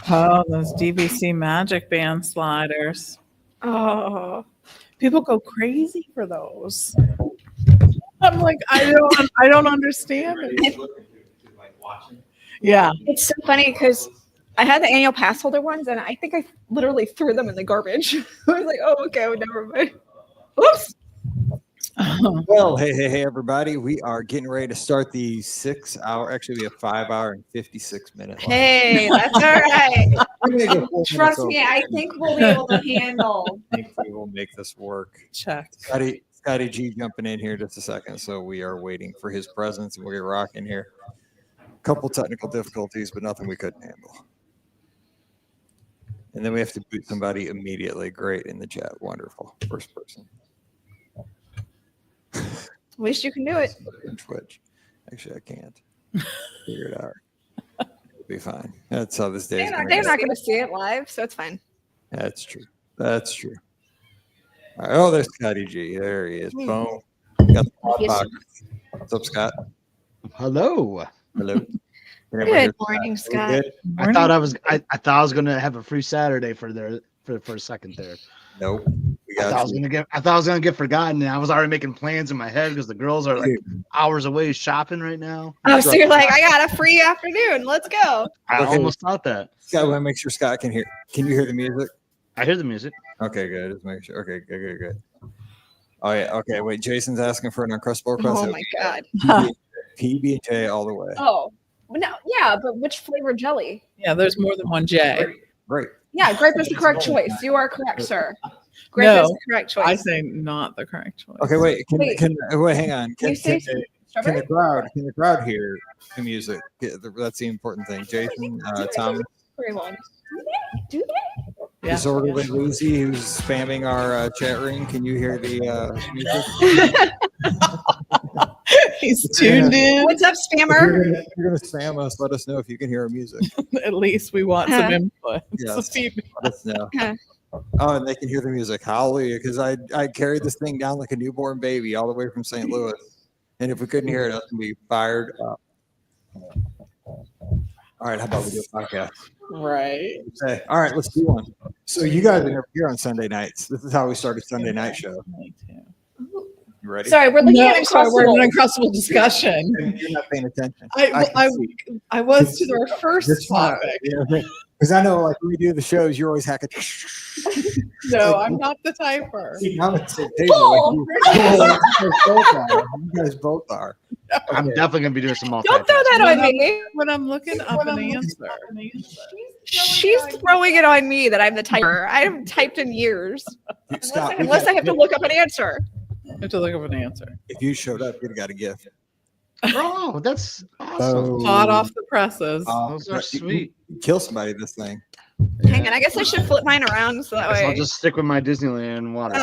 Oh, those DVC Magic Band sliders. Oh, people go crazy for those. I'm like, I don't understand it. Yeah. It's so funny because I had the annual pass holder ones, and I think I literally threw them in the garbage. I was like, oh, okay, well, never mind. Oops. Well, hey, everybody. We are getting ready to start the 6 hour, actually, we have 5 hour and 56 minute. Hey, that's all right. Trust me, I think we'll be able to handle. I think we will make this work. Check. Scotty G jumping in here just a second. So we are waiting for his presence and we're rocking here. Couple technical difficulties, but nothing we couldn't handle. And then we have to boot somebody immediately. Great in the chat. Wonderful. First person. At least you can do it. Twitch. Actually, I can't. Figure it out. It'll be fine. That's how this day is going to go. They're not going to see it live, so it's fine. That's true. That's true. All right. Oh, there's Scotty G. There he is. Boom. Got the quad box. What's up, Scott? Hello. Hello. Good morning, Scott. I thought I was going to have a free Saturday for a second there. Nope. I thought I was gonna get forgotten, and I was already making plans in my head because the girls are like hours away shopping right now. Oh, so you're like, I got a free afternoon. Let's go. I almost thought that. Scott, I want to make sure Scott can hear. Can you hear the music? I hear the music. Okay, good. Just make sure. Okay, good. Oh yeah. Okay, wait. Jason's asking for an Uncrustable request. Oh my god. PB&J all the way. Oh, no, yeah, but which flavor jelly? Yeah, there's more than one J. Great. Yeah, grape is the correct choice. You are correct, sir. Grape is the correct choice. I say not the correct choice. Okay, wait. Wait, hang on. Can the crowd hear the music? That's the important thing. Jason, Thomas. Do they? Yeah. Disorderly Lucy, who's spamming our chat room. Can you hear the music? He's tuned in. What's up, spammer? If you're gonna spam us, let us know if you can hear our music. At least we want some input. Yes, let us know. Oh, and they can hear the music. Hallelujah. Because I carried this thing down like a newborn baby all the way from St. Louis. And if we couldn't hear it, I'd be fired up. All right, how about we do a podcast? Right. All right, let's do one. So you guys are never here on Sunday nights. This is how we started Sunday night show. You ready? Sorry, we're looking at we're in an Uncrustable discussion. You're not paying attention. I was to the first topic. Because I know, like, when we do the shows, you're always hacking. No, I'm not the typer. See, I'm at the same table. You guys both are. I'm definitely going to be doing some multitasking. Don't throw that on me. When I'm looking up an answer. She's throwing it on me that I'm the typer. I haven't typed in years. Scott, unless I have to look up an answer. I have to look up an answer. If you showed up, you'd have got a gift. Oh, that's awesome. Hot off the presses. Those are sweet. Kill somebody this thing. Hang on, I guess I should flip mine around so that way. I'll just stick with my Disneyland water.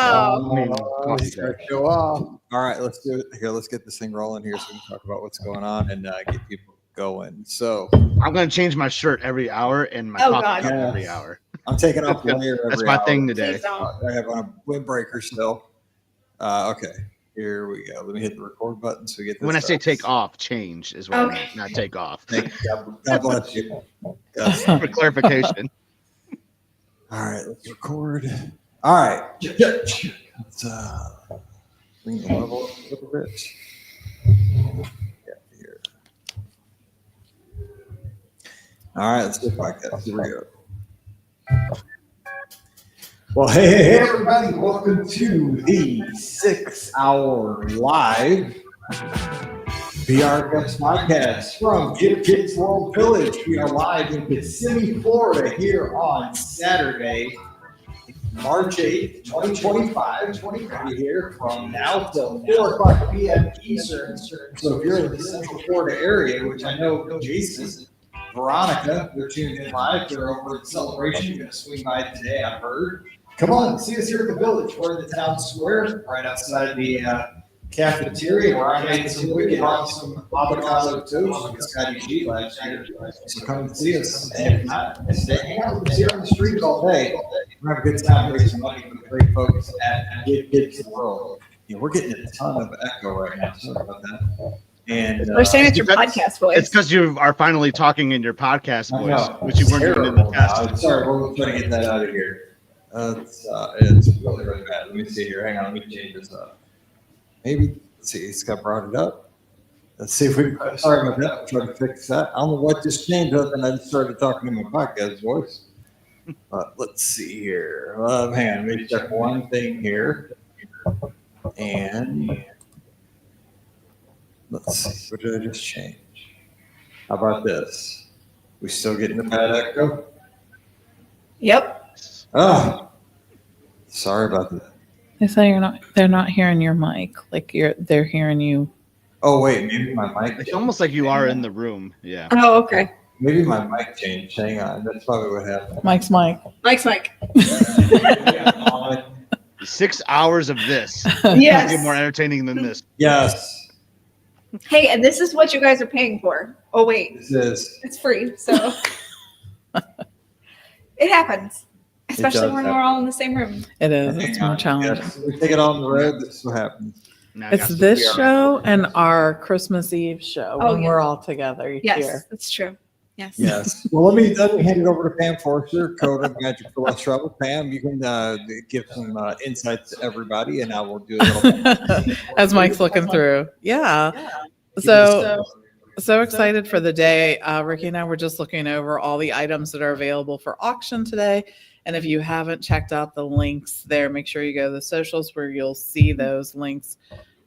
Show off. All right, let's do it. Here, let's get this thing rolling here so we can talk about what's going on and get people going. So I'm going to change my shirt every hour and my coffee cup every hour. I'm taking off one ear every That's my hour. thing today. I have on a windbreaker still. Okay. Here we go. Let me hit the record button so we get this. When I say take off, change is what I mean, not take off. God bless you. For clarification. All right, let's record. All right. Let's bring the level up a little bit. Here. All right, let's do podcast. Here we go. Well, hey, everybody. Welcome to the 6 hour live BRFS podcast from Give Kids World Village. We are live in Kissimmee, Florida here on Saturday, March 8th, 2025. 20 here from now till 4 o'clock p.m. Eastern. So if you're in the Central Florida area, which I know Jason, Veronica, they're tuned in live. They're over at Celebration. You're going to swing by today, I've heard. Come on, see us here at the village. We're in the town square, right outside the cafeteria, where I made some wicked awesome avocado toast with Scotty G last year. So come and see us. And if not, stay hang out with us here on the streets all day. We're having a good time raising money for the great folks at Give Kids the World. We're getting a ton of echo right now. Sorry about that. And We're saying it's your That's- podcast voice. It's because you are finally talking in your podcast I voice, know. which you weren't doing in the Terrible now. past. Sorry, we'll try to get that out of here. It's really, really bad. Let me see here. Hang on, let me change this up. Maybe, let's see, Scott brought it up. Let's see if we can, sorry about that. Try to fix that. I don't know what just changed up, and I just started talking in my podcast voice. Let's see here. Hang on, let me check one thing here. And let's see, what did I just change? How about this? We still getting the bad echo? Yep. Oh, sorry about that. They say they're not hearing your mic. Like they're hearing you. Oh wait, maybe my mic. It's almost like you are in the room. Yeah. Oh, okay. Maybe my mic changed. Hang on, that's probably what happened. Mike's mic. Mike's Mike. 6 hours of this. Yes. Get more entertaining than this. Yes, Hey, and this is what you guys are paying for. Oh wait, this is. it's free, so it happens. Especially does when happen. we're all in the same room. It is. It's Hang more on. challenging. Yes, we take it on the road. This is what happens. Now I It's got some this PR. show and our Christmas Eve show Oh, when yeah. we're all together Yes, here. that's true. Yes. Yes. Well, let me hand it over to Pam Forster, code of Magic for Less Trouble. Pam, you can give some insights to everybody, and I will do a little. As Mike's looking through. Yeah. So excited for the day. Ricky and I were just looking over all the items that are available for auction today. And if you haven't checked out the links there, make sure you go to the socials where you'll see those links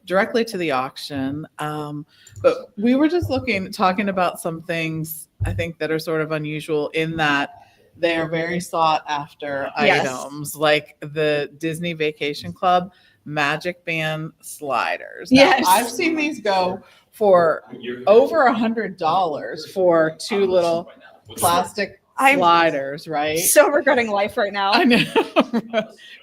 directly to the auction. But we were just talking about some things I think that are sort of unusual in that they are very sought after Yes. items, like the Disney Vacation Club Magic Band sliders. Now, Yes. I've seen these go for over $100 for two little plastic I'm sliders, right? so regretting life right now. I know.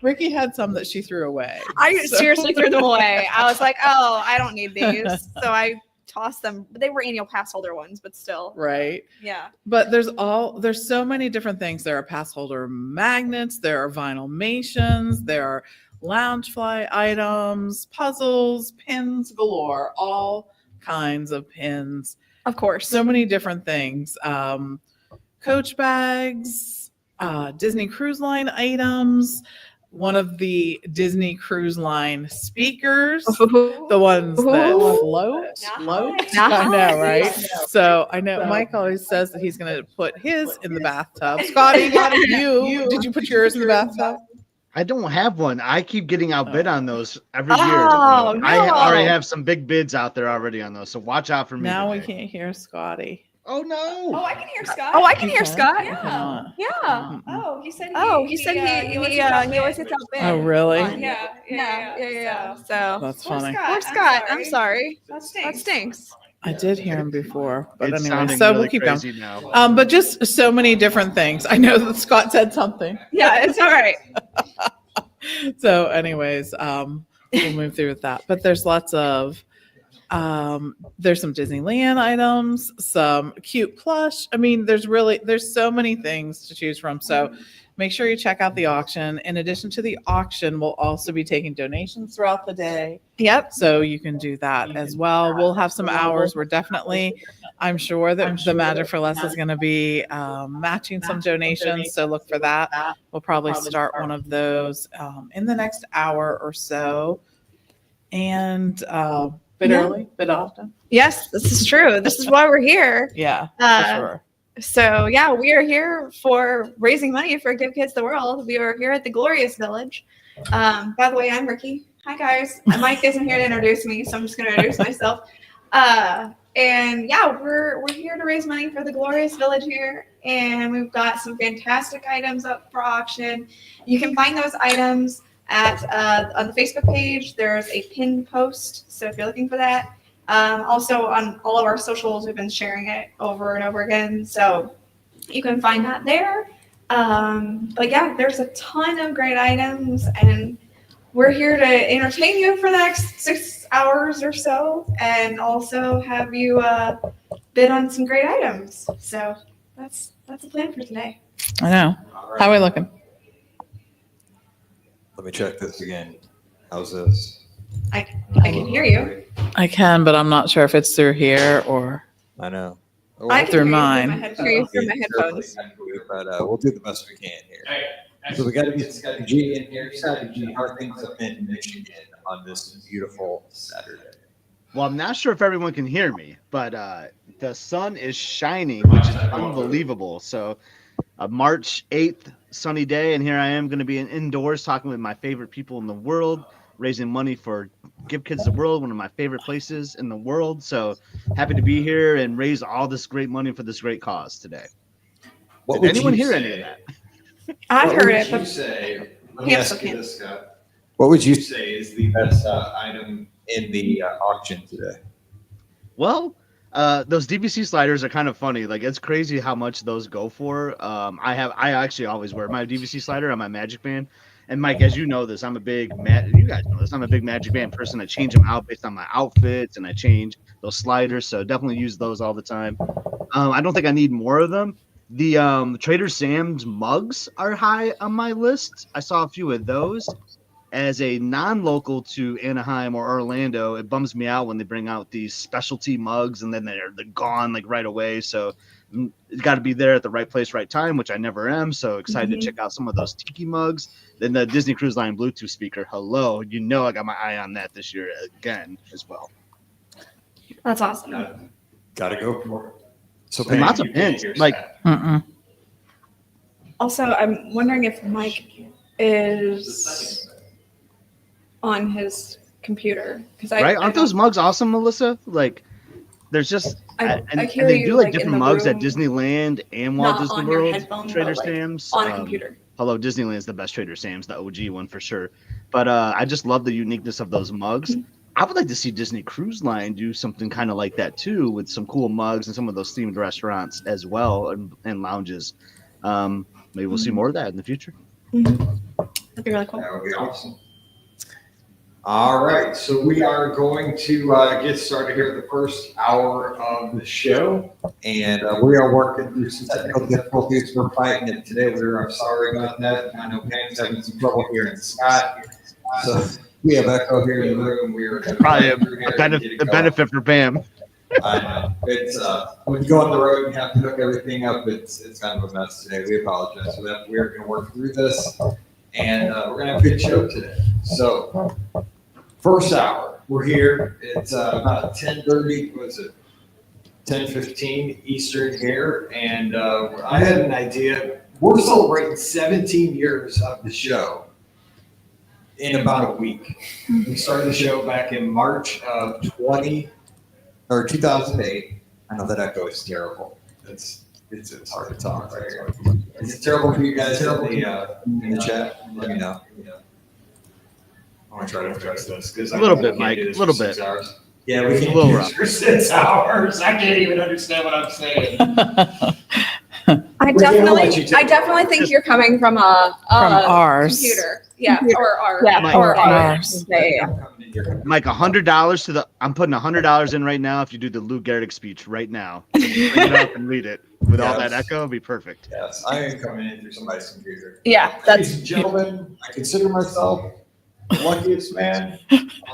Ricky had some that she threw away. I So- seriously threw them away. I was like, oh, I don't need these. So I tossed them. But they were annual pass holder ones, but still. Right. Yeah. But there's so many different things. There are pass holder magnets, there are vinyl mations, there are lounge fly items, puzzles, pins galore, all kinds of pins. Of course. So many different things. Coach bags, Disney Cruise Line items, one of the Disney Cruise Line speakers, the ones that float. Nice. I know, right? So I know Mike always says that he's going to put his in the bathtub. Scotty, did you put yours in the bathtub? I don't have one. I keep getting outbid on those every year. Oh, I no. already have some big bids out there already on those, so watch out for me. Now we today. can't hear Scotty. Oh no! I can hear Scott. Oh, I can hear Scott. You cannot. Yeah. Mm-mm. He said he always gets outbid. Oh, really? Yeah. So That's funny. poor Scott. I'm sorry. That stinks. I did hear him before, but It's anyway, sounding so really we'll keep going. crazy now. But just so many different things. I know that Scott said something. Yeah, it's all right. So anyways, we'll move through with that. But there's lots of there's some Disneyland items, some cute plush. I mean, there's so many things to choose from. So make sure you check out the auction. In addition to the auction, we'll also be taking donations throughout the day. Yep. So you can do that as well. We'll have some hours. I'm sure that the Magic for Less is going to be matching some donations. So look for that. We'll probably start one of those in the next hour or so. And bit early, bit often. Yes, this is true. This is why we're here. Yeah, for sure. So yeah, we are here for raising money for Give Kids the World. We are here at the Glorious Village. By the way, I'm Ricky. Hi guys. Mike isn't here to introduce me, so I'm just going to introduce myself. And yeah, we're here to raise money for the Glorious Village here, and we've got some fantastic items up for auction. You can find those items at on the Facebook page. There's a pinned post, so if you're looking for that. Also on all of our socials, we've been sharing it over and over again, so you can find that there. But yeah, there's a ton of great items, and we're here to entertain you for the next 6 hours or so, and also have you bid on some great items. So that's the plan for today. I know. How are we looking? Let me check this again. How's this? I can hear you. I can, but I'm not sure if it's through here or I know. I can through hear you mine. through my headphones. But we'll do the best we can here. So we got to get Scotty G in here. Scotty G, how are things up in Michigan On this beautiful Saturday. Well, I'm not sure if everyone can hear me, but the sun is shining, which is unbelievable. So, March 8th, sunny day, and here I am going to be indoors talking with my favorite people in the world, raising money for Give Kids the World, one of my favorite places in the world. So, happy to be here and raise all this great money for this great cause today. Did anyone hear any of that? I heard it, but say, let me ask you this, Scott. What would you Say is the best item in the auction today? Well, those DVC sliders are kind of funny. Like, it's crazy how much those go for. I actually always wear my DVC slider on my Magic Band. And Mike, as you know this, I'm a big you guys know this. I'm a big Magic Band person. I change them out based on my outfits, and I change those sliders. So definitely use those all the time. I don't think I need more of them. The Trader Sam's mugs are high on my list. I saw a few of those. As a non-local to Anaheim or Orlando, it bums me out when they bring out these specialty mugs and then they're gone like right away. So you got to be there at the right place, right time, which I never am. So excited to check out some of those tiki mugs. Then the Disney Cruise Line Bluetooth speaker. Hello, I got my eye on that this year again as well. that's awesome. Got to go for it. So And lots of hints, like Also, I'm wondering if Mike is on his computer because right? Aren't those mugs awesome, Melissa? Like, there's just I and hear they you, do like like, in different the mugs at room, Disneyland and Walt not Disney on your World, headphone, but, Trader like, Sam's. on a computer. Hello, Disneyland's the best Trader Sam's, the OG one for sure. But I just love the uniqueness of those mugs. I would like to see Disney Cruise Line do something kind of like that too, with some cool mugs and some of those themed restaurants as well and lounges. Maybe we'll see more of that in the future. That'd be really cool. That would be awesome. All right, so we are going to get started here at the first hour of the show, and we are working through some technical difficulties. We're fighting it today. We're sorry about that. I know Pam's having some trouble hearing Scott, so we have echo here in the room. We are Probably a benefit for Pam. I know. It's when you go on the road and have to hook everything up, it's kind of a mess today. We apologize for that. We're going to work through this, and we're going to have a good show today. So, first hour, we're here. It's about 10:30. What is it? 10:15 Eastern here, and I had an idea. We're celebrating 17 years of the show in about a week. We started the show back in March of 2008. I know that echo is terrible. It's hard to talk right here. Is it terrible for you guys in the chat? Let me know. I want to try to address this because A little bit, Mike. A little bit. Yeah, we It's a can little do rough. this for 6 hours. I can't even understand what I'm saying. I definitely think you're coming from a ours. computer. Yeah, or ours. Mike. Or Ours. Yeah. Mike, $100 I'm putting $100 in right now if you do the Lou Gehrig speech right now. Bring it up and read it. With all that echo, it'd be perfect. Yes, I am coming in through somebody's computer. Yeah, Ladies and gentlemen, I consider myself the luckiest man.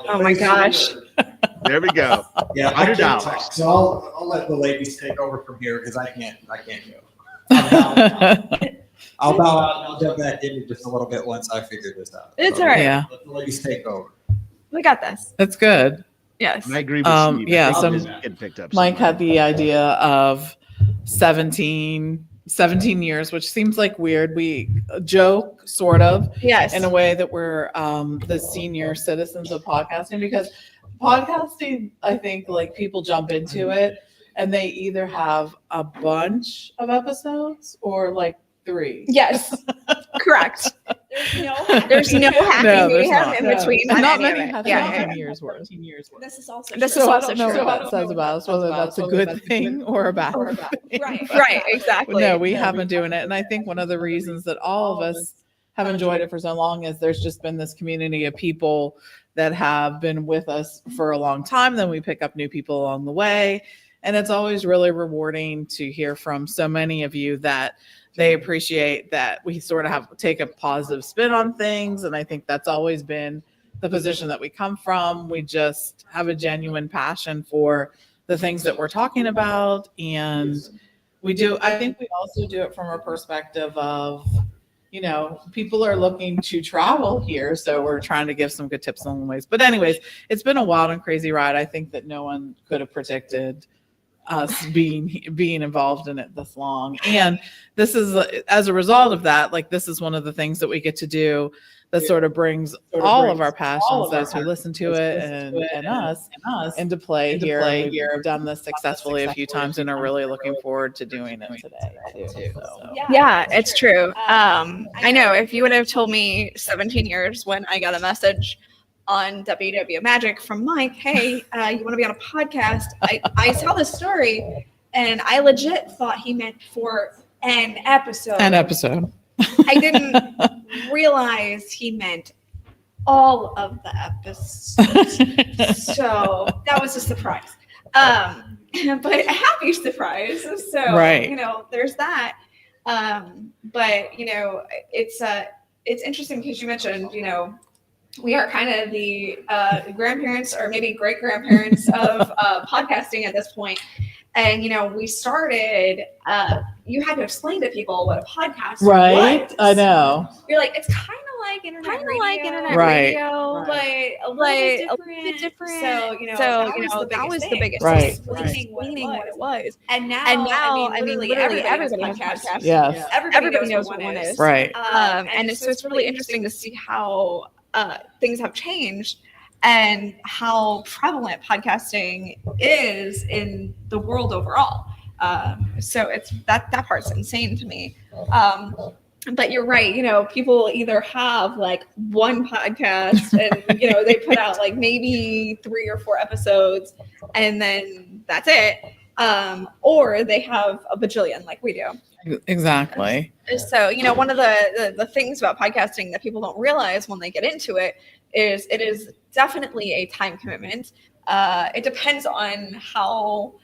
Oh my gosh. There we go. Yeah, I can't $100. talk, so I'll let the ladies take over from here because I can't go. I'll bow out and I'll jump back in just a little bit once I figure this out. It's all right. Yeah, Let the ladies take over. We got this. that's good. Yes. And I agree with Steve. Yeah, I think so this is getting picked up. Mike somewhere. had the idea of 17 years, which seems like weird. We joke sort of Yes. in a way that we're the senior citizens of podcasting, because podcasting, I think, like, people jump into it and they either have a bunch of episodes or like 3. Yes. Correct. There's no happy No, there's medium not. in between. And on not any of many it. have Yeah. 17 years worth. This is also So I don't know true. what that says about us, whether that's a good thing or a bad thing. Right, exactly. No, we have been doing it. And I think one of the reasons that all of us have enjoyed it for so long is there's just been this community of people that have been with us for a long time. Then we pick up new people along the way. And it's always really rewarding to hear from so many of you that they appreciate that we sort of take a positive spin on things. And I think that's always been the position that we come from. We just have a genuine passion for the things that we're talking about. And I think we also do it from a perspective of, people are looking to travel here. So we're trying to give some good tips along the ways. But anyways, it's been a wild and crazy ride. I think that no one could have predicted us being involved in it this long. And this is, as a result of that, like, this is one of the things that we get to do that sort of brings all of our passions, those who listen to it and us into play here. We've done this successfully a few times and are really looking forward to doing it today too. So. Yeah, it's true. I know if you would have told me 17 years when I got a message on WW Magic from Mike, hey, you want to be on a podcast? I saw this story and I legit thought he meant for an episode. I didn't realize he meant all of the episodes. So that was a surprise. But a happy surprise. So, right. There's that. But, it's interesting because you mentioned, we are kind of the grandparents or maybe great grandparents of podcasting at this point. And, we started, you had to explain to people what a podcast was. I know. You're like, it's kind of like internet radio, but a little bit different. So, that was the biggest thing. Explaining what it was. And now I mean, literally everybody has podcasts. Yes. Everybody knows what one is. Right. And so it's really interesting to see how things have changed and how prevalent podcasting is in the world overall. So it's that part's insane to me. But you're right. People either have like one podcast and, they put out like maybe 3 or 4 episodes and then that's it. Or they have a bajillion like we do. Exactly. So, one of the things about podcasting that people don't realize when they get into it is definitely a time commitment. It depends on how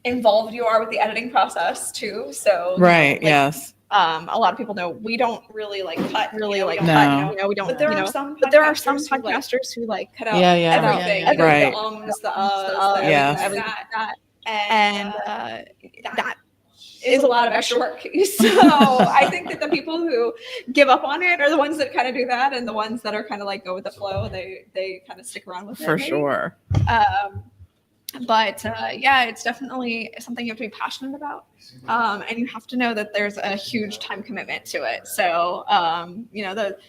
involved you are with the editing process too. So yes. A lot of people know we don't really cut. We don't. But there are some podcasters who cut out everything. Right. The ums, the uhs, everything like that. And that is a lot of extra work. So I think that the people who give up on it are the ones that kind of do that, and the ones that are kind of like go with the flow, they kind of stick around with it. For sure. But it's definitely something you have to be passionate about. And you have to know that there's a huge time commitment to it. So,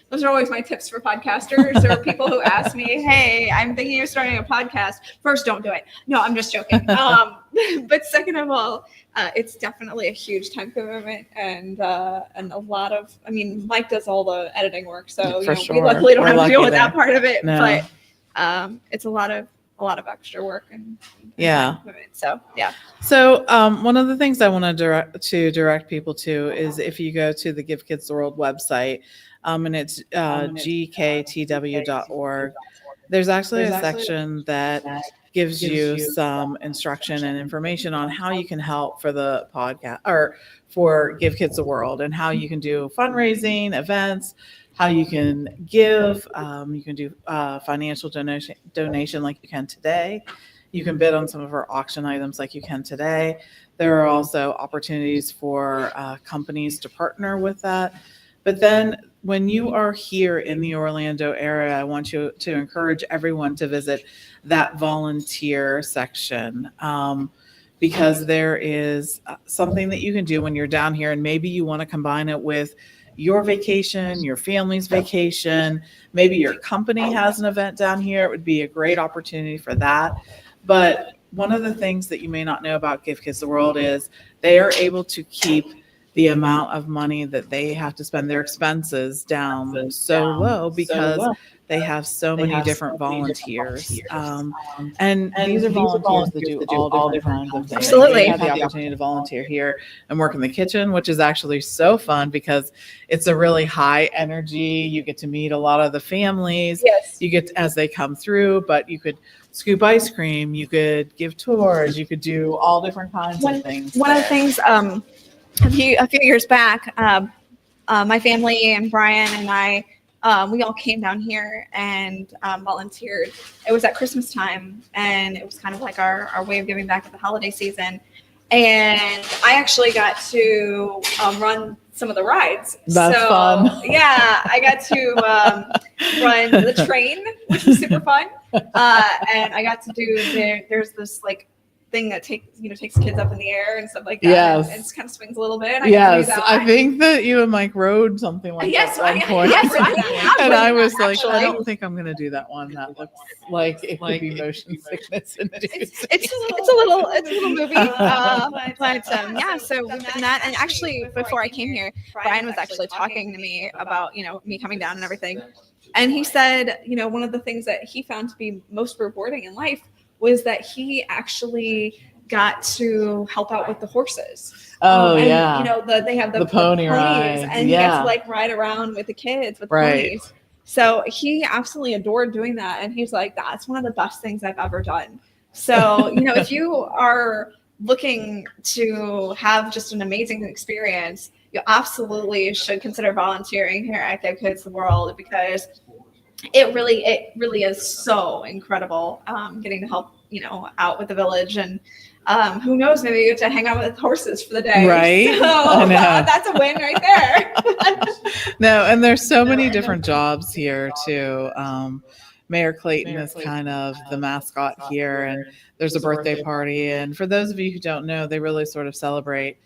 those are always my tips for podcasters or people who ask me, hey, I'm thinking of starting a podcast. First, don't do it. No, I'm just joking. But second of all, it's definitely a huge time commitment and a lot of, Mike does all the editing work. So, we luckily don't have to deal with that part of it. No. But it's a lot of extra work and commitment. So So one of the things I want to direct people to is if you go to the Give Kids the World website, and it's gktw.org. There's actually a section that gives you some instruction and information on how you can help for the podcast or for Give Kids the World and how you can do fundraising events, how you can give. You can do financial donation like you can today. You can bid on some of our auction items like you can today. There are also opportunities for companies to partner with that. But then when you are here in the Orlando area, I want you to encourage everyone to visit that volunteer section because there is something that you can do when you're down here, and maybe you want to combine it with your vacation, your family's vacation. Maybe your company has an event down here. It would be a great opportunity for that. But one of the things that you may not know about Give Kids the World is they are able to keep the amount of money that they have to spend, their expenses down so low because they have so many different volunteers. And these are volunteers that do all different kinds of things. Absolutely. They have the opportunity to volunteer here and work in the kitchen, which is actually so fun because it's a really high energy. You get to meet a lot of the families. Yes. You get as they come through, but you could scoop ice cream, you could give tours, you could do all different kinds of things. One of the things, a few years back, my family and Brian and I we all came down here and volunteered. It was at Christmas time, and it was kind of like our way of giving back at the holiday season. And I actually got to run some of the rides. That's fun. Yeah, I got to run the train, which was super fun. And I got to do there's this like thing that takes kids up in the air and stuff like that. Yes. And it kind of swings a little bit. Yes, I think that you and Mike rode something like that at one point. And I was like, I don't think I'm going to do that one. That looks like it could be motion sickness induced. It's a little movie. Yeah, so we've done that. And actually, before I came here, Brian was actually talking to me about, me coming down and everything. And he said, one of the things that he found to be most rewarding in life was that he actually got to help out with the horses. Oh, and, yeah. They have the pony ponies, ride. and he gets to like ride around with the kids with the ponies. So he absolutely adored doing that. And he's like, that's one of the best things I've ever done. So, if you are looking to have just an amazing experience, you absolutely should consider volunteering here at Give Kids the World, because it really is so incredible getting to help out with the village. And who knows, maybe you get to hang out with horses for the day, right? So that's a win right there. No, and there's so many different jobs here too. Mayor Clayton is kind of the mascot here, and there's a birthday party. And for those of you who don't know, they really sort of celebrate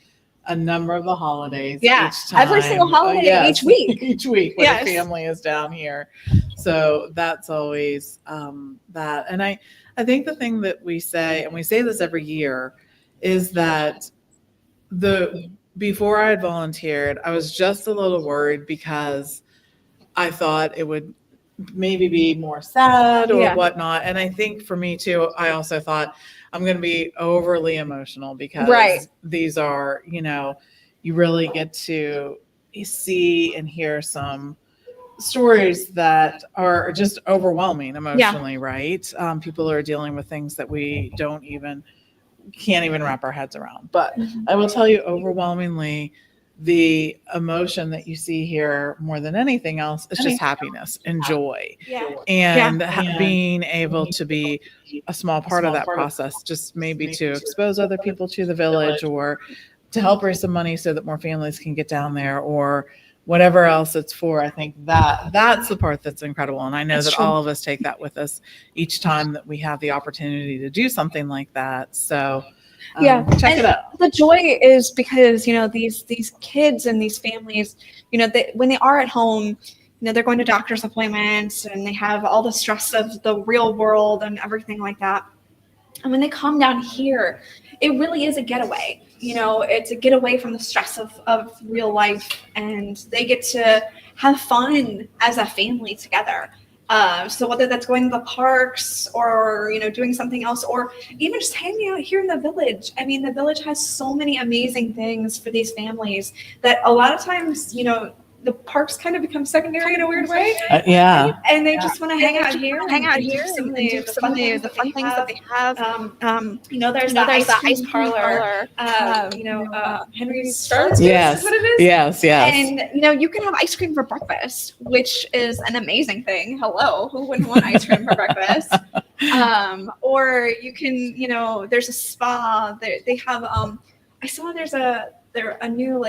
a number of the holidays. Yeah, each time. every single holiday each week. Each week when the family is down here. So that's always that. And I think the thing that we say, and we say this every year, is that before I had volunteered, I was just a little worried because I thought it would maybe be more sad or whatnot. And I think for me too, I also thought I'm going to be overly emotional because these are, you really get to see and hear some stories that are just overwhelming emotionally, right? People are dealing with things that we can't even wrap our heads around. But I will tell you, overwhelmingly, the emotion that you see here more than anything else is just happiness and joy. And being able to be a small part of that process, just maybe to expose other people to the village or to help raise some money so that more families can get down there or whatever else it's for. I think that's the part that's incredible. And I know that all of us take that with us each time that we have the opportunity to do something like that. So check it out. The joy is because, these kids and these families, when they are at home, they're going to doctor's appointments and they have all the stress of the real world and everything like that. And when they come down here, it really is a getaway. It's a getaway from the stress of real life, and they get to have fun as a family together. So whether that's going to the parks or, doing something else, or even just hanging out here in the village. I mean, the village has so many amazing things for these families that a lot of times, the parks kind of become secondary in a weird way. And they just want to hang out here and do some of the fun things that they have. There's the ice parlor. Henry's Starbucks. Yes. Is what it is. Yes. And, you can have ice cream for breakfast, which is an amazing thing. Hello. Who wouldn't want ice cream for breakfast? Or you can, there's a spa. They have, I saw there's a new,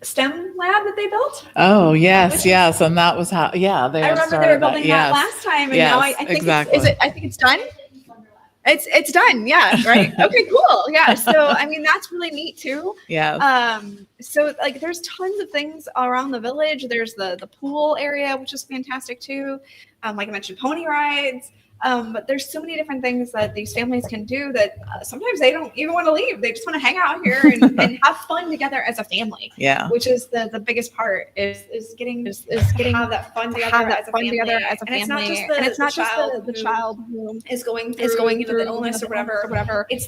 STEM lab that they built. Oh, yes. And that was how, they I remember they were building that last time. And now I think I think it's done. It's done. Yeah. Right. Okay, cool. Yeah. So, I mean, that's really neat too. Yeah. So there's tons of things around the village. There's the pool area, which is fantastic too. Like I mentioned, pony rides. But there's so many different things that these families can do that sometimes they don't even want to leave. They just want to hang out here and have fun together as a family. Yeah. Which is the biggest part is getting to have that fun together as a family. And it's not just the child who is going through the illness or whatever. It's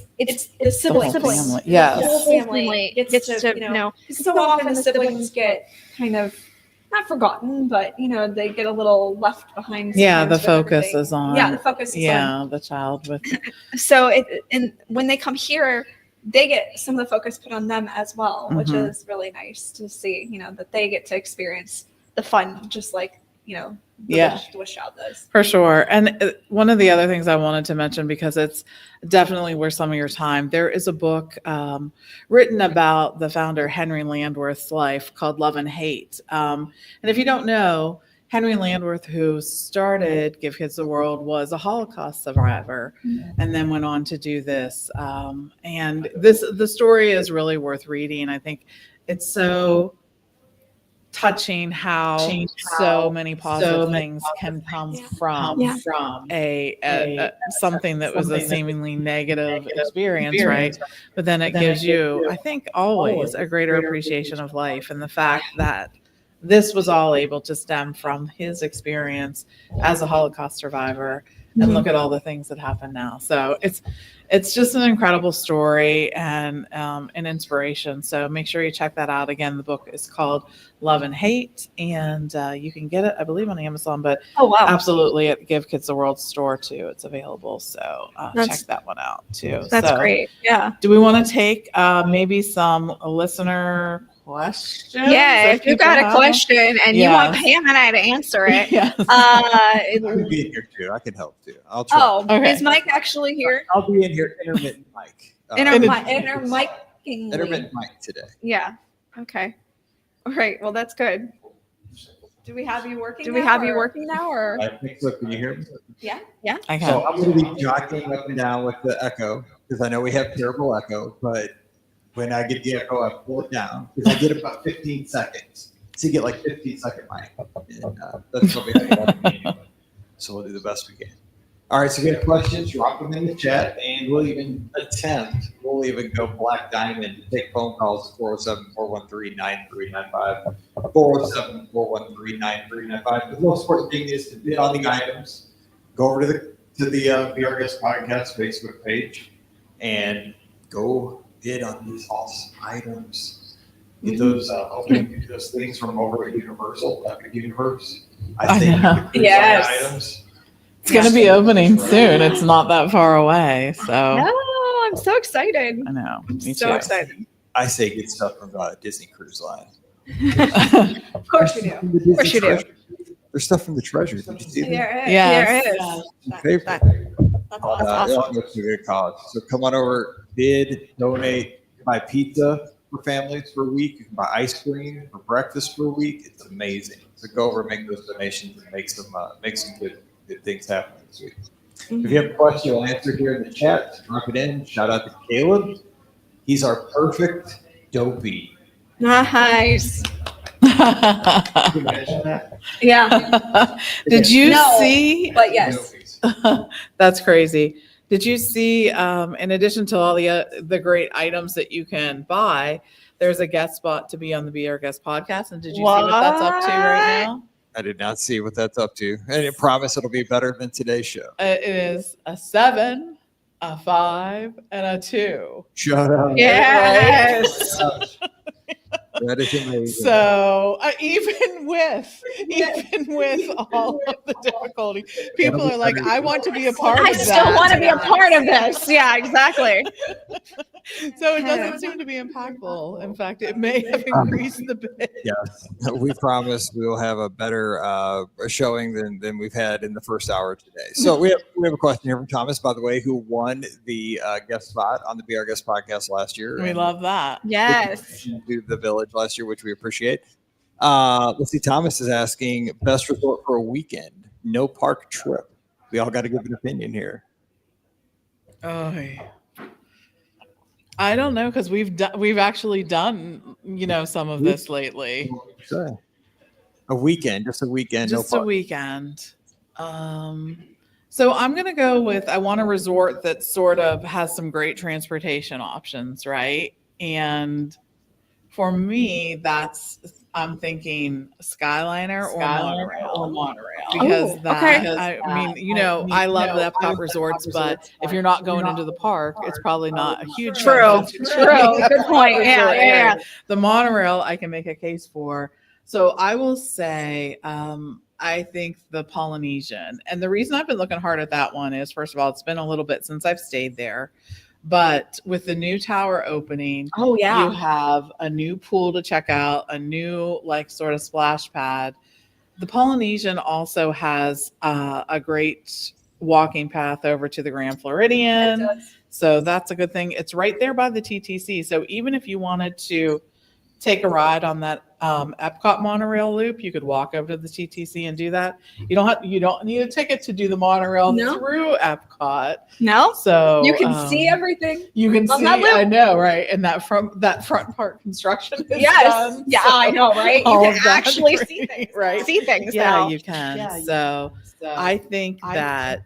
the siblings. Family. Yes. The whole family gets to so often the siblings get kind of not forgotten, but they get a little left behind. The focus is on. Yeah, the focus is on the child with. So and when they come here, they get some of the focus put on them as well, which is really nice to see. That they get to experience the fun, just like, the wish child does. For sure. And one of the other things I wanted to mention, because it's definitely worth some of your time, there is a book written about the founder Henry Landworth's life called Love and Hate. And if you don't know, Henry Landworth, who started Give Kids the World, was a Holocaust survivor and then went on to do this. And the story is really worth reading. I think it's so touching how so many positive things can come from a something that was a seemingly negative experience, right? But then it gives you, I think, always a greater appreciation of life, and the fact that this was all able to stem from his experience as a Holocaust survivor. And look at all the things that happen now. So it's just an incredible story and an inspiration. So make sure you check that out. Again, the book is called Love and Hate, and you can get it, I believe, on Amazon, but absolutely at Give Kids the World store too. It's available. So check that one out too. That's great. Yeah. Do we want to take maybe some listener questions? Yeah, if you got a question and you want Pam and I to answer it, I'll be in here too. I can help too. I'll try. Oh, okay. Is Mike actually here? I'll be in here. Intermittent Mike. Intermittent Mike today. Yeah. Okay. All right. Well, that's good. Do we have you working? Now, or? I think so. Can you hear me? Yeah. Yeah. Okay. So I'm going to be jockeying up and down with the echo because I know we have terrible echo, but when I get the echo, I pull it down because I get about 15 seconds. So you get like 15-second mic. And that's probably how you want to be anyway. So we'll do the best we can. All right, so we have questions. Drop them in the chat, and we'll even go Black Diamond to take phone calls at 407-413-9395. 407-413-9395. The most important thing is to bid on the items. Go over to the Be Our Guest Podcast Facebook page and go bid on these awesome items. Get those those things from over at Universal, Epic Universe. I think items. It's going to be opening soon. It's not that far away. So no, I'm so excited. I know. Me so too. Excited. I say get stuff from Disney Cruise Line. Of course you do. Of course you do. There's stuff from the Treasure. Did you see that? There is. Favorite. That's awesome. It's a good cause. So come on over, bid, donate, buy pizza for families for a week. You can buy ice cream for breakfast for a week. It's amazing. So go over, make those donations, and make some good things happen this week. If you have a question, you'll answer here in the chat. So drop it in. Shout out to Caleb. He's our perfect dopey. Nice. Can you imagine that? Yeah. Did you see? But yes. That's crazy. Did you see? In addition to all the great items that you can buy, there's a guest spot to be on the Be Our Guest podcast. And did you see what that's up to right now? I did not see what that's up to. And I promise it'll be better than today's show. It is a 7, a 5, and a 2. Shut up. Yes. That is amazing. So even with all of the difficulty, people are like, I want to be a part of that. I still want to be a part of this. Yeah, exactly. So it doesn't seem to be impactful. In fact, it may have increased the bid. Yes, we promise we will have a better showing than we've had in the first hour today. So we have a question here from Thomas, by the way, who won the guest spot on the Be Our Guest podcast last year. We love that. Yes. To the village last year, which we appreciate. Let's see. Thomas is asking best resort for a weekend, no park trip. We all got to give an opinion here. Oh. I don't know, because we've actually done some of this lately. A weekend, just a weekend. Just a weekend. So I'm gonna go with, I want a resort that sort of has some great transportation options, right? And for me, I'm thinking Skyliner or Monorail. Because I love the Epcot resorts, but if you're not going into the park, it's probably not a huge True. Good point. Yeah. The monorail I can make a case for. So I will say I think the Polynesian. And the reason I've been looking hard at that one is, first of all, it's been a little bit since I've stayed there. But with the new tower opening, you have a new pool to check out, a new sort of splash pad. The Polynesian also has a great walking path over to the Grand Floridian. So that's a good thing. It's right there by the TTC. So even if you wanted to take a ride on that Epcot monorail loop, you could walk over to the TTC and do that. You don't need a ticket to do the monorail through Epcot. No, so you can see everything. You can on see. that loop. I know, right? And that front part construction is done. Yeah, so I know, right? You all can of that, actually see things, right? See things. Yeah, now. you can. So I think that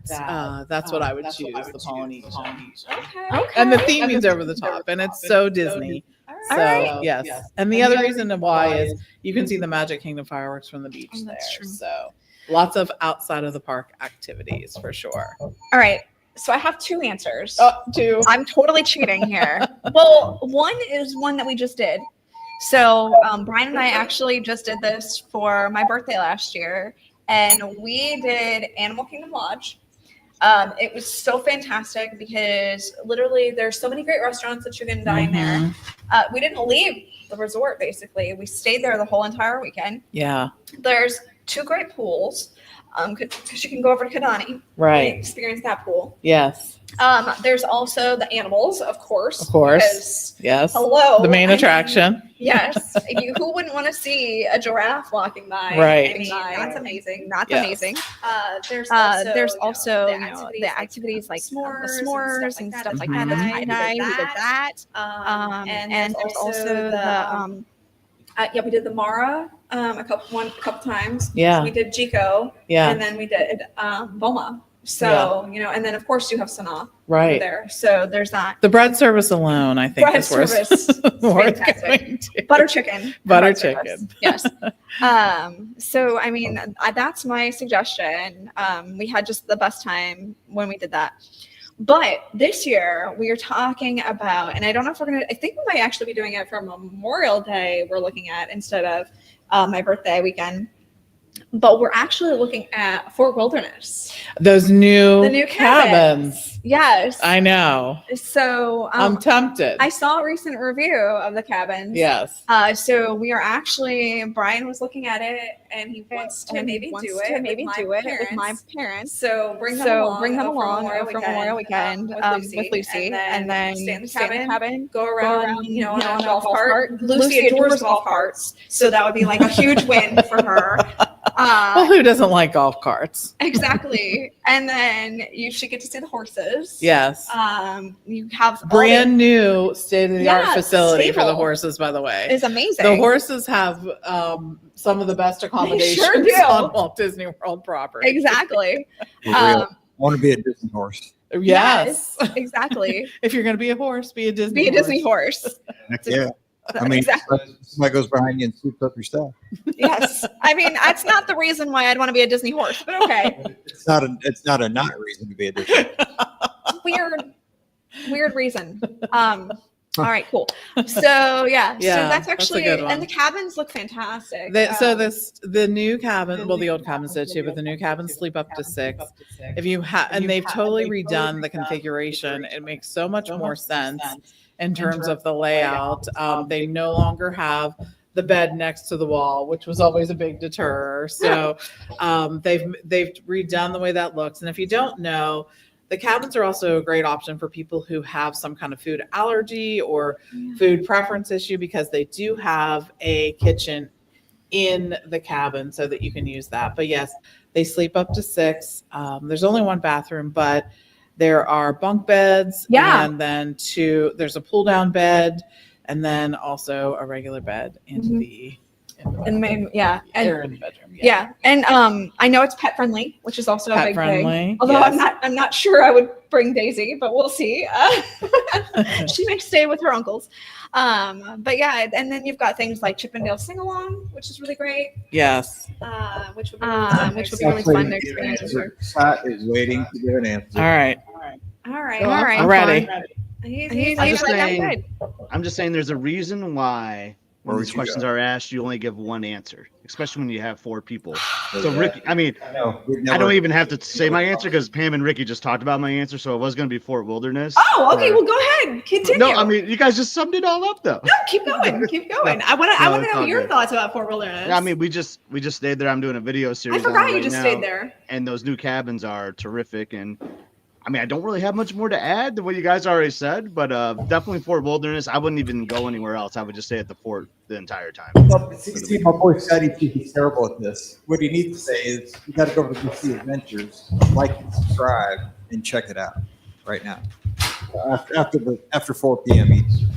that's what I would choose, the Polynesian. Okay. And the theming's over the top, and it's so Disney. So yes, and the other reason why is you can see the Magic Kingdom fireworks from the beach there. True. So lots of outside of the park activities for sure. All right. So I have two answers. Two. I'm totally cheating here. Well, one is one that we just did. So Brian and I actually just did this for my birthday last year, and we did Animal Kingdom Lodge. It was so fantastic because literally there's so many great restaurants that you can dine there. We didn't leave the resort, basically. We stayed there the whole entire weekend. Yeah. There's 2 great pools because you can go over to Kadani Right. and experience that pool. Yes. There's also the animals, of course. Of course. Because, yes. hello. The main I mean, attraction. yes. Who wouldn't want to see a giraffe walking by? Right. I mean, that's amazing. That's Yes. amazing. There's There's also the activities like s'mores and and stuff like that. that. Mhm. We did that. And And there's also the we did the Mara a couple times. Yeah. We did Jico, Yeah. and then we did Boma. So and then of course you have Sanaa Right. there. So there's that. The bread service alone, I think, Bread is worth, service, worth fantastic. going to. Butter chicken. Butter bread service. chicken. Yes. So I mean, that's my suggestion. We had just the best time when we did that. But this year we are talking about, and I don't know if I think we might actually be doing it for Memorial Day. We're looking at instead of my birthday weekend. But we're actually looking at Fort Wilderness. The new cabins. Yes. I know. So I'm tempted. I saw a recent review of the cabins. Yes. So we are actually, Brian was looking at it and he wants to maybe do it with my parents. So bring them along for Memorial Weekend with Lucy, and then stay in the cabin, go around, on a golf cart. Lucy adores golf carts, so that would be like a huge win for her. Well, who doesn't like golf carts? Exactly. And then you should get to see the horses. Yes. You have brand new state-of-the-art facility for the stable. horses, by the way. It's amazing. The horses have some of the best accommodations sure do. on Walt Disney World property. Exactly. For real. I want to be a Disney horse. Yes. Exactly. If you're going to be a horse, be a Disney Be a Disney horse. Heck yeah. I mean, Exactly. somebody goes behind you and sweeps up your stuff. Yes. I mean, that's not the reason why I'd want to be a Disney horse, but okay. It's not a not reason to be a Disney. Weird reason. All right, cool. So yeah, so Yeah, that's that's a actually, good one. and the cabins look fantastic. The new cabin, well, the old cabins did too, but the new cabins sleep up to 6. If you have, and they've totally redone the configuration. It makes so much more sense in terms of the layout. They no longer have the bed next to the wall, which was always a big deter. So they've redone the way that looks. And if you don't know, the cabins are also a great option for people who have some kind of food allergy or food preference issue, because they do have a kitchen in the cabin so that you can use that. But yes, they sleep up to 6. There's only one bathroom, but there are bunk beds. Yeah. And then there's a pull down bed, and then also a regular bed in the yeah, they're in the bedroom. yeah, and I know it's pet friendly, which is also a Pet big friendly, thing. Although yes. I'm not sure I would bring Daisy, but we'll see. She may stay with her uncles. But yeah, and then you've got things like Chippendale Sing Along, which is really great. Yes. Which would be really fun to experience. Scott is waiting to give an answer. All right. All right, Go I'm ready. He's I'm like, just I'm saying- good. I'm just saying there's a reason why when Where these would you questions go? are asked, you only give one answer, especially when you have 4 people. So Yeah. Ricky, I mean, I know. I don't even have to say my answer because Pam and Ricky just talked about my answer, so it was going to be Fort Wilderness. Oh, okay. or- Well, go ahead. Continue. No, I mean, you guys just summed it all up, though. No, keep going. Keep going. I want No, to it's know all your good. thoughts about Fort Wilderness. I mean, we just stayed there. I'm doing a video I series on forgot it you right just now, stayed there. and those new cabins are terrific. And I mean, I don't really have much more to add to what you guys already said, but definitely Fort Wilderness. I wouldn't even go anywhere else. I would just stay at the fort the entire time. See, my boy Scotty, he's terrible at this. What he needs to say is, you got to go to BC Adventures, like and subscribe, and check it out right now. After 4 p.m. Eastern.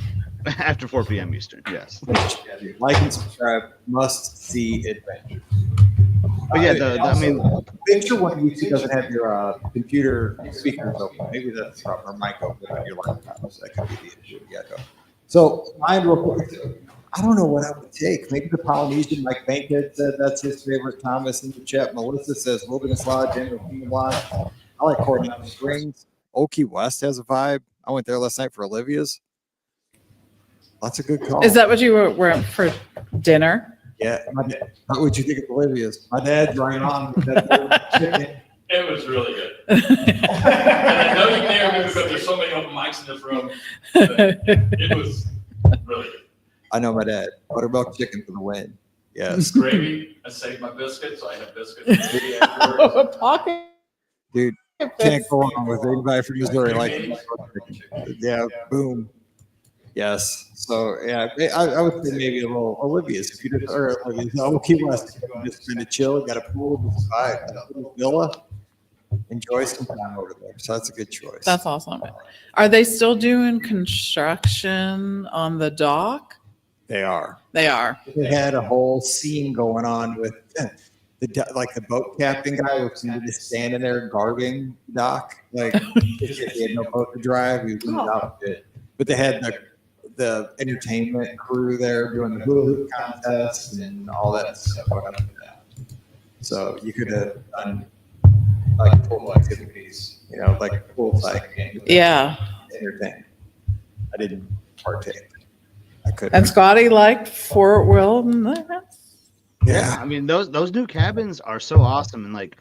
After 4 p.m. Eastern, yes. Like and subscribe. Must see adventures. But yeah, I mean, Make sure one YouTube doesn't have your computer speakers open. Maybe that's the problem. Or mic open on your laptop. So that could be the issue. Yeah, go. So mine real quick. I don't know what I would take. Maybe the Polynesian, like Bankhead said, that's his favorite. Thomas in the chat. Melissa says Wilderness Lodge, General Kingdom Lodge. I like Coronado Springs. Old West has a vibe. I went there last night for Olivia's. That's a good call. Is that what you were for dinner? Yeah. What would you think of Olivia's? My dad's right on with that chicken. It was really good. And I know you can hear me because there's so many open mics in this room. It was really good. I know my dad. Buttermilk chicken for the win. Yes. Gravy. I saved my biscuits. So I have biscuits. And gravy afterwards. Pocket. Dude, can't go wrong with anybody from Missouri like yeah, boom. Yes. So yeah, I would say maybe a little Olivia's if you just or Key West, just kind of chill, got a pool, just buy a villa, enjoy some time over there. So that's a good choice. That's awesome. Are they still doing construction on the dock? They are. They are. They had a whole scene going on with the boat captain guy was just standing there guarding dock. Like he had no boat to drive. He was in his outfit. But they had the entertainment crew there doing the hula hoop contest and all that stuff going on. So you could have done like pool activities, like poolside games. Yeah. Entertain. I didn't partake. I couldn't. And Scotty liked Fort Wilderness. Yeah. I mean, those new cabins are so awesome, and like,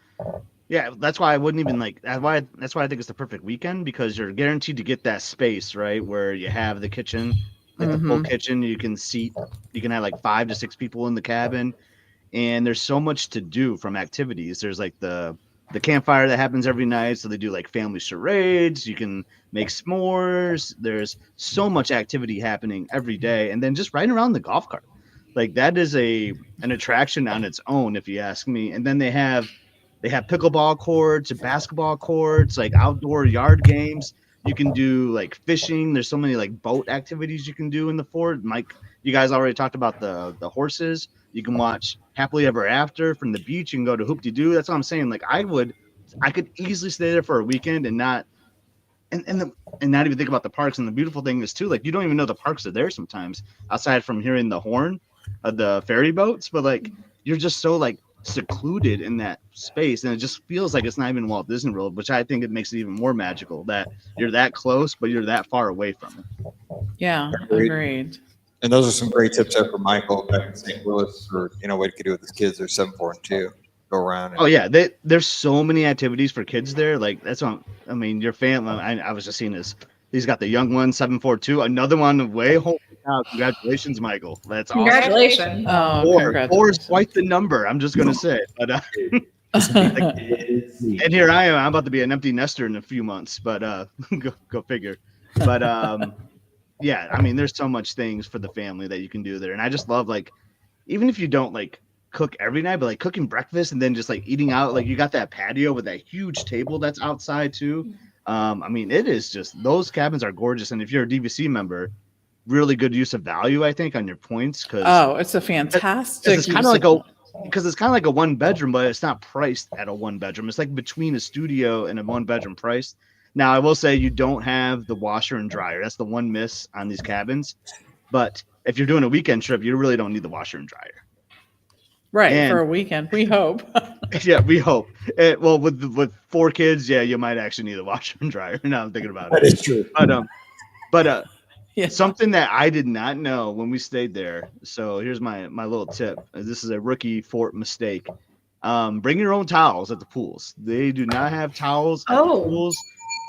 yeah, that's why I wouldn't even like. That's why I think it's the perfect weekend, because you're guaranteed to get that space, right, where you have the kitchen, like the full kitchen. You can have like 5 to 6 people in the cabin, and there's so much to do from activities. There's like the campfire that happens every night, so they do like family charades. You can make s'mores. There's so much activity happening every day, and then just riding around the golf cart. Like that is an attraction on its own, if you ask me. And then they have pickleball courts and basketball courts, like outdoor yard games. You can do like fishing. There's so many like boat activities you can do in the fort. Mike, you guys already talked about the horses. You can watch Happily Ever After from the beach. You can go to Hoop De Doo. That's what I'm saying. Like I could easily stay there for a weekend and not even think about the parks. And the beautiful thing is too, like you don't even know the parks are there sometimes, aside from hearing the horn of the ferry boats. But like you're just so like secluded in that space, and it just feels like it's not even Walt Disney World, which I think it makes it even more magical that you're that close, but you're that far away from it. Yeah, agreed. And those are some great tips there for Michael back in St. Louis for, what he could do with his kids. They're 7, 4, and 2. Go around. Oh yeah, there's so many activities for kids there. Like that's what I mean. Your family. I was just seeing this. He's got the young one, 742. Another one way. Holy cow! Congratulations, Michael. That's awesome. Congratulations. Oh, Four is quite the number. I'm just gonna say. But and here I am. I'm about to be an empty nester in a few months. But go figure. But yeah. I mean, there's so much things for the family that you can do there, and I just love like, even if you don't like cook every night, but like cooking breakfast and then just like eating out. Like you got that patio with that huge table that's outside too. I mean, it is just, those cabins are gorgeous. And if you're a DVC member, really good use of value, I think, on your points. It's a fantastic. It's kind of like a 1 bedroom, but it's not priced at a 1 bedroom. It's like between a studio and a 1 bedroom price. Now, I will say you don't have the washer and dryer. That's the one miss on these cabins. But if you're doing a weekend trip, you really don't need the washer and dryer. Right, for a weekend, we hope. Yeah, we hope. Well, with 4 kids, yeah, you might actually need a washer and dryer. Now I'm thinking about it. That is true. But Yeah. Something that I did not know when we stayed there. So here's my little tip. This is a rookie Fort mistake. Bring your own towels at the pools. They do not have towels at the pools.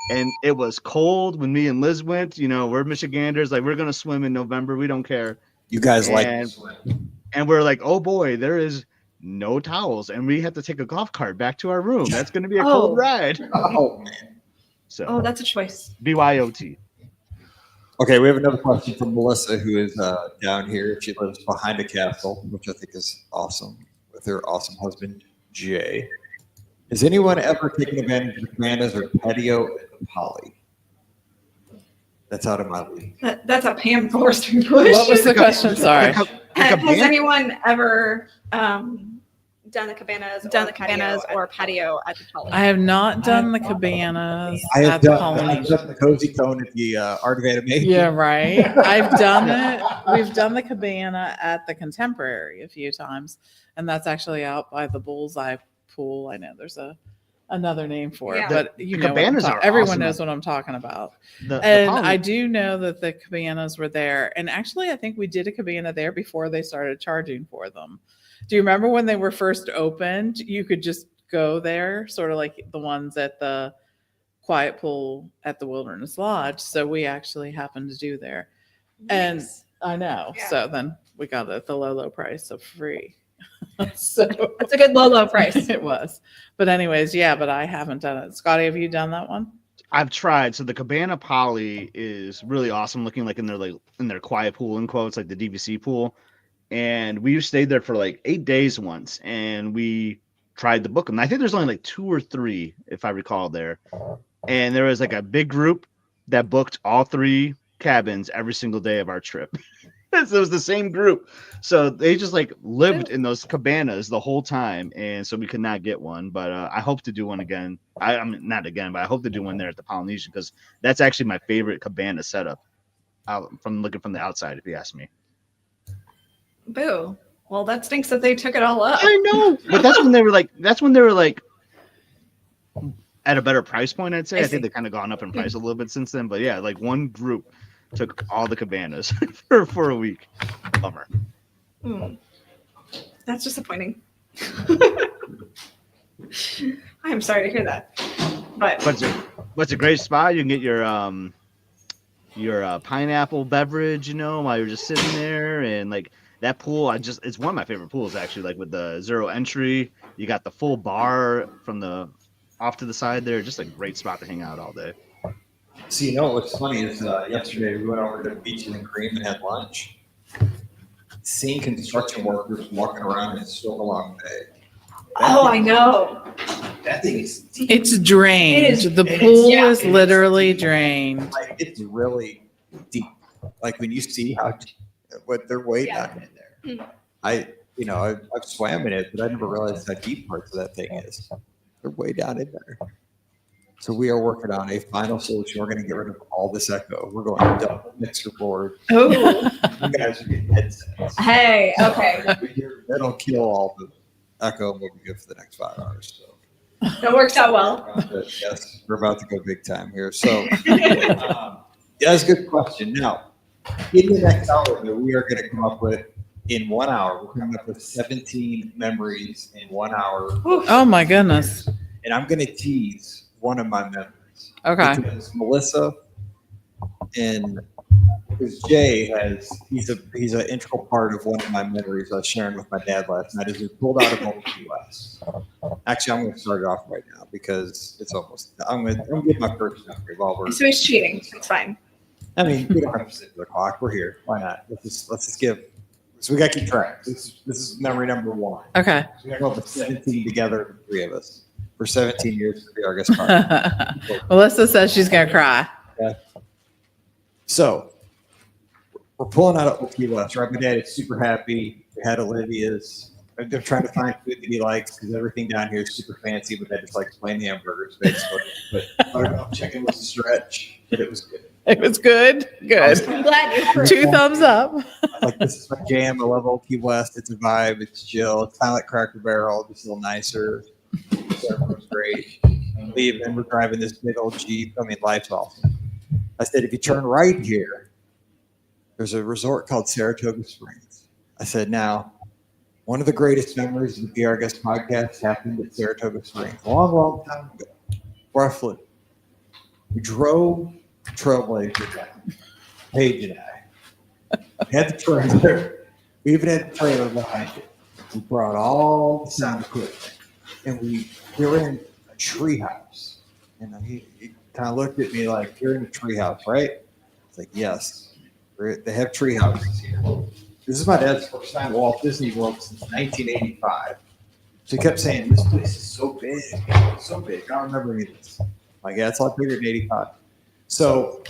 And it was cold when me and Liz went. You know, we're Michiganders. Like, we're going to swim in November. We don't care. You guys like And, to swim. and we're like, oh boy, there is no towels. And we have to take a golf cart back to our room. That's going to be a cold ride. Oh, man. So, that's a choice. BYOT. Okay, we have another question from Melissa, who is down here. She lives behind a castle, which I think is awesome, with her awesome husband, Jay. Has anyone ever taken advantage of the Cabanas or patio at the Poly? That's out of my league. That's a Pam Forrester push. What was the question? Sorry. Has anyone ever done the cabanas or patio at the Poly? I have not done the cabanas I have at the done Polynesian. the cozy cone at the Art of Animation. Yeah, right. I've done it. We've done the cabana at the Contemporary a few times, and that's actually out by the Bullseye Pool. I know there's another name for it, Yeah. but you know, Cabanas are everyone awesome. knows what I'm talking about. The And Poly- I do know that the cabanas were there, and actually, I think we did a cabana there before they started charging for them. Do you remember when they were first opened? You could just go there, sort of like the ones at the Quiet Pool at the Wilderness Lodge. So we actually happened to do there. And I know. Yeah. So then we got it at the low price, so free. So That's a good low price. it was. But anyways, yeah, but I haven't done it. Scotty, have you done that one? I've tried. So the Cabana Poly is really awesome looking, like in their quiet pool in quotes, like the DVC pool. And we stayed there for like 8 days once, and we tried to book them. I think there's only like 2 or 3, if I recall there. And there was like a big group that booked all 3 cabins every single day of our trip. So it was the same group. So they just like lived in those cabanas the whole time. And so we could not get one, but I hope to do one again. I mean, not again, but I hope to do one there at the Polynesian, because that's actually my favorite cabana setup from looking from the outside, if you ask me. Boo. Well, that stinks that they took it all up. I know, but that's when they were like at a better price point, I'd say. I think they've kind of gone up in price a little bit since then. But yeah, like one group took all the cabanas for a week. Bummer. That's disappointing. I am sorry to hear that. But it's a great spot. You can get your pineapple beverage, while you're just sitting there, and like that pool. It's one of my favorite pools actually. Like with the 0 entry, you got the full bar from the off to the side there. Just a great spot to hang out all day. See, what's funny is yesterday we went over to Beaches and Cream and had lunch. Seeing construction workers walking around in Stormalong Bay. I know. That thing is deep. It's drained. It is- the it is, pool yeah. is literally drained. Like, it's really deep. Like when you see what they're way down in there. I've swam in it, but I never realized how deep parts of that thing is. They're way down in there. So we are working on a final solution. We're going to get rid of all this echo. We're going to double mixer board. Oh, You guys are getting headsets. hey, okay. That'll kill all the echo and we'll be good for the next 5 hours. So. That works out well. Yes, we're about to go big time here. So that's a good question. Now, in the next hour, we are going to come up with, in 1 hour, we're coming up with 17 memories in 1 hour. Oh my goodness. And I'm going to tease one of my memories. Okay. Because Melissa and because Jay he's an integral part of one of my memories I was sharing with my dad last night as we pulled out of Old US. Actually, I'm going to start it off right now because it's almost. I'm going to get my first memory while we're. So he's cheating. It's fine. I mean, we don't have to sit to the clock. We're here. Why not? Let's just give. So we got to keep track. This is memory number 1. Okay. So we got to go with 17 together, the 3 of us, for 17 years to be our guest partner. Melissa says she's going to cry. So we're pulling out of Key West, right? My dad is super happy. We had Olivia's. They're trying to find food that he likes because everything down here is super fancy, but that just likes plain hamburgers, basically. But buttermilk chicken was a stretch, but it was good. It was good. Good. I'm glad you're 2 thumbs up. Like, this is my jam. I love Old Key West. It's a vibe. It's chill. It's kind of like Cracker Barrel, just a little nicer. Service was great. Leave, and we're driving this big old Jeep. I mean, life's awesome. I said, if you turn right here, there's a resort called Saratoga Springs. I said, now, one of the greatest memories of the Be Our Guest podcast happened at Saratoga Springs a long, long time ago. Roughly. We drove Trailblazer down, Paige and I. We had the trailer. We even had the trailer behind it. We brought all the sound equipment. And we were in a treehouse. And he kind of looked at me like, you're in a treehouse, right? It's like, yes. They have tree houses here. This is my dad's first time at Walt Disney World since 1985. So he kept saying, this place is so big. So big. I don't remember any of this. Like, yeah, it's a lot bigger than 85. So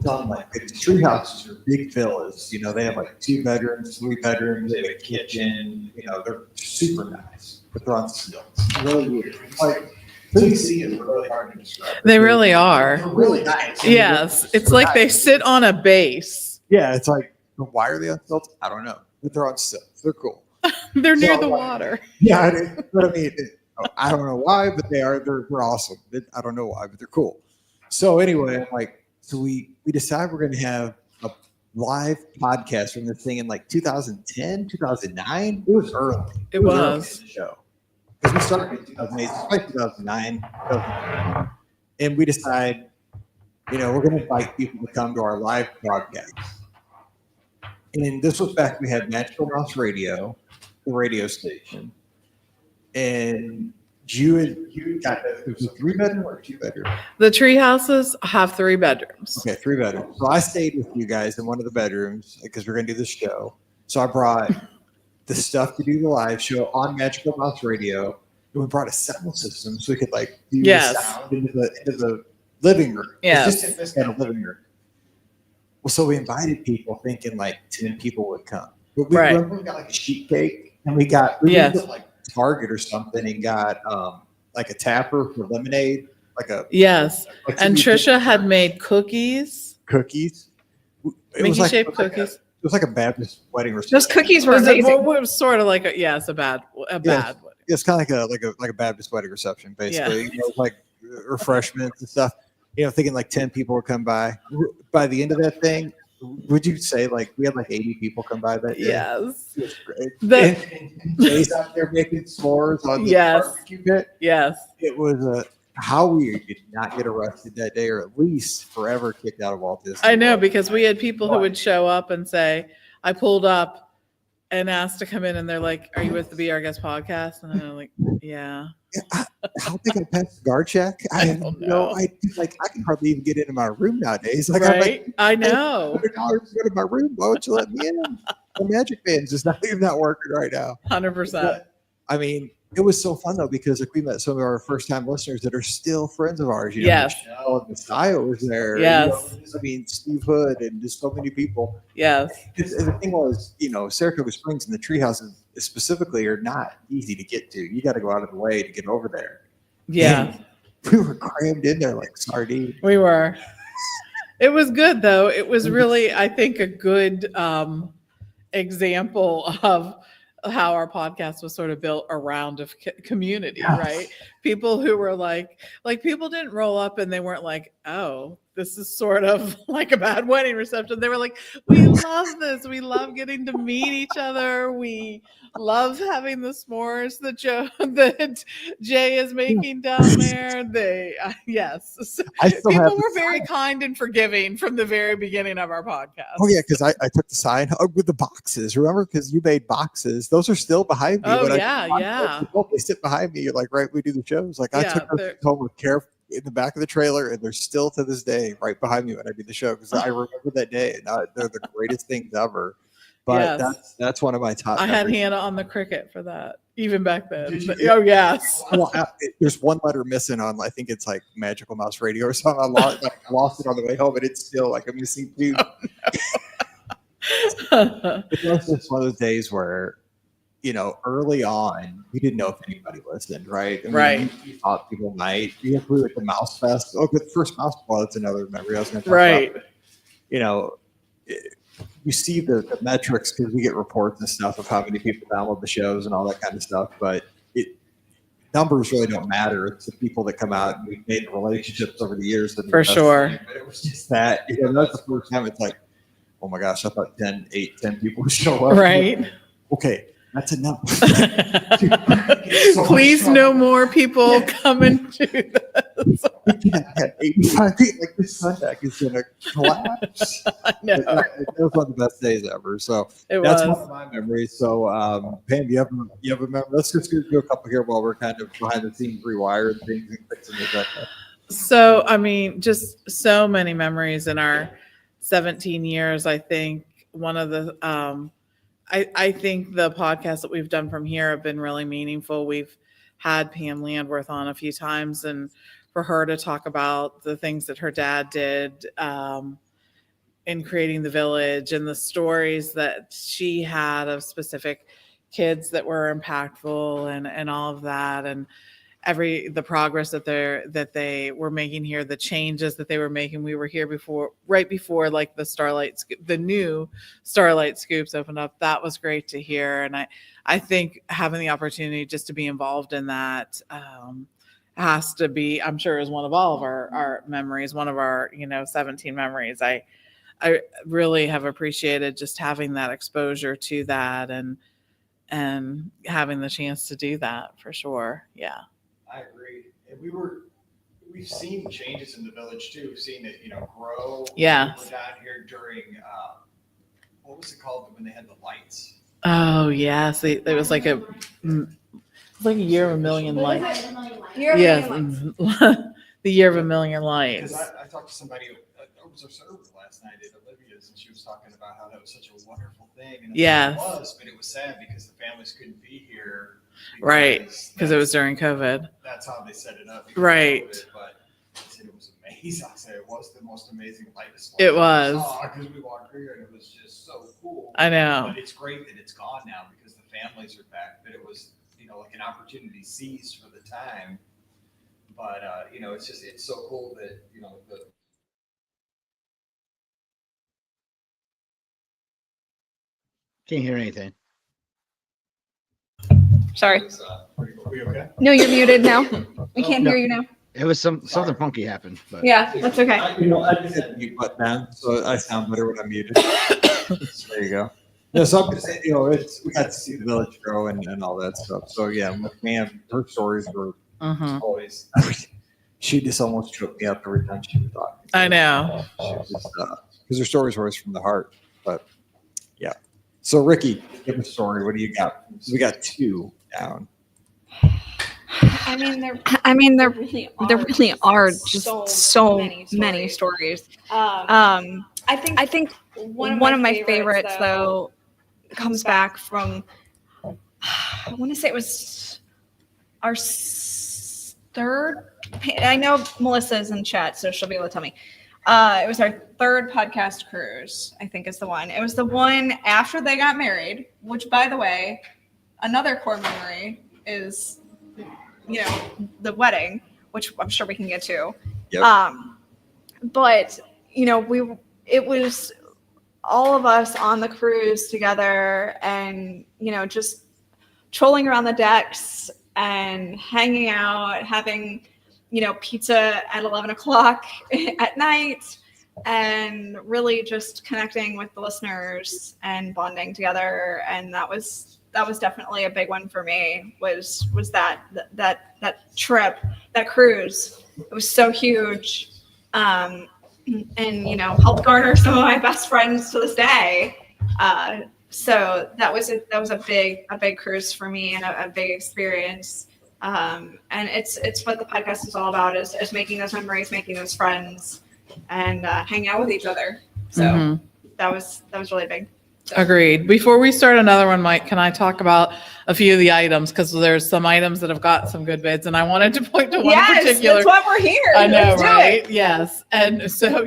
telling like the tree houses are big villas. You know, they have like 2 bedrooms, 3 bedrooms, they have a kitchen, you know, they're super nice. But they're on stilts. It's really weird. It's like 3C is really hard to describe. They really are. They're really nice. Yes. It's like they sit on a base. Yeah, it's like, why are they on stilts? I don't know. But they're on stilts. They're cool. They're near So, the like, water. Yeah, but I mean, I don't know why, but they're awesome. I don't know why, but they're cool. So anyway, I'm like, so we decide we're going to have a live podcast from this thing in like 2010, 2009. It was early. It early was. in the show. Because we started in 2008, so it's like 2009, 2009. And we decide, you know, we're going to invite people to come to our live broadcast. And this was back we had Magical Mouse Radio, the radio station. And you got it was a 3-bedroom or a 2-bedroom? The tree houses have 3 bedrooms. Okay, 3 bedrooms. So I stayed with you guys in one of the bedrooms because we're going to do the show. So I brought the stuff to do the live show on Magical Mouse Radio. And we brought a sound system so we could like do Yes. the sound into the living room. Yes. It's just this kind of living room. Well, so we invited people thinking like 10 people would come. But we, Right. we got like a sheet cake and we Yes. went to like Target or something and got like a tapper for lemonade, like a Yes. like And somebody Trisha had made cookies, cookies. Mickey shaped it was like cookies. it was like a Baptist wedding reception. Those cookies were Was it, amazing. well, it was sort of like a bad one. It's kind of like a Baptist wedding reception, basically. You know, like refreshments and stuff. You know, thinking like 10 people would come by. By the end of that thing, would you say like we had like 80 people come by that day? Yes. It was great. The- and Jay's out there making s'mores on the Yes. barbecue pit. Yes. It was how we did not get arrested that day, or at least forever kicked out of Walt Disney. I know, World. because we had people who would show up and say, I pulled up and asked to come in, and they're like, are you with the Be Our Guest podcast? And I'm like, yeah. I don't think I passed the guard check. I have don't no know. idea. Like I can hardly even get into my room nowadays. Like I'm like, Right? I know. $100 to go to my room. Why won't you let me in? The Magic Band's just not even not working right now. 100%. I mean, it was so fun though because like we met some of our first time listeners that are still friends of ours. You know, Yes. Michelle and Messiah was there. Yes. You know, I mean, Steve Hood and just so many people. Yes. And the thing was, you know, Saratoga Springs and the treehouses specifically are not easy to get to. You got to go out of the way to get over there. Yeah. And we were crammed in there like sardines. We were. It was good though. It was really, I think, a good example of how our podcast was sort of built around a community, Yes. right? People who were like people didn't roll up and they weren't like, oh, this is sort of like a bad wedding reception. They were like, we love this. We love getting to meet each other. We love having the s'mores that Jay is making down there. Yes. I still have People were very kind and forgiving from the very beginning of our podcast. Oh yeah, because I took the sign with the boxes. Remember, because you made boxes. Those are still behind me. Oh, when yeah. they sit behind me. You're like, right, we do the shows. Like I Yeah, took they're- those home with care in the back of the trailer, and they're still to this day right behind me when I do the show because I remember that day, and they're the greatest things ever. But Yes. that's one of my top. I had memories. Hannah on the cricket for that, even back then. Did you? But- oh, yes. Well, there's one letter missing on. I think it's like Magical Mouse Radio or something. I lost it on the way home, but it's still like I'm missing two. It was just one of those days where, you know, early on, we didn't know if anybody listened, right? I mean, Right. You thought people might. We were at the Mouse Fest. Oh, the first Mouse Ball. That's another memory I was going to talk Right. about. You know, you see the metrics because we get reports and stuff of how many people download the shows and all that kind of stuff, but numbers really don't matter. It's the people that come out, and we've made relationships over the years. That For that's- sure. But it was just that, you know, that's the first time it's like, oh my gosh, I thought 10 people would show up. Right. Okay, that's enough. Please, no more people coming to this. We can't have 85 people. Like this Sunday is going to collapse. I know. It was one of the best days ever. So It that's was. one of my memories. So Pam, you have a memory? Let's just do a couple here while we're kind of behind the scenes rewiring things and fixing the agenda. So, I mean, just so many memories in our 17 years. I think one of the, I think the podcasts that we've done from here have been really meaningful. We've had Pam Landworth on a few times, and for her to talk about the things that her dad did in creating the village and the stories that she had of specific kids that were impactful and all of that, and the progress that they were making here, the changes that they were making. We were here right before like the new Starlight Scoops opened up. That was great to hear. And I think having the opportunity just to be involved in that has to be, I'm sure, is one of all of our memories, one of our, 17 memories. I really have appreciated just having that exposure to that and having the chance to do that for sure. Yeah. I agree. And we've seen changes in the village too. We've seen it, grow. Yeah. We were down here during, what was it called when they had the lights? Oh yes, it was like a year of a million lights. Year of a Yes, Million Lights. the year of a million Because lights. I talked to somebody, I was a server last night at Olivia's, and she was talking about how that was such a wonderful thing. And Yes. it was, but it was sad because the families couldn't be here. Right, because it was during COVID. That's how they set it up. Right. But I said it was amazing. I said it was the most amazing light display. It was. Because we walked here and it was just so cool. I know. But it's great that it's gone now because the families are back. But it was, like an opportunity seized for the time. But, it's so cool that, Can't hear anything. Sorry. it's pretty cool. Are we okay? No, you're muted now. We can't hear you now. It was something funky happened, but Yeah, that's okay. I just had the mute button down, so I sound better when I'm muted. There you go. No, so I'm just saying, we got to see the village grow and all that stuff. So yeah, with Pam, her stories were Mhm. always. She just almost choked me up every time she was talking. I know. Because her stories were always from the heart. But yeah. So Ricky, give a story. What do you got? We got 2 down. I mean, there really are just so many stories. I think one of my favorites though comes back from, I want to say it was our third. I know Melissa's in chat, so she'll be able to tell me. It was our third podcast cruise, I think is the one. It was the one after they got married, which, by the way, another core memory is, the wedding, which I'm sure we can get to. Yep. But, it was all of us on the cruise together and, just trolling around the decks and hanging out, having, pizza at 11 o'clock at night, and really just connecting with the listeners and bonding together. And that was definitely a big one for me, was that trip, that cruise. It was so huge. And, helped garner some of my best friends to this day. So that was a big cruise for me and a big experience. And it's what the podcast is all about, is making those memories, making those friends, and hanging out with each other. So that was really big. So. Agreed. Before we start another one, Mike, can I talk about a few of the items? Because there's some items that have got some good bids, and I wanted to point to one in particular. That's why we're here. I know, Let's do right? it. Yes. And so,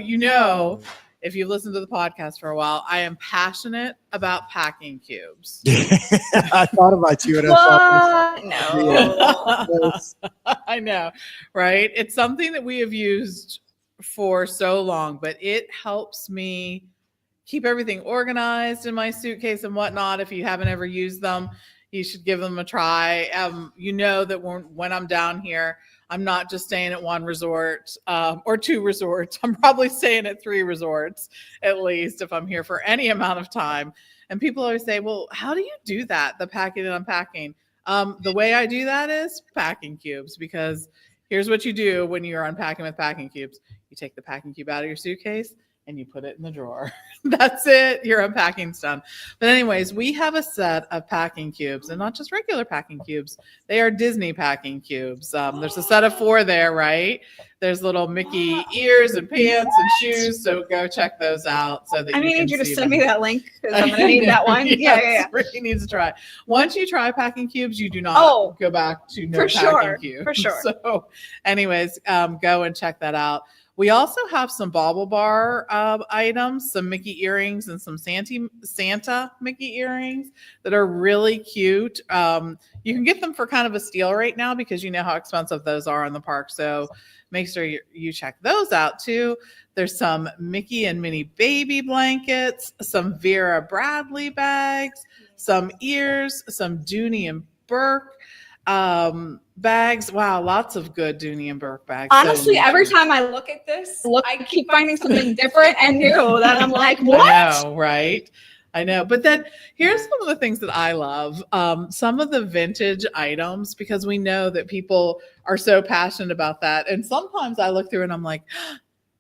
if you've listened to the podcast for a while, I am passionate about packing cubes. I thought about you and I thought. No. I know, right? It's something that we have used for so long, but it helps me keep everything organized in my suitcase and whatnot. If you haven't ever used them, you should give them a try. That when I'm down here, I'm not just staying at one resort or 2 resorts. I'm probably staying at 3 resorts at least if I'm here for any amount of time. And people always say, well, how do you do that? The packing and unpacking. The way I do that is packing cubes, because here's what you do when you're unpacking with packing cubes. You take the packing cube out of your suitcase and you put it in the drawer. That's it. Your unpacking's done. But anyways, we have a set of packing cubes, and not just regular packing cubes. They are Disney packing cubes. There's a set of 4 there, right? There's little Mickey ears and pants and shoes. So go check those out so that I may can need you to see send them. me that link because I'm going to need that one. Yes, Ricky needs to try. Once you try packing cubes, you do not go back to no for packing sure, cubes. for sure. So anyways, go and check that out. We also have some Bauble Bar items, some Mickey earrings and some Santa Mickey earrings that are really cute. You can get them for kind of a steal right now because you know how expensive those are in the park. So make sure you check those out too. There's some Mickey and Minnie baby blankets, some Vera Bradley bags, some ears, some Dooney and Burke bags. Wow, lots of good Dooney and Burke bags. Honestly, every time I look at this, I keep finding something different and new that I'm like, what? I know, right? I know. But then here's some of the things that I love. Some of the vintage items, because we know that people are so passionate about that. And sometimes I look through and I'm like,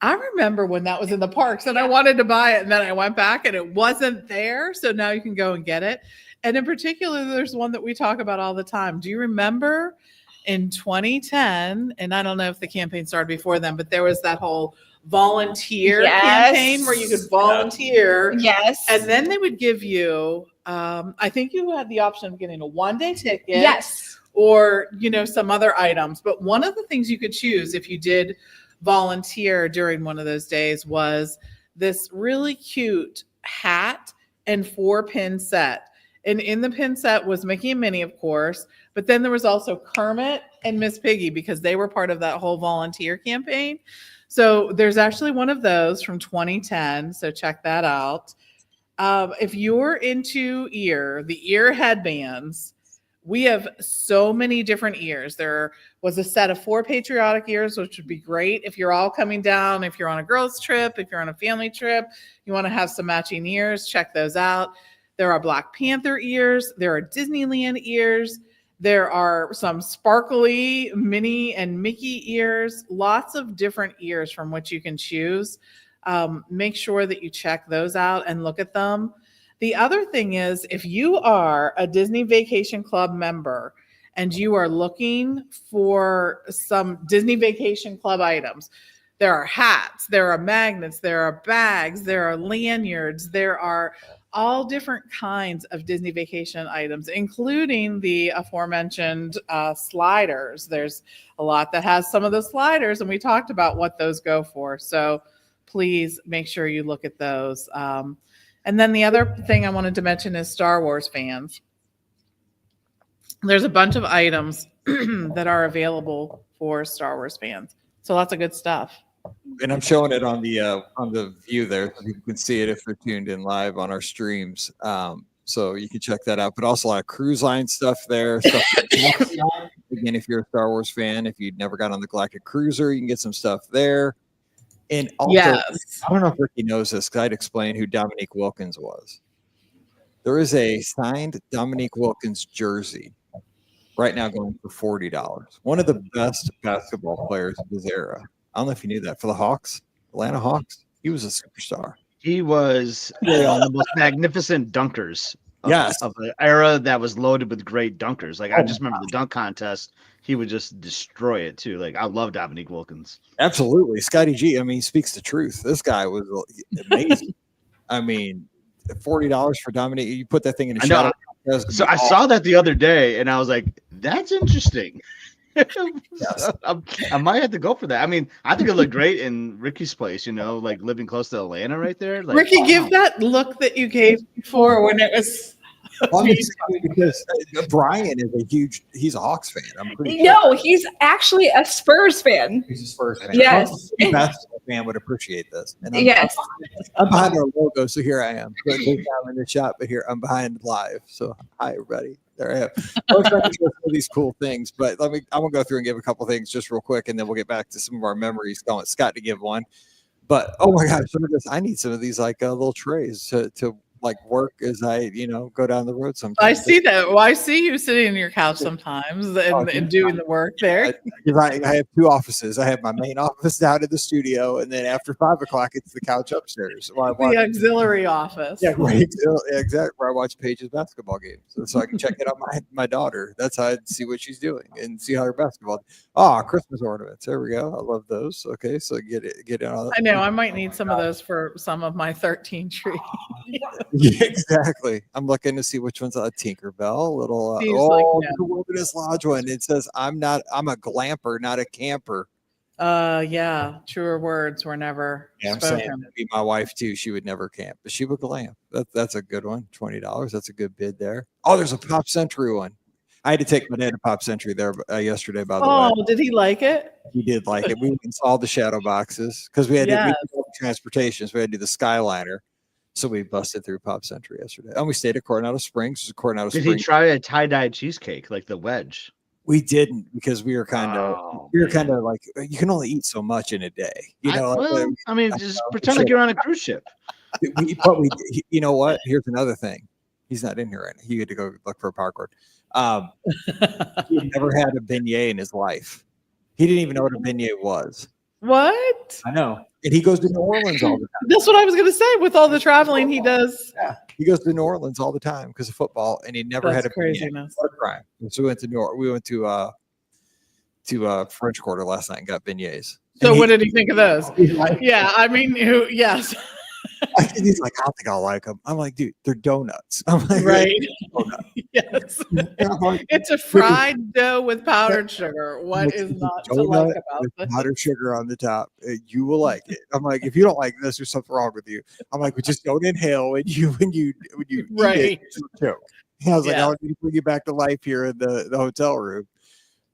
I remember when that was in the parks and I wanted to buy it. And then I went back and it wasn't there. So now you can go and get it. And in particular, there's one that we talk about all the time. Do you remember in 2010, and I don't know if the campaign started before then, but there was that whole volunteer campaign where you could volunteer. Yes. And then they would give you, I think you had the option of getting a 1-day ticket. Yes. Or, some other items. But one of the things you could choose if you did volunteer during one of those days was this really cute hat and 4-pin set. And in the pin set was Mickey and Minnie, of course, but then there was also Kermit and Miss Piggy because they were part of that whole volunteer campaign. So there's actually one of those from 2010. So check that out. If you're into the ear headbands, we have so many different ears. There was a set of 4 patriotic ears, which would be great if you're all coming down, if you're on a girls trip, if you're on a family trip, you want to have some matching ears, check those out. There are Black Panther ears. There are Disneyland ears. There are some sparkly Minnie and Mickey ears. Lots of different ears from which you can choose. Make sure that you check those out and look at them. The other thing is, if you are a Disney Vacation Club member and you are looking for some Disney Vacation Club items, there are hats, there are magnets, there are bags, there are lanyards, there are all different kinds of Disney vacation items, including the aforementioned sliders. There's a lot that has some of the sliders, and we talked about what those go for. So please make sure you look at those. And then the other thing I wanted to mention is Star Wars fans. There's a bunch of items that are available for Star Wars fans. So lots of good stuff. And I'm showing it on the view there, so you can see it if you're tuned in live on our streams. So you can check that out. But also a lot of cruise line stuff there. Again, if you're a Star Wars fan, if you've never got on the Galactic Cruiser, you can get some stuff there. And also, I don't know if Ricky knows this, because I'd explain who Dominique Wilkins was. There is a signed Dominique Wilkins jersey right now going for $40. One of the best basketball players of his era. I don't know if you knew that. For the Hawks, Atlanta Hawks, he was a superstar. He was one of the most magnificent dunkers of the era that was loaded with great dunkers. Like, I just remember the dunk contest. He would just destroy it, too. Like, I love Dominique Wilkins. Absolutely. Scotty G, I mean, he speaks the truth. This guy was amazing. I mean, $40 for Dominique. You put that thing in a shot. So I saw that the other day, and I was like, that's interesting. I might have to go for that. I mean, I think it looked great in Ricky's place, like living close to Atlanta right there. Like, Ricky, give that look that you gave before when it was. Because Brian is he's a Hawks fan. I'm pretty sure. No, he's actually a Spurs fan. He's a Spurs fan. Yes. A basketball fan would appreciate this. And yes. I'm behind our logo, so here I am. I'm in the shot, but here I'm behind live. So hi, everybody. There I am. I was trying to show some of these cool things, but I'm gonna go through and give a couple things just real quick, and then we'll get back to some of our memories. I want Scott to give one, but oh my gosh, some of this I need some of these like little trays to like work as I go down the road sometimes. I see that. Well, I see you sitting on your couch sometimes and doing the work there. Because I have two offices. I have my main office down in the studio, and then after 5 o'clock, it's the couch upstairs. The auxiliary office. Yeah, right. Exactly. Where I watch Paige's basketball games, so I can check in on my daughter. That's how I see what she's doing and see how her basketball. Oh, Christmas ornaments. There we go. I love those. Okay, so get in on that. I know. I might need some of those for some of my 13 trees. Yeah, exactly. I'm looking to see which one's a Tinkerbell, little the Wilderness Lodge one. It says I'm a glamper, not a camper. Yeah, truer words were never I'm spoken. saying that'd be my wife too. She would never camp, but she would glam. That's a good one. $20. That's a good bid there. Oh, there's a Pop Century one. I had to take my dad to Pop Century there yesterday. By the way, Oh, did he like it? he did like it. We installed the shadow boxes because we had to do transportation, so we had to do the Skyliner. So we busted through Pop Century yesterday, and we stayed at Coronado Springs. Did he try a tie-dye cheesecake like the wedge? We didn't because we were kind of like you can only eat so much in a day, just pretend like you're on a cruise ship. You know what? Here's another thing. He's not in here right now. He had to go look for a power cord. He never had a beignet in his life. He didn't even know what a beignet was. What? I know. And he goes to New Orleans all the time. That's what I was going to say. With all the traveling he does. Yeah, he goes to New Orleans all the time because of football, and he never had a craziness. What a crime. So we went to French Quarter last night and got beignets. So what did he think of those? Yeah, I mean, yes. He's like, I don't think I'll like them. I'm like, dude, they're donuts. I'm like, right. Yes. It's a fried dough with powdered sugar. What is not to like about this? Powdered sugar on the top. You will like it. I'm like, if you don't like this, there's something wrong with you. I'm like, well, just don't inhale when you right. Eat it, choke. And I was like, I want to bring you back to life here in the hotel room.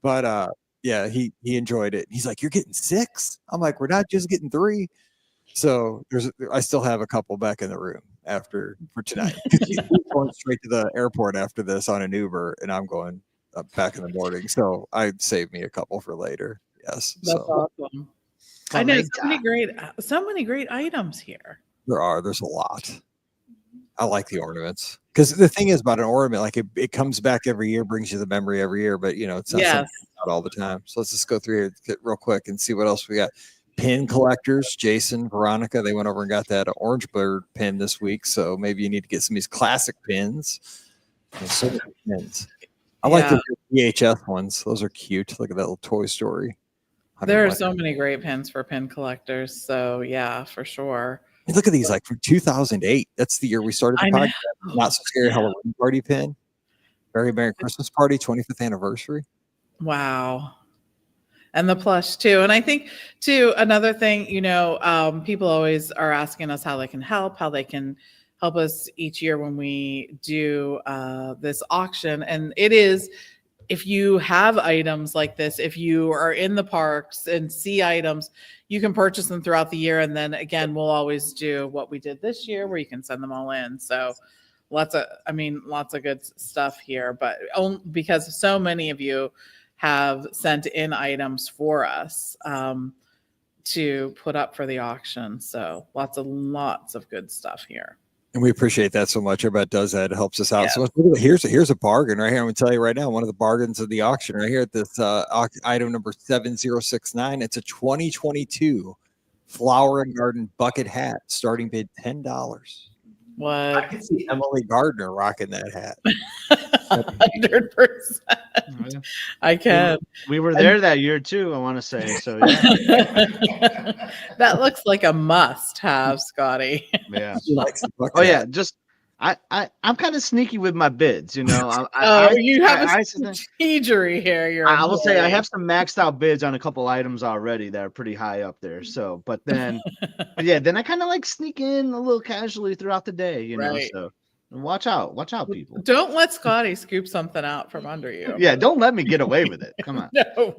But yeah, he enjoyed it. He's like, you're getting 6? I'm like, we're not just getting 3. So I still have a couple back in the room for tonight. He's going straight to the airport after this on an Uber, and I'm going back in the morning. So I saved me a couple for later. Yes, that's awesome. I know so many great items here. There's a lot. I like the ornaments because the thing is about an ornament, like it comes back every year, brings you the memory every year, but it's not all the time. So let's just go through here real quick and see what else we got. Pin collectors, Jason, Veronica, they went over and got that orange bird pin this week. So maybe you need to get some of these classic pins. So many pins. I like the VHS ones. Those are cute. Look at that little Toy Story. There are so many great pins for pin collectors. So yeah, for sure. And look at these, like from 2008. That's the year we started the podcast. Not So Scary Halloween Party pin. Very Merry Christmas Party, 25th anniversary. Wow. And the plush too. And I think too, another thing, people always are asking us how they can help us each year when we do this auction. And it is, if you have items like this, if you are in the parks and see items, you can purchase them throughout the year. And then again, we'll always do what we did this year where you can send them all in. So lots of good stuff here, but because so many of you have sent in items for us to put up for the auction. So lots of good stuff here. And we appreciate that so much. Everybody does that. It helps us out. So here's a bargain right here. I'm going to tell you right now, one of the bargains of the auction right here at this item number 7069. It's a 2022 Flower and Garden bucket hat, starting bid $10. What? I can see Emily Gardner rocking that hat. 100%. I can. We were there that year too, I want to say. So yeah. That looks like a must-have, Scotty. Yeah. Yeah. Just I'm kind of sneaky with my bids, you have a strategery here. I will say I have some maxed out bids on a couple items already that are pretty high up there. So, but then I kind of like sneak in a little casually throughout the day, know. So watch out, people. Don't let Scotty scoop something out from under you. Yeah, don't let me get away with it. Come on. No.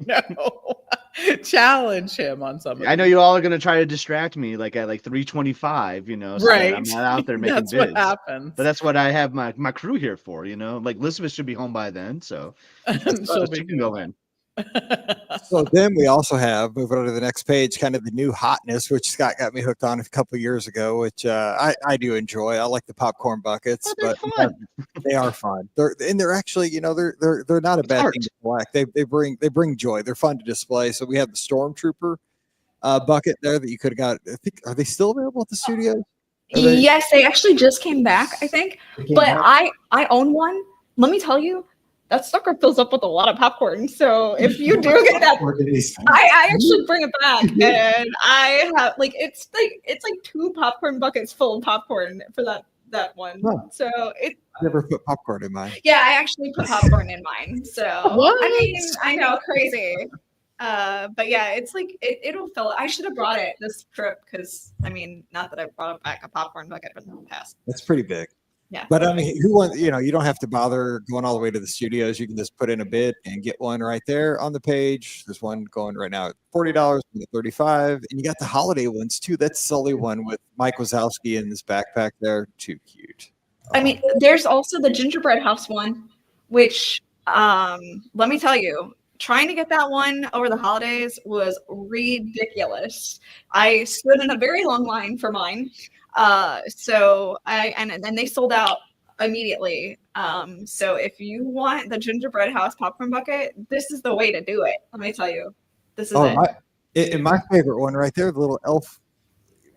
Challenge him on some of I know these. you all are gonna try to distract me like at like 3:25, so that I'm Right. not out there making That's bids. what happens. But that's what I have my crew here for, Like Elizabeth should be home by then, so She'll be she can go in. So then we also have, moving on to the next page, kind of the new hotness, which Scott got me hooked on a couple years ago, which I do enjoy. I like the popcorn buckets, Oh, they're but fun. they are fun. They're actually, they're not a bad thing to collect. They bring joy. They're fun to display. So we have the Stormtrooper bucket there that you could have got. I think, are they still available at the studio? Yes, they actually just came back, I think. But I own one. Let me tell you, that sucker fills up with a lot of popcorn. So if you do get that, I actually bring it back, and I have it's like 2 popcorn buckets full of popcorn for that one. Huh. So I never put popcorn in mine. yeah, I actually put popcorn in mine. So What? I mean, I know, crazy. But yeah, it's like it'll fill. I should have brought it this trip because I mean, not that I brought back a popcorn bucket in the past. That's pretty big. Yeah. But I mean, who wants, you don't have to bother going all the way to the studios. You can just put in a bid and get one right there on the page. There's one going right now at $40, $35. And you got the holiday ones too. That Sully one with Mike Wazowski in this backpack there. Too cute. I mean, there's also the gingerbread house one, which let me tell you, trying to get that one over the holidays was ridiculous. I stood in a very long line for mine. So and they sold out immediately. So if you want the gingerbread house popcorn bucket, this is the way to do it. Let me tell you, this is it. My favorite one right there, the little elf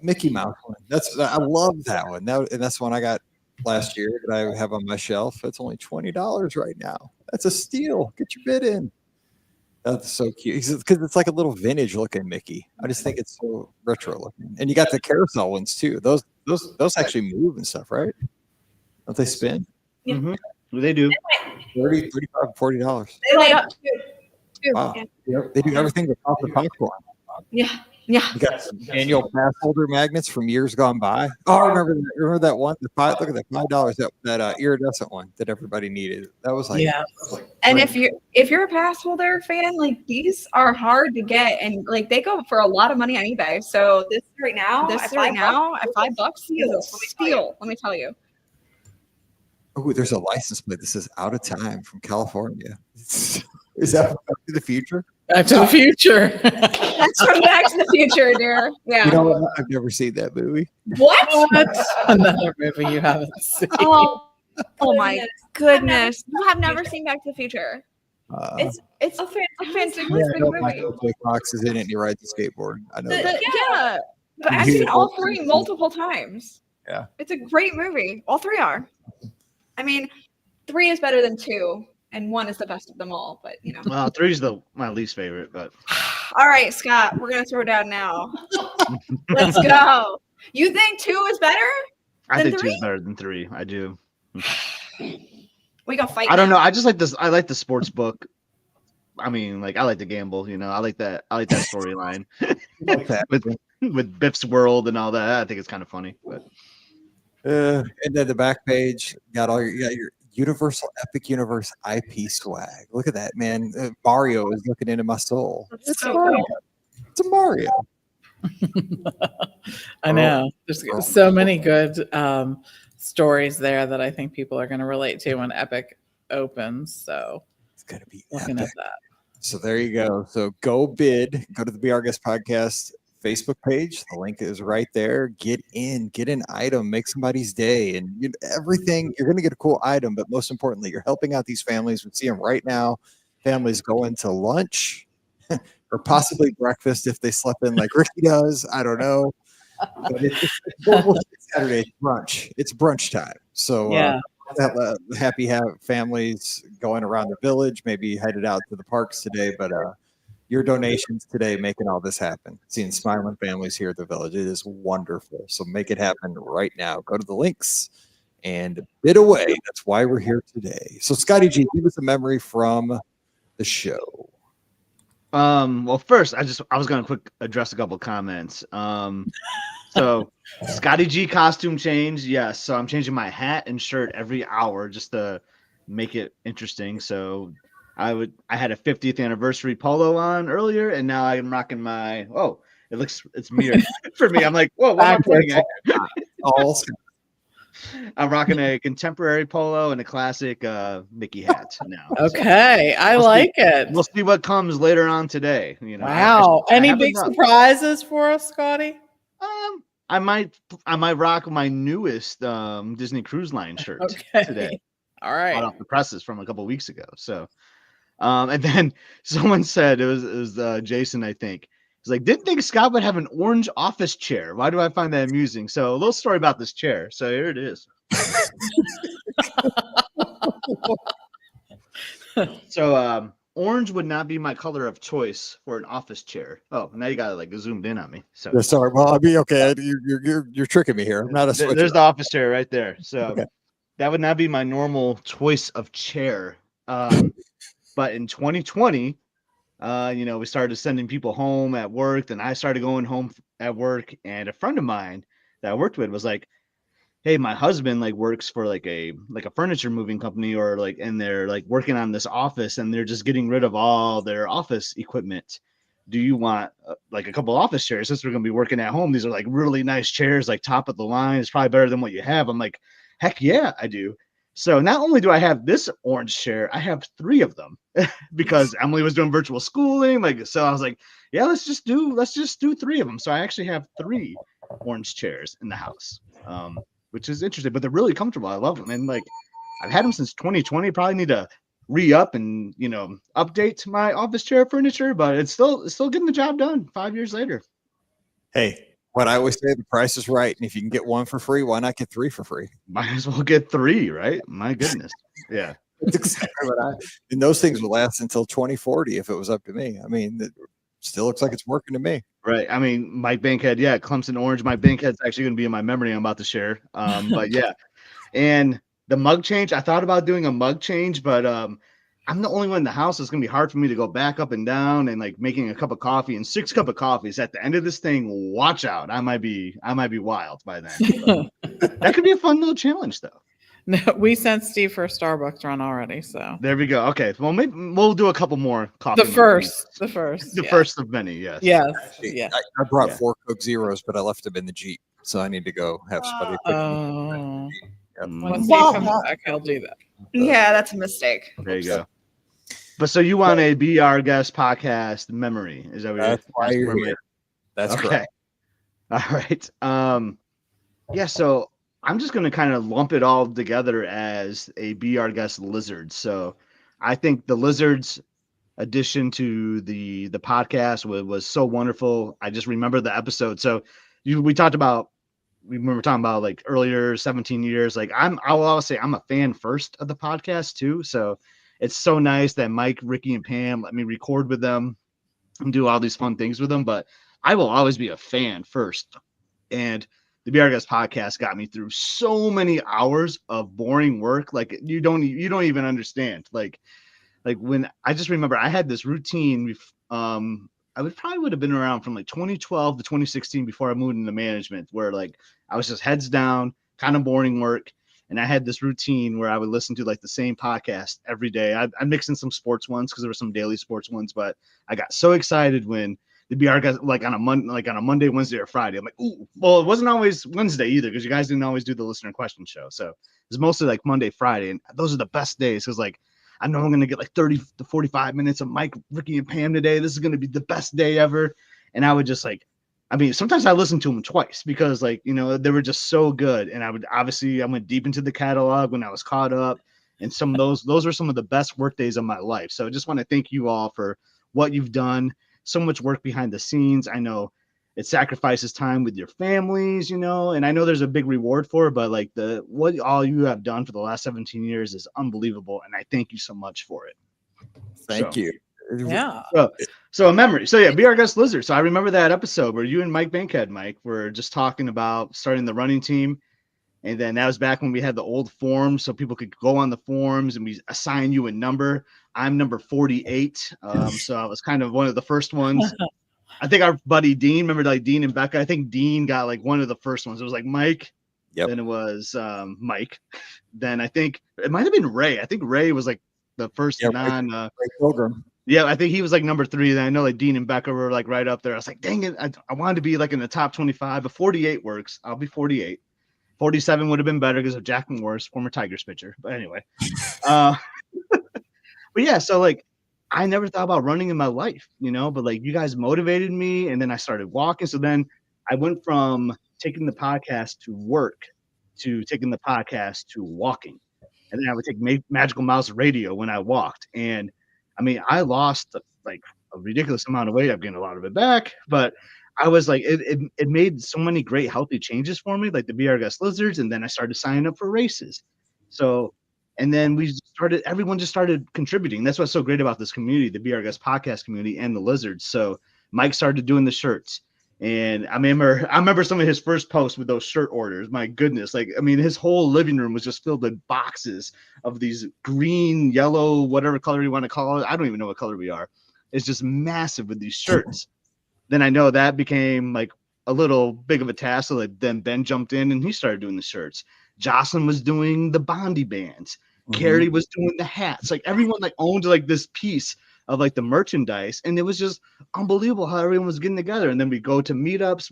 Mickey Mouse one. I love that one. And that's one I got last year that I have on my shelf. It's only $20 right now. That's a steal. Get your bid in. That's so cute because it's like a little vintage looking Mickey. I just think it's so retro looking. And you got the carousel ones too. Those actually move and stuff, right? Don't they spin? Yeah. Mm-hmm. They do. $30, $35, $40. They light up too. Wow. Yeah. Yep. They do everything but pop the popcorn. Yeah. Yeah. You got some annual pass holder magnets from years gone by. Oh, I remember that one. Look at that $5. That iridescent one that everybody needed. That was like, Yeah. And if you're a pass holder fan, like these are hard to get, and like they go for a lot of money on eBay. So this right now at $5 is a steal. Let me tell you. oh, there's a license plate that says "out of time" from California. Is that Back to the Future? Back to the Future. That's from Back to the Future, dear. Yeah. You know what? I've never seen that movie. What? Another movie you haven't seen. Oh my goodness! You have never seen Back to the Future. It's a fantastic movie. Michael J. Fox is in it and he rides a skateboard. I know that. Yeah, but I've seen all 3 multiple times. Yeah. It's a great movie. All 3 are. I mean, 3 is better than 2, and 1 is the best of them all. But Well, 3 is my least favorite, but all right, Scott, we're gonna throw down now. Let's go. You think 2 is better? I think 2 3? is better than 3. I do. We gonna fight. I don't now. know. I just like this. I like the sports book. I mean, I like to gamble. I like that. I like that storyline with Biff's World and all that. I think it's kind of funny. But and then the back page got your Universal Epic Universe IP swag. Look at that, man. Mario is looking into my soul. That's so cool. It's a Mario. I know. There's so many good stories there that I think people are going to relate to when Epic opens. So It's going to be looking epic. at that. So there you go. So go bid. Go to the Be Our Guest Podcast Facebook page. The link is right there. Get an item, make somebody's day, and everything. You're going to get a cool item, but most importantly, you're helping out these families. We see them right now. Families going to lunch or possibly breakfast if they slept in like Ricky does. I don't know. But it's Saturday. It's brunch. It's brunch time. So Yeah. happy families going around the village, maybe headed out to the parks today, but your donations today making all this happen. Seeing smiling families here at the village, it is wonderful. So make it happen right now. Go to the links and bid away. That's why we're here today. So Scotty G, give us a memory from the show. Well, first I was gonna quick address a couple comments. So Scotty G costume change, yes. So I'm changing my hat and shirt every hour just to make it interesting. So I had a 50th anniversary polo on earlier, and now I'm rocking my it's mirrored for me. I'm like, whoa, what am I pointing at? All I'm rocking a contemporary polo and a classic Mickey hat now. Okay, I We'll see. like it. We'll see what comes later on today. You know, Wow. Any have big enough. surprises for us, Scotty? I might rock my newest Disney Cruise Line shirt today. All Hot right. off the presses from a couple weeks ago. So, and then someone said it was Jason, I think. He's like, didn't think Scott would have an orange office chair. Why do I find that amusing? So a little story about this chair. So here it is. So orange would not be my color of choice for an office chair. Oh, now you got it like zoomed in on me. So Yeah, sorry. Well, I mean, okay, you're tricking me here. I'm not a switcher. there's the office chair right there. So Okay. that would not be my normal choice of chair. But in 2020, we started sending people home at work. Then I started going home at work, and a friend of mine that I worked with was like, hey, my husband like works for like a furniture moving company, or like, and they're like working on this office, and they're just getting rid of all their office equipment. Do you want like a couple office chairs? Since we're gonna be working at home, these are like really nice chairs, like top of the line. It's probably better than what you have. I'm like, heck yeah, I do. So not only do I have this orange chair, I have 3 of them because Emily was doing virtual schooling. Like, so I was like, yeah, let's just do 3 of them. So I actually have 3 orange chairs in the house, which is interesting, but they're really comfortable. I love them. And like, I've had them since 2020. Probably need to re-up and, update my office chair furniture, but it's still getting the job done 5 years later. Hey, what I always say, the price is right. And if you can get 1 for free, why not get 3 for free? Might as well get 3, right? My goodness. Yeah. That's exactly what and those things will last until 2040 if it was up to me. I mean, it still looks like it's working to me. Right. I mean, Mike Bankhead, yeah, Clemson Orange. Mike Bankhead's actually going to be in my memory. I'm about to share. But yeah. And the mug change, I thought about doing a mug change, but I'm the only one in the house. It's going to be hard for me to go back up and down and like making a cup of coffee, and 6 cups of coffees at the end of this thing. Watch out. I might be wild by then. That could be a fun little challenge though. No, we sent Steve for a Starbucks run already. So there we go. Okay. Well, maybe we'll do a couple more coffee. The first, first of many. Yes. Yes. Actually, Yeah. I brought 4 Coke Zeros, but I left them in the Jeep. So I need to go have somebody. Oh. When Mm. Steve comes back, I'll do that. Yeah, that's a mistake. There you go. But so you want a Be Our Guest podcast memory? Is that what That's why you're here. That's okay. correct. All right. Yeah. So I'm just going to kind of lump it all together as a Be Our Guest lizard. So I think the lizards addition to the podcast was so wonderful. I just remember the episode. So we were talking about like earlier 17 years. Like I will always say I'm a fan first of the podcast too. So it's so nice that Mike, Ricky, and Pam let me record with them and do all these fun things with them. But I will always be a fan first. And the Be Our Guest podcast got me through so many hours of boring work. Like you don't even understand. Like when I just remember I had this routine. I would have been around from like 2012 to 2016 before I moved into management, where like I was just heads down, kind of boring work. And I had this routine where I would listen to like the same podcast every day. I mixed in some sports ones because there were some daily sports ones, but I got so excited when the BR guys like on a Monday, Wednesday, or Friday. I'm like, ooh, well, it wasn't always Wednesday either because you guys didn't always do the listener question show. So it was mostly like Monday, Friday, and those are the best days because like I know I'm gonna get like 30 to 45 minutes of Mike, Ricky, and Pam today. This is gonna be the best day ever. And I would just like, I mean, sometimes I listened to them twice because like, they were just so good. And I went deep into the catalog when I was caught up. And some of those were some of the best work days of my life. So I just want to thank you all for what you've done. So much work behind the scenes. I know it sacrifices time with your families, and I know there's a big reward for it, but like what all you have done for the last 17 years is unbelievable. And I thank you so much for it. Thank you. Yeah. So a memory. So yeah, Be Our Guest Lizard. So I remember that episode where you and Mike Bankhead, Mike, were just talking about starting the running team. And then that was back when we had the old forms so people could go on the forms and we assign you a number. I'm number 48. So I was kind of one of the first ones. I think our buddy Dean, remember like Dean and Becca? I think Dean got like one of the first ones. It was like Mike. Yep. Then it was Mike. Then I think it might have been Ray. I think Ray was like the first Yeah, non. Ray Pilgrim. Yeah, I think he was like number 3. And I know like Dean and Becca were like right up there. I was like, dang it, I wanted to be like in the top 25, but 48 works. I'll be 48. 47 would have been better because of Jack Morris, former Tigers pitcher. But anyway, but yeah, so like I never thought about running in my life, but like you guys motivated me, and then I started walking. So then I went from taking the podcast to work to taking the podcast to walking. And then I would take Magical Mouse radio when I walked. And I mean, I lost like a ridiculous amount of weight. I've gained a lot of it back, but I was like, it made so many great healthy changes for me, like the Be Our Guest Lizards. And then I started signing up for races. So, and then everyone just started contributing. That's what's so great about this community, the Be Our Guest podcast community and the Lizards. So Mike started doing the shirts. And I remember some of his first posts with those shirt orders. My goodness. Like, I mean, his whole living room was just filled with boxes of these green, yellow, whatever color you want to call it. I don't even know what color we are. It's just massive with these shirts. Then I know that became like a little big of a task. So like, then Ben jumped in and he started doing the shirts. Jocelyn was doing the Bondi bands. Carrie was doing the hats. Like everyone like owned like this piece of like the merchandise, and it was just unbelievable how everyone was getting together. And then we go to meetups.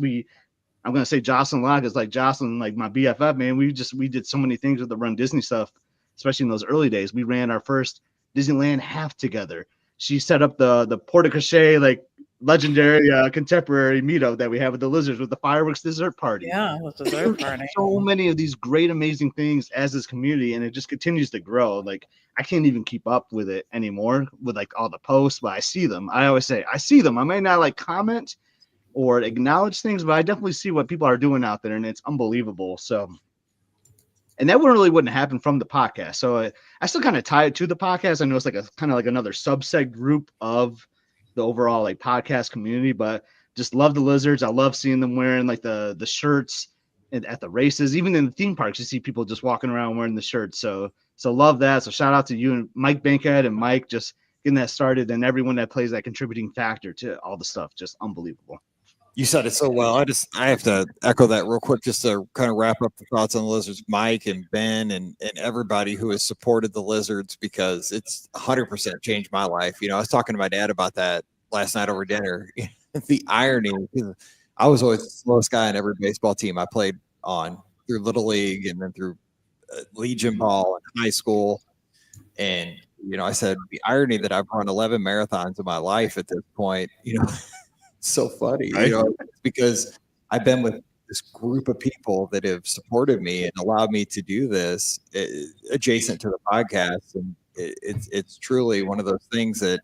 I'm gonna say Jocelyn Locke is like Jocelyn, like my BFF, man. We did so many things with the Run Disney stuff, especially in those early days. We ran our first Disneyland half together. She set up the Porte Cochet, like legendary contemporary meetup that we have with the Lizards with the fireworks dessert party. Yeah, with dessert party. So many of these great, amazing things as this community, and it just continues to grow. Like I can't even keep up with it anymore with like all the posts, but I see them. I always say I see them. I may not like comment or acknowledge things, but I definitely see what people are doing out there, and it's unbelievable. So, and that wouldn't happen from the podcast. So I still kind of tie it to the podcast. I know it's like a kind of like another subset group of the overall like podcast community, but just love the Lizards. I love seeing them wearing like the shirts at the races, even in the theme parks. You see people just walking around wearing the shirts. So love that. So shout out to you and Mike Bankhead and Mike just getting that started, and everyone that plays that contributing factor to all the stuff. Just unbelievable. You said it so well. I have to echo that real quick just to kind of wrap up the thoughts on the Lizards. Mike and Ben and everybody who has supported the Lizards, because it's 100% changed my life. I was talking to my dad about that last night over dinner. The irony, I was always the slowest guy on every baseball team I played on through Little League and then through Legion Ball in high school. And, I said the irony that I've run 11 marathons in my life at this point, so funny, right? Because I've been with this group of people that have supported me and allowed me to do this adjacent to the podcast. And it's truly one of those things that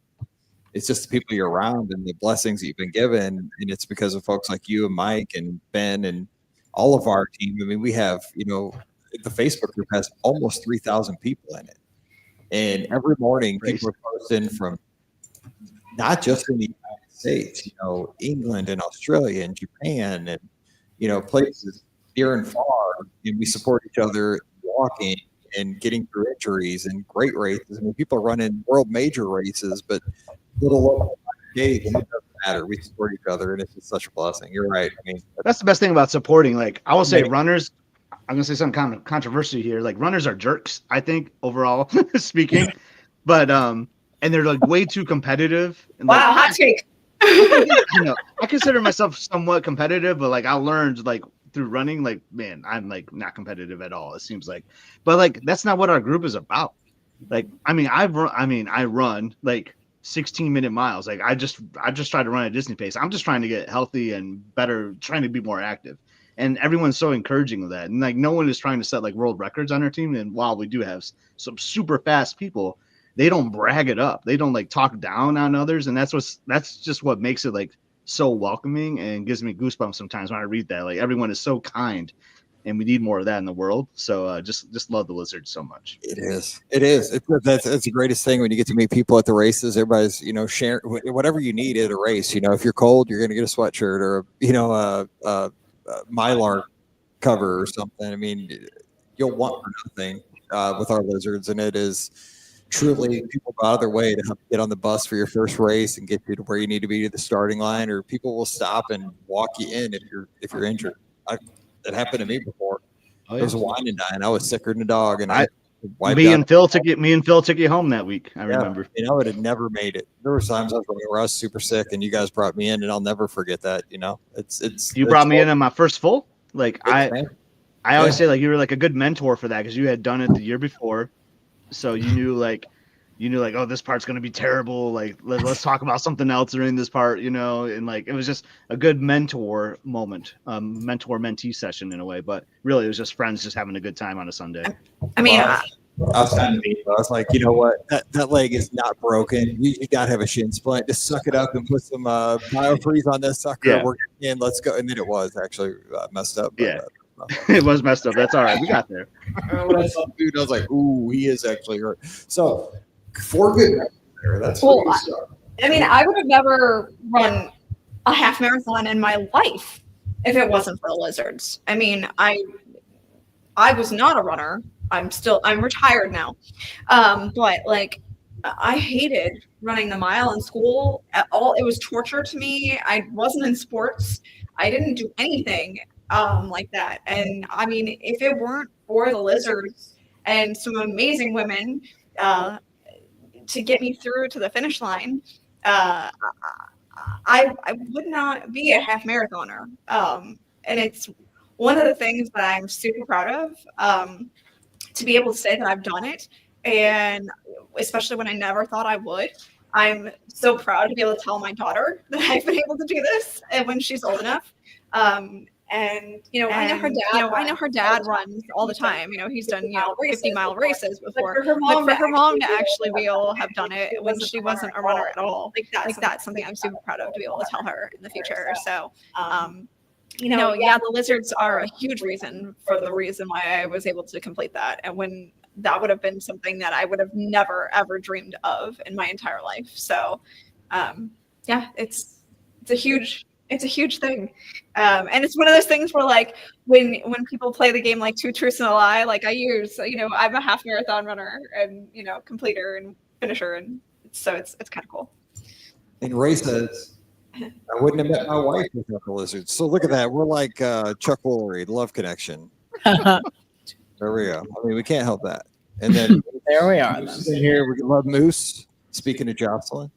it's just the people you're around and the blessings that you've been given. And it's because of folks like you and Mike and Ben and all of our team. I mean, we have, the Facebook group has almost 3,000 people in it. And every morning people are posting from not just in the United States, England and Australia and Japan and, places near and far. And we support each other walking and getting through injuries and great races. I mean, people are running world major races, but little local days, and it doesn't matter. We support each other, and it's just such a blessing. You're right. I mean, that's the best thing about supporting. Like I will say, runners. I'm gonna say some kind of controversy here. Like runners are jerks, I think, overall speaking, but and they're like way too competitive. And, like, Wow, hot take. I consider myself somewhat competitive, but like I learned like through running, like man, I'm like not competitive at all. It seems like, but like that's not what our group is about. Like I run like 16-minute miles. Like I just try to run at Disney pace. I'm just trying to get healthy and better, trying to be more active. And everyone's so encouraging of that. And like no one is trying to set like world records on our team. And while we do have some super fast people, they don't brag it up. They don't like talk down on others. And that's just what makes it like so welcoming and gives me goosebumps sometimes when I read that. Like everyone is so kind, and we need more of that in the world. So just love the Lizards so much. It is. That's the greatest thing when you get to meet people at the races. Everybody's, sharing whatever you need at a race. If you're cold, you're going to get a sweatshirt or, a Mylar cover or something. I mean, you'll want for nothing with our Lizards. And it is truly people go out of their way to help get on the bus for your first race and get you to where you need to be to the starting line, or people will stop and walk you in if you're injured. It happened to me before. Oh, yeah. There was a wine and dine. I was sicker than a dog, and wiped Me out. and Phil took you home that week. I remember. And I would have never made it. There were times I was running where I was super sick, and you guys brought me in, and I'll never forget that. You brought me in on my first full. Like I Yeah. always say, like you were like a good mentor for that because you had done it the year before, so you knew like, oh, this part's gonna be terrible. Like let's talk about something else during this part, and like it was just a good mentor moment, mentor mentee session in a way. But really, it was just friends just having a good time on a Sunday. I mean, I was kind of mean. I was like, you know what? That leg is not broken. You got to have a shin splint. Just suck it up and put some biofreeze on this sucker. Yeah. We're in. Let's go. And then it was actually messed up. But, Yeah. It was messed up. That's all right. We got there. when I saw the dude, I was like, ooh, he is actually hurt. So, 4 good reps there. That's Well, pretty good. I mean, I would have never run a half marathon in my life if it wasn't for the lizards. I mean, I was not a runner. I'm retired now. But like, I hated running the mile in school at all. It was torture to me. I wasn't in sports. I didn't do anything like that. And I mean, if it weren't for the lizards and some amazing women to get me through to the finish line, I would not be a half marathoner. And it's one of the things that I'm super proud of, to be able to say that I've done it. And especially when I never thought I would. I'm so proud to be able to tell my daughter that I've been able to do this and when she's old enough. And I know her dad. I know her dad runs all the time. He's done 50-mile races before. But for her mom to actually be able to have done it when she wasn't a runner at all, that's something I'm super proud of to be able to tell her in the future. So, the lizards are a huge reason for the reason why I was able to complete that, and when that would have been something that I would have never ever dreamed of in my entire life. So, it's a huge thing. And it's one of those things where like when people play the game like 2 truths and a lie, like I use, I'm a half marathon runner and, completer and finisher. And so it's kind of cool. And Ray says, I wouldn't have met my wife without the lizards. So look at that. We're like Chuck Woolery, Love Connection. There we go. I mean, we can't help that. And then There we are. Moose is in here. We love Moose. Speaking of Jocelyn.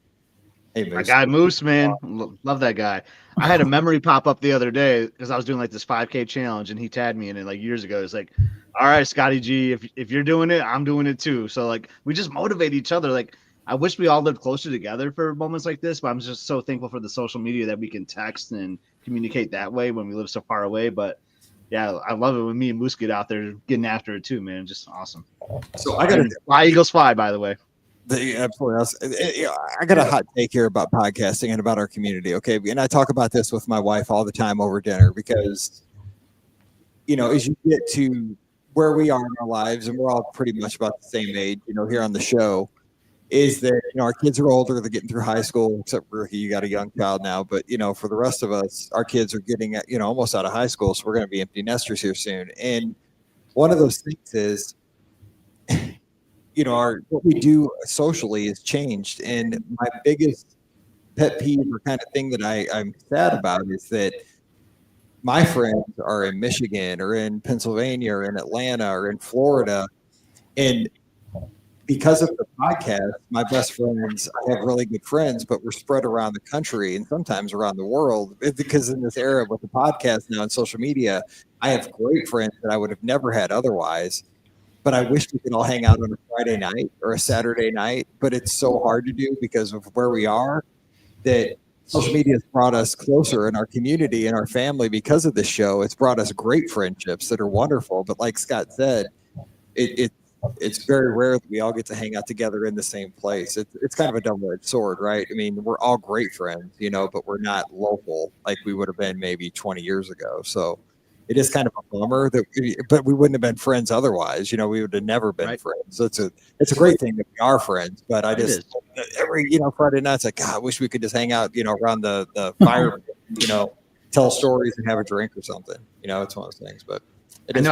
Hey, Moose. My guy Moose, man. Love that guy. I had a memory pop up the other day because I was doing like this 5K challenge and he tagged me in it like years ago. It's like, all right, Scotty G, if you're doing it, I'm doing it too. So like we just motivate each other. Like I wish we all lived closer together for moments like this, but I'm just so thankful for the social media that we can text and communicate that way when we live so far away. But yeah, I love it when me and Moose get out there getting after it too, man. Just awesome. So I got to fly, Eagles fly, by the way. Absolutely. I got a hot take here about podcasting and about our community. Okay. And I talk about this with my wife all the time over dinner because, as you get to where we are in our lives, and we're all pretty much about the same age, here on the show, is that, our kids are older, they're getting through high school, except for Ricky, you got a young child now. But, for the rest of us, our kids are getting, almost out of high school. So we're going to be empty nesters here soon. And one of those things is, what we do socially has changed. And my biggest pet peeve or kind of thing that I'm sad about is that my friends are in Michigan or in Pennsylvania or in Atlanta or in Florida. And because of the podcast, my best friends, I have really good friends, but we're spread around the country and sometimes around the world. Because in this era with the podcast now and social media, I have great friends that I would have never had otherwise. But I wish we could all hang out on a Friday night or a Saturday night, but it's so hard to do because of where we are that social media has brought us closer in our community and our family because of this show. It's brought us great friendships that are wonderful. But like Scott said, it's very rare that we all get to hang out together in the same place. It's kind of a double-edged sword, right? I mean, we're all great friends, but we're not local like we would have been maybe 20 years ago. So it is kind of a bummer but we wouldn't have been friends otherwise. We would have never been friends. So it's a great thing that we are friends. But I just every Friday night, it's like, God, I wish we could just hang out, around the fire, tell stories and have a drink or something. It's one of those things. But I know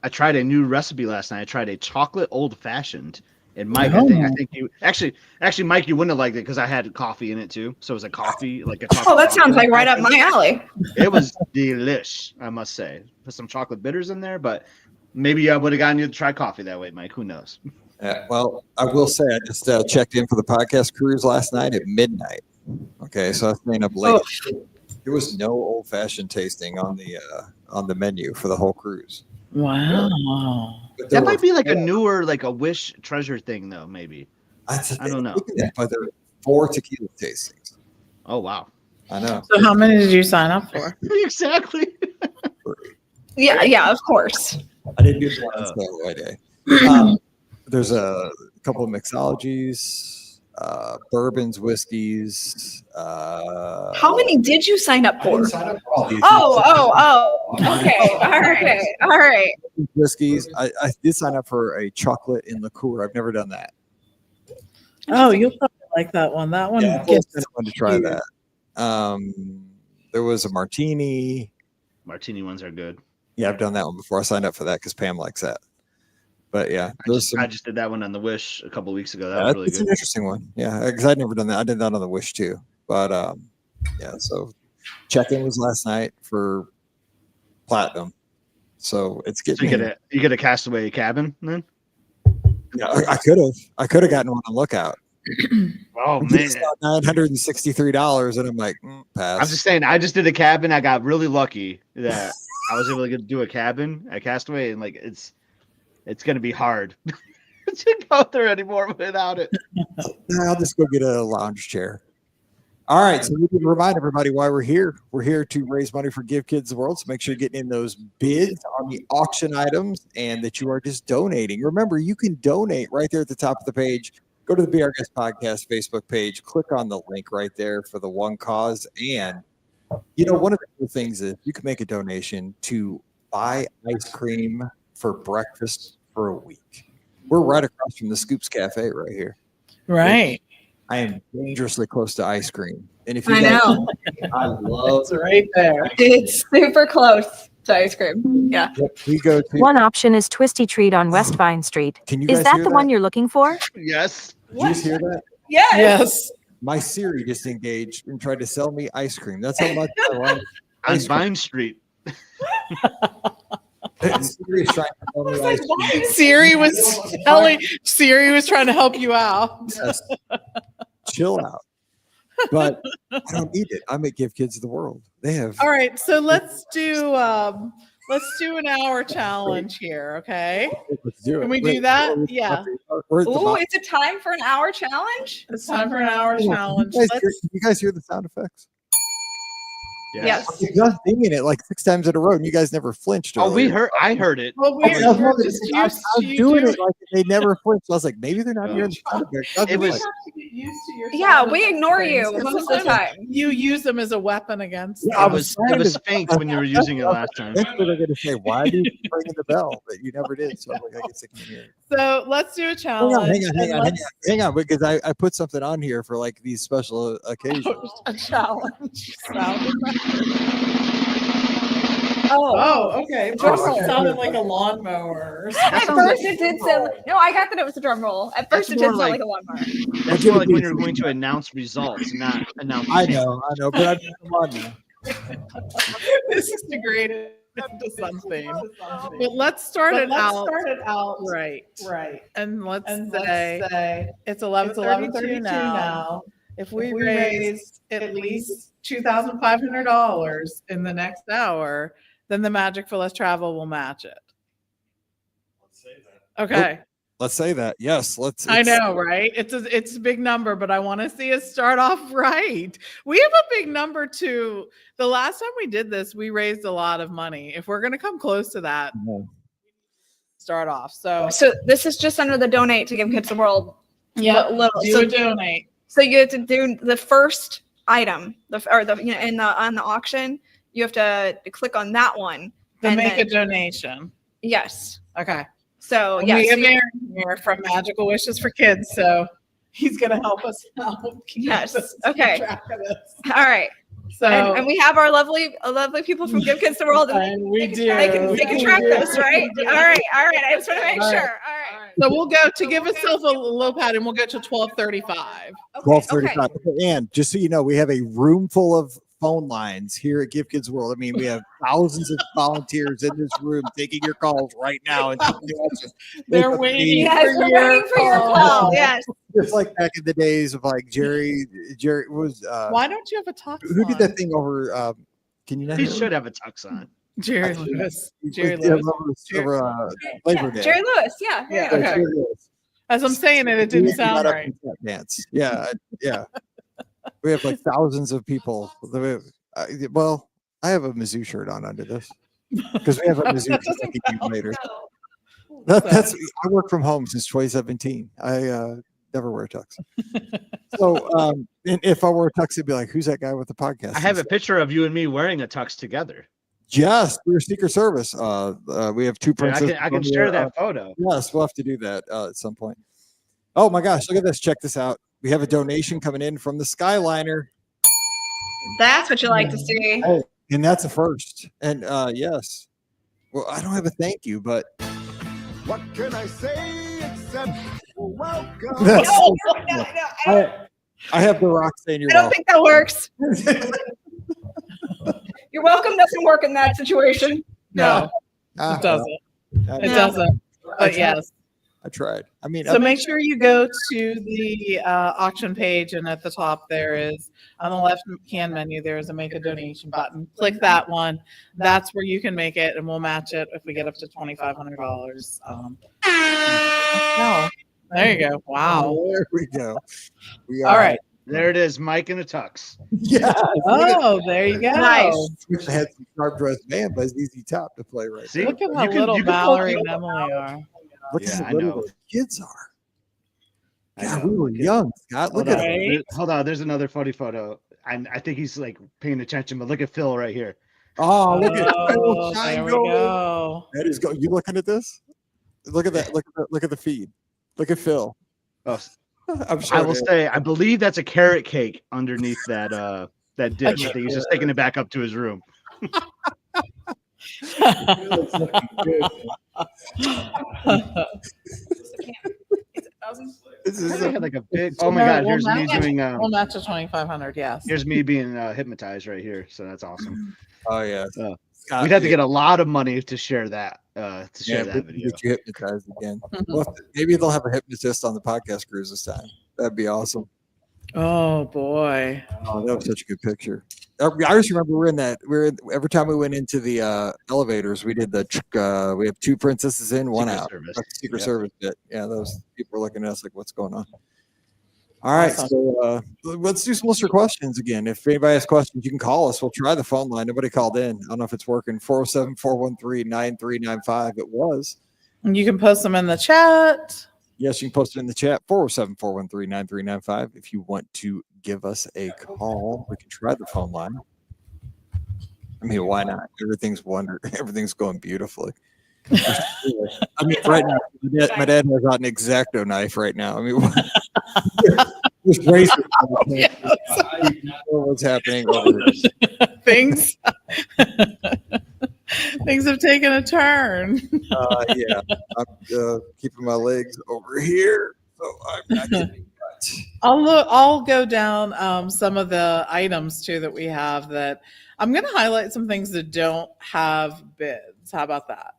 I tried a new recipe last night. I tried a chocolate old fashioned. And Mike, I think you actually, Mike, you wouldn't have liked it because I had coffee in it too. So it was a coffee, like a chocolate. Oh, that sounds like right up my alley. It was delish, I must say. Put some chocolate bitters in there, but Maybe I would have gotten you to try coffee that way, Mike. Who knows? Yeah, well, I will say I just checked in for the podcast cruise last night at midnight. Okay, so I was staying up late. There was no old fashioned tasting on the menu for the whole cruise. Wow. But there That might were be like a four- newer, like a Wish treasure thing, though. Maybe. I don't know. But there were 4 tequila tastings. Oh wow. I know. So how many did you sign up for? Exactly. Yeah, of course. I didn't do the one Saturday day. There's a couple of mixologies, bourbons, whiskeys. How many did you sign up I for? didn't sign up for all these. Okay. All right. Whiskeys. I did sign up for a chocolate and liqueur. I've never done that. Oh, you'll probably like that one. That one Yeah, I gets wanted to try that. There was a martini. Martini ones are good. Yeah, I've done that one before. I signed up for that because Pam likes that. But yeah, I just did that one on the Wish a couple weeks ago. That was yeah, really it's good. an interesting one. Yeah, because I'd never done that. I did that on the Wish too. But yeah, so check-in was last night for platinum. So it's So getting. you get a Castaway cabin then? Yeah, I could have gotten one on Lookout. Oh man. $963, and I'm like, pass. I'm just saying, I just did a cabin. I got really lucky that I was able to do a cabin at Castaway, and like it's gonna be hard to go there anymore without it. I'll just go get a lounge chair. All right, so we need to remind everybody why we're here. We're here to raise money for Give Kids the World. So make sure you're getting in those bids on the auction items and that you are just donating. Remember, you can donate right there at the top of the page. Go to the Be Our Guest Podcast Facebook page. Click on the link right there for the one cause. And, one of the cool things is you can make a donation to buy ice cream for breakfast for a week. We're right across from the Scoops Cafe right here. right. I am dangerously close to ice cream. And if you I guys, know. I love It's right there. It's super close to ice cream. Yeah. we go to. One option is Twisty Treat on West Vine Street. Can you guys Is that hear the one you're looking for? Yes. Did you just hear that? Yes. Yes. My Siri just engaged and tried to sell me ice cream. That's how much I love On ice cream. Vine Street. Siri is trying to sell me ice cream. Siri was trying to help you out. Yes. Chill out. But I don't need it. I'm at Give Kids the World. They have. All right, so let's do an hour challenge here, okay? Let's do it. Can we do that? Yeah. We're at the Ooh, bottom. it's a time for an hour challenge. It's time for an hour challenge. You guys hear the sound effects? Yes. I was singing it like 6 times in a row, and you guys never flinched. Oh, earlier. I heard it. Well, I we're was just I used was to doing you it like they never flinched. I was like, maybe they're not hearing the sound effects. I It was was- like, Yeah, we ignore you Because most of the sometimes time. You use them as a weapon against Yeah, them. I It was was trying it was to- Sphinx when you were using it last time. That's what they're going to say. Why did you ring the bell? But you never did. So I'm like, I guess I can hear it. So let's do a Hang challenge. on, hang on, because I put something on here for like these special occasions. A challenge. Oh. Okay. Oh, First okay. it sounded like a lawnmower. At first it did sound no, I got that it was a drum roll. At first That's it did more sound like- like a lawnmower. That's more like when you're going to announce results, not announce. I know, but I'm come on now. This is degraded into something. But let's start it out right. And let's say it's 11:32 now. If we raise at least $2,500 in the next hour, then the Magic for Less Travel will match it. Let's say that. Okay. Let's say that. Yes, I know, right? It's a big number, but I want to see us start off right. We have a big number too. The last time we did this, we raised a lot of money. If we're going to come close to that, start off. So this is just under the donate to Give Kids the World. yeah, Little. do So, a donate. so you have to do the first item, on the auction. You have to click on that one. Then and make a then- donation. Yes. Okay. So And yes. we have Aaron here from Magical Wishes for Kids, so he's going to help us out. Keep Yes, us- okay. keep track of this. All right. So And we have our lovely people from Give Kids the World. And and we do. they can track this, right? We do. All right. I just want to make All right. sure. All right. So we'll go to give itself a low pad, and we'll go to 12:35. Okay, 12:35. And just so you know, we have a room full of phone lines here at Give Kids World. I mean, we have thousands of volunteers in this room taking your calls right now. And They're waiting Yes, for we're your waiting for your call. call. Yes. just like back in the days of like Jerry was Why don't you have a tux who did on? that thing over can you not He hear should have a tux on. Jerry Actually, Lewis. it? Jerry Yeah, Lewis. over Labor Yeah, Day. Jerry Lewis. Yeah. Yeah, Yeah. okay. Jerry Lewis. As I'm saying it, it didn't We sound got up right. and tap dance. Yeah, yeah. We have like thousands of people. Well, I have a Mizzou shirt on under this because we have a Mizzou That doesn't checking you later. No. That's I work from home since 2017. I never wear a tux. So and if I wore a tux, it'd be like, who's that guy with the podcast? I have a picture of you and me wearing a tux together. Yes, we're Secret Service. We have two Dude, princesses. I can share that photo. Yes, we'll have to do that at some point. Oh my gosh, look at this. Check this out. We have a donation coming in from the Skyliner. That's what you like to see. Oh, and that's a first. And yes. Well, I don't have a thank you, but What can I say except welcome? that's No, so no, no, funny. I have the rock saying you're I don't welcome. think that works. You're welcome doesn't work in that situation. No, Ah, it doesn't. well, It No. doesn't. But yes. I tried. I mean, So make sure you go to the auction page, and at the top there is on the left hand menu there is a make a donation button. Click that one. That's where you can make it, and we'll match it if we get up to $2,500. There you go. Wow. There we go. We All right. There it is, Mike in a tux. Yeah. Oh, there you go. Nice. Wish I had some sharp dressed band by ZZ Top to play right See? there. Look at how You can- little you can Mallory pull- and Emily are. Look Yeah, at I how little know. those kids are. I God, know. we were young, Scott. Look Hold at on. it. Right? Hold on. There's another funny photo. I think he's like paying attention, but look at Phil right here. Oh, look at Oh, shine there we going. go. That is go. You looking at this? Look at that. Look at the feed. Look at Phil. Oh, I'm sure. I will say, I believe that's a carrot cake underneath that that dish. I think he's just taking it back up to his room. This is I had like a big. Oh my God! Here's me doing. We'll match to 2,500. Yes. Here's me being hypnotized right here. So that's awesome. oh yeah. Uh, Scott, We'd have to get a lot of money to share that. yeah, That we can video. get you hypnotized again. Well, maybe they'll have a hypnotist on the podcast cruise this time. That'd be awesome. Oh boy. Oh, that was such a good picture. I just remember every time we went into the elevators, we did we have two princesses in, one Secret out. Service. That's the Secret Yep. Service bit. Yeah, those people were looking at us like, what's going on? All right, Awesome. so let's do some listener questions again. If anybody has questions, you can call us. We'll try the phone line. Nobody called in. I don't know if it's working. 407-413-9395. It was. You can post them in the chat. Yes, you can post it in the chat. 407-413-9395. If you want to give us a call, we can try the phone line. I mean, why not? Everything's going beautifully. I mean, right now, my dad has out an X-Acto knife right now. I mean, just razor. I don't know what's happening over here. Things things have taken a turn. Yeah, I'm keeping my legs over here, so I'm not getting cut. I'll go down some of the items too that we have that I'm going to highlight some things that don't have bids. How about that?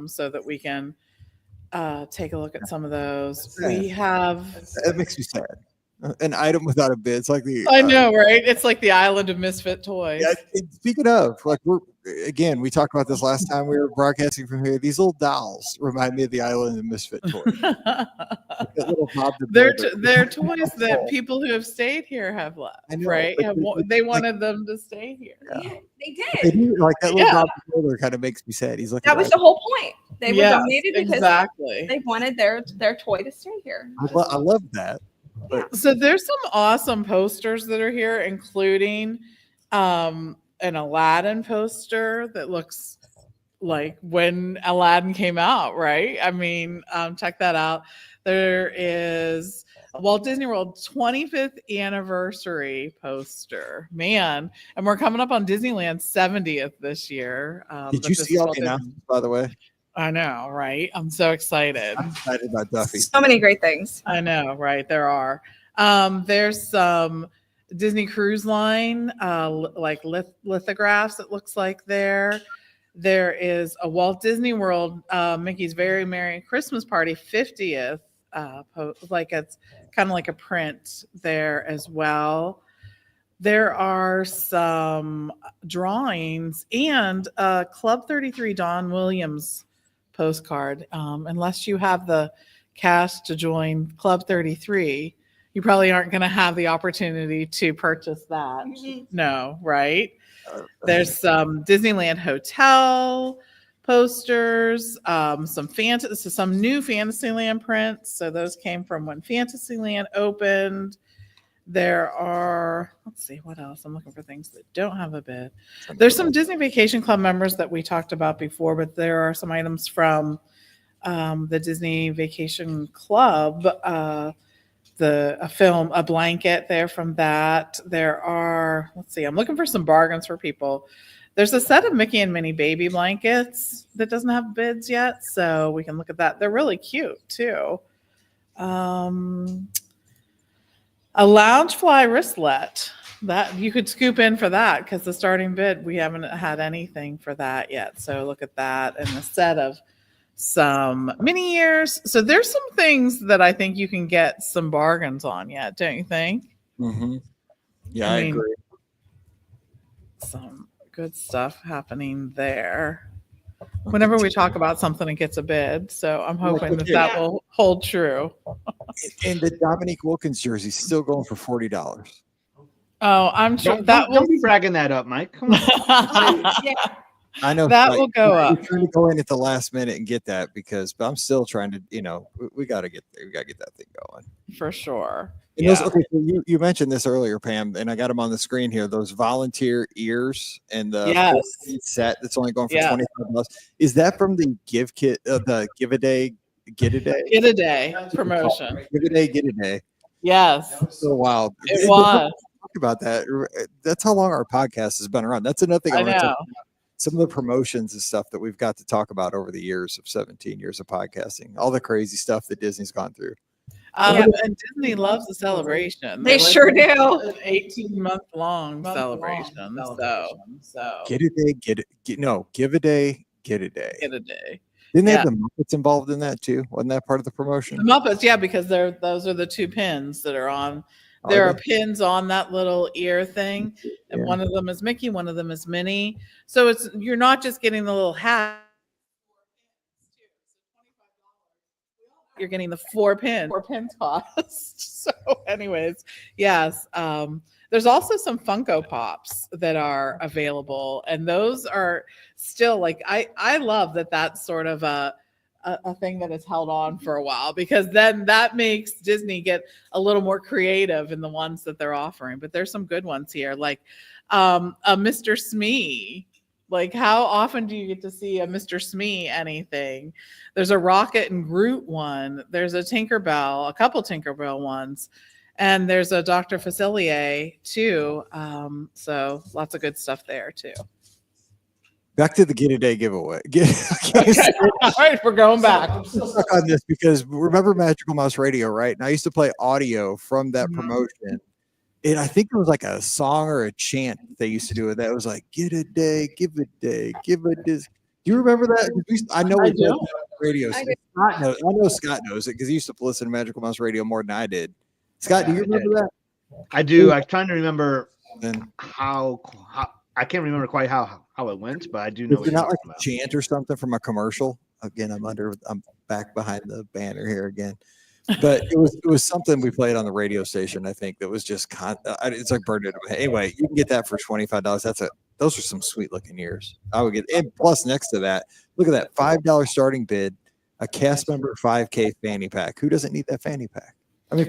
So that we can take a look at some of those. We have. That makes me sad. An item without a bid. It's like the. I know, right? It's like the island of misfit toys. Yeah, speaking of, like we talked about this last time we were broadcasting from here. These little dolls remind me of the island of misfit toys. That little Bob the They're Builder. they're toys that people who have stayed here have left, I know, right? but They wanted them to stay here. They They did. do, like that little Yeah. Bob the Builder kind of makes me sad. He's looking. That was the whole point. They were Yes, donated because exactly. they wanted their toy to stay here. I love that. So there's some awesome posters that are here, including an Aladdin poster that looks like when Aladdin came out, right? I mean, check that out. There is a Walt Disney World 25th anniversary poster, man, and we're coming up on Disneyland's 70th this year. Did but you this see is all Walt the Disney- announcements, by the way? I know, right? I'm so excited. I'm excited about Duffy. So many great things. I know, right? There are. There's some Disney Cruise Line, like lithographs, it looks like there. There is a Walt Disney World Mickey's Very Merry Christmas Party 50th. Like it's kind of like a print there as well. There are some drawings and a Club 33 Don Williams postcard. Unless you have the cash to join Club 33, you probably aren't going to have the opportunity to purchase that. No, right? There's some Disneyland Hotel posters, some new Fantasyland prints. So those came from when Fantasyland opened. There are, let's see, what else? I'm looking for things that don't have a bid. There's some Disney Vacation Club members that we talked about before, but there are some items from the Disney Vacation Club, a blanket there from that. There are, let's see, I'm looking for some bargains for people. There's a set of Mickey and Minnie baby blankets that doesn't have bids yet, so we can look at that. They're really cute too. A Loungefly wristlet that you could scoop in for that because the starting bid, we haven't had anything for that yet. So look at that, and a set of some mini ears. So there's some things that I think you can get some bargains on yet, don't you think? Mm-hmm. Yeah, I agree. Some good stuff happening there. Whenever we talk about something, it gets a bid. So I'm hoping that will hold true. And the Dominique Wilkins jersey is still going for $40. Oh, I'm sure Don't be bragging that up, Mike. Come on. I know that will go up. We're trying to go in at the last minute and get that but I'm still trying to, we got to get there. We got to get that thing going for sure. And those, okay, so you mentioned this earlier, Pam, and I got them on the screen here. Those volunteer ears and the set that's only going for $25. Is that from the Give a Day, Get a Day promotion? Give a Day, Get a Day. Yes, that was so wild. It was. Talk about that. That's how long our podcast has been around. That's another thing I want to talk about. Some of the promotions and stuff that we've got to talk about over the years of 17 years of podcasting, all the crazy stuff that Disney's gone through. And Disney loves the celebration. They sure do. An 18-month-long celebration. So Get a day, give a day, get a day. Get a day. Didn't they have the Muppets involved in that too? Wasn't that part of the promotion? The Muppets, because those are the two pins that are on. There are pins on that little ear thing, and one of them is Mickey, one of them is Minnie. So you're not just getting the little hat. You're getting the 4 pins. 4 pins cost. So, anyways, yes. There's also some Funko Pops that are available, and those are still like I love that that's sort of a thing that has held on for a while, because then that makes Disney get a little more creative in the ones that they're offering. But there's some good ones here, like a Mr. Smee. Like, how often do you get to see a Mr. Smee anything? There's a Rocket and Groot one. There's a Tinkerbell, a couple Tinkerbell ones. And there's a Dr. Facilier too. So lots of good stuff there too. Back to the Get a Day giveaway. All right, we're going back. I'm still stuck on this because remember Magical Mouse Radio, right? And I used to play audio from that promotion. And I think it was like a song or a chant they used to do with that. It was like, get a day, give a day, give a disc. Do you remember that? I know we did radio. I know Scott knows it because he used to listen to Magical Mouse Radio more than I did. Scott, do you remember that? I do. I'm trying to remember how I can't remember quite how it went, but I do know. It's not like a chant or something from a commercial. Again, I'm back behind the banner here again. But it was something we played on the radio station. I think that was just it's like burned it. Anyway, you can get that for $25. Those are some sweet looking ears. I would get, and plus next to that, look at that $5 starting bid, a cast member 5K fanny pack. Who doesn't need that fanny pack? I mean,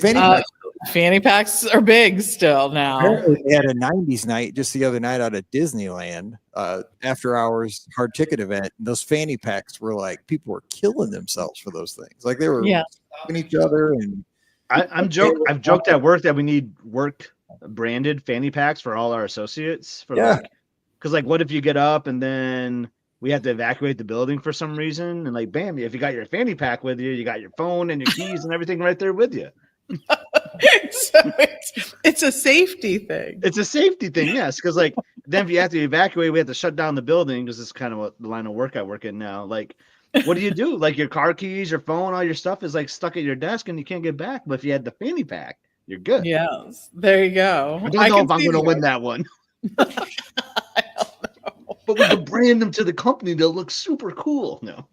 fanny packs are big still now. Apparently they had a 90s night just the other night out at Disneyland, after hours hard ticket event. And those fanny packs were like, people were killing themselves for those things. Like they were stopping each other. And I've joked at work that we need work branded fanny packs for all our associates because what if you get up and then we have to evacuate the building for some reason, and like, bam, if you got your fanny pack with you, you got your phone and your keys and everything right there with you. it's a safety thing. It's a safety thing, yes. Because like then if you have to evacuate, we have to shut down the building because it's kind of what the line of work I work in now. Like, what do you do? Like your car keys, your phone, all your stuff is like stuck at your desk and you can't get back. But if you had the fanny pack, you're good. Yes, there you go. I don't know if I'm see going to the win that one. But we could brand them to the company. They'll look super cool. No.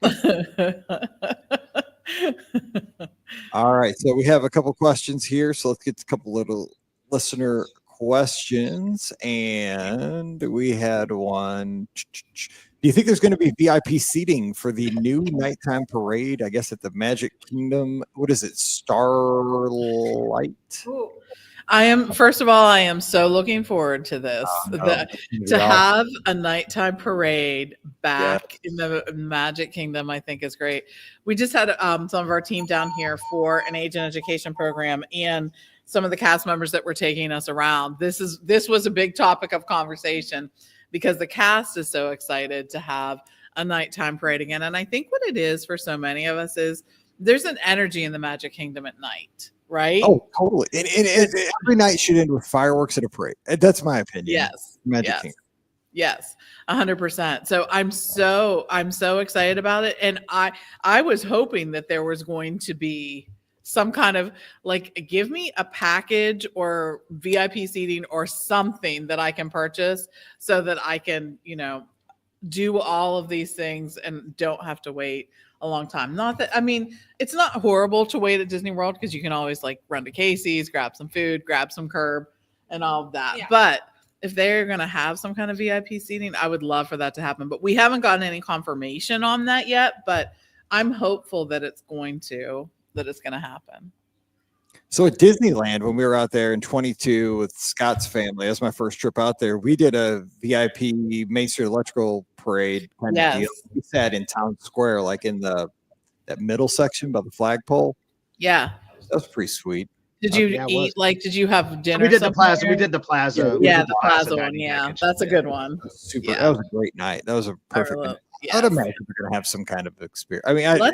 All right, so we have a couple questions here. So let's get to a couple little listener questions. And we had one. Do you think there's going to be VIP seating for the new nighttime parade? I guess at the Magic Kingdom. What is it? Starlight? Ooh. First of all, I am so looking forward to this. To have a nighttime parade back in the Magic Kingdom, I think is great. We just had some of our team down here for an agent education program, and some of the cast members that were taking us around. This was a big topic of conversation because the cast is so excited to have a nighttime parade again. And I think what it is for so many of us is there's an energy in the Magic Kingdom at night. Right? Oh, totally. And every night should end with fireworks at a parade. That's my opinion. Yes. Magic Kingdom. Yes, 100%. So I'm so excited about it. And I was hoping that there was going to be some kind of like, give me a package or VIP seating or something that I can purchase so that I can, do all of these things and don't have to wait a long time. Not that, I mean, it's not horrible to wait at Disney World because you can always like run to Casey's, grab some food, grab some curb and all of that. Yeah. But if they're going to have some kind of VIP seating, I would love for that to happen. But we haven't gotten any confirmation on that yet, but I'm hopeful that it's going to happen. So at Disneyland, when we were out there in 22 with Scott's family, that's my first trip out there. We did a VIP Main Street Electrical Parade kind of deal. We sat in Town Square, like in that middle section by the flagpole. Yeah, that was pretty sweet. Did you eat? Like, did you have dinner? We did the plaza. We did the plaza. Yeah, the plaza one. Yeah, that's a good one. That was super. Yeah. That was a great night. That was a perfect night. Yes. I'd imagine we're going to have some kind of experience. I mean, I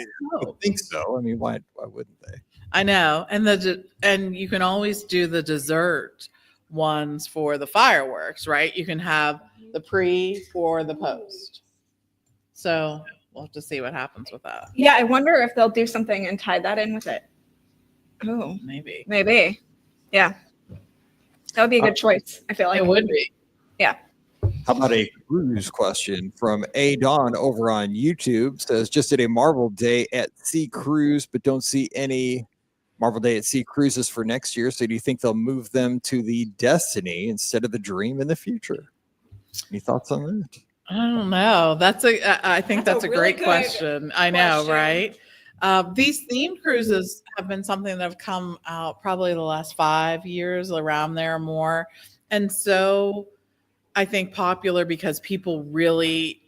think so. I mean, why wouldn't they? I know. And you can always do the dessert ones for the fireworks, right? You can have the pre or the post. So we'll have to see what happens with that. Yeah, I wonder if they'll do something and tie that in with it. Oh, maybe. Yeah. That would be a good choice. I feel like it would be. Yeah. How about a cruise question from A Dawn over on YouTube? Says, just did a Marvel Day at Sea Cruise, but don't see any Marvel Day at Sea cruises for next year. So do you think they'll move them to the Destiny instead of the Dream in the future? Any thoughts on that? I don't know. I think that's a really great question. I know, right? These themed cruises have been something that have come out probably the last 5 years, around there or more. And so I think popular because people really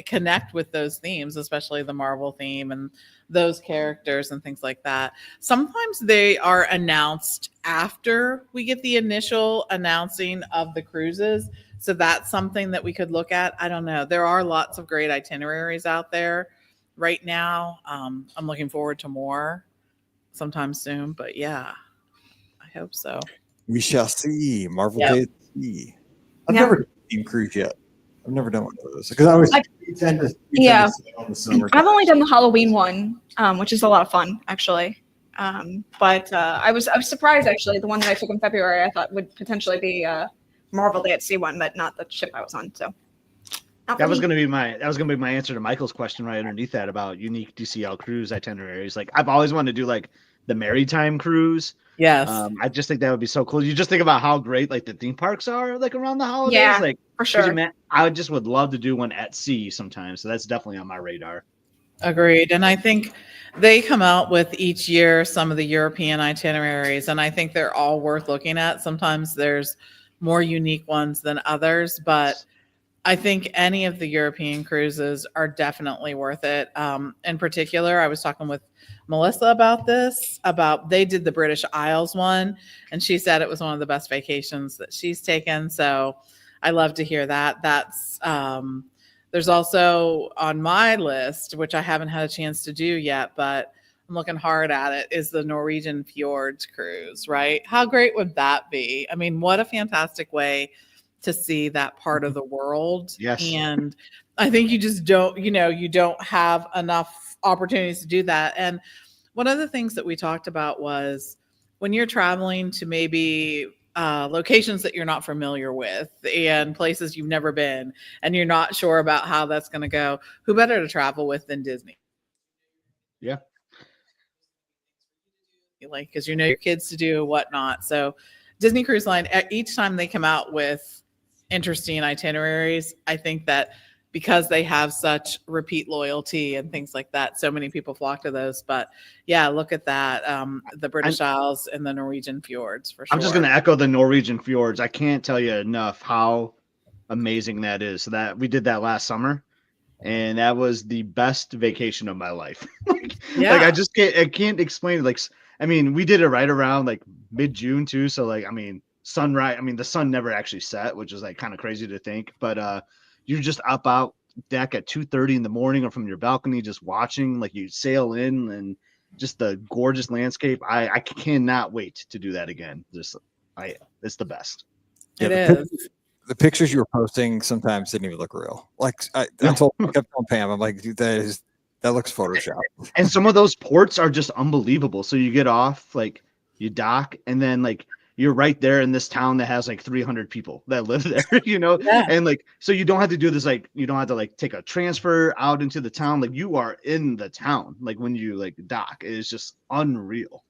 connect with those themes, especially the Marvel theme and those characters and things like that. Sometimes they are announced after we get the initial announcing of the cruises. So that's something that we could look at. I don't know. There are lots of great itineraries out there right now. I'm looking forward to more sometime soon, but yeah, I hope so. We shall see. Marvel Day at Sea. I've never done a theme cruise yet. I've never done one of those because I always tend to on the summer. I've only done the Halloween one, which is a lot of fun actually. But I was surprised actually. The one that I took in February, I thought would potentially be Marvel Day at Sea one, but not the ship I was on. So that was gonna be my answer to Michael's question right underneath that about unique DCL cruise itineraries. Like I've always wanted to do like the Maritime cruise. Yes. I just think that would be so cool. You just think about how great like the theme parks are like around the holidays. Yeah, like for sure. I just would love to do one at sea sometime. So that's definitely on my radar. Agreed. And I think they come out with each year some of the European itineraries, and I think they're all worth looking at. Sometimes there's more unique ones than others, but I think any of the European cruises are definitely worth it. In particular, I was talking with Melissa about this, they did the British Isles one, and she said it was one of the best vacations that she's taken. So I love to hear that. That's there's also on my list, which I haven't had a chance to do yet, but I'm looking hard at it, is the Norwegian Fjords cruise, right? How great would that be? I mean, what a fantastic way to see that part of the world. Yes. And I think you just don't, you don't have enough opportunities to do that. And one of the things that we talked about was when you're traveling to maybe locations that you're not familiar with and places you've never been and you're not sure about how that's going to go, who better to travel with than Disney? Yeah. Like, because your kids to do whatnot. So Disney Cruise Line, each time they come out with interesting itineraries, I think that because they have such repeat loyalty and things like that, so many people flock to those. But yeah, look at that. The British Isles and the Norwegian Fjords, for sure. I'm just going to echo the Norwegian Fjords. I can't tell you enough how amazing that is. So that we did that last summer, and that was the best vacation of my life. Like I can't explain it. Like, I mean, we did it right around like mid-June too. So like, I mean, sunrise, I mean, the sun never actually set, which is like kind of crazy to think, but you're just up out deck at 2:30 in the morning or from your balcony, just watching, like you sail in and just the gorgeous landscape. I cannot wait to do that again. It's the best. It is. The pictures you were posting sometimes didn't even look real. Like I kept telling Pam, I'm like, dude, that looks Photoshopped. And some of those ports are just unbelievable. So you get off, like you dock, and then like you're right there in this town that has like 300 people that live there, Yeah. and like, so you don't have to do this, like, you don't have to like take a transfer out into the town. Like you are in the town, like when you like dock, it is just unreal.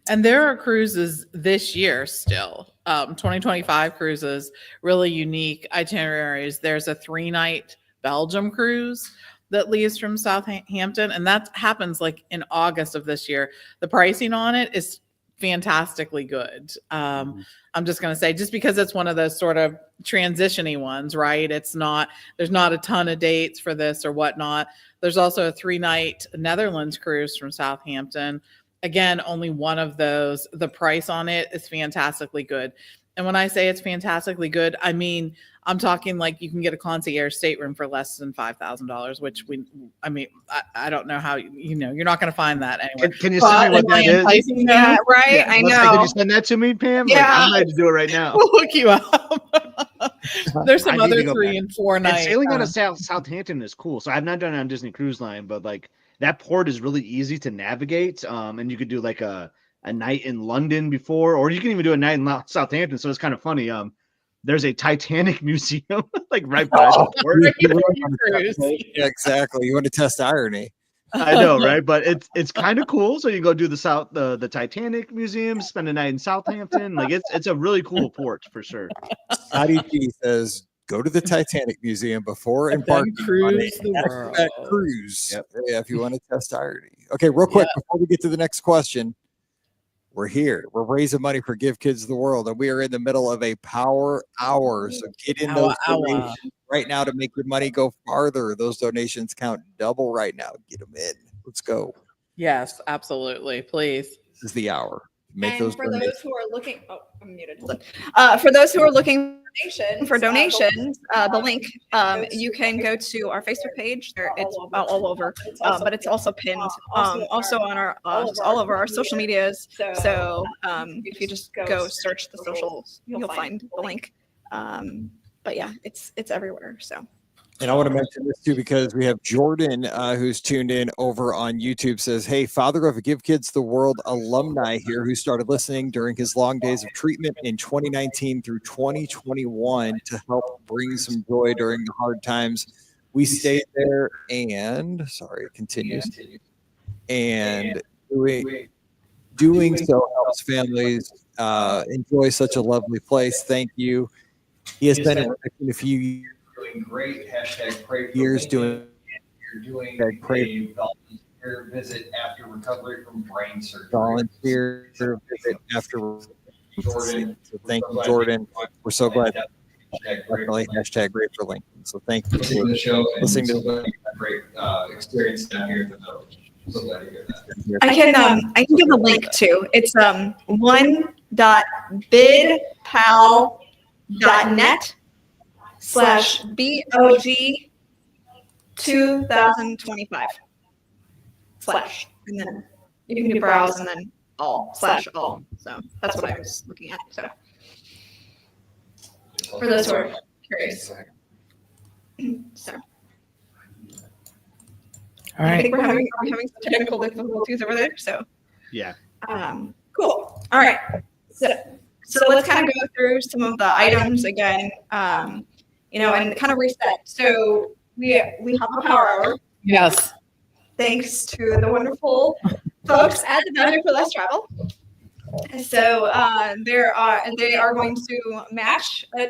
And there are cruises this year still, 2025 cruises, really unique itineraries. There's a 3-night Belgium cruise that leaves from Southampton, and that happens like in August of this year. The pricing on it is fantastically good. I'm just going to say, just because it's one of those sort of transition-y ones, right? There's not a ton of dates for this or whatnot. There's also a 3-night Netherlands cruise from Southampton. Again, only one of those. The price on it is fantastically good. And when I say it's fantastically good, I mean, I'm talking like you can get a concierge stateroom for less than $5,000, which I don't know how, you're not going to find that anywhere. Can you send me what that is? Yeah, right. Yeah, I know. Can you send that to me, Pam? Yeah. Like, I'm ready to do it right now. We'll hook you up. There's some other 3 and 4 nights. And sailing out of Southampton is cool. So I've not done it on Disney Cruise Line, but like that port is really easy to navigate. And you could do like a night in London before, or you can even do a night in Southampton. So it's kind of funny. There's a Titanic museum like right by the port. Yeah, exactly. You want to test irony. I know, right? But it's kind of cool. So you go do the Titanic museum, spend a night in Southampton. Like it's a really cool port for sure. Scotty G says, go to the Titanic museum before embarking on that cruise. Yep. Yeah, if you want to test irony. Okay, real quick before we get to the next question. We're here. We're raising money for Give Kids the World, and we are in the middle of a power hour. So get in those donations right now to make your money go farther. Those donations count double right now. Get them in. Let's go. Yes, absolutely. Please. This is the hour. Make and those for donations. Those who are looking, I'm muted. For those who are looking for donations, the link, you can go to our Facebook page. It's all over, but it's also pinned, also on our all over our social medias. So if you just go search the socials, you'll find the link. But yeah, it's everywhere. So. And I want to mention this too, because we have Jordan who's tuned in over on YouTube, says, hey, father of a Give Kids the World alumni here who started listening during his long days of treatment in 2019 through 2021 to help bring some joy during the hard times. We stayed there and, sorry, it continues. And doing so helps families enjoy such a lovely place. Thank you. He has been in a few years. Doing great. Hashtag pray for years me. doing. You're doing a volunteer visit after recovery from brain surgery. Volunteer visit after Jordan. So thank you, Jordan. We're so glad. Definitely hashtag great for Lincoln. So thank you for the show. Listening to the great experience down here in the village. So glad to hear that. I can give a link too. It's one.bidpal.net/BOG 2025 / and then you can do browse and then all/all. So that's what I was looking at. So for those who are curious. So All I right. think we're having some technical difficulties over there. So Yeah. cool. All right. So let's kind of go through some of the items again, and kind of reset. So we have a power hour Yes. thanks to the wonderful folks at the Value for Less Travel. So they are going to match a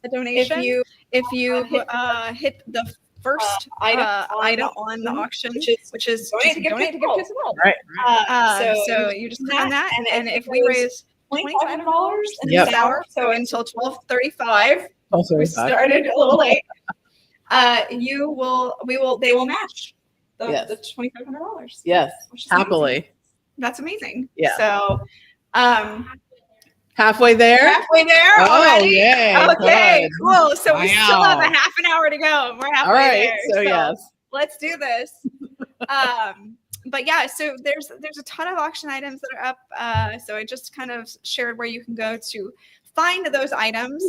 donation if you hit the first item on the auction, which is donate to Give Kids the World. Right. So you just click on that, and if we raise $2,500 in Yep. this hour, so until 12:35, Also, we started a little late. They will match the Yes. $2,500. yes. Which is Happily. amazing. That's amazing. Yeah. So, Halfway there. halfway there Oh, already. yay. Okay, Good. cool. So we still have a Wow. half an hour to go. And we're halfway All right. there. So, yes. Let's do this. But yeah, so there's a ton of auction items that are up. So I just kind of shared where you can go to find those items.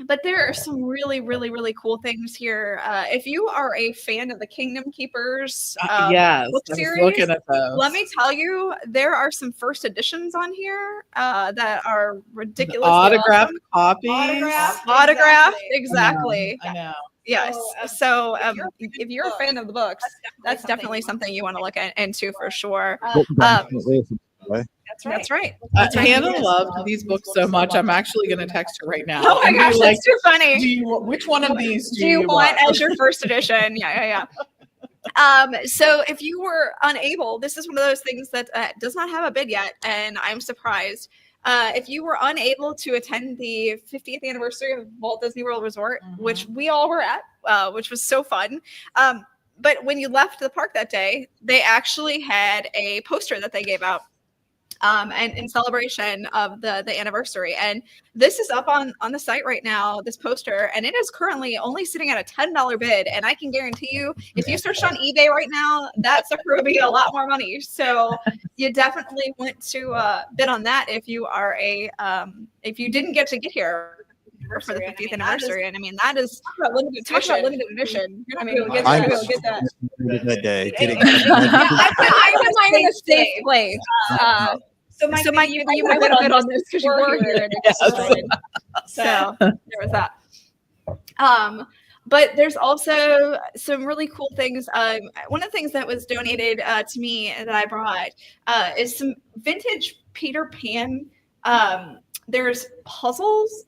But there are some really, really, really cool things here. If you are a fan of the Kingdom Keepers Yes. book I was series, looking at those. let me tell you, there are some first editions on here that are ridiculous. Autographed copies. Autographed, exactly. I know. Yes. So if you're a fan of the books, that's definitely something you want to look into for sure. That's right. Hannah loved these books so much. I'm actually going to text her right now. Oh my and be gosh, like, that's too funny. which one of these Do you want as your first edition? Yeah. So if you were unable, this is one of those things that does not have a bid yet, and I'm surprised. If you were unable to attend the 50th anniversary of Walt Disney World Resort, which we all were at, which was so fun. But when you left the park that day, they actually had a poster that they gave out. And in celebration of the anniversary. And this is up on the site right now, this poster, and it is currently only sitting at a $10 bid. And I can guarantee you, if you searched on eBay right now, that sucker would be a lot more money. So you definitely want to bid on that if you are if you didn't get here for the 50th anniversary. And I mean, that is limited edition. I mean, you'll get that. That day. I was in a safe place. So Mike, you might want to bid on this because you were here. And Yes. So there was that. But there's also some really cool things. One of the things that was donated to me that I brought is some vintage Peter Pan. There's puzzles,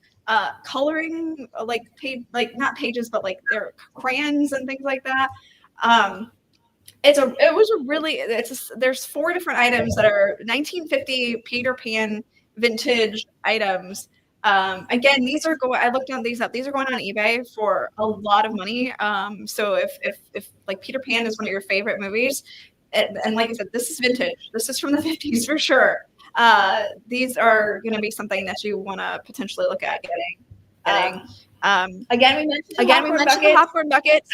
coloring, not pages, but like they're crayons and things like that. There's 4 different items that are 1950 Peter Pan vintage items. Again, I looked these up. These are going on eBay for a lot of money. So if like Peter Pan is one of your favorite movies, and like I said, this is vintage. This is from the 50s for sure. These are going to be something that you want to potentially look at getting. Again, we mentioned the popcorn buckets.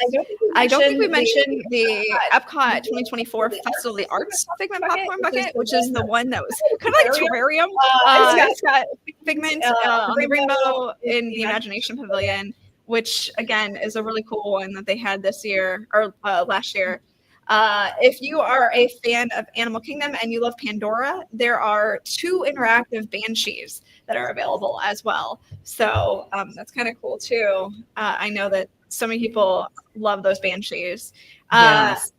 I don't think we mentioned the Epcot 2024 Festival of the Arts Figment popcorn bucket, which is the one that was kind of like terrarium. It's got Figment on the rainbow in the Imagination Pavilion, which again is a really cool one that they had this year or last year. If you are a fan of Animal Kingdom and you love Pandora, there are 2 interactive banshees that are available as well. So that's kind of cool too. I know that so many people love those banshees. Yes.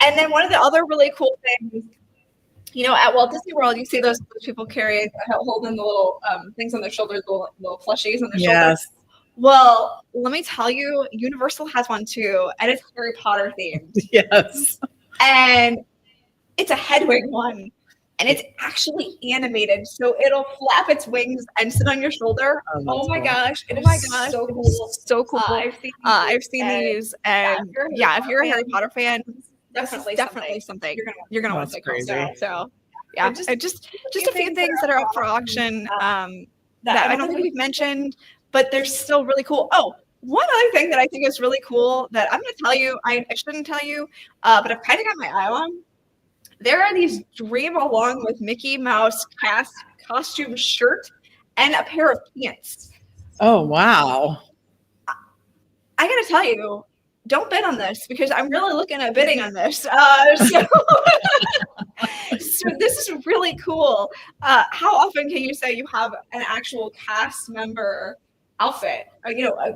And then one of the other really cool things, at Walt Disney World, you see those people holding the little things on their shoulders, the little plushies on their shoulders. Yes. Well, let me tell you, Universal has one too, and it's Harry Potter themed. Yes. And it's a Hedwig one, and it's actually animated, so it'll flap its wings and sit on your shoulder. Oh my gosh! It is so cool. So cool. I've seen these, and yeah, if you're a Harry Potter fan, definitely something you're gonna want to pick up. So yeah, just a few things that are up for auction that I don't think we've mentioned. But they're still really cool. Oh, one other thing that I think is really cool that I'm going to tell you, I shouldn't tell you, but I've kind of got my eye on. there are these Dream Along with Mickey Mouse costume shirt and a pair of pants. Oh, wow. I gotta tell you, don't bid on this because I'm really looking at bidding on this. So, so this is really cool. How often can you say you have an actual cast member outfit?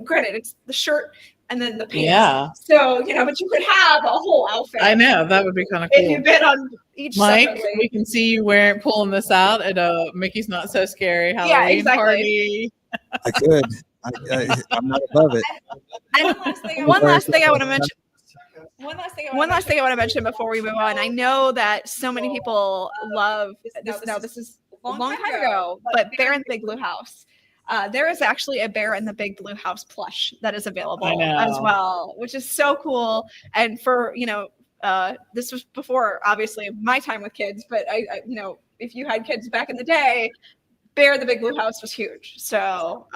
Granted, it's the shirt and then the pants. Yeah. So, but you could have a whole outfit. I know. That would be kind of If you cool. bid on each Mike, separately. we can see you pulling this out at a Mickey's Not So Scary Halloween exactly. party. I could. I'm not above it. And one last thing I want to mention. One last thing I want to mention before we move on. I know that so many people love this. Now, this is a long time ago, but Bear in the Big Blue House. There is actually a Bear in the Big Blue House plush that is available as well, which is so cool. And for this was before obviously my time with kids, but I if you had kids back in the day, Bear the Big Blue House was huge. So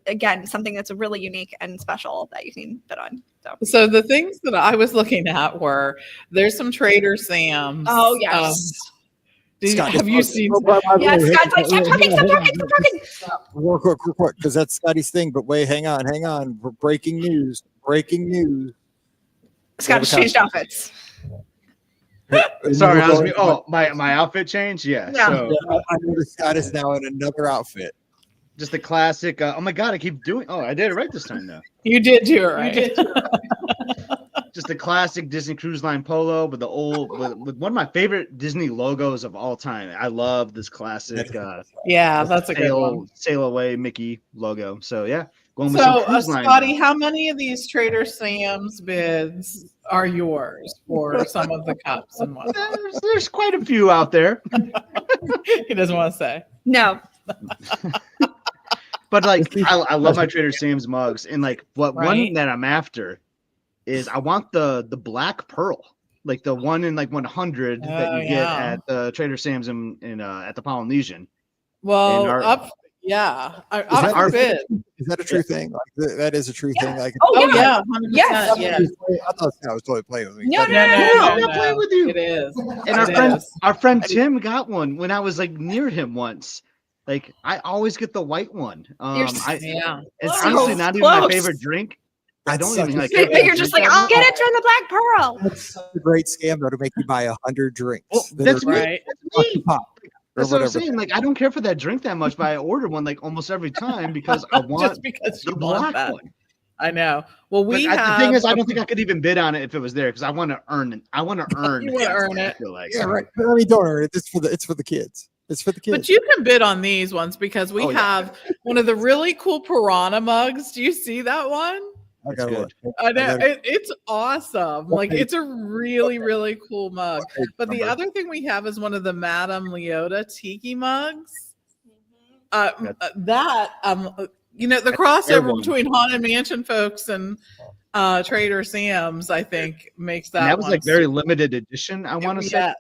again, something that's really unique and special that you can bid on. So the things that I was looking at were there's some Trader Sam's. Oh yes. Have you seen? Yeah, Scott's like, stop talking. Real quick, because that's Scotty's thing. But wait, hang on. Breaking news. Scott's changed outfits. Sorry, I was. Oh, my outfit changed. Yeah. Yeah. So I noticed Scott is now in another outfit. just the classic. Oh my god, I keep doing. Oh, I did it right this time though. You did do it right. Just the classic Disney Cruise Line polo with the old with one of my favorite Disney logos of all time. I love this classic. Yeah, that's a good one. Sail Away Mickey logo. So yeah, going with some So, Cruise Line Scotty, now. how many of these Trader Sam's bids are yours for some of the cups and what? There's quite a few out there. He doesn't want to say. No. But like, I love my Trader Sam's mugs, and like, one Right. that I'm after is I want the black pearl, like the one in like 100 that you get yeah. at the Trader Sam's in at the Polynesian. Well, our- up for bid. Is that a true thing? Like that is a true thing. Like, Oh yeah, 100%. Yes. Yes. I thought Scott was totally playing with me. No, But- I'm not playing with you. It is. And our friend Tim got one when I was like near him once. Like I always get the white one. Yeah. It's So honestly not even my close. favorite drink. I That's don't even such like. But you're just like, I'll get it during the Black Pearl. That's such a great scam though to make you buy 100 drinks. Well, that that's are me. Right. That's me. pop or That's what I'm whatever. saying. Like I don't care for that drink that much, but I order one like almost every time because I want Just because the you want black that. one. I know. Well, But the thing is, I don't think I could even bid on it if it was there because I want to earn it. I want to earn. You wanna it, earn I it. feel like. Yeah, right. But I mean, don't worry. It's for the kids. It's for the kids. But you can bid on these ones because we Oh, yeah. have one of the really cool piranha mugs. Do you see that one? I got good. one. I know got it's awesome. What Like page? it's a really, really cool mug. Page But the number. other thing we have is one of the Madame Leota tiki mugs. The crossover one. between Haunted Mansion folks and Trader Sam's, I think, makes that. And that was one like very limited edition. I want to say. Yes,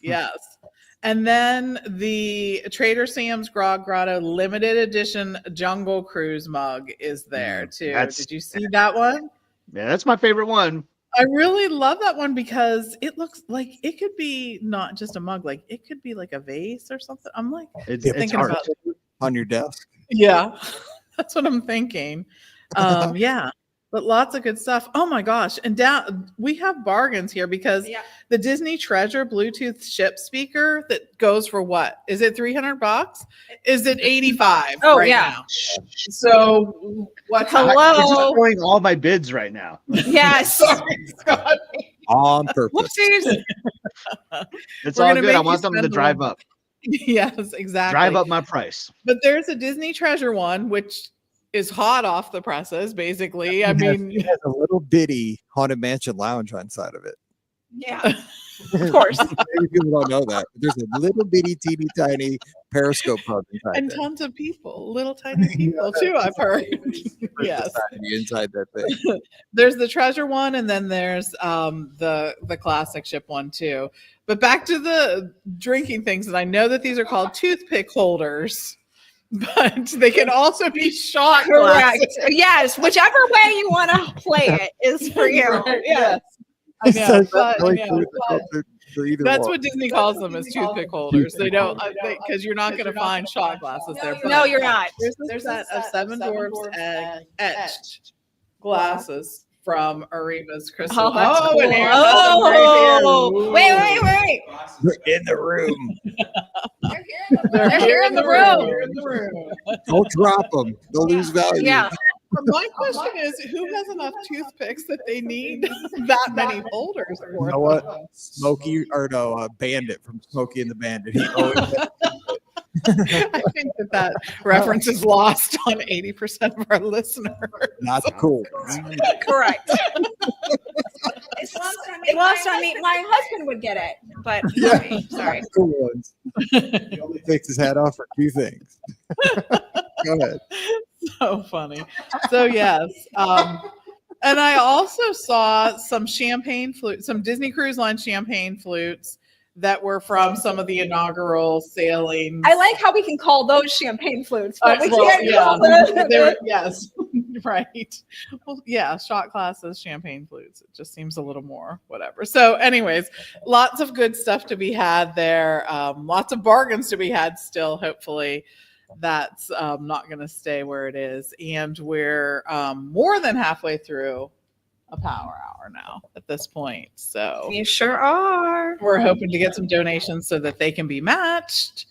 yes. And then the Trader Sam's Grog Grotto limited edition Jungle Cruise mug is there too. Did you see that one? Yeah, that's my favorite one. I really love that one because it looks like it could be not just a mug, like it could be like a vase or something. I'm like, It's thinking art. about on your desk. yeah, that's what I'm thinking. Yeah, but lots of good stuff. Oh my gosh. And down we have bargains here because the Disney Treasure Bluetooth ship speaker that goes for what? Is it $300? Is it 85 Oh, right yeah. now? So what? Hello? You're just throwing all my bids right now. Yes. Sorry, Scott. On purpose. Whoopsies. It's We're all gonna good. make I you want them to spend drive more. up. Yes, exactly. Drive up my price. But there's a Disney Treasure one, which is hot off the presses, basically. I mean, it has a little bitty Haunted Mansion lounge on side of it. Yeah. Of course. Maybe people don't know that. But there's a little bitty, teeny, tiny Periscope pub inside and there. tons of people, little tiny people too, I've heard. Yes. Inside that thing. There's the treasure one, and then there's the classic ship one too. But back to the drinking things, and I know that these are called toothpick holders, but they can also be shot Correct. glasses. Yes. Whichever way you want to play it is for you. Yes. I know, but, for either That's one. what Disney calls them, as toothpick holders. They don't, because you're not going to find shot glasses there. No, you're not. There's a set of Seven Dwarfs etched glasses from Ariba's Crystal. Oh, that's cool. and here's another right Oh, here. wait. They're in the room. They're here in the room. They're in the room. Don't drop them. They'll lose value. Yeah. My question is, who has enough toothpicks that they need that many holders for? You know what? Smokey, or no, Bandit from Smokey and the Bandit. He always I think that reference is lost on 80% of our listeners. not cool. Correct. It lost on me. My husband would get it, but Yeah. sorry. Cool ones. He only takes his hat off for two things. Go ahead. So funny. So yes. And I also saw some champagne flutes, some Disney Cruise Line champagne flutes that were from some of the inaugural sailings. I like how we can call those champagne flutes, but we Well, can't yeah, call them. they were, yes, right. Well, yeah, shot glasses, champagne flutes. It just seems a little more whatever. So, anyways, lots of good stuff to be had there. Lots of bargains to be had still. Hopefully, that's not going to stay where it is, and we're more than halfway through a power hour now at this point. So You sure are. we're hoping to get some donations so that they can be matched,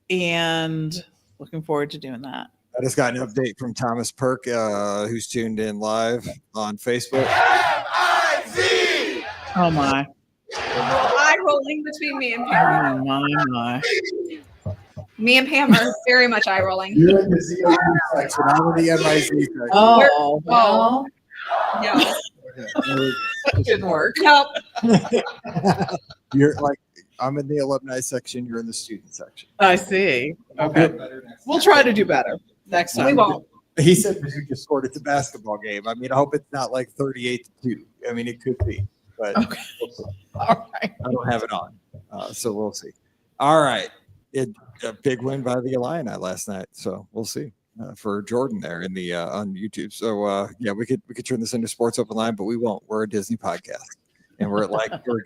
and looking forward to doing that. I just got an update from Thomas Perk, who's tuned in live on Facebook. Oh my. Eye rolling between me and Pam. Oh my. Me and Pam are very much eye rolling. You're in the ZOU section. I'm in the MIZ section. Oh, well, Yeah. that didn't work. Nope. You're like, I'm in the alumni section. You're in the student section. I see. Okay. We'll try to do better next time. We won't. He said you just scored at the basketball game. I mean, I hope it's not like 38-2. I mean, it could be, but Okay. we'll see. All right. I don't have it on, so we'll see. All right, a big win by the Illini last night, so we'll see for Jordan there in the on YouTube. So yeah, we could turn this into Sports Open Line, but we won't. We're a Disney podcast, and we're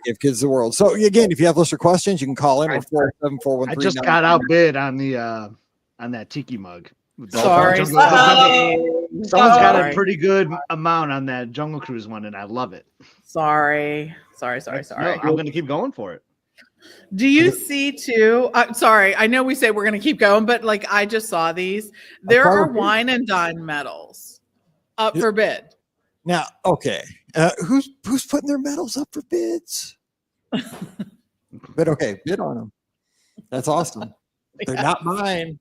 Give Kids the World. So again, if you have listener questions, you can call in. We're 47413. I just got outbid on the on that tiki mug. Sorry. Someone's got a Sorry. pretty good amount on that Jungle Cruise one, and I love it. Sorry. No, I'm going to keep going for it. Do you see too? Sorry, I know we say we're going to keep going, but like I just saw these. There are wine and dine medals up for bid. Now, okay, who's putting their medals up for bids? But okay, bid on them. That's awesome. They're not mine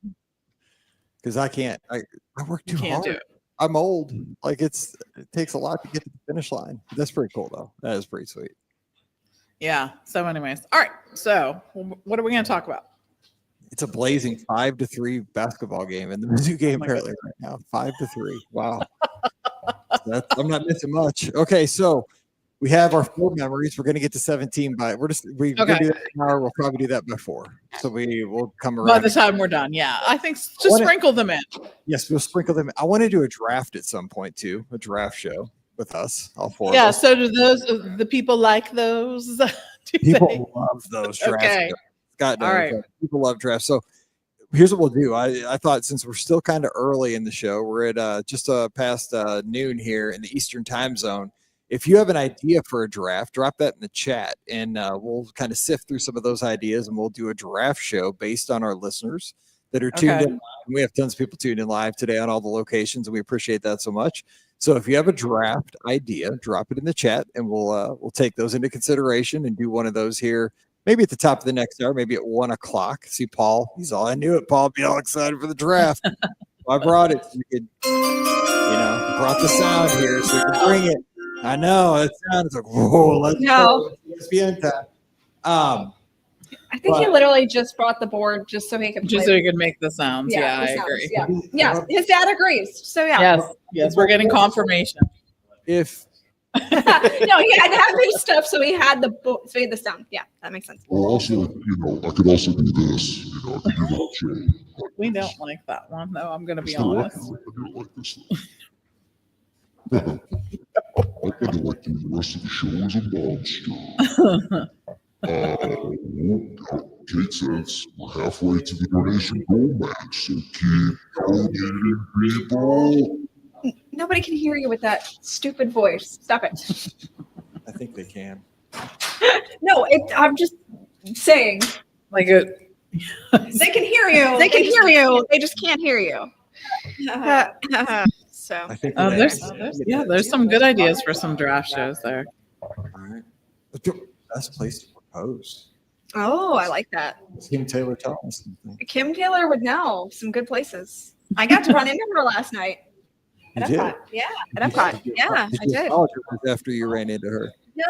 because I can't. I work too Can't hard. do it. I'm old. Like it takes a lot to get to the finish line. That's pretty cool though. That is pretty sweet. Yeah. So, anyways, all right. So, what are we going to talk about? It's a blazing 5-3 basketball game in the Mizzou game apparently right now. 5-3. Wow. I'm not missing much. Okay, so we have our 4 memories. We're going to get to 17 by we're going to do that tomorrow. We'll probably do that by 4. So we will come around By the time we're done. Yeah. I think just sprinkle them in. Yes, we'll sprinkle them. I want to do a draft at some point too, a draft show with us, all 4 Yeah. of us. So do the people like those? Do People love those drafts. Okay. Scott knows All right. that. People love drafts. So here's what we'll do. I thought since we're still kind of early in the show, we're at just past noon here in the Eastern time zone. If you have an idea for a draft, drop that in the chat, and we'll kind of sift through some of those ideas, and we'll do a draft show based on our listeners that are tuned in. We have tons of people tuned in live today on all the locations, and we appreciate that so much. So if you have a draft idea, drop it in the chat, and we'll take those into consideration and do one of those here, maybe at the top of the next hour, maybe at 1 o'clock. See Paul, he's all I knew it. Paul be all excited for the draft. I brought it. So we could, brought the sound here so we can bring it. I know it sounds like whoa. Let's go. ESPN time. I think he literally just brought the board just so he could Just so you could make the sounds. Yeah, I agree. Yeah, his dad agrees. So yeah. Yes, we're getting confirmation. If No, he had to have his stuff, so he had the sound. Yeah, that makes sense. Well, also, I could also do this. I could do that show. We don't like that one, though. I'm going to be It's the honest. record. I do it like this. I kind of like the rest of the show as a monster. Kate says we're halfway to the donation goal match, so keep donating, people. Nobody can hear you with that stupid voice. Stop it. I think they can. No, I'm just saying. Like it. They can hear you. They can hear you. They just can't hear you. So I think there's some good ideas for some draft shows there. All right. Best place to propose. Oh, I like that. Kim Taylor, tell us something. Kim Taylor would know some good places. I got to run into her last night. You At did? Epcot. Yeah, at Epcot. Yeah, I did. After you ran into her. No,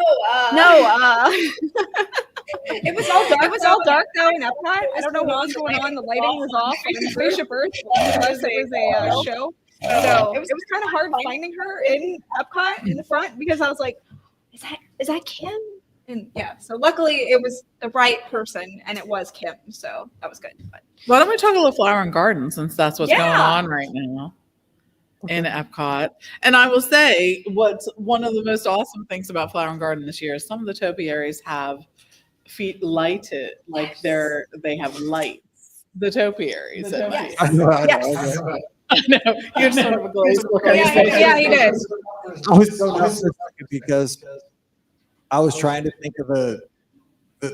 it was all dark. It was all dark though in Epcot. I don't know what was going on. The lighting was off. And Spaceship Earth was a show, so it was kind of hard finding her in Epcot in the front because I was like, "Is that Kim?" And yeah, so luckily it was the right person, and it was Kim, so that was good. But Why don't we talk a little flower and garden since that's what's going Yeah. on right now in Epcot? And I will say, what's one of the most awesome things about Flower and Garden this year is some of the topiaries have feet lighted, like they have lights. The topiaries. Yes. I know. I know you're sort of a glazed look on your face. Yeah, he did. I was so nuts because I was trying to think of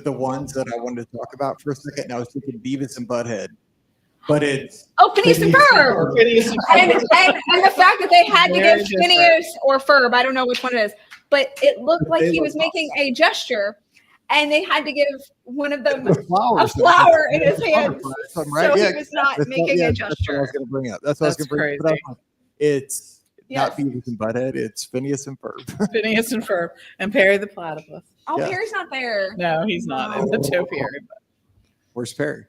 the ones that I wanted to talk about for a second, and I was thinking Beavis and Butthead, but it's Oh, Phineas and Ferb. And the fact that they had to Very give different. Phineas or Ferb, I don't know which one it is, but it looked like he was making a gesture, and they had to give one of them the flowers. a flower in his hand. Something, right? So Yeah, he was not that's making what- a That's what I gesture. was going to bring up. That's what I was That's going to bring up. It's not Yes. Beavis and Butthead. It's Phineas and Ferb. Phineas and Ferb and Perry the Platypus. Oh, Yeah. Perry's not there. No, he's not in the topiary. But Where's Perry?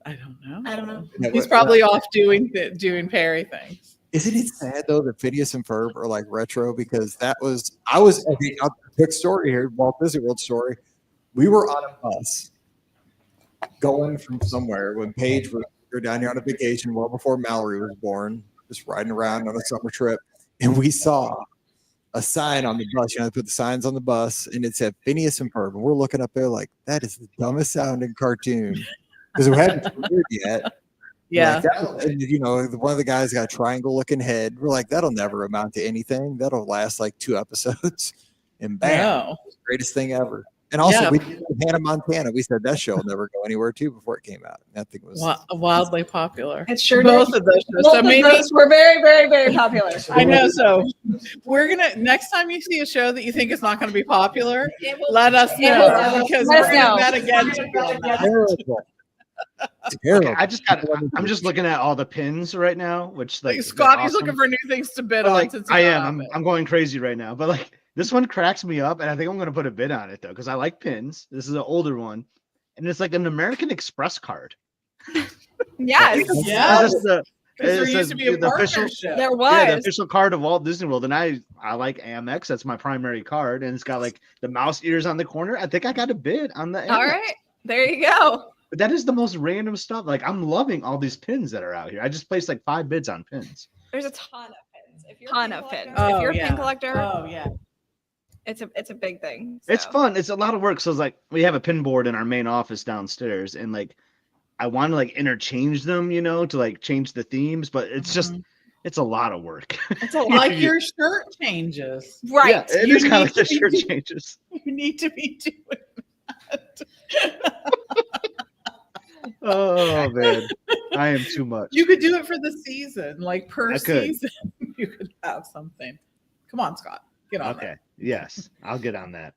I don't know. I don't know. Yeah, He's but- probably off doing Perry things. Isn't it sad though that Phineas and Ferb are like retro? Because I think a quick story here, Walt Disney World story. We were on a bus going from somewhere when Paige was down here on a vacation well before Mallory was born, just riding around on a summer trip, and we saw a sign on the bus. You know, they put the signs on the bus, and it said Phineas and Ferb, and we're looking up there like that is the dumbest sounding cartoon because we hadn't premiered yet. Yeah. Like, and, you know, one of the guys got a triangle looking head. We're like, that'll never amount to anything. That'll last like 2 episodes. And bam, No. greatest thing ever. And also, Yeah. we did Hannah Montana. We said that show will never go anywhere too before it came out. That thing was Wildly popular. It sure Both did. of those shows. Both So of maybe those were very, very, very popular. I know. So we're gonna next time you see a show that you think is not going to be popular, let us know because Let us we're know. going to bet against you on that. terrible. Terrible. Okay, I'm just looking at all the pins right now, which like Scotty's looking for new things to bid But, on. like, Since he I got am. off it. I'm going crazy right now. But like this one cracks me up, and I think I'm gonna put a bid on it though, because I like pins. This is an older one, and it's like an American Express card. Yes, Yeah. This is the- Because there it used says to be a the official, partnership. there yeah, the was. official card of Walt Disney World, and I like Amex. That's my primary card, and it's got like the mouse ears on the corner. I think I got a bid on the. All Amex. right, there you go. But that is the most random stuff. Like I'm loving all these pins that are out here. I just placed like 5 bids on pins. There's a ton of pins. If you're a pin Oh, if you're a yeah. pin collector, Oh yeah. it's a big thing. It's so. fun. It's a lot of work. So it's like we have a pin board in our main office downstairs, and like I want to like interchange them, you know, to like change the themes, but it's just it's a lot of work. It's a lot. Like your shirt changes. Right. Yeah, it You is kind of need like the to shirt be- changes. You need to be doing that. Oh man, I am too much. You could do it for the season, like per I could. season. You could have something. Come on, Scott. Get on. Okay, yes, I'll get on that.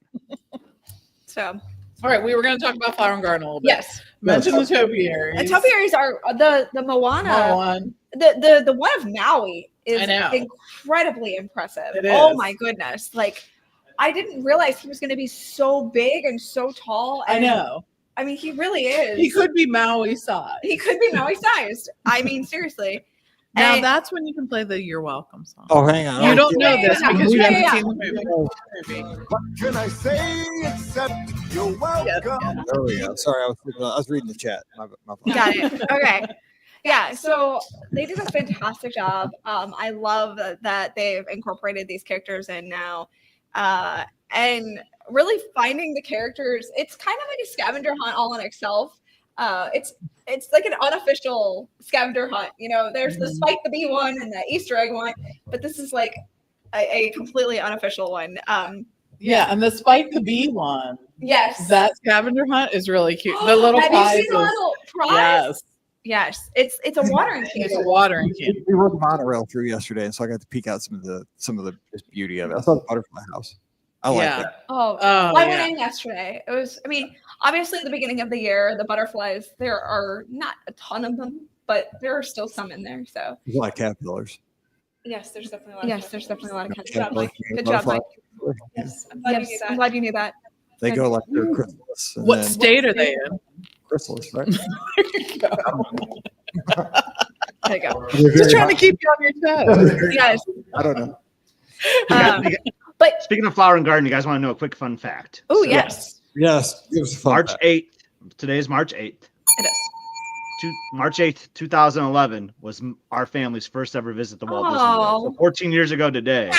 So All right, we were going to talk about Flower and Garden a little bit. yes, Mention the topiaries. and topiaries are the Moana. One. The one of Maui is I know. incredibly impressive. It Oh is. my goodness! Like I didn't realize he was going to be so big and so tall. I And, know. I mean, he really is. He could be Maui size. He could be Maui sized. I mean, seriously. Now And- that's when you can play the "You're Welcome" song. Oh, hang on. You don't know yeah, this yeah, because you yeah, haven't yeah. seen the movie. What can I say except you're welcome? Yes. There we go. Sorry, I was reading the chat. My fault. Got it. Okay. Yeah, so they did a fantastic job. I love that they've incorporated these characters in now. and really finding the characters. It's kind of like a scavenger hunt all in itself. It's like an unofficial scavenger hunt. You know, there's the Spike the Bee one and the Easter egg one, but this is like a completely unofficial one. Yeah, and the Spike the Bee one. Yes. That scavenger hunt is really cute. The little Have prize. you seen the little prize? Yes. Yes. It's a watering can. It's a watering can. We rode the monorail through yesterday, and so I got to peek out some of the just beauty of it. I saw the butterfly house. I like it. Oh, I went in yesterday. It was, I mean, obviously at the beginning of the year, the butterflies, there are not a ton of them, but there are still some in there. So There's a lot of caterpillars. yes, there's definitely a lot. Yes, there's definitely a lot of Caterpillars. Good job, Mike. Yes. Yes, I'm glad you knew that. They go like they're chrysalis. and What then- state are they in? Chrysalis, right? There you go. Just trying to keep you on your toes. Yes. I don't know. But Speaking of flower and garden, you guys want to know a quick fun fact? oh So, yes, Yes, it was fun. March 8th. Today is March 8th. it is. March 8th, 2011 was our family's first ever visit to Walt Disney World. Oh. So 14 years ago today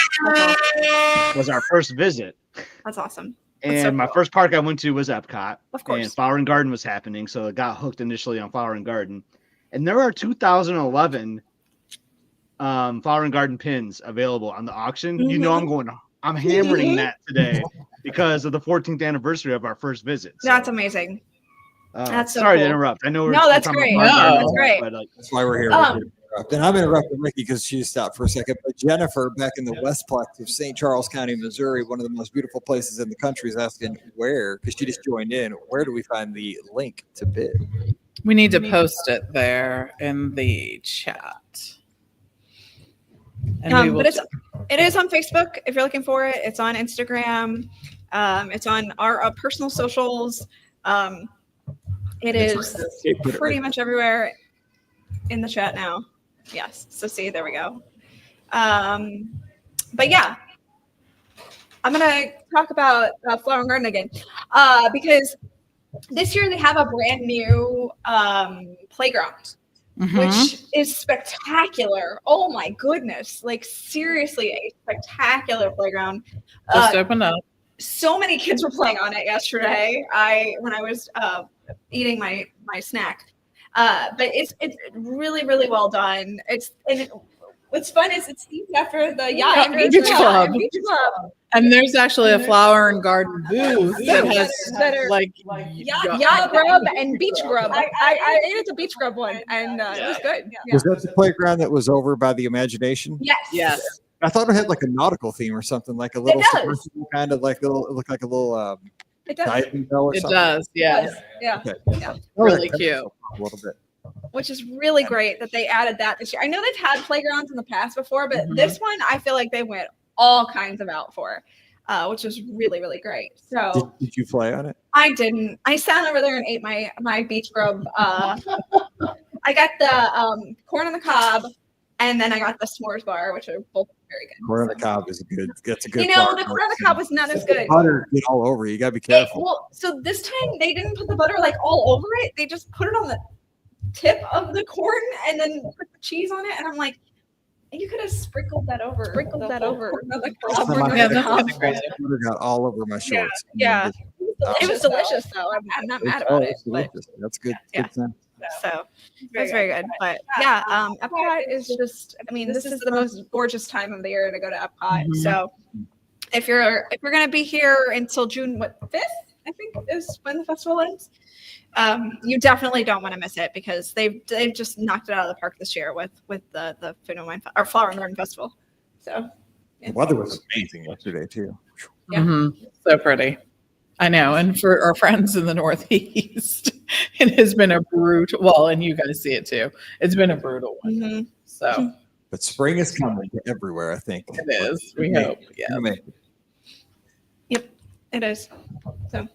was our first visit. That's awesome. And so my cool. first park I went to was Epcot. Of course. And Flower and Garden was happening. So I got hooked initially on Flower and Garden. And there are 2011 Flower and Garden pins available on the auction. You know I'm hammering that today because of the 14th anniversary of our first visit. So, That's amazing. That's so sorry to cool. interrupt. I know we're No, that's talking great. about Flower and No, Garden, that's great. But, like, That's why we're here. And I'm interrupting Ricky because she stopped for a second. But Jennifer, back in the Westplex of St. Charles County, Missouri, one of the most beautiful places in the country, is asking where, because she just joined in, where do we find the link to bid? We need to post it there in the chat. And we will But it is on Facebook if you're looking for it. It's on Instagram. It's on our personal socials. It is pretty much everywhere in the chat now. Yes. So see, there we go. But yeah, I'm gonna talk about Flower and Garden again because this year they have a brand new playground. Which is spectacular. Oh my goodness. Like seriously, a spectacular playground. just open up. So many kids were playing on it yesterday. When I was eating my snack. But it's really, really well done. What's fun is it's named after the yacht Beach Club. Beach Club. And there's actually a flower and garden booth that has like Yacht grub and beach grub. I ate at the beach grub one and it was good. Yeah. Was that the playground that was over by the Imagination? Yes. Yes. I thought it had like a nautical theme or something, like a little does. submersible kind of like it looked like a little It does. diving bell or It something. does, yes. Yeah. Okay. Yeah. Really cute. A little bit. Which is really great that they added that this year. I know they've had playgrounds in the past before, but Mhm. this one I feel like they went all kinds of out for, which was really, really great. So Did you play on it? I didn't. I sat over there and ate my beach grub. I got the corn on the cob, and then I got the s'mores bar, which are both very good. Corn on the cob is a good. That's a good. You know, part. the corn on the cob was not as good. Butter get all over you. You gotta be careful. Well, so this time they didn't put the butter like all over it. They just put it on the tip of the corn and then put the cheese on it. And I'm like, you could have sprinkled that over. Sprinkled that over. Yeah, that's kind of great. Butter got all over my shorts. Yeah. It was delicious though. I'm not mad about it. But That's good. Yeah. Good time. so that's very good. But yeah, Epcot is just, I mean, this is the most gorgeous time of the year to go to Epcot. Mhm. So if you're gonna be here until June 5th, I think is when the festival ends. You definitely don't want to miss it because they've just knocked it out of the park this year with the Food and Wine or Flower and Garden Festival. So The weather was amazing yesterday too. Yeah. So pretty. I know. And for our friends in the Northeast, it has been a brutal, well, and you guys see it too. It's been a brutal one. Mhm. So But spring is coming everywhere, I think. it is. We hope. Yeah. Gonna make it. it is. So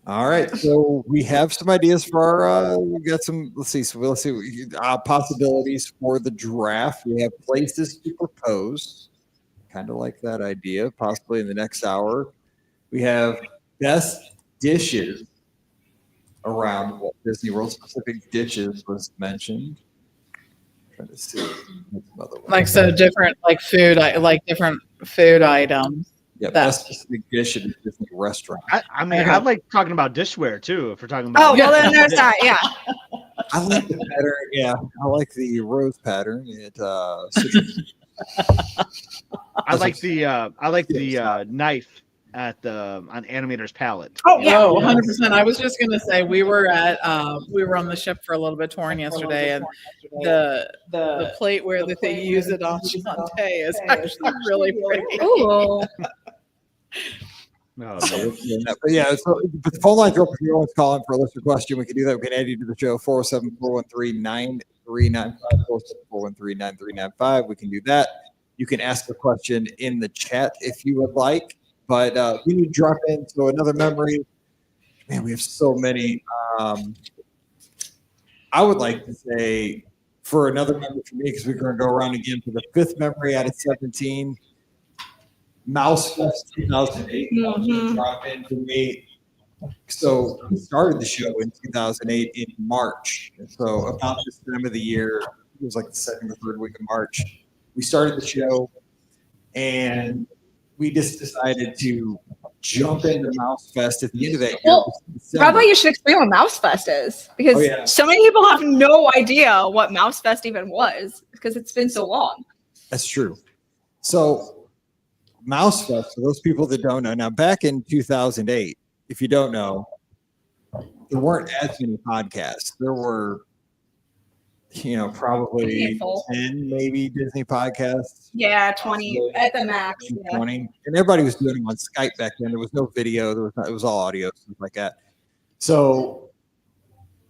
All right, so we have some ideas for our. We got some. Let's see. So let's see possibilities for the draft. We have places to propose, kind of like that idea. Possibly in the next hour, we have best dishes around Walt Disney World. Specific dishes was mentioned. Trying to see. What's another one? Like so different, like food, like different food items. Yeah, That- best specific dish at a Disney restaurant. I mean, Okay. I like talking about dishware too. If we're talking Oh, about, well, then there's that. Yeah. I like the pattern. Yeah, I like the rose pattern. Citrus. I like the knife at the on Animator's palette. Oh, yeah. Oh, 100%. I was just gonna say we were on the ship for a little bit touring yesterday, and the plate where that they use it on Shantae is actually really pretty. Ooh. No, But yeah, but the phone line's open. If you want to call in for a listener question, we can do that. We can add you to the show, 407-413-9395, 407-413-9395. We can do that. You can ask a question in the chat if you would like, but we need to drop in. So another memory. Man, we have so many. I would like to say for another memory for me, because we're going to go around again for the fifth memory out of 17. Mouse Fest 2008 drop in for me. So we started the show in 2008 in March. And so about this time of the year, it was like the second or third week of March, we started the show and we just decided to jump into Mouse Fest at the end of that year. Well, December. probably you should explain what Mouse Fest is, because Oh, yeah. so many people have no idea what Mouse Fest even was because it's been so long. That's true. So Mouse Fest, for those people that don't know, now back in 2008, if you don't know, there weren't as many podcasts. There were, probably Handful. 10 maybe Disney podcasts. Yeah, 20 at the max. Yeah. 20. And everybody was doing them on Skype back then. There was no video. It was all audio, stuff like that. So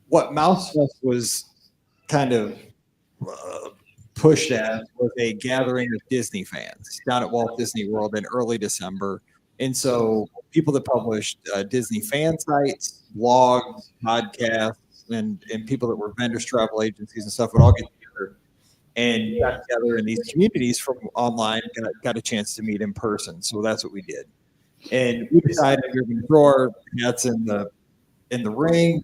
what Mouse Fest was kind of pushed as was a gathering of Disney fans down at Walt Disney World in early December. And so people that published Disney fan sites, blogs, podcasts, and people that were vendors, travel agencies and stuff would all get together and got together in these communities from online, got a chance to meet in person. So that's what we did. And we decided we were going to throw our hats in the ring.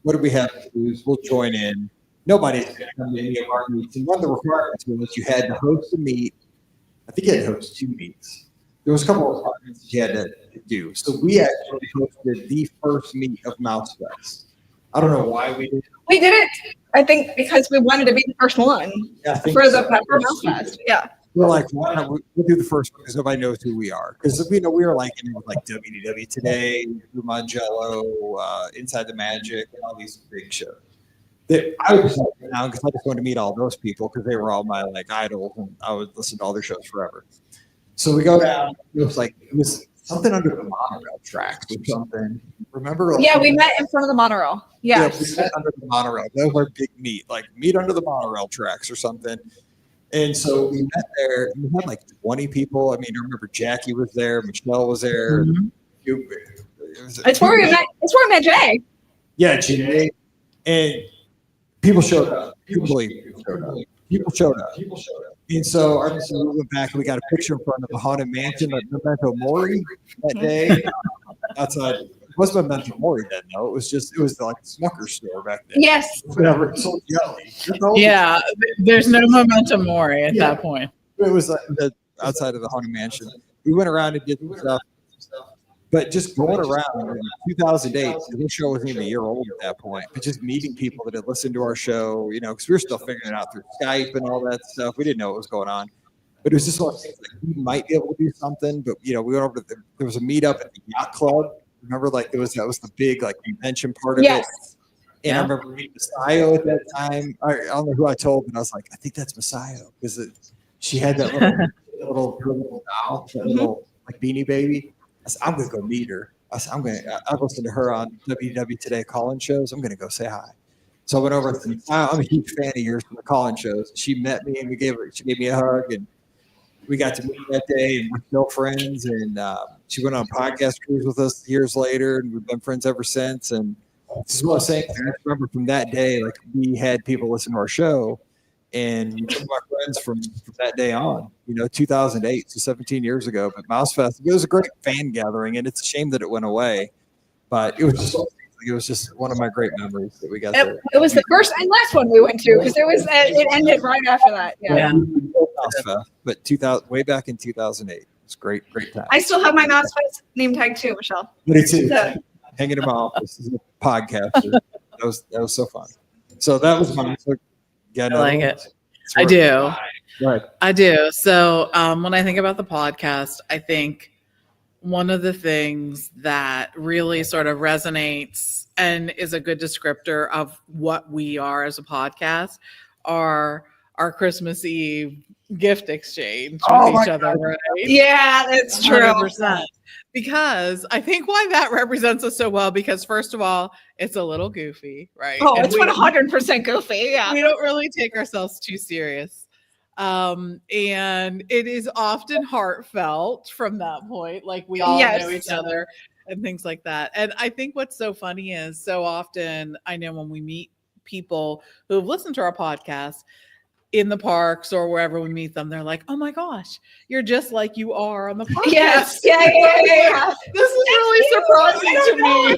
What do we have to lose? We'll join in. Nobody's going to come to any of our meets. And one of the requirements was you had to host a meet. I think you had to host 2 meets. There was a couple of requirements that you had to do. So we actually hosted the first meet of Mouse Fest. I don't know why we did it. We did it, I think, because we wanted to be the first one Yeah, I think for so. for Mouse Fest. Yeah. We're like, why not? We'll do the first one because nobody knows who we are. Because we were like in with like WDW Today, Mangello, Inside the Magic, and all these big shows. That I was down because I just wanted to meet all those people because they were all my like idols, and I would listen to all their shows forever. So we go down. It was something under the monorail tracks or something. Remember? Yeah, we met in front of the monorail. Yeah. We met under the monorail. That was our big meet, like meet under the monorail tracks or something. And so we met there. We had like 20 people. I mean, I remember Jackie was there, Michelle was there. Mhm. It's where we met Jay. Yeah, Jay. And people showed up. People showed up. And so our we went back and we got a picture in front of the Haunted Mansion at Memento Mori that day. Outside. It wasn't Memento Mori then, though. It was like a Smucker's store back then. Yes. Whatever. It sold jelly. Yeah, there's no momentum mori at that point. It was like outside of the Haunted Mansion. We went around and did some stuff. But just going around in 2008, the show wasn't even a year old at that point, but just meeting people that had listened to our show, because we were still figuring it out through Skype and all that stuff. We didn't know what was going on. But it was just one of those things like we might be able to do something. But, we went over to there was a meetup at the Yacht Club. Remember, that was the big convention part of it. And I remember meeting Masayo at that time. I don't know who I told, but I was like, I think that's Masayo because she had that little doll, that little Beanie Baby. I said, I'm going to go meet her. I said, I've listened to her on WW Today call-in shows. I'm going to go say hi. So I went over and I'm a huge fan of yours from the call-in shows. She met me and she gave me a hug and we got to meet that day and we're still friends. And she went on a podcast cruise with us years later and we've been friends ever since. And this is what I was saying. I remember from that day, we had people listen to our show and some of my friends from that day on, 2008, so 17 years ago. But Mouse Fest, it was a great fan gathering, and it's a shame that it went away. But it was just one of my great memories that we got there. It was the first and last one we went to because it ended right after that. Yeah. Mouse Fest, but way back in 2008. It's great time. I still have my mouse name tag too, Michelle. Me too. So- Hanging in my office as a podcaster. That was so fun. So that was fun. So, yeah, I like it. So I do. Right. I do. So when I think about the podcast, I think one of the things that really sort of resonates and is a good descriptor of what we are as a podcast are our Christmas Eve gift exchange with each other, right? Yeah, that's true. 100%. Because I think why that represents us so well, because first of all, it's a little goofy, right? Oh, And it's we don't- 100% goofy. Yeah. we don't really take ourselves too serious. And it is often heartfelt from that point. Like we all know each other and things like that. And I think what's so funny is so often I know when we meet people who have listened to our podcast in the parks or wherever we meet them, they're like, oh my gosh, you're just like you are on the podcast. Yes. Yeah. This is really surprising to me.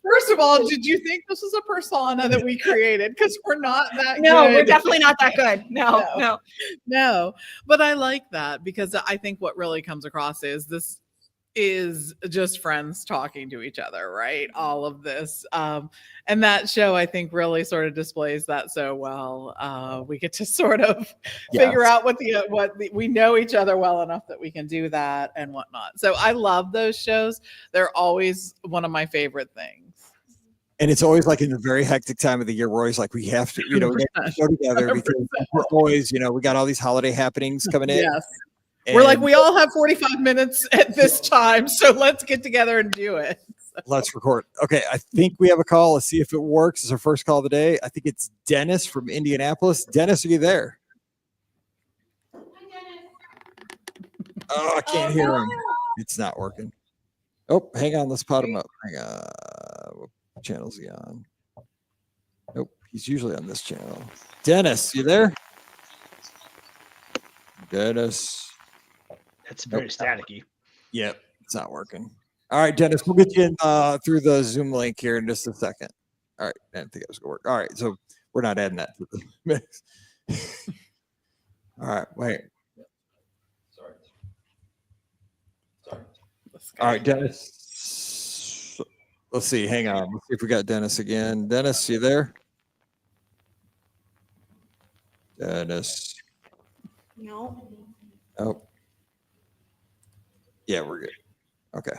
First of all, did you think this was a persona that we created? Because we're not that No, good. we're definitely not that good. No. But I like that because I think what really comes across is this is just friends talking to each other, right? All of this. And that show, I think, really sort of displays that so well. We get to sort of figure out we know each other well enough that we can do that and whatnot. So I love those shows. They're always one of my favorite things. And it's always like in a very hectic time of the year. We're always like, we have to, we have to go together because we're always, we got all these holiday happenings coming in. Yes. We're like, we all have 45 minutes at this time, so let's get together and do it. Let's record. Okay, I think we have a call. Let's see if it works. It's our first call of the day. I think it's Dennis from Indianapolis. Dennis, are you there? Oh, I can't hear him. It's not working. Oh, hang on. Let's pot him up. Hang on. What channel is he on? Nope, he's usually on this channel. Dennis, you there? Dennis. That's very staticky. Yep, it's not working. All right, Dennis, we'll get you in through the Zoom link here in just a second. All right, I didn't think it was going to work. All right, so we're not adding that to the mix. All right, wait. Sorry. All right, Dennis. Let's see. Hang on. Let's see if we got Dennis again. Dennis, you there? Dennis. No. Oh. Yeah, we're good. Okay.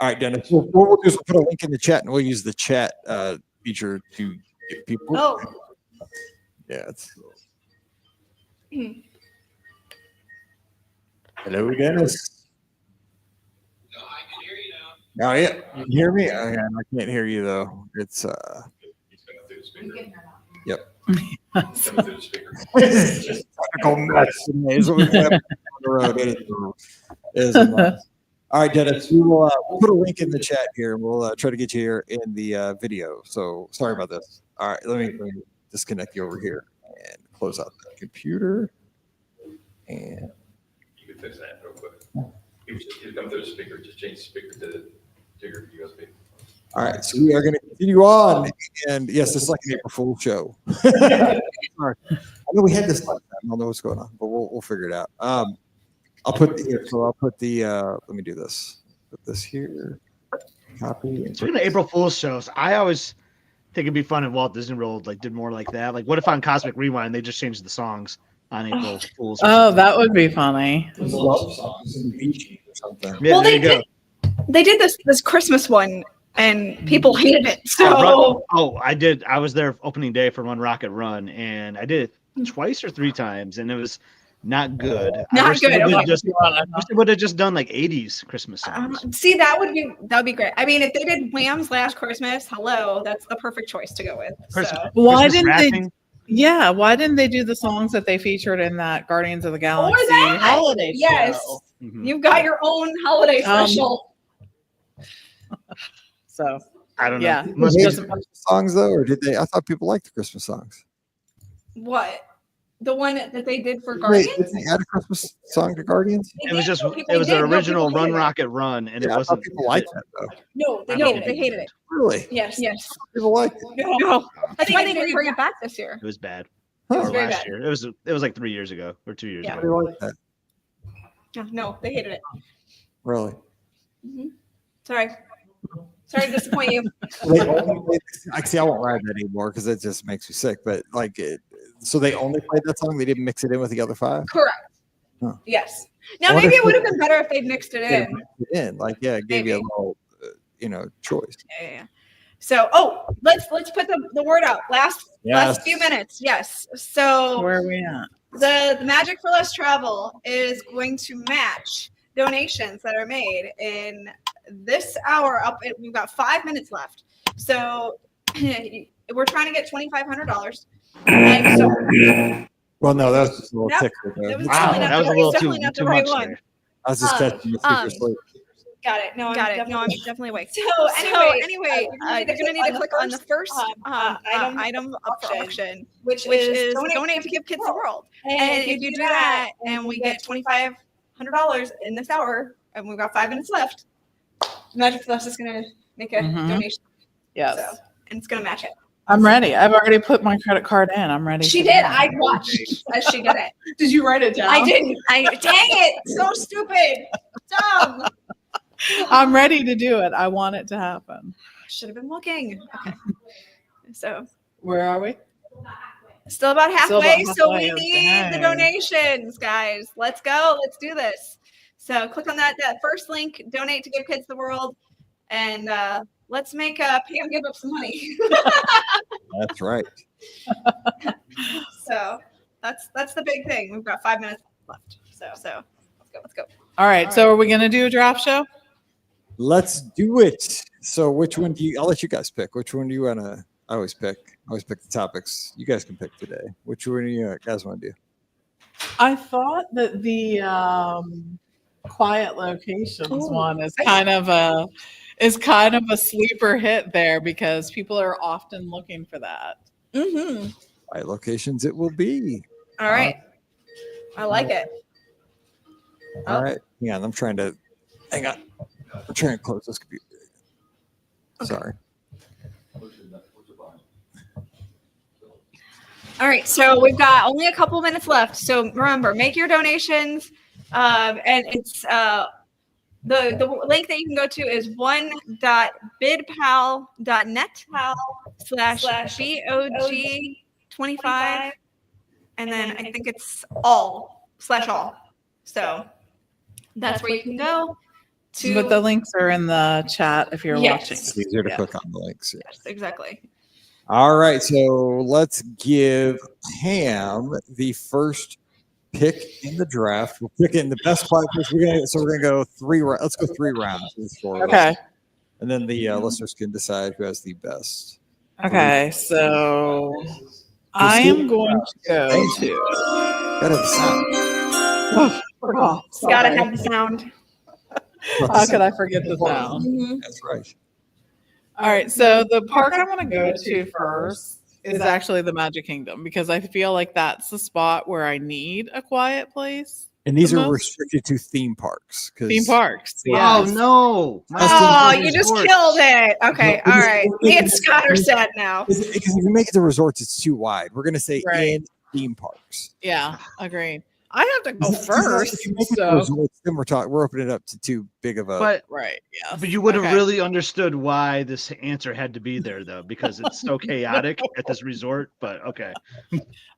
All right, Dennis. What we'll do is we'll put a link in the chat, and we'll use the chat feature to get people. Oh. Yeah. Hello, Dennis. No, I can hear you now. Oh, yeah. You can hear me? Oh, yeah, I can't hear you, though. It's, He's coming through the speaker. Yep. Coming through the speaker. It's just technical mess. It's what we have on the road. It is a mess. All right, Dennis, we will we'll put a link in the chat here, and we'll try to get you here in the video. So sorry about this. All right, let me disconnect you over here and close out the computer. And You can fix that real quick. He was coming through the speaker. Just change the speaker to your USB. all right, so we are going to continue on. And yes, this is like an April Fool's show. All right. I know we had this last time. I don't know what's going on, but we'll figure it out. I'll put the let me do this. Put this here. Copy. And Speaking of April Fool's shows, I always think it'd be fun if Walt Disney World did more like that. Like, what if on Cosmic Rewind they just changed the songs on April Fool's? Oh, that would be funny. love songs and beachy or something. Yeah, Well, there you go. they did this Christmas one, and people hated it. So I was there opening day for Run Rocket Run, and I did it twice or three times, and it was not good. Not I wish they good, would've okay. just- I wish they would have just done like 80s Christmas songs. see, that would be great. I mean, if they did Wham's Last Christmas, hello, that's the perfect choice to go with. So. Why Christmas didn't rapping. they? Yeah, why didn't they do the songs that they featured in that Guardians of the Galaxy that, holiday yes, show? Mhm. you've got your own holiday special. So I don't know. yeah, Must Did be- they hate the Christmas songs though, or did they? I thought people liked the Christmas songs. What? The one that they did for Wait, Guardians? did they add a Christmas song to Guardians? They it was did, just no, people it was did, an no, original people Run hated it. Rocket Run, and Yeah, it I thought wasn't. people liked that though. No, they I hated don't it. They think hated it. Really? Yes. People liked it. No. I think they didn't bring it back this year. It was bad. Huh. was Or very last bad. year. It was like 3 years ago or 2 years Yeah. I ago. like that. No, they hated it. Really? Sorry to disappoint you. They only played, actually, I won't ride that anymore because it just makes me sick. But like, so they only played that song. They didn't mix it in with the other 5. Correct. Huh. Yes. I Now wonder maybe if it would have been better if they'd mixed it in. Like, yeah, it gave you a Maybe. little, choice. Yeah. So, let's put the word out. Last few minutes. Yes. So Where are we at? the Magic for Less Travel is going to match donations that are made in this hour. We've got 5 minutes left. So we're trying to get $2,500. And so, Well, no, that was just a little Nope. tickler. That was Wow, definitely not that was the a little definitely not the too right much one. there. I was just testing to see if you're asleep. Got it. No, I'm definitely awake. So Anyway, you're gonna need to click on the first item up for auction, which is donate to Give Kids the World. And if you do that, and we get $2,500 in this hour, and we've got 5 minutes left, Magic Plus is gonna make a donation. Yes. So, and it's gonna match it. I'm ready. I've already put my credit card in. I'm ready. She to did. go. I watched as she did it. Did you write it down? I didn't. Dang it! So stupid. Dumb. I'm ready to do it. I want it to happen. Should have been looking. Okay. So Where are we? still about Still halfway. about So we halfway, need the okay. donations, guys. Let's go. Let's do this. So click on that first link. Donate to Give Kids the World, and let's make Pam give up some money. That's right. So that's the big thing. We've got 5 minutes left. So let's go. All right. So are we going to do a draft show? Let's do it. So which one do you, I'll let you guys pick. Which one do you want to, I always pick the topics. You guys can pick today. Which one do you guys want to do? I thought that the quiet locations one is kind of a sleeper hit there because people are often looking for that. Mm-hmm. Right locations it will be. All right. I like it. All right. Hang on. I'm trying to close this computer. Sorry. All right, so we've got only a couple minutes left. So remember, make your donations, and it's the link that you can go to is one.bidpal.net/BOG25, and then I think it's all. So that's where you can go. But the links are in the chat if you're Yes. watching. It's easier to click on the links. Yes, exactly. All right, so let's give Pam the first pick in the draft. We'll pick in the best quiet place. We're gonna go let's go 3 rounds. Okay. And then the listeners can decide who has the best. Okay. So I am going to go to. Gotta have the sound. Gotta have the sound. How could I forget the sound? Mhm. That's right. All right. So the park I want to go to first is actually the Magic Kingdom because I feel like that's the spot where I need a quiet place. And these The are most- restricted to theme parks. Theme parks. Oh Yes. no! Oh, you just killed it. Okay, all right. Me and Scott are sad now. Because if you make it to resorts, it's too wide. We're gonna say Right. in theme parks. Yeah. Agreed. I have to go Because first. If you make it to So. resorts, then we're opening it up to too big of a. But Right. Yeah. but you would have Okay. really understood why this answer had to be there though, because it's so chaotic at this resort. But okay.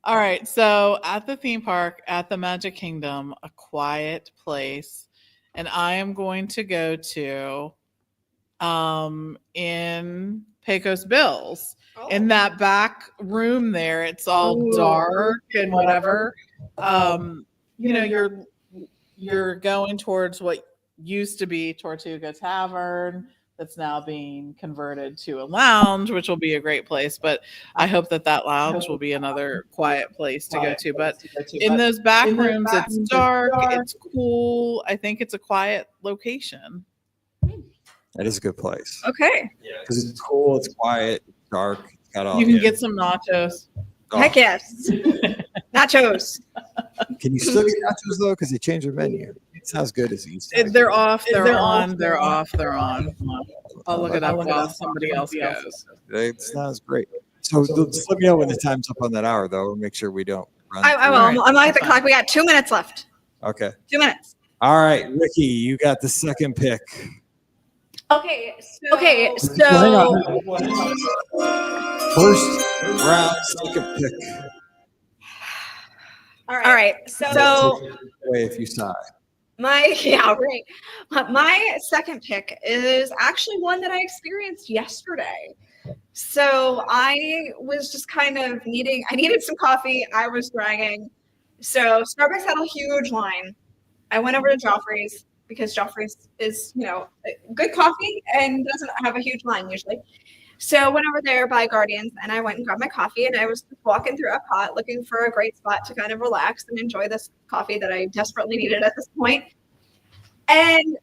All right. So at the theme park, at the Magic Kingdom, a quiet place. And I am going to go to in Pecos Bills. In that back room there, it's all dark and whatever. You're going towards what used to be Tortuga Tavern that's now being converted to a lounge, which will be a great place. But I hope that lounge will be another quiet place to go to. But in those back rooms, it's dark, it's cool. I think it's a quiet location. That is a good place Okay. because it's cool, it's quiet, it's dark. It's got all. You can get some nachos. Oh, Heck yes. Nachos. Can you still get nachos though? Because they changed their menu. It's not as good as it used to. They're off, they're on, they're off, they're on. I'll look it up while somebody else goes. It's not as great. So just let me know when the time's up on that hour though. We'll make sure we don't run. I will. All right. I'm looking at the clock. We got 2 minutes left. Okay. 2 minutes. All right, Ricky, you got the second pick. Okay, so Okay, Hang so on. First round, second pick. all all right, so Away if you sigh. my my second pick is actually one that I experienced yesterday. So I was just kind of I needed some coffee. I was dragging. So Starbucks had a huge line. I went over to Joffrey's because Joffrey's is, good coffee and doesn't have a huge line usually. So I went over there by Guardians and I went and got my coffee and I was walking through Epcot looking for a great spot to kind of relax and enjoy this coffee that I desperately needed at this point. And,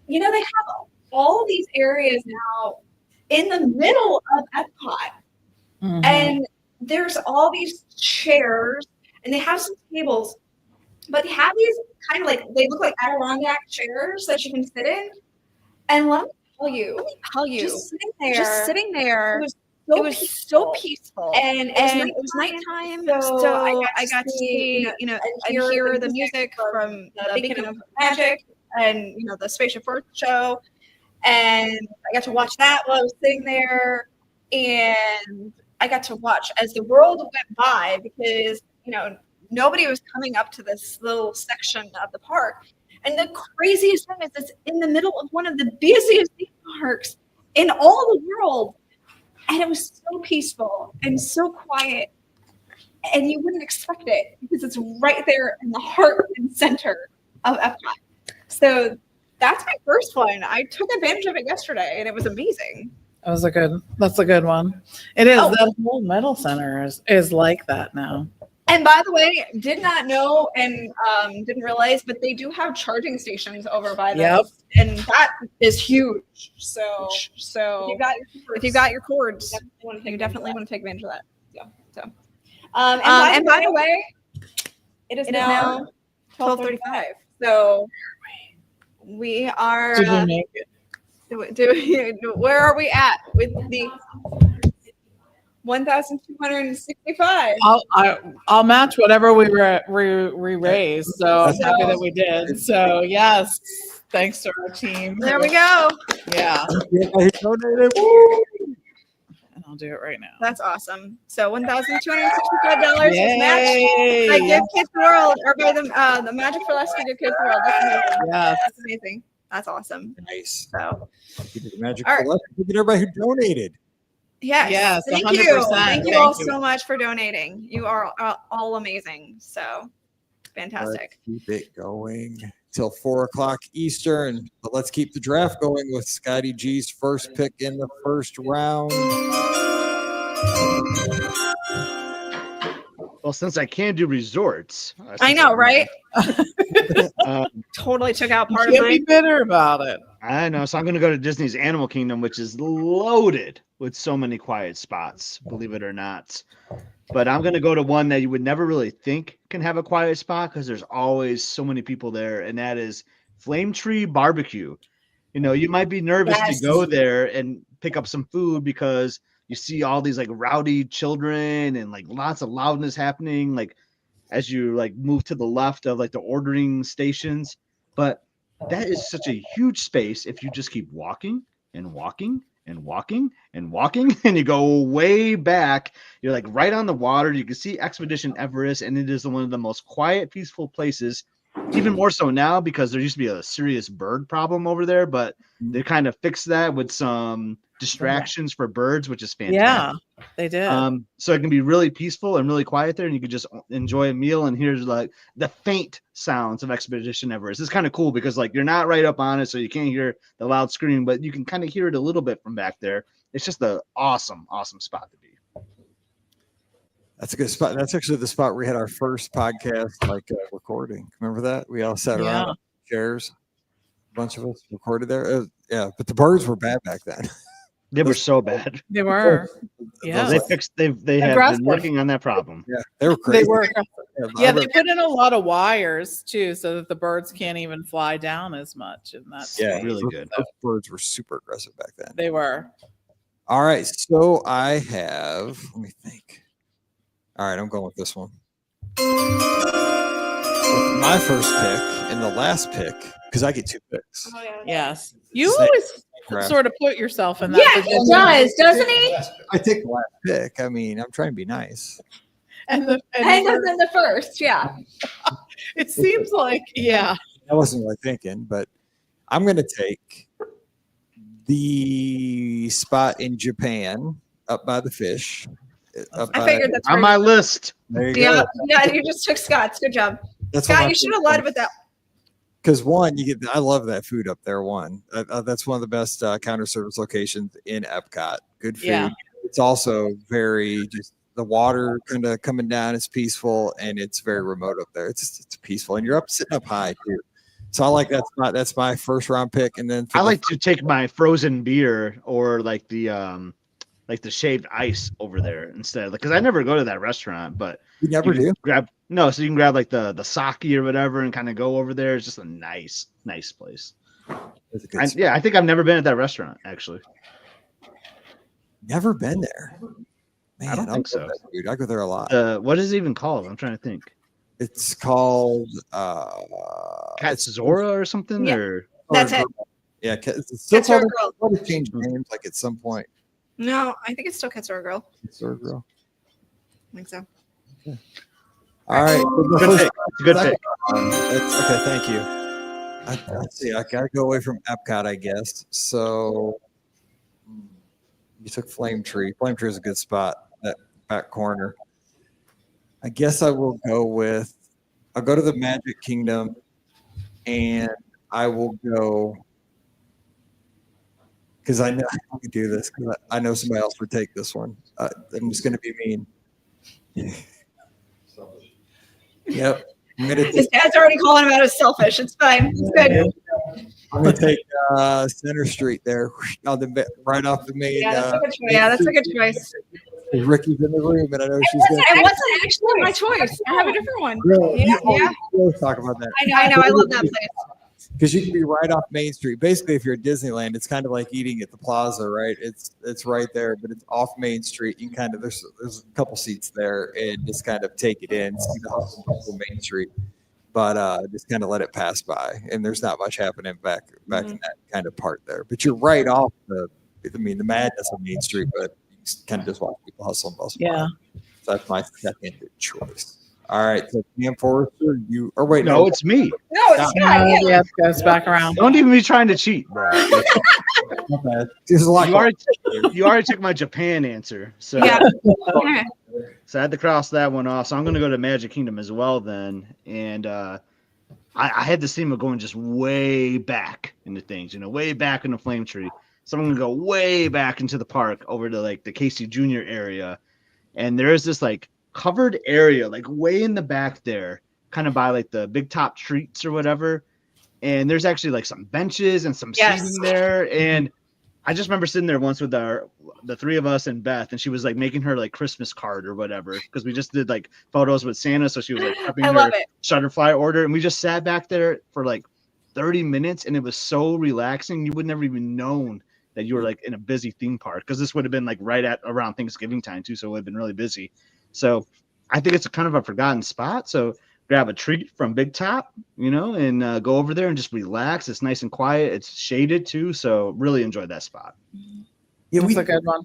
they have all these areas now in the middle of Epcot. Mhm. And there's all these chairs and they have some tables, but they have these kind of they look like Adirondack chairs that you can sit in. And let me tell you, just sitting there, it was so peaceful. And it was nighttime, so I got to see, and hear the music from the Beacon of Magic and, the Spaceship Earth show. And I got to watch that while I was sitting there. And I got to watch as the world went by because, nobody was coming up to this little section of the park. And the craziest thing is it's in the middle of one of the busiest theme parks in all the world. And it was so peaceful and so quiet. And you wouldn't expect it because it's right there in the heart and center of Epcot. So that's my first one. I took advantage of it yesterday and it was amazing. That's a good one. It is. Oh. That whole metal center is like that now. And by the way, did not know and didn't realize, but they do have charging stations over by them. Yep. And that is huge. So if you got your cords, you definitely want to take advantage of that. Yeah. So and by the way, it is now 12:35. So we are Did we make it? where are we at with the 1,265? I'll match whatever we raised. So I'm happy that we did. So yes, thanks to our team. There we go. Yeah, I donated. and I'll do it right now. That's awesome. So $1,265 is matched Yay! by Give Kids the World or by the Magic for Less to Give Kids the World. That's amazing. Yes. That's amazing. That's awesome. Nice. So You did the magic All for right. less. Look at everybody who donated. yes, thank 100%. you. Thank you all Thank you. so much for donating. You are all amazing. So fantastic. Let's keep it going till 4:00 Eastern. But let's keep the draft going with Scotty G's first pick in the first round. Well, since I can't do resorts, I know, right? Um, Totally took out You part of can't be mine. bitter about it. I know, so I'm going to go to Disney's Animal Kingdom, which is loaded with so many quiet spots, believe it or not. But I'm going to go to one that you would never really think can have a quiet spot because there's always so many people there, and that is Flame Tree Barbecue. You might be nervous Yes. to go there and pick up some food because you see all these rowdy children and lots of loudness happening as you move to the left of the ordering stations. But that is such a huge space if you just keep walking and walking and walking and walking and you go way back. You're right on the water. You can see Expedition Everest, and it is one of the most quiet, peaceful places. Even more so now because there used to be a serious bird problem over there, but they kind of fixed that with some distractions for birds, which is fantastic. Yeah, they did. So it can be really peaceful and really quiet there, and you can just enjoy a meal and hear the faint sounds of Expedition Everest. It's kind of cool because you're not right up on it, so you can't hear the loud screaming, but you can kind of hear it a little bit from back there. It's just an awesome spot to be. That's a good spot. That's actually the spot where we had our first podcast recording. Remember that? We all sat around on chairs. A bunch of us recorded there. Yeah, but the birds were bad back then. They were so bad. They were. Yeah. They fixed. They have Aggressive. been working on that problem. Yeah, they were crazy. They were. Yeah, Yeah, they put in a lot of wires too, so that the birds can't even fly down as much, and that's really good. Those birds were super aggressive back then. They were. All right, so I have. Let me think. All right, I'm going with this one. with my first pick and the last pick, because I get 2 picks. Oh, yeah. Yes. You Snake always draft. sort of put yourself in that Yeah, position. he does, doesn't he? I take the last pick. I mean, I'm trying to be nice. And And then the first, yeah. it seems like, yeah. I wasn't really thinking, but I'm going to take the spot in Japan up by the fish. I figured that's On where my you- list. There you Yeah, go. yeah, you just took Scott's. Good job. That's Scott, you should have led with that. Because one, you get. I love that food up there. One, that's one of the best counter service locations in Epcot. Good food. Yeah. It's also very just the water kind of coming down. It's peaceful and it's very remote up there. It's peaceful and you're sitting up high too. So I like that spot. That's my first round pick. And then I like to take my frozen beer or like the shaved ice over there instead. Because I never go to that restaurant, but you never can do. so you can grab like the sake or whatever and kind of go over there. It's just a nice place. That's a good spot. I think I've never been at that restaurant actually. Never been there. Man, I don't think so. Dude, I go there a lot. What is it even called? I'm trying to think. It's called Katsura or something? Yeah. Or That's it. Yeah, it's still Katsura called. Grill. What changed names like at some point? No, I think it's still Katsura Grill. Katsura Grill. I think so. All right, Good pick. Good pick. Okay, thank you. Let's see. I gotta go away from Epcot, I guess. So you took Flame Tree. Flame Tree is a good spot. That back corner. I guess I will go with. I'll go to the Magic Kingdom, and I will go because I know I can do this because I know somebody else would take this one. I'm just going to be mean. Yep. I'm gonna His dad's already calling him out as selfish. It's fine. It's good. I'm gonna take Center Street there, right off the main. Yeah, that's a good choice. Yeah, that's a good choice. Ricky's in the room, and I know she's gonna. It wasn't actually my choice. I have a different one. Really? Yeah, yeah. We'll talk about that. I know. I love that place. Because you can be right off Main Street. Basically, if you're at Disneyland, it's kind of like eating at the Plaza, right? It's right there, but it's off Main Street. You can kind of there's a couple seats there, and just kind of take it in, see the hustle and bustle of Main Street, but just kind of let it pass by. And there's not much happening back in that kind of part there. But you're right off the madness of Main Street, but you kind of just watch people hustle and bustle. Yeah. So that's my second choice. All right, so Cam Forrester, no, it's me. No, it's Scott. Yeah. Yeah, it goes back around. Don't even be trying to cheat, bro. Not bad. There's a lot. You already took my Japan answer, so Yeah. so I had to cross that one off. So I'm going to go to Magic Kingdom as well then, and I had this theme of going just way back into things, way back in the Flame Tree. So I'm going to go way back into the park over to like the Casey Jr. area, and there's this like covered area like way in the back there, kind of by like the Big Top Treats or whatever. And there's actually like some benches and some seating there. And I just remember sitting there once with the three of us and Beth, and she was like making her like Christmas card or whatever, because we just did like photos with Santa. So she was like prepping her Shutterfly order, and we just sat back there for like 30 minutes, and it was so relaxing. You would never even known that you were like in a busy theme park, because this would have been like right at around Thanksgiving time too, so it would have been really busy. So I think it's a kind of a forgotten spot. So grab a treat from Big Top, and go over there and just relax. It's nice and quiet. It's shaded too. So really enjoyed that spot. Yeah, That's a good one.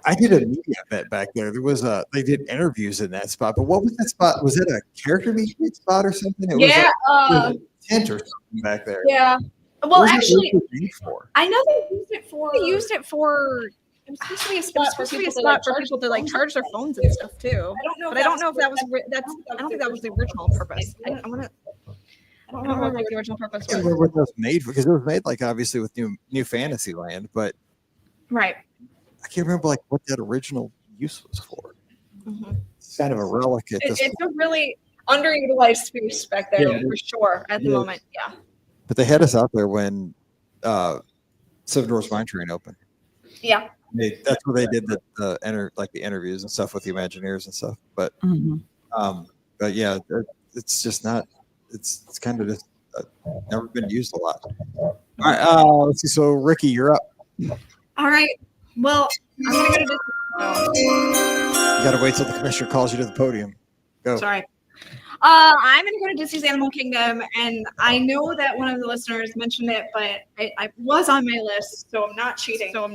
I did a media event back there. There was they did interviews in that spot. But what was that spot? Was it a character meeting spot or something? It was it was a tent or something back there. Yeah. Well, What was it actually, used for? I know they used it for. They used it for. It was supposed to be a spot for people to like charge their phones and stuff too. I don't know if that was. I don't think that was the original purpose. I don't remember what the original purpose I can't was. remember what that was made for, because it was made like obviously with new Fantasyland, but Right. I can't remember like what that original use was for. It's kind of a relic at this It's point. a really underutilized space back there Yeah, for sure at the yeah. moment. Yeah. But they had us out there when Seven Dwarfs Mine Train opened. Yeah. That's where they did the interviews and stuff with the Imagineers and stuff. But but yeah, it's just not. It's kind of just never been used a lot. All right, let's see. So Ricky, you're up. All right. Well, I'm gonna go to this. You got to wait till the commissioner calls you to the podium. Go. Sorry. I'm going to go to Disney's Animal Kingdom, and I know that one of the listeners mentioned it, but I was on my list, so I'm not cheating. But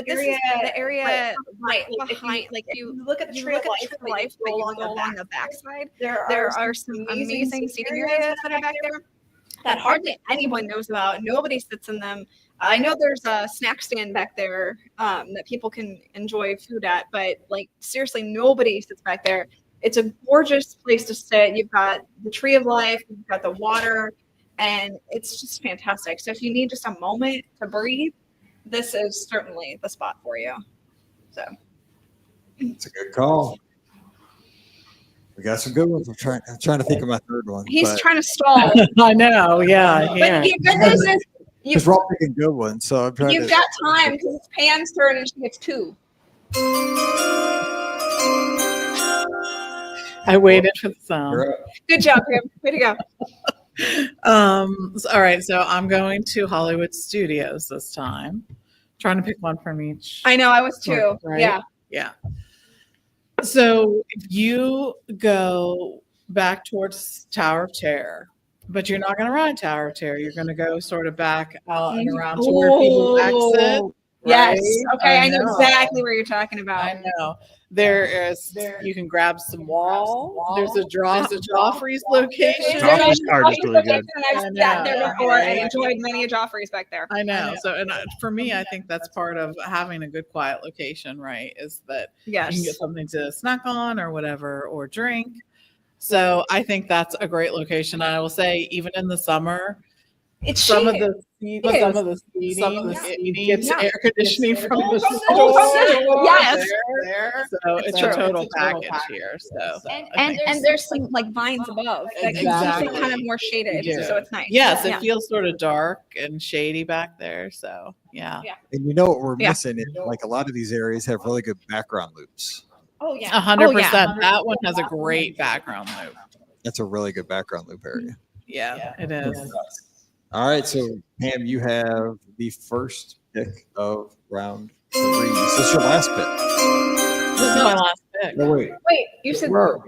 this is the area right behind. Like, if you look at the Tree of Life, but you go along the backside, there are some amazing seating areas that are back there that hardly anyone knows about. Nobody sits in them. I know there's a snack stand back there that people can enjoy food at, but like seriously, nobody sits back there. It's a gorgeous place to sit. You've got the Tree of Life, you've got the water, and it's just fantastic. So if you need just a moment to breathe, this is certainly the spot for you. So It's a good call. We got some good ones. I'm trying to think of my third one. he's trying to stall. I know. Yeah. But Yeah. the good news is Because we're all picking good ones, so I'm trying you've to. got time because it's Pam's turn and she gets 2. I waited for the sound. You're up. Good job, Pam. Way to go. All right. So I'm going to Hollywood Studios this time. Trying to pick one from each. I know, I was too. Right? Yeah. Yeah. So if you go back towards Tower of Terror, but you're not going to ride Tower of Terror, you're going to go sort of back out and around to where people exit. Yes. right? Okay, I know exactly what you're talking about. I know. There is. You can grab some wall. There's a Joffrey's location. Joffrey's card is really good. And I've sat there before and enjoyed many a Joffrey's back there. I know. So, and for me, I think that's part of having a good quiet location, right? Is that you can get something to snack on or whatever, or drink. So I think that's a great location. I will say, even in the summer, It's some of shaded. the seating gets air conditioning from the Oh, store. yes. There. So it's a total package here. So And there's some like vines above that keeps it kind of more shaded, so it's nice. yes, it feels sort of dark and shady back there. So yeah. And you know what we're missing? Is like a lot of these areas have really good background loops. Oh yeah. 100%. That one has a great background loop. That's a really good background loop area. Yeah, it is. All right, so Pam, you have the first pick of round 3. Is this your last pick? This is my last pick. No, wait. Wait, you said Where?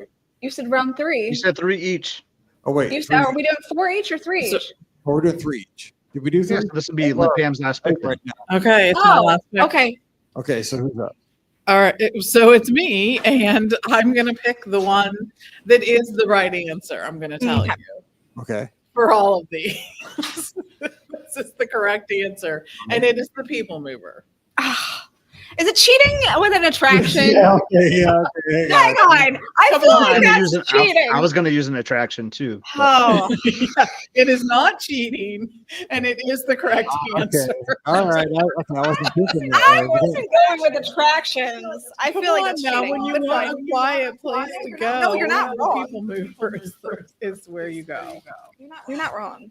you said round 3. You said 3 each. Oh wait. You said, are we doing 4 each or 3 So- each? Oh, we're doing 3 each. Did we do 3? Yes, this would be Pam's last pick. Right now. Okay, it's my last pick. Okay. Okay, so who's up? All right, so it's me, and I'm gonna pick the one that is the right answer. I'm gonna tell you Okay. for all of these. This is the correct answer, and it is the people mover. Is it cheating with an attraction? Yeah, okay, yeah, okay. Hang on. I feel like that's cheating. I was going to use an attraction too. Oh. Yeah, it is not cheating, and it is the correct answer. All right. I wasn't thinking that I way. wasn't going with attractions. I feel like it's now cheating. when you That's want fine. a quiet place to go, No, you're not the wrong. people mover is where you go. You're not wrong.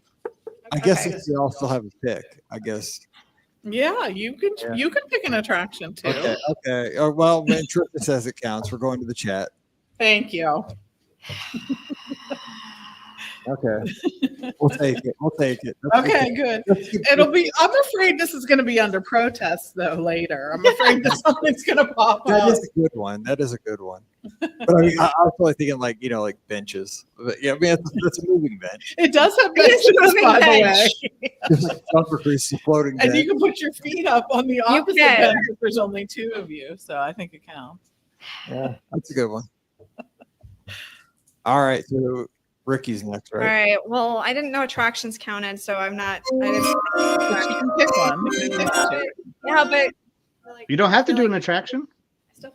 I guess if you all still have a pick, I guess. Yeah, you can pick an attraction too. Okay. Okay. Well, when Tristan says it counts, we're going to the chat. Thank you. Okay. We'll take it. We'll take it. That's Okay, good. It'll be. I'm afraid this is going to be under protest though later. I'm afraid that something's going to pop That up. is a good one. That is a good one. But I mean, I was probably thinking like like benches. But yeah, I mean that's a moving bench. It does have It is a benches, moving by the bench. way, Just like jumper crease, floating and you bench. can put your feet up on the opposite can. bench if there's only 2 of you. So I think it counts. Yeah, that's a good one. All right, so Ricky's next, All right? right. Well, I didn't know attractions counted, so I'm not. But you can pick one. You can pick 2. Yeah, but You don't have to do an attraction.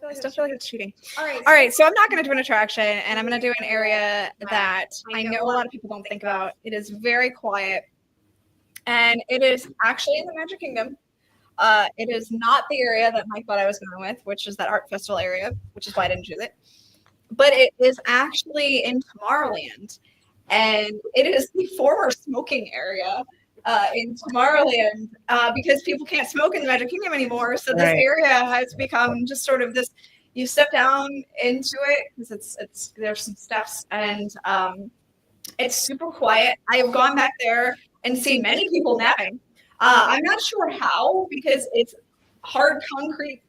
I still feel like it's cheating. All right. So I'm not going to do an attraction, and I'm going to do an area that I know a lot of people don't think about. It is very quiet, and it is actually in the Magic Kingdom. It is not the area that Mike thought I was going with, which is that art festival area, which is why I didn't choose it. But it is actually in Tomorrowland, and it is the former smoking area in Tomorrowland because people can't smoke in the Magic Kingdom anymore. So this Right. area has become just sort of this. You step down into it because it's there's some steps, and it's super quiet. I have gone back there and seen many people napping. I'm not sure how because it's hard concrete,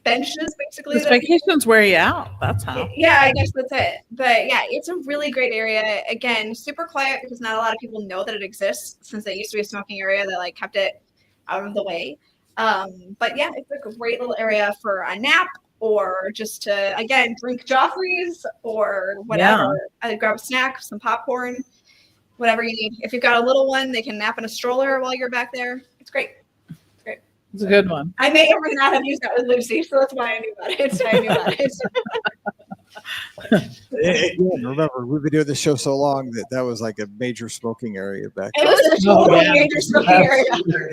benches, basically. This vacations wear you out. That's how. Yeah, I guess that's it. But yeah, it's a really great area. Again, super quiet because not a lot of people know that it exists, since it used to be a smoking area that like kept it out of the way. But yeah, it's a great little area for a nap or just to, again, drink Joffrey's or whatever. Grab a snack, some popcorn, whatever you need. If you've got a little one, they can nap in a stroller while you're back there. It's great. It's a good one. I may or may not have used that with Lucy, so that's why I knew about it. Again, remember, we've been doing this show so long that was like a major smoking area back It was a totally major smoking area.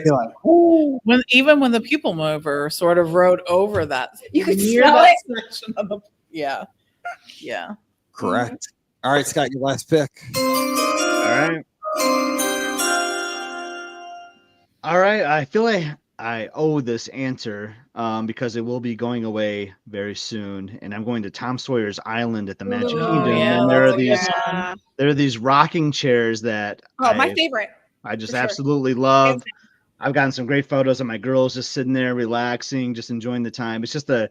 You're like, Even when the people mover sort of rode over that, you could near smell that it. section of the yeah. correct. All right, Scott, your last pick. All right. I feel like I owe this answer because it will be going away very soon, and I'm going to Tom Sawyer's Island at the Magic Kingdom. yeah, And there are these rocking chairs that My favorite. I just for sure. absolutely love. I've gotten some great photos of my girls just sitting there relaxing, just enjoying the time. It's just a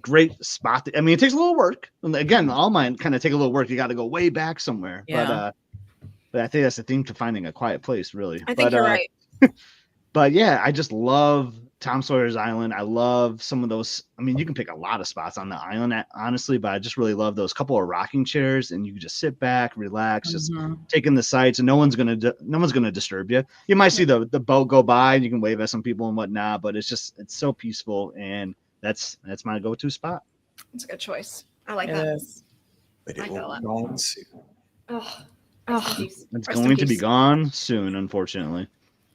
great spot. I mean, it takes a little work. And again, all mine kind of take a little work. You got to go way back somewhere. Yeah. But I think that's the theme to finding a quiet place, really. I think you're right. But yeah, I just love Tom Sawyer's Island. I love some of those. I mean, you can pick a lot of spots on the island, honestly, but I just really love those couple of rocking chairs, and you can just sit back, relax, just taking the sights, and no one's gonna disturb you. You might see the boat go by, and you can wave at some people and whatnot, but it's so peaceful, and that's my go-to spot. It's a good choice. I like It that. is. But I it like that a will lot. be gone soon. It's Rest in going to be peace. gone soon, unfortunately.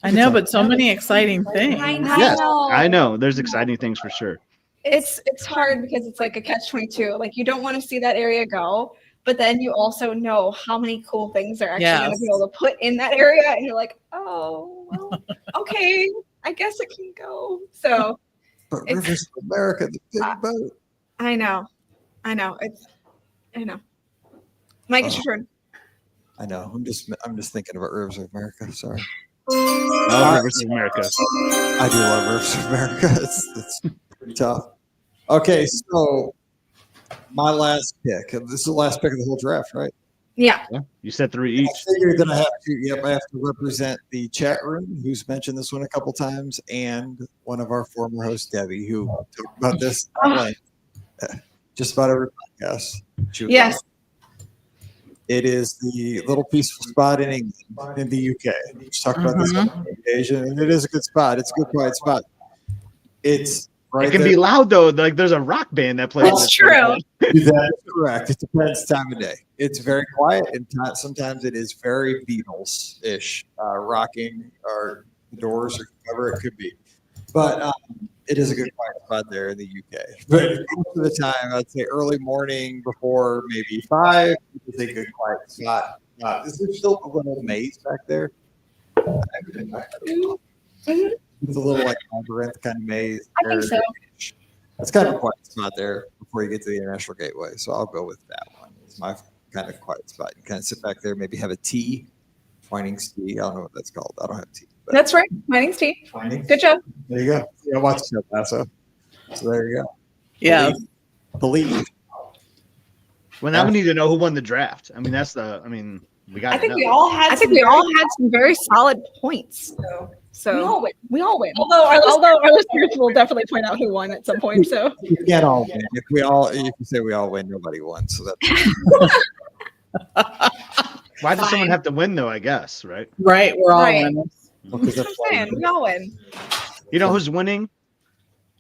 I know, but so many exciting things. Yes, I know. There's exciting things for sure. It's hard because it's like a catch-22. Like you don't want to see that area go, but then you also know how many cool things they're actually going to be able to put in that area, and you're like, oh, well, okay, I guess it can go. So, but Rivers of America, the big boat. I know. I know. Mike, it's your turn. I know. I'm just thinking about Rivers of America. Sorry. Rivers of America. I do love Rivers of America. It's pretty tough. Okay, so my last pick. This is the last pick of the whole draft, right? Yeah. You said 3 each. I figured that I have to represent the chat room, who's mentioned this one a couple times, and one of our former hosts, Debbie, who talked about this just about every podcast. Yes. It is the little peaceful spot in England, in the UK. We talked about this on occasion, and it is a good spot. It's a good, quiet spot. It's right. It can there. be loud though. Like there's a rock band that plays. That's true. That is correct. It depends time of day. It's very quiet, and sometimes it is very Beatles-ish, rocking or the Doors or whoever it could be. But it is a good quiet spot there in the UK. But most of the time, I'd say early morning before maybe 5 is a good quiet spot. Is there still a little maze back there? It's a little like labyrinth kind of maze. I think so. It's kind of a quiet spot there before you get to the International Gateway. So I'll go with that one. It's my kind of quiet spot. You kind of sit back there, maybe have a tea, Twinings tea. I don't know what that's called. I don't have tea. That's right. Twinings tea. Twinings. Good job. There you go. Yeah, watch the show, Paso. So there you go. Yeah. Believe. Well, now we need to know who won the draft. I mean, we got. I think we all had some very solid points. So we all win. Although our listeners will definitely point out who won at some point. So You can't all win. If you say we all win, nobody won. So that's Why does someone have to win though? I guess, right? Right. We're all Right. winners. because I'm saying we all win. You know who's winning?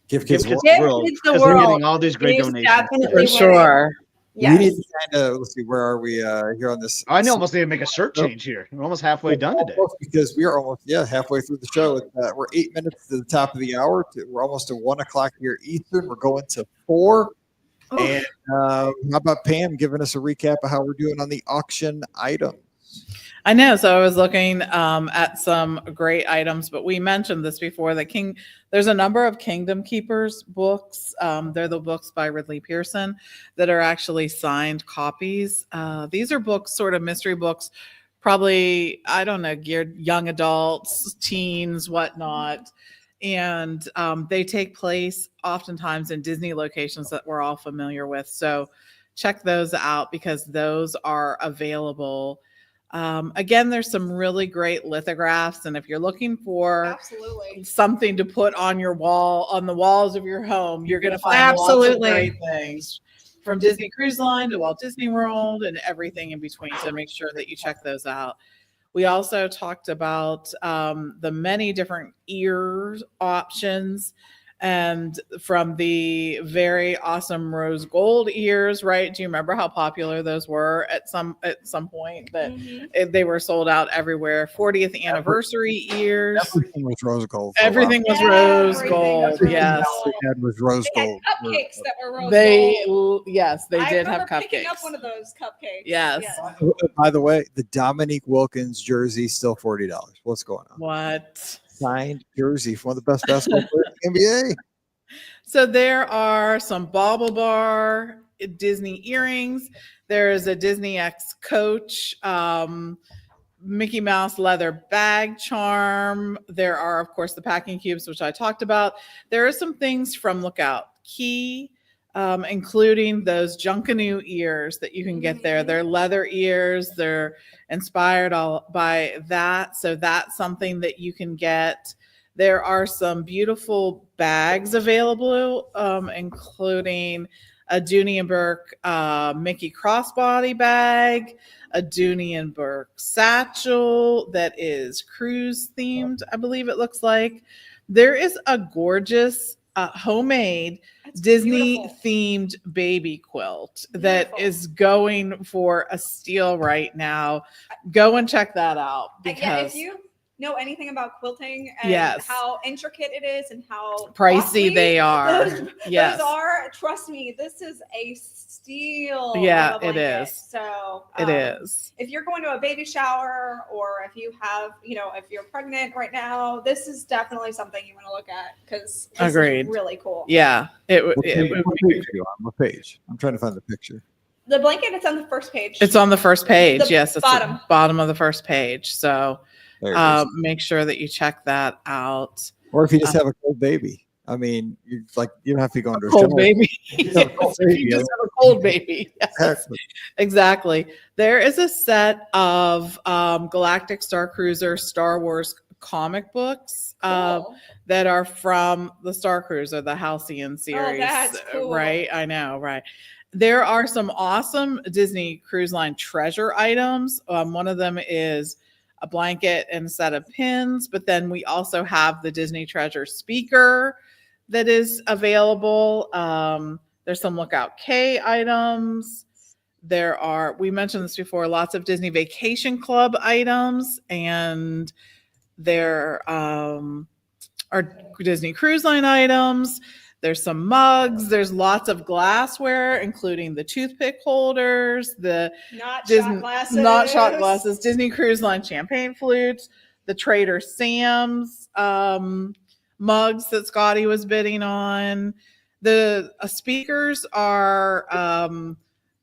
give kids. Kids Give the world. Kids the Because they're World getting all these great is donations. definitely For winning. sure. We need Yes. to kind of let's see. Where are we here on this? I almost need to make a shirt change here. We're almost halfway done today. Because we are almost halfway through the show. We're 8 minutes to the top of the hour. We're almost to 1 o'clock here Eastern. We're going to 4. Oh. And how about Pam giving us a recap of how we're doing on the auction items? I know. So I was looking at some great items, but we mentioned this before. There's a number of Kingdom Keepers books. They're the books by Ridley Pearson that are actually signed copies. These are books, sort of mystery books, probably, I don't know, geared young adults, teens, whatnot. and they take place oftentimes in Disney locations that we're all familiar with. So check those out because those are available. Again, there's some really great lithographs, and if you're looking for Absolutely. something to put on your wall, on the walls of your home, you're going to find Absolutely. lots of great things from Disney Cruise Line to Walt Disney World and everything in between. So make sure that you check those out. We also talked about the many different ear options, and from the very awesome rose gold ears, right? Do you remember how popular those were at some point that they were sold out everywhere? 40th anniversary ears. Everything was rose gold. for a while. Everything was rose Everything gold. was rose Yes. gold. They had was rose They had gold. cupcakes that were rose They gold. yes, they I did have remember picking up cupcakes. one of those cupcakes. Yes. By the way, the Dominique Wilkins jersey still $40. What's going on? What? Signed jersey from one of the best basketball players in the NBA. So there are some Bauble Bar Disney earrings. There is a Disney X Coach Mickey Mouse leather bag charm. There are, of course, the packing cubes, which I talked about. There are some things from Lookout Key, including those Junkanoo ears that you can get there. They're leather ears. They're inspired all by that. So that's something that you can get. There are some beautiful bags available, including a Dooney and Burke Mickey crossbody bag, a Dooney and Burke satchel that is cruise themed, I believe it looks like. There is a gorgeous homemade That's Disney beautiful. themed baby quilt that Beautiful. is going for a steal right now. Go and check that out Yeah, because if you know anything about quilting and Yes. how intricate it is and how pricey costly they are. those Yes. are, trust me, this is a steal. Yeah, of a it blanket. is. So It is. if you're going to a baby shower or if you have, if you're pregnant right now, this is definitely something you want to look at because this Agreed. is really cool. Yeah. It What page, would what be. page are you on? What page? I'm trying to find the picture. The blanket, it's on the first page. It's on the first page. The Yes. It's bottom. the bottom of the first page. So There it is. make sure that you check that out. Or if you just have a cold baby. I mean, you don't have to go into a Cold shower. baby. Yeah, cold Yes, if baby, you yeah. just have a cold baby. Yes. Exactly. Exactly. There is a set of Galactic Star Cruiser Star Wars comic books Cool. that are from the Star Cruiser, the Halcyon series. that's cool. Right? I know, right. There are some awesome Disney Cruise Line treasure items. One of them is a blanket and a set of pins, but then we also have the Disney Treasure speaker that is available. There's some Lookout K items. There are, we mentioned this before, lots of Disney Vacation Club items, and there are Disney Cruise Line items. There's some mugs. There's lots of glassware, including the toothpick holders, the Not Disney, shot glasses. not shot glasses, Disney Cruise Line champagne flutes, the Trader Sam's mugs that Scotty was bidding on. The speakers are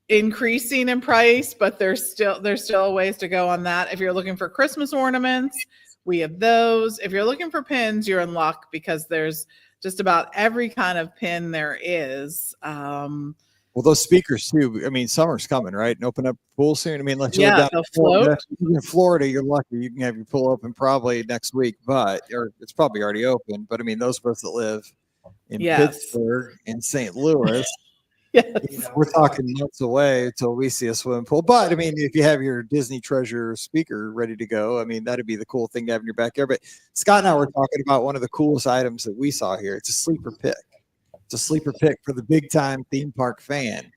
increasing in price, but there's still a ways to go on that. If you're looking for Christmas ornaments, we have those. If you're looking for pins, you're in luck because there's just about every kind of pin there is. Well, those speakers too. I mean, summer's coming, right? And open up pool soon. I mean, unless you Yeah, live down they'll in Florida, float. in Florida, you're lucky. You can have your pool open probably next week, or it's probably already open. But I mean, those of us that live in Yes. Pittsburgh and St. Louis, Yes. we're talking months away until we see a swimming pool. But I mean, if you have your Disney Treasure speaker ready to go, I mean, that'd be the cool thing to have in your backyard. But Scott and I were talking about one of the coolest items that we saw here. It's a sleeper pick. It's a sleeper pick for the big time theme park fan.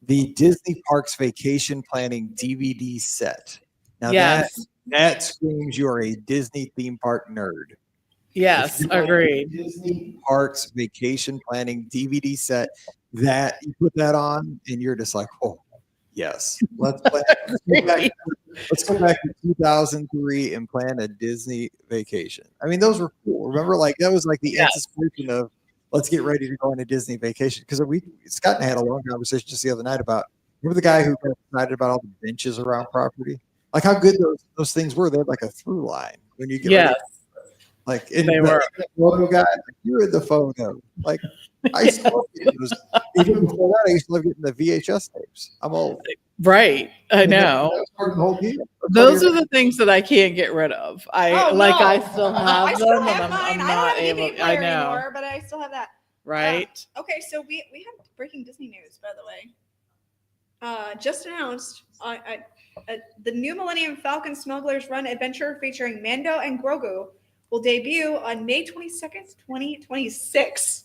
The Disney Parks Vacation Planning DVD set. Now Yes. that screams you are a Disney theme park nerd. Yes. If you like Agreed. Disney Parks Vacation Planning DVD set, that you put that on and you're just like, oh yes, let's go back to 2003 and plan a Disney vacation. I mean, those were cool. Remember, like that was like the anticipation of let's get ready to go on a Disney vacation. Because Scott and I had a long conversation just the other night about remember the guy who got excited about all the benches around property, like how good those things were. They had like a through line when you get ready. Like in They were. the photo guy, like, you're in the photo. Like I Yes. saw those. Even before that, I used to love getting the VHS tapes. I'm old. Right. I And that know. was part of the whole deal. Those are the things that I can't get rid of. I Oh, like no. I still have I them still and have I'm mine. I don't not have a able DVD player I know. anymore, but I still have that. Right? Okay, so we have breaking Disney news, by the way. Just announced the new Millennium Falcon Smugglers Run adventure featuring Mando and Grogu will debut on May 22nd, 2026.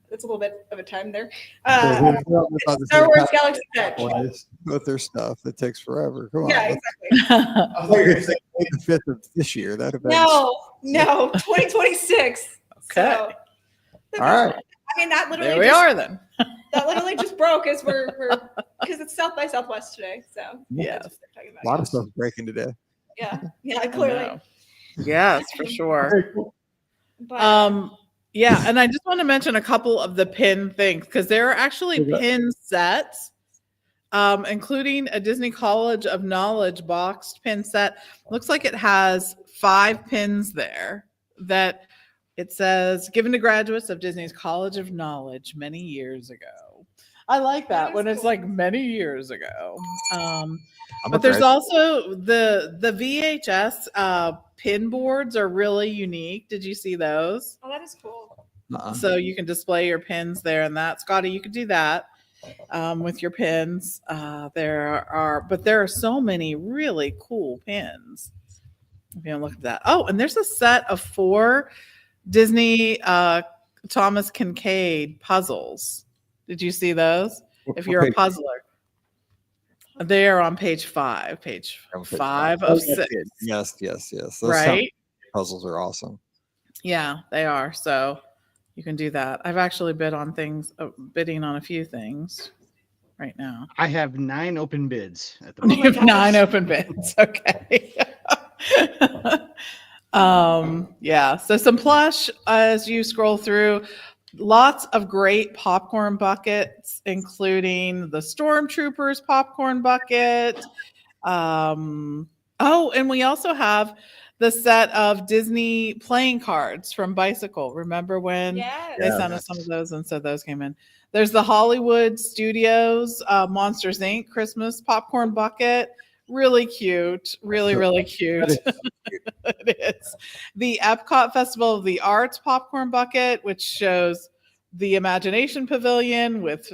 That's a little bit of a time there. Star Wars Galaxy Edge. With their stuff, it takes forever. Come on. Yeah, exactly. I thought you were going to say May the 5th of this year. That'd have been No, 2026. Okay. So, all right. I mean, that literally There we are then. that literally just broke as we're because it's South by Southwest today. So Yes. that's what they're talking A lot about. of stuff breaking today. Yeah, clearly. know. Yes, for sure. Very cool. But Yeah, and I just want to mention a couple of the pin things because there are actually Okay. pin sets, including a Disney College of Knowledge boxed pin set. Looks like it has 5 pins there that it says given to graduates of Disney's College of Knowledge many years ago. I like that That when is it's cool. like many years ago. I'm But a there's grad- also the VHS pin boards are really unique. Did you see those? that is cool. So you can display your pins there and that. Scotty, you could do that with your pins. There are so many really cool pins. If you look at that. Oh, and there's a set of 4 Disney Thomas Kincaid puzzles. Did you see those? If you're a puzzler. They are on page 5. Page 5 of 6. Yes. Those Right? puzzles are awesome. Yeah, they are. So you can do that. I've actually bidding on a few things right now. I have 9 open bids at the Oh my moment. You have 9 open bids. Okay. Yeah. So some plush as you scroll through. Lots of great popcorn buckets, including the Stormtroopers popcorn bucket. And we also have the set of Disney playing cards from Bicycle. Remember when Yes. they sent us some of those, and so those came in. There's the Hollywood Studios Monsters Inc. Christmas popcorn bucket. Really cute. Really cute. It is. The Epcot Festival of the Arts popcorn bucket, which shows the Imagination Pavilion with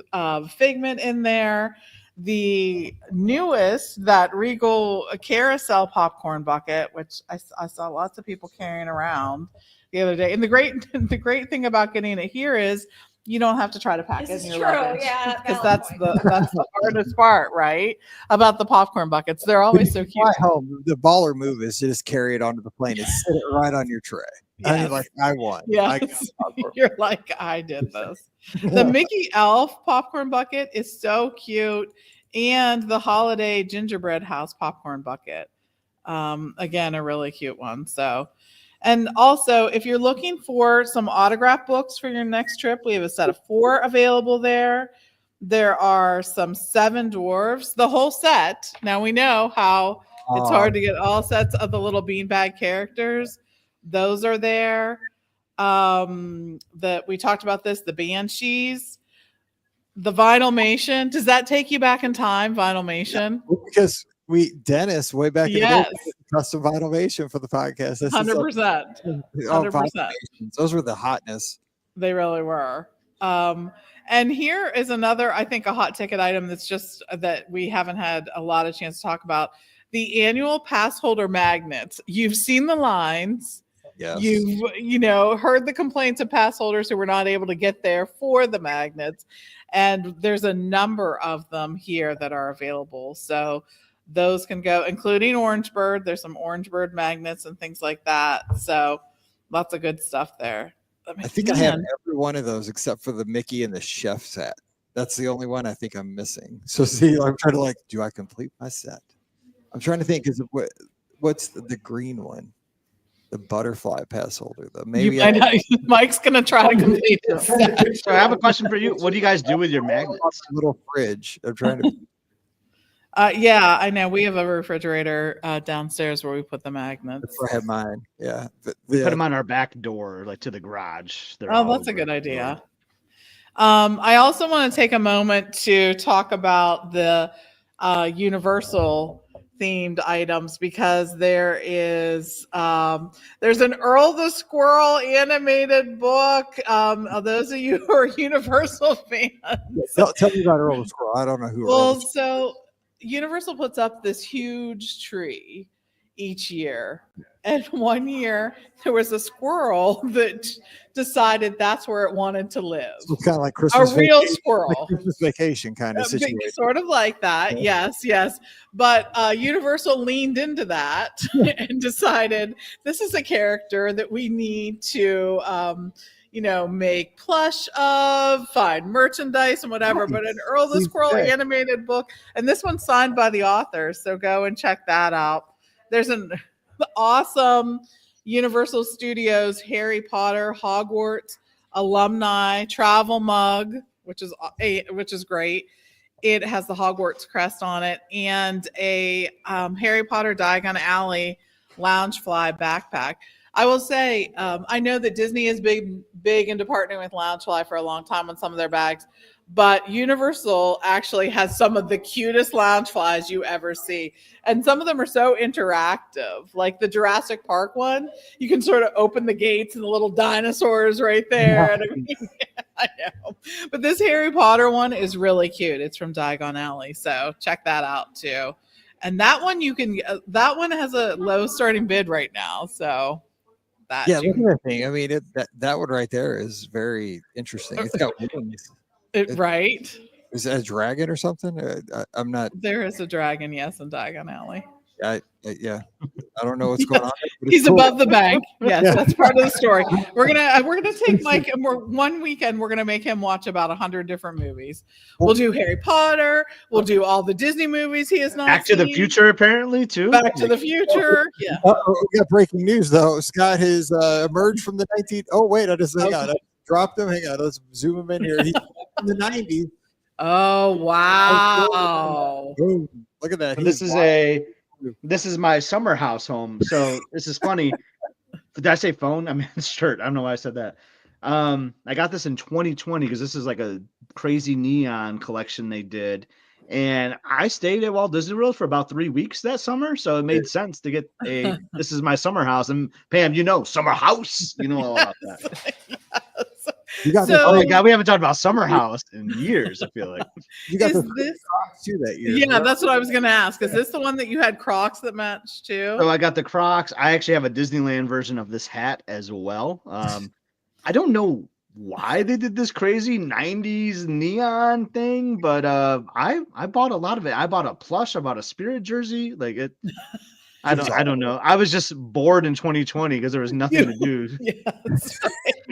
Figment in there. The newest, that Regal Carousel popcorn bucket, which I saw lots of people carrying around the other day. And the great thing about getting it here is you don't have to try to pack This it in is your true. luggage. Yeah, Because valid that's point. the hardest part, right? About the popcorn buckets. They're always so cute. Fly home, the baller move is to just carry it onto the plane and sit it right on your tray. I mean, Yes. like I won. Yes. You're like, I did this. The Mickey Elf popcorn bucket is so cute. And the holiday gingerbread house popcorn bucket. Again, a really cute one. So, and also if you're looking for some autograph books for your next trip, we have a set of 4 available there. There are some 7 dwarves, the whole set. Now we know how it's hard to get all sets of the little beanbag characters. Those are there. That we talked about this, the Banshees, the Vinylmation. Does that take you back in time, Vinylmation? Because Dennis way back in the Yes. day did custom Vinylmation for the podcast. That's just 100%. Oh, 100%. Vinylmations. Those were the hotness. They really were. And here is another, I think, a hot ticket item that's just that we haven't had a lot of chance to talk about. The annual pass holder magnets. You've seen the lines. Yes. You've heard the complaints of pass holders who were not able to get there for the magnets. And there's a number of them here that are available. So those can go, including Orange Bird. There's some Orange Bird magnets and things like that. So lots of good stuff there. I think I have every one of those except for the Mickey and the chef set. That's the only one I think I'm missing. So see, I'm trying to do I complete my set? I'm trying to think because what's the green one? The butterfly pass holder. Mike's gonna try to complete this. So I have a question for you. What do you guys do with your magnets? Little fridge. I'm trying to. Yeah, I know. We have a refrigerator downstairs where we put the magnets. That's where I have mine. Yeah. But We put yeah. them on our back door, like to the garage. They're Oh, all that's a over good the idea. door. I also want to take a moment to talk about the Universal themed items because there's an Earl the Squirrel animated book. Those of you who are Universal fans. Tell me about Earl the Squirrel. I don't know who Earl Well, the so Universal puts up this huge tree each year. And one year there was a squirrel that decided that's where it wanted to live. So it's kind of like A Christmas real vacation, squirrel. like Christmas vacation kind of situation. Sort of like that. Yes, yes. But Universal leaned into that and decided this is a character that we need to make plush of, find merchandise and whatever. But an Earl the Squirrel animated book, and this one's signed by the author, so go and check that out. There's an awesome Universal Studios Harry Potter Hogwarts alumni travel mug, which is great. It has the Hogwarts crest on it and a Harry Potter Diagon Alley Loungefly backpack. I will say, I know that Disney is big into partnering with Loungefly for a long time on some of their bags, but Universal actually has some of the cutest Loungeflies you ever see. And some of them are so interactive, like the Jurassic Park one. You can sort of open the gates and the little dinosaurs right there. And I know. But this Harry Potter one is really cute. It's from Diagon Alley. So check that out too. And that one that one has a low starting bid right now. So look at that thing. I mean, that one right there is very interesting. It's got wings. Right? Is that a dragon or something? I'm not. There is a dragon, yes, in Diagon Alley. Yeah, I don't know what's going on. He's cool. Above the bank. Yes, that's part of the story. We're gonna take Mike, and one weekend we're gonna make him watch about 100 different movies. We'll do Harry Potter. We'll do all the Disney movies he has not Back seen. to the Future, apparently too. Back to the Future. Yeah. We got breaking news though. Scott has emerged from the 19. Oh wait, I just hang on. I dropped him. Hang on. Let's zoom him in here. He's in the 90s. Oh wow! Boom. Look at that. This is my summer house home. So this is funny. Did I say phone? I mean shirt. I don't know why I said that. I got this in 2020 because this is like a crazy neon collection they did. And I stayed at Walt Disney World for about 3 weeks that summer. So it made sense to get this is my summer house. And Pam, summer house. You know all about that. Yes. Oh my God, we haven't talked about summer house in years, I feel like. You got this Crocs too that year. Yeah, that's what I was going to ask. Is this the one that you had Crocs that matched too? So I got the Crocs. I actually have a Disneyland version of this hat as well. I don't know why they did this crazy 90s neon thing, but I bought a lot of it. I bought a plush, I bought a Spirit jersey. Like it I don't know. I was just bored in 2020 because there was nothing to do. Yes.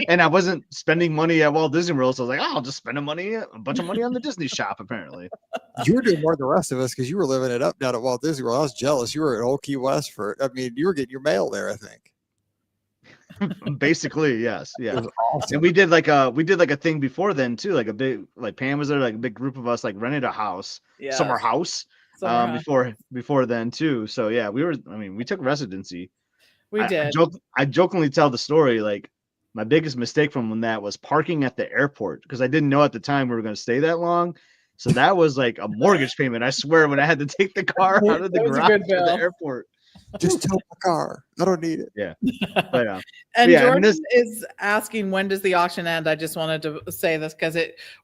And I wasn't spending money at Walt Disney World. So I was like, I'll just spend a bunch of money on the Disney shop, apparently. You were doing more than the rest of us because you were living it up down at Walt Disney World. I was jealous. You were at Old Key West you were getting your mail there, I think. Basically, yes. Yeah. It was awesome. And we did like a thing before then too, like a big, like Pam was there, like a big group of us like rented a house, summer house. Before then too. So yeah, we took residency. We did. I jokingly tell the story, like my biggest mistake from that was parking at the airport because I didn't know at the time we were going to stay that long. So that was like a mortgage payment. I swear when I had to take the car out of the garage to the airport. Just tow my car. I don't need it. Yeah. But, and Jordan is asking, when does the auction end? I just wanted to say this because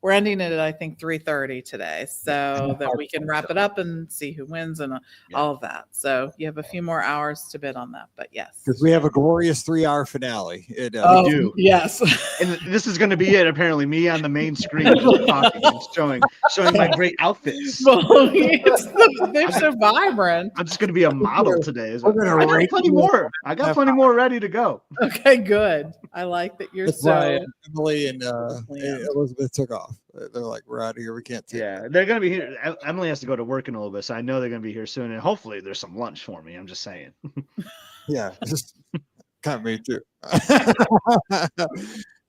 we're ending it at I think 3:30 today, so that we can wrap it up and see who wins and all of that. So you have a few more hours to bid on that, but yes, because we have a glorious 3-hour finale. We do. Yes, and this is going to be it. Apparently, me on the main screen talking, showing my great outfits. Well, they're so vibrant. I'm just going to be a model today. I got plenty more. I got plenty more ready to go. Okay, good. I like that you're why Emily and Elizabeth took off. They're like, we're out of here. We can't take it. They're going to be here. Emily has to go to work in a little bit, so I know they're going to be here soon. And hopefully there's some lunch for me. I'm just saying. Yeah, just kind of me too.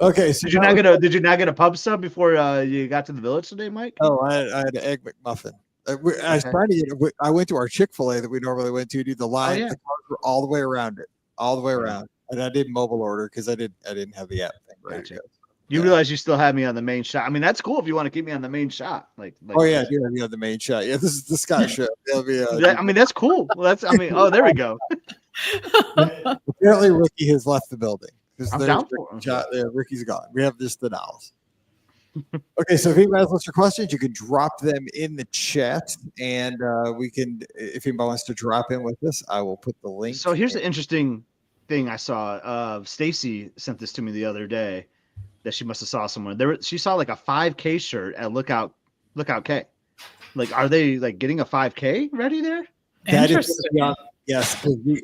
Okay, so did you not get a pub sub before you got to the village today, Mike? Oh, I had an egg McMuffin. I was trying to get. I went to our Chick-fil-A that we normally went to. The line, yeah. the cars were all the way around it, all the way around. And I did mobile order because I didn't have the app thing ready to Gotcha. go. You realize you still have me on the main shot. I mean, that's cool if you want to keep me on the main shot. Like Oh yeah, I do have you on the main shot. Yeah, this is the Scott show. That'll be, I mean, that's cool. Well, that's. I mean, oh, there we go. apparently Ricky has left the building. I'm down for it. Ricky's gone. We have just the nows. Okay, so if anybody has lots of questions, you can drop them in the chat, and we can. If anybody wants to drop in with us, I will put the link. So here's the interesting thing I saw. Stacy sent this to me the other day that she must have saw somewhere. She saw like a 5K shirt at Lookout K. Like, are they like getting a 5K ready there? That is, yes, we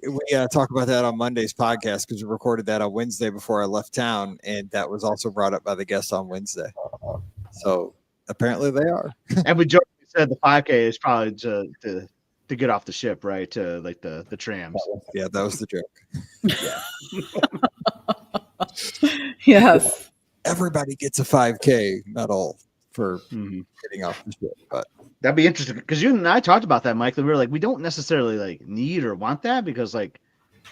talk about that on Monday's podcast because we recorded that on Wednesday before I left town, and that was also brought up by the guest on Wednesday. So apparently they are. And we jokingly said the 5K is probably to get off the ship, right? To like the trams. Yeah, that was the joke. Yes. Everybody gets a 5K medal for getting off the ship, but that'd be interesting because you and I talked about that, Mike. And we were like, we don't necessarily like need or want that because like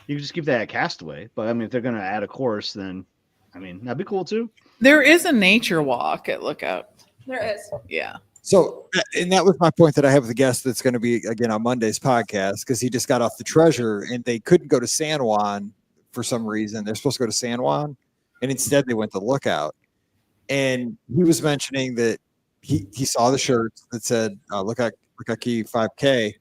you can just keep that at Castaway. But I mean, if they're gonna add a course, then I mean that'd be cool too. There is a nature walk at Lookout. There is. Yeah. So, and that was my point that I have with the guest that's going to be again on Monday's podcast because he just got off the Treasure and they couldn't go to San Juan for some reason. They're supposed to go to San Juan, and instead they went to Lookout. And he was mentioning that he saw the shirts that said Lookout Key 5K.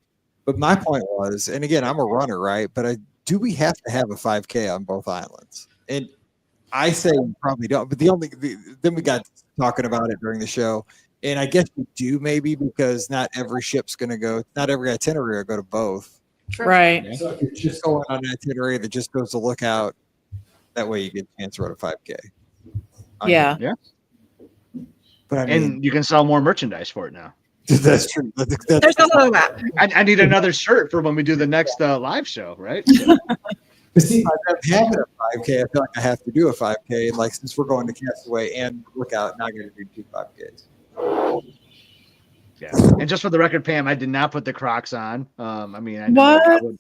But my point was, and again, I'm a runner, right? But do we have to have a 5K on both islands? And I say we probably don't. But then we got talking about it during the show. And I guess we do maybe because not every ship's going to go, not every itinerary will go to both. Right. So if you're just going on an itinerary that just goes to Lookout, that way you get a chance to run a 5K. Yeah. Yeah. But I mean, and you can sell more merchandise for it now. That's true. There's a little of that. I need another shirt for when we do the next live show, right? See, I'm having a 5K. I feel like I have to do a 5K. And like since we're going to Castaway and Lookout, now I'm going to do 2 5Ks. Yeah. And just for the record, Pam, I did not put the Crocs on. I mean, I What?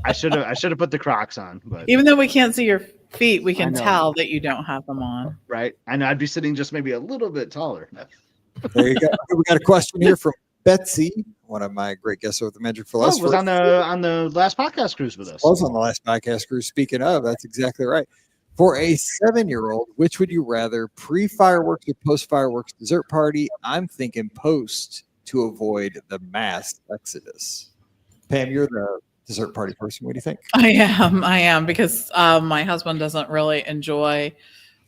I should have put the Crocs on, but Even though we can't see your feet, we can I know. tell that you don't have them on. right. I know I'd be sitting just maybe a little bit taller. There you go. We got a question here from Betsy, one of my great guests with the Magic Philosopher. Was on the last podcast cruise with us. Was on the last podcast cruise. Speaking of, that's exactly right. For a 7-year-old, which would you rather, pre-fireworks or post-fireworks dessert party? I'm thinking post to avoid the mass exodus. Pam, you're the dessert party person. What do you think? I am because my husband doesn't really enjoy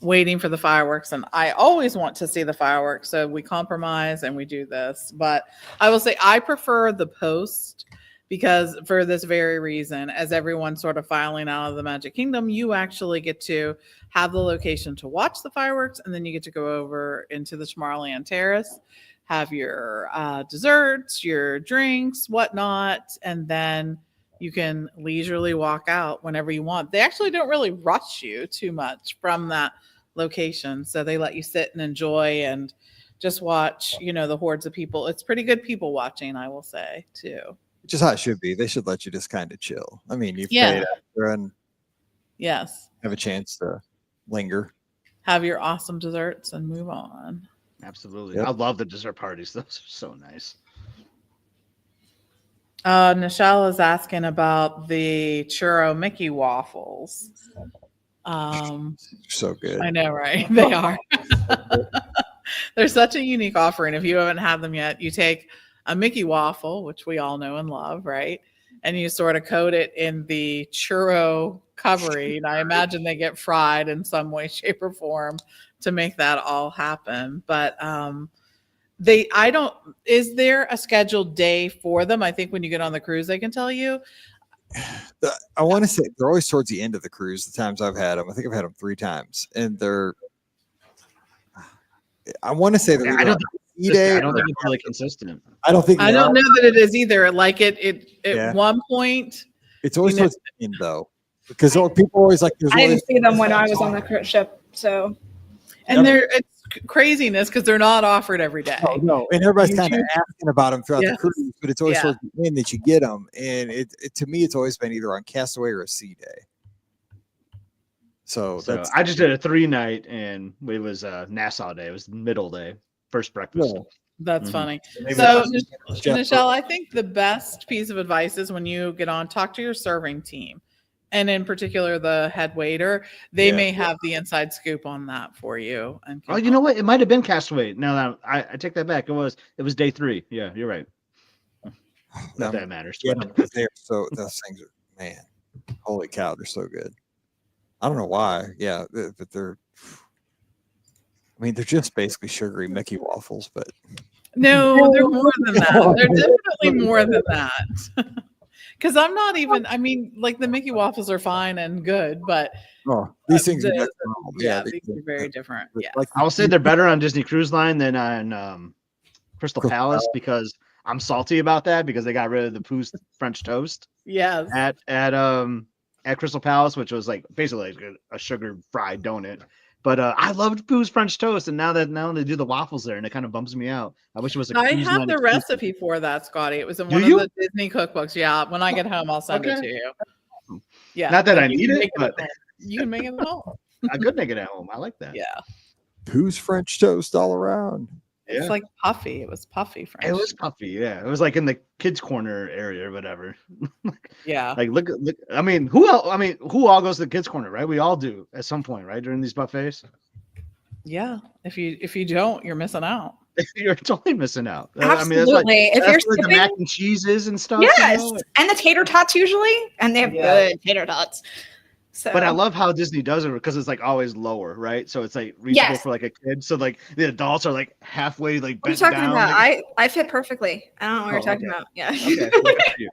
waiting for the fireworks, and I always want to see the fireworks. So we compromise and we do this. But I will say I prefer the post because for this very reason, as everyone's sort of filing out of the Magic Kingdom, you actually get to have the location to watch the fireworks, and then you get to go over into the Tomorrowland Terrace, have your desserts, your drinks, whatnot, and then you can leisurely walk out whenever you want. They actually don't really rush you too much from that location. So they let you sit and enjoy and just watch, the hordes of people. It's pretty good people watching, I will say, too. Which is how it should be. They should let you just kind of chill. I mean, you've Yeah. paid after and Yes. have a chance to linger. Have your awesome desserts and move on. Absolutely. Yep. I love the dessert parties. Those are so nice. Nichelle is asking about the churro Mickey waffles. So good. I know, right? They are. They're such a unique offering. If you haven't had them yet, you take a Mickey waffle, which we all know and love, right? And you sort of coat it in the churro covering. I imagine they get fried in some way, shape, or form to make that all happen. But is there a scheduled day for them? I think when you get on the cruise, they can tell you. I want to say they're always towards the end of the cruise. The times I've had them, I think I've had them 3 times, and I want to say they're. I don't think it's really consistent. I don't think. I don't know that it is either. Like at one point, it's always towards the end though, because people always like. I didn't see them when I was on the cruise ship, so. And it's craziness because they're not offered every day. Oh, no, and everybody's You kind of choose- asking about them throughout Yes. the cruise, but it's always Yeah. towards the end that you get them. And it to me, it's always been either on Castaway or a Sea Day. So So that's I just did a 3-night, and it was Nassau Day. It was middle day, first breakfast. cool. That's Mhm. funny. Maybe So, that's Jeff- Michelle, I think the best piece of advice is when you get on, talk to your serving team, and in particular the head waiter. They Yeah. may have the inside scoop on that for you. And Oh, you know what? It might have been Castaway. Now that I take that back. It was day 3. Yeah, you're right. Not that it matters. Yeah, because they're so those things are, man, holy cow, they're so good. I don't know why. Yeah, but they're. I mean, they're just basically sugary Mickey waffles, but No, they're more than that. They're definitely more than that. Because I'm not even. I mean, like the Mickey waffles are fine and good, but these things are the- next level. yeah, they- these are very different. Yeah. Like I will say they're better on Disney Cruise Line than on Crystal Crystal Palace because I'm salty about that because they got rid of the Pooh's French toast Yes. at Crystal Palace, which was like basically like a sugar fried donut. But I loved Pooh's French toast, and now they do the waffles there, and it kind of bums me out. I wish it was. I Cruise have Line the exclusive. recipe for that, Scotty. It was in Do one you? of the Disney cookbooks. Yeah, when I get home, I'll send it Okay. to you. Yeah, Not that like I you need can it, make but at home. You can make it at home. I could make it at home. I like that. Yeah, Pooh's French toast all around. it's Yeah. like puffy. It was puffy French. It was puffy. Yeah, it was like in the kids' corner area or whatever. Yeah. Like look. I mean, who else? I mean, who all goes to the kids' corner, right? We all do at some point, right? During these buffets. Yeah. If you don't, you're missing out. You're totally missing out. Absolutely. I mean, that's like, if you're that's like the skipping, mac and cheeses and stuff. yes, You know? and the tater tots usually, and they have Yeah. good tater tots. So, But I love how Disney does it because it's like always lower, right? So it's like reachable Yes. for like a kid. So like the adults are like halfway like what are you bent talking down. about? like- I fit perfectly. I don't know what you're Oh, talking okay. about. Yeah. okay, well, good for you.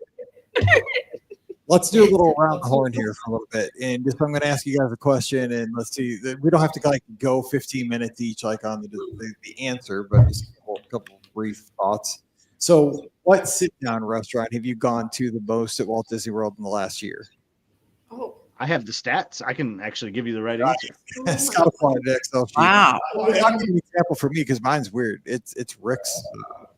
Let's do a little around the horn here for a little bit, and just I'm going to ask you guys a question, and let's see. We don't have to like go 15 minutes each, like on the answer, but just a couple brief thoughts. So, what sit-down restaurant have you gone to the most at Walt Disney World in the last year? Oh. I have the stats. I can actually give you the right answer. Scott applied the Excel sheet. Wow. I'll give you an example for me because mine's weird. It's Rick's.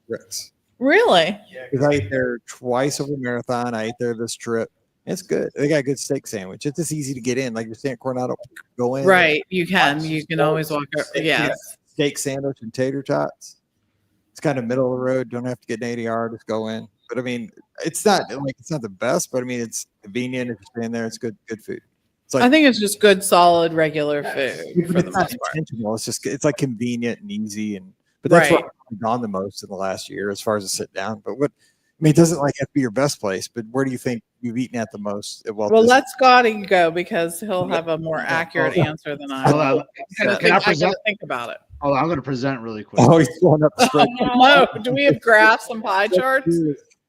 Rick's. Really? Because I ate there twice over marathon. I ate there this trip. It's good. They got a good steak sandwich. It's just easy to get in. Like you're saying, Coronado, go in. Right. You can. You can always walk up. Yes. Steak sandwich and tater tots. It's kind of middle of the road. Don't have to get an ADR. Just go in. But I mean, it's not the best, but I mean, it's convenient. If you're staying there, it's good food. It's like I think it's just good, solid, regular food for it's the not most part. intentional. It's like convenient and easy, but that's Right. what I've gone the most in the last year as far as a sit down. But what I mean, it doesn't like have to be your best place, but where do you think you've eaten at the most at Walt Well, Disney? let Scotty go because he'll have a more accurate answer than I. Hold on. will. Can I I gotta present? think about it. Oh, I'm going to present really quick. Oh, he's pulling up the screen. No, do we have graphs and pie charts?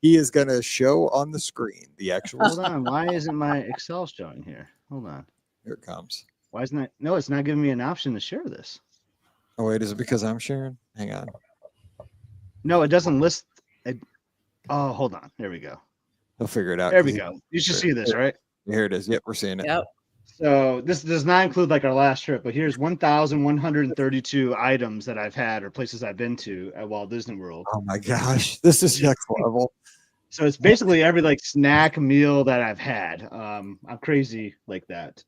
He is going to show on the screen the actual. Hold on. Why isn't my Excel showing here? Hold on. Here it comes. Why isn't it? No, it's not giving me an option to share this. Oh wait, is it because I'm sharing? Hang on. No, it doesn't list. It. Oh, hold on. There we go. He'll figure it out. There we go. You should see this, right? Here it is. Yep, we're seeing it. Yep. So this does not include like our last trip, but here's 1,132 items that I've had or places I've been to at Walt Disney World. Oh my gosh, this is next level. So it's basically every like snack meal that I've had. I'm crazy like that.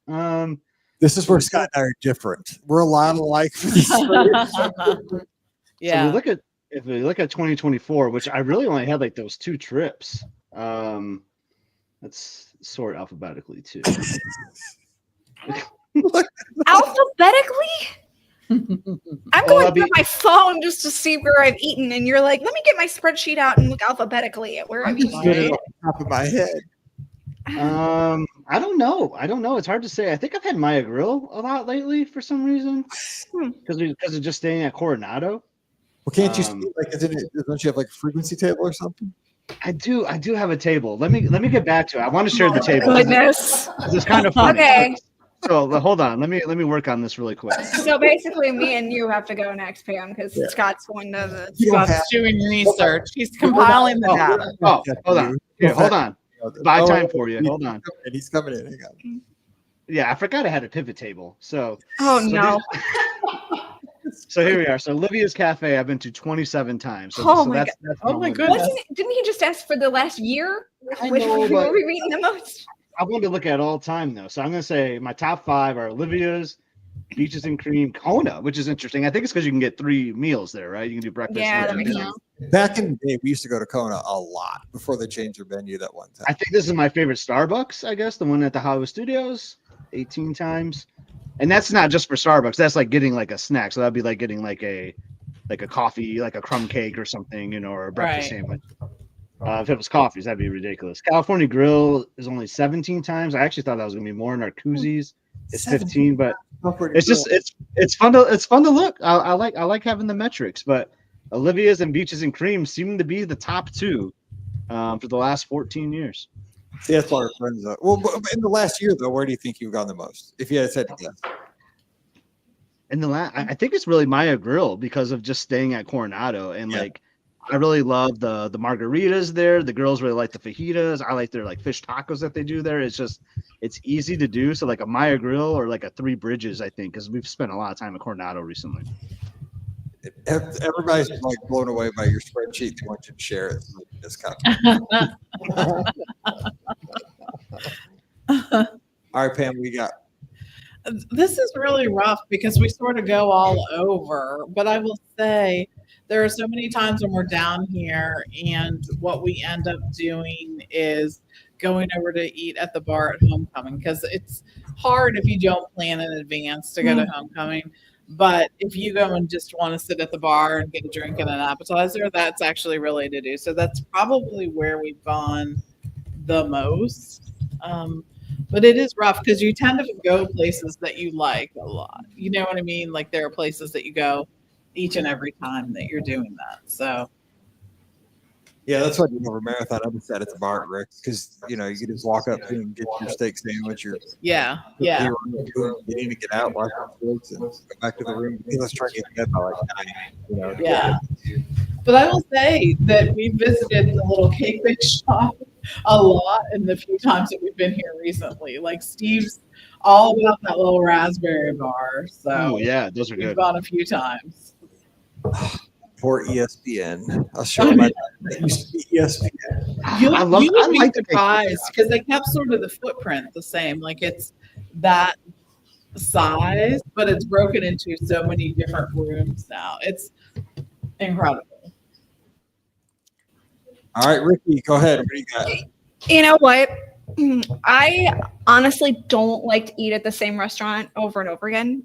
This is where Scott and I are different. We're a lot alike for these. So Yeah. if we look at 2024, which I really only had like those 2 trips. Let's sort alphabetically too. Alphabetically? I'm going through my phone just to see where I've eaten, and you're like, let me get my spreadsheet out and look alphabetically at where I've eaten. Get it off the top of my head. I don't know. It's hard to say. I think I've had Maya Grill a lot lately for some reason because of just staying at Coronado. Well, can't you see, like, don't you have like a frequency table or something? I do have a table. Let me get back to it. I want to share the table. Goodness. It's kind of funny. Okay. So hold on. Let me work on this really quick. So basically, me and you have to go next, Pam, because Scott's one of the. You don't have- Scott's doing research. He's compiling the data. Oh, hold on. Here, hold on. Buy time for you. Hold on. And he's coming in. Hang on. Yeah, I forgot I had a pivot table. So Oh no. So here we are. So Olivia's Cafe, I've been to 27 times. So, Oh so my that's Oh my limit. goodness. Didn't he just ask for the last year? I Which know, one but- were we eating the most? I wanted to look at all time though. So I'm gonna say my top 5 are Olivia's, Beaches and Cream, Kona, which is interesting. I think it's because you can get 3 meals there, right? You can do breakfast, Yeah, lunch, that and makes dinner. sense. Back in the day, we used to go to Kona a lot before they changed their menu that one time. I think this is my favorite Starbucks, I guess, the one at the Hollywood Studios, 18 times. And that's not just for Starbucks. That's like getting like a snack. So that'd be like getting like a coffee, like a crumb cake or something, you know, or a breakfast Right. sandwich. If it was coffees, that'd be ridiculous. California Grill is only 17 times. I actually thought that was gonna be more. Narcoossee's is 15, but it's just it's fun to look. I like having the metrics, but Olivia's and Beaches and Cream seem to be the top 2 for the last 14 years. See, that's why our friends. Well, but in the last year though, where do you think you've gone the most? If you had said to guess. And I think it's really Maya Grill because of just staying at Coronado and Yeah. like I really love the margaritas there. The girls really like the fajitas. I like their like fish tacos that they do there. It's easy to do. So like a Maya Grill or like a Three Bridges, I think, because we've spent a lot of time at Coronado recently. Everybody's like blown away by your spreadsheet. They want you to share it. So just kind of. All right, Pam, we got. This is really rough because we sort of go all over, but I will say there are so many times when we're down here and what we end up doing is going over to eat at the bar at homecoming because it's hard if you don't plan in advance to go to homecoming. But if you go and just want to sit at the bar and get a drink and an appetizer, that's actually really to do. So that's probably where we've gone the most. But it is rough because you tend to go places that you like a lot. You know what I mean? Like there are places that you go each and every time that you're doing that. So Yeah, that's why I did over marathon. I just sat at the bar at Rick's because you know you could just walk up and get your steak sandwich. Your yeah. Get in and get out, watch Netflix, and go back to the room. Because let's try to get to bed by like 9. You know. Yeah. But I will say that we visited the little cake bake shop a lot in the few times that we've been here recently. Like Steve's all about that little raspberry bar. So Oh yeah, those are we've good. gone a few times. For ESPN, I'll show you my. That used to be ESPN. You I would be like the cake. surprised because they kept sort of the footprint the same. Like it's that size, but it's broken into so many different rooms now. It's incredible. All right, Ricky, go ahead. What do you got? You know what? I honestly don't like to eat at the same restaurant over and over again.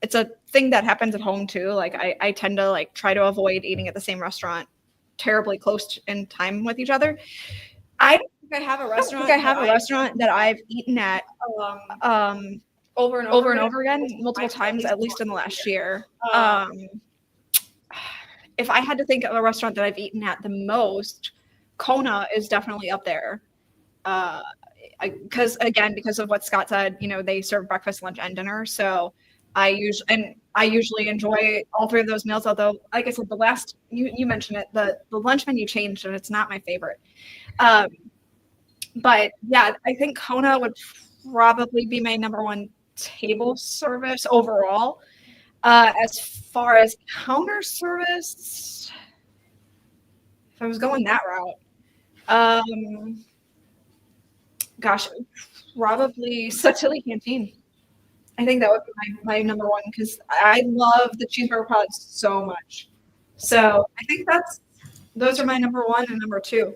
It's a thing that happens at home too. Like I tend to like try to avoid eating at the same restaurant terribly close in time with each other. I don't think I have a restaurant that I've eaten at over and over again multiple times, at least in the last year. If I had to think of a restaurant that I've eaten at the most, Kona is definitely up there. Because of what Scott said, you know, they serve breakfast, lunch, and dinner. So I usually enjoy all 3 of those meals. Although, like I said, the last you mentioned it, the lunch menu changed and it's not my favorite. But yeah, I think Kona would probably be my number 1 table service overall. As far as counter service, if I was going that route, gosh, probably Satili Canteen. I think that would be my number 1 because I love the cheeseburger products so much. So I think those are my number 1 and number 2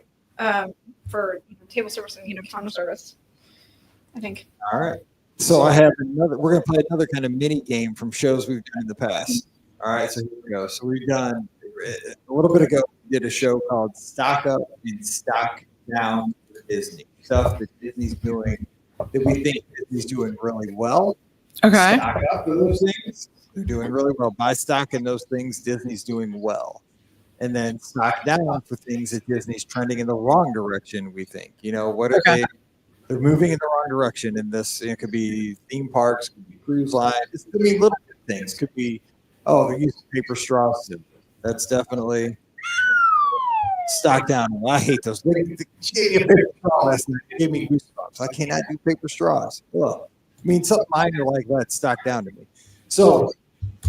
for table service and counter service. I think. All right. So I have another. We're gonna play another kind of mini game from shows we've done in the past. All right. So here we go. So we've done a little bit ago. We did a show called Stock Up and Stock Down for Disney. Stuff that Disney's doing that we think Disney's doing really well. Okay. Stock up for those things. They're doing really well. Buy stock in those things Disney's doing well. And then stock down for things that Disney's trending in the wrong direction, we think. You know, what are they? They're moving in the wrong direction in this. It could be theme parks, could be cruise lines. It could be little things. Could be, they're using paper straws. That's definitely stock down. Well, I hate those. She gave me a paper straw last night. It gave me goosebumps. I cannot do paper straws. Ugh. I mean, something minor like that stock down to me. So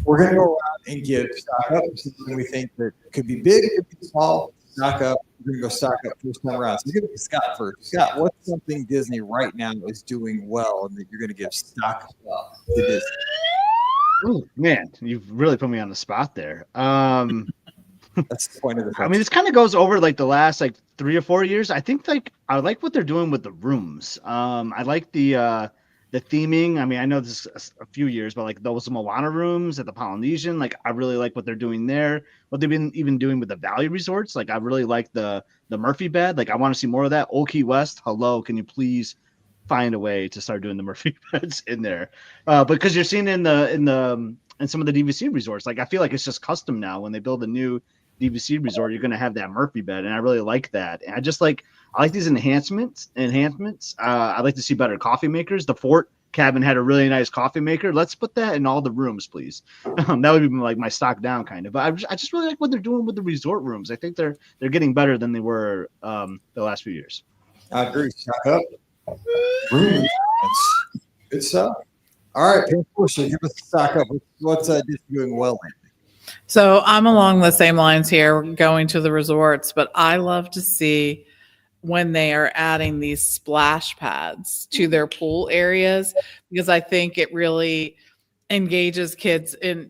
we're going to go around and give stock up for something we think that could be big, could be small. Stock up. We're gonna go stock up first time around. So give it to Scott first. Scott, what's something Disney right now is doing well and that you're gonna give stock up to Disney? Ooh, man, you've really put me on the spot there. That's the point of the I mean, this kind of goes over like the last like 3 or 4 years. I think like I like what they're doing with the rooms. I like the theming. I mean, I know this is a few years, but like those Moana rooms at the Polynesian, like I really like what they're doing there. What they've been even doing with the Valley resorts, like I really like the Murphy bed. Like I want to see more of that. Old Key West, hello, can you please find a way to start doing the Murphy beds in there? Because you're seeing in some of the DVC resorts, like I feel like it's just custom now. When they build a new DVC resort, you're going to have that Murphy bed, and I really like that. And I like these enhancements. I'd like to see better coffee makers. The Fort cabin had a really nice coffee maker. Let's put that in all the rooms, please. That would be like my stock down kind of. But I just really like what they're doing with the resort rooms. I think they're getting better than they were the last few years. I agree. Stock up. Rooms. That's good stuff. All right, Portia, give us a stock up. What's Disney doing well in? So I'm along the same lines here, going to the resorts, but I love to see when they are adding these splash pads to their pool areas, because I think it really engages kids and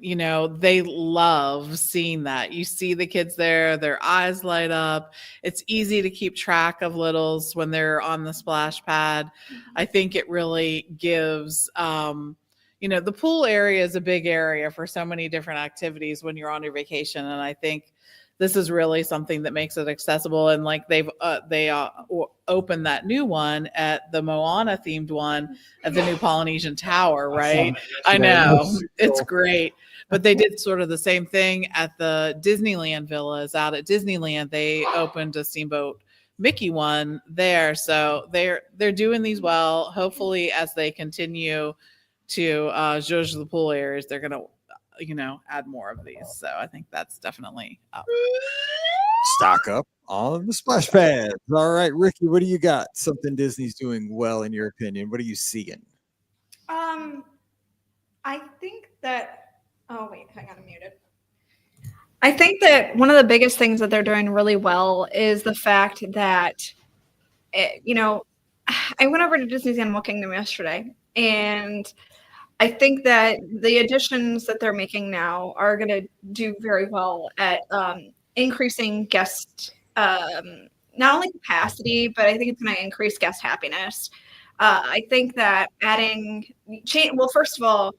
they love seeing that. You see the kids there, their eyes light up. It's easy to keep track of littles when they're on the splash pad. I think it really gives the pool area is a big area for so many different activities when you're on your vacation, and I think this is really something that makes it accessible. And like they opened that new one at the Moana themed one at the new Polynesian Tower, right? I know, it's great. But they did sort of the same thing at the Disneyland villas out at Disneyland. They opened a Steamboat Mickey one there, so they're doing these well. Hopefully, as they continue to zhuzh the pool areas, they're gonna add more of these. So I think that's definitely up. Stock up on the splash pads. All right, Ricky, what do you got? Something Disney's doing well in your opinion? What are you seeing? I think that. Oh wait, hang on, I'm muted. I think that one of the biggest things that they're doing really well is the fact that, I went over to Disney's Animal Kingdom yesterday, and I think that the additions that they're making now are going to do very well at increasing guest, not only capacity, but I think it's going to increase guest happiness. I think that first of all,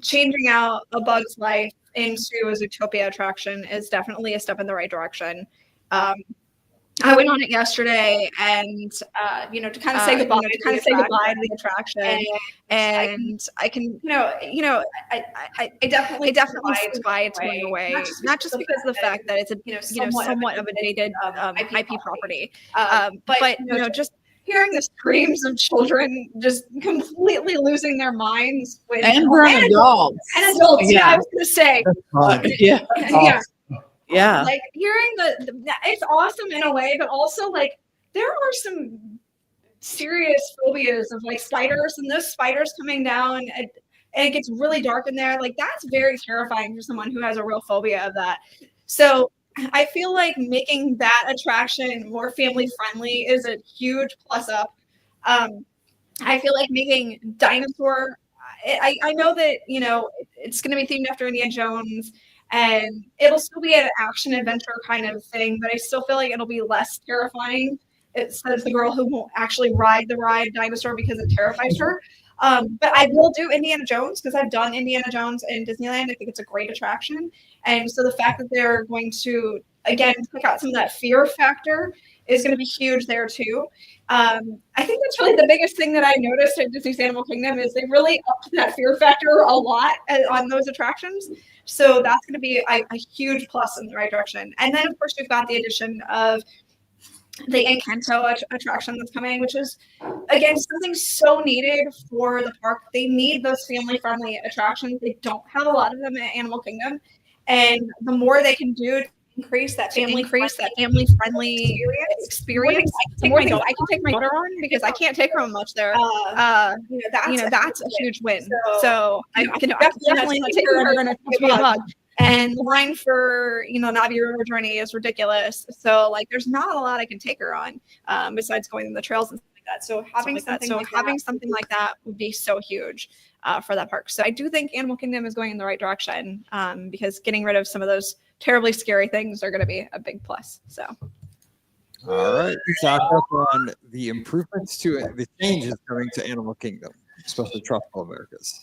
changing out A Bug's Life into a Zootopia attraction is definitely a step in the right direction. I went on it yesterday, and to kind of say goodbye, to the attraction, and I can, I definitely see why it's going away. Not just because of the fact that it's a somewhat of a dated IP property, but just hearing the screams of children just completely losing their minds and grown adults. And adults, yeah. I was going to say, yeah. yeah. Yeah. Like hearing it's awesome in a way, but also like there are some serious phobias of like spiders, and those spiders coming down and it gets really dark in there. Like that's very terrifying for someone who has a real phobia of that. So I feel like making that attraction more family friendly is a huge plus up. I feel like making dinosaur, I know that, it's going to be themed after Indiana Jones, and it'll still be an action adventure kind of thing, but I still feel like it'll be less terrifying. It says the girl who won't actually ride the ride dinosaur because it terrifies her. But I will do Indiana Jones because I've done Indiana Jones in Disneyland. I think it's a great attraction. And so the fact that they're going to, again, pick out some of that fear factor is going to be huge there too. I think that's really the biggest thing that I noticed at Disney's Animal Kingdom is they really upped that fear factor a lot on those attractions. So that's going to be a huge plus in the right direction. And then, of course, we've got the addition of the Encanto attraction that's coming, which is, again, something so needed for the park. They need those family-friendly attractions. They don't have a lot of them at Animal Kingdom. And the more they can do to increase that family-friendly experience, the more things I can take my daughter on, because I can't take her on much there. That's a huge win. So I can definitely take her on a hug. And the line for, Navi River Journey is ridiculous. So like, there's not a lot I can take her on besides going to the trails and stuff like that. So having something like that would be so huge for that park. So I do think Animal Kingdom is going in the right direction because getting rid of some of those terribly scary things are going to be a big plus. So. All right, stock up on the improvements to it, the changes coming to Animal Kingdom, especially Tropical America's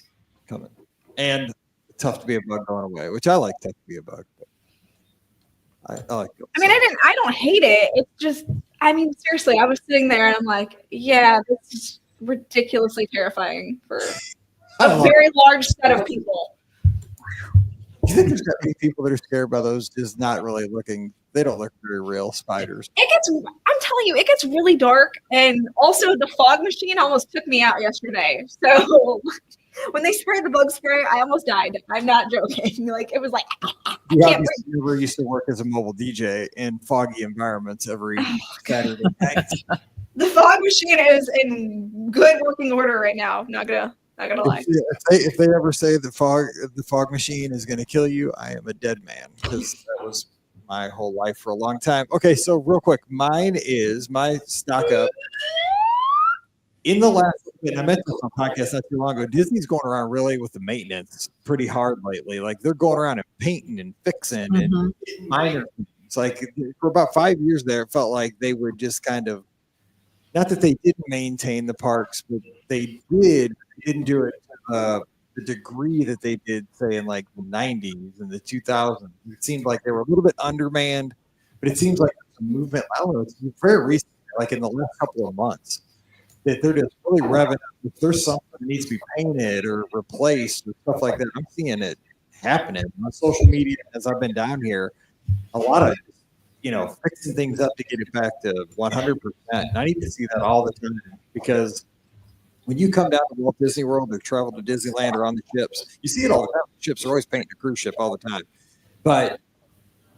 coming, and Tough to Be a Bug going away, which I like. Tough to Be a Bug, but I like it. I don't hate it. It's just, seriously, I was sitting there and I'm like, yeah, this is ridiculously terrifying for a very large set of people. You think there's got many people that are scared by those? Just not really looking. They don't look very real spiders. I'm telling you, it gets really dark, and also the fog machine almost took me out yesterday. So when they sprayed the bug spray, I almost died. I'm not joking. Like it was like I can't breathe. Never used to work as a mobile DJ in foggy environments every Saturday night. The fog machine is in good working order right now. Not gonna lie. If they ever say the fog machine is going to kill you, I am a dead man, because that was my whole life for a long time. Okay, so real quick, mine is my stock up. In the last, and I mentioned this on podcast not too long ago, Disney's going around really with the maintenance pretty hard lately. Like they're going around and painting and fixing and minor things. Like for about 5 years there, it felt like they were just kind of, not that they didn't maintain the parks, but they didn't do it to the degree that they did, say, in like the 90s and the 2000s. It seemed like they were a little bit undermanned, but it seems like there's a movement. I don't know, it's very recent, like in the last couple of months, that they're just really revving up. If there's something that needs to be painted or replaced or stuff like that, I'm seeing it happening on social media as I've been down here. A lot of, fixing things up to get it back to 100%. And I need to see that all the time, because when you come down to Walt Disney World or travel to Disneyland or on the ships, you see it all the time. The ships are always painting a cruise ship all the time. But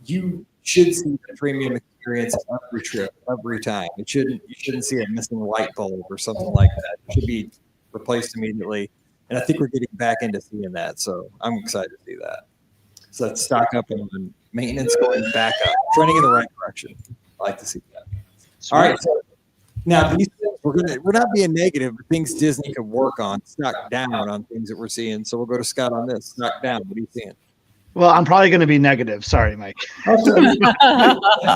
you should see the premium experience every trip, every time. You shouldn't see a missing light bulb or something like that. It should be replaced immediately. And I think we're getting back into seeing that. So I'm excited to see that. So let's stock up on maintenance going back up, trending in the right direction. I like to see that. All right. So now these things, we're not being negative, but things Disney could work on, stock down on things that we're seeing. So we'll go to Scott on this. Stock down. What are you seeing? Well, I'm probably going to be negative. Sorry, Mike. Something you got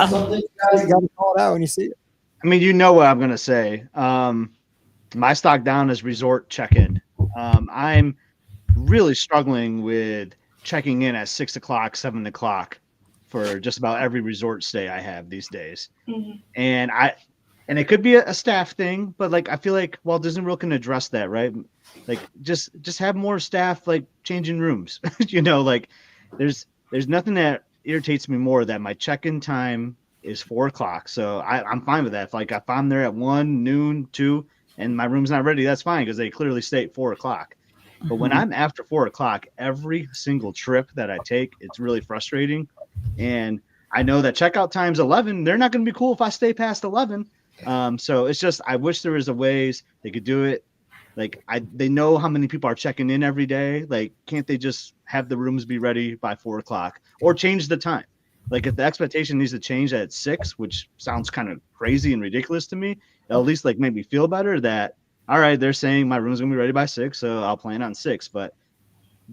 to call it out when you see it. I mean, you know what I'm going to say. My stock down is resort check-in. I'm really struggling with checking in at 6 o'clock, 7 o'clock for just about every resort stay I have these days. Mm-hmm. And it could be a staff thing, but like I feel like Walt Disney World can address that, right? Like just have more staff like changing rooms. Like there's nothing that irritates me more than my check-in time is 4 o'clock. So I'm fine with that. If I'm there at 1, noon, 2, and my room's not ready, that's fine because they clearly state 4 o'clock. But when I'm after 4 o'clock, every single trip that I take, it's really frustrating. And I know that checkout time's 11. They're not going to be cool if I stay past 11. So it's just, I wish there was a ways they could do it. Like they know how many people are checking in every day. Like, can't they just have the rooms be ready by 4 o'clock or change the time? Like if the expectation needs to change at 6, which sounds kind of crazy and ridiculous to me, it'll at least like make me feel better that, all right, they're saying my room's gonna be ready by 6, so I'll plan on 6. But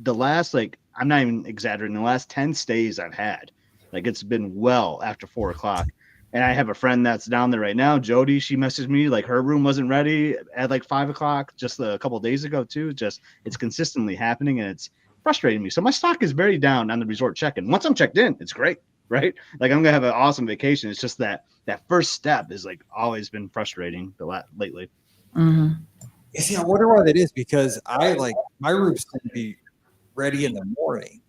the last, I'm not even exaggerating, the last 10 stays I've had, it's been well after 4 o'clock. And I have a friend that's down there right now, Jody. She messaged me her room wasn't ready at 5 o'clock just a couple of days ago too. Just it's consistently happening, and it's frustrating me. So my stock is very down on the resort check-in. Once I'm checked in, it's great, right? I'm gonna have an awesome vacation. It's just that first step is always been frustrating lately. Mm-hmm. You see, I wonder why that is, because I my rooms tend to be ready in the morning,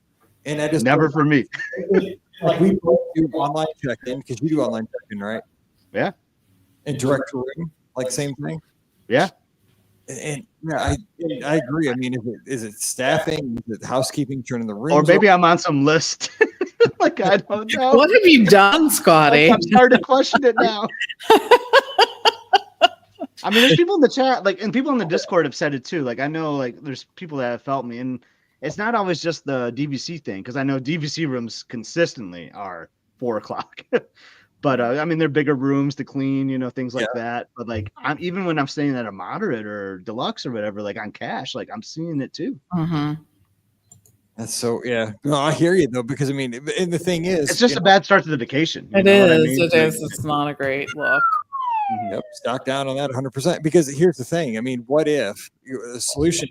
and I just never for me. We both do online check-in, because you do online check-in, right? Yeah. And direct to room, same thing. Yeah. And yeah, I agree. I mean, is it staffing? Is it housekeeping turning the rooms? Or maybe I'm on some list. I don't know. What have you done, Scotty? I'm starting to question it now. I mean, there's people in the chat, and people in the Discord have said it too. I know, there's people that have felt me, and it's not always just the DVC thing, because I know DVC rooms consistently are 4 o'clock. But I mean, they're bigger rooms to clean, things like that. But like, even when I'm staying at a moderate or deluxe or whatever, like on cash, like I'm seeing it too. Mm-hmm. That's so, yeah. No, I hear you though, because I mean, and the thing is, It's just a bad start to the vacation. It know what I is. mean? It is. It's not a great look. Yep, stock down on that 100%. Because here's the thing. I mean, what if the solution?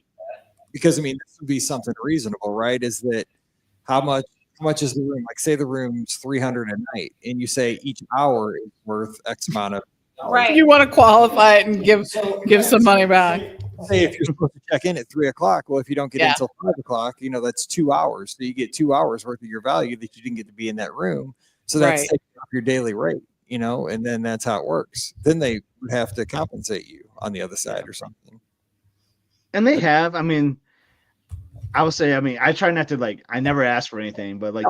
Because I mean, this would be something reasonable, right? Is that how much is the room? Like, say the room's 300 a night, and you say each hour is worth X amount of dollars. Right. You want to qualify it and give some money back. Say if you're supposed to check in at 3 o'clock, well, if you don't get in Yeah. until 5 o'clock, that's 2 hours. So you get 2 hours worth of your value that you didn't get to be in that room. So that's Right. taking off your daily rate, and then that's how it works. Then they would have to compensate you on the other side or something. And they have, I mean, I would say, I mean, I try not to like, I never ask for anything, but like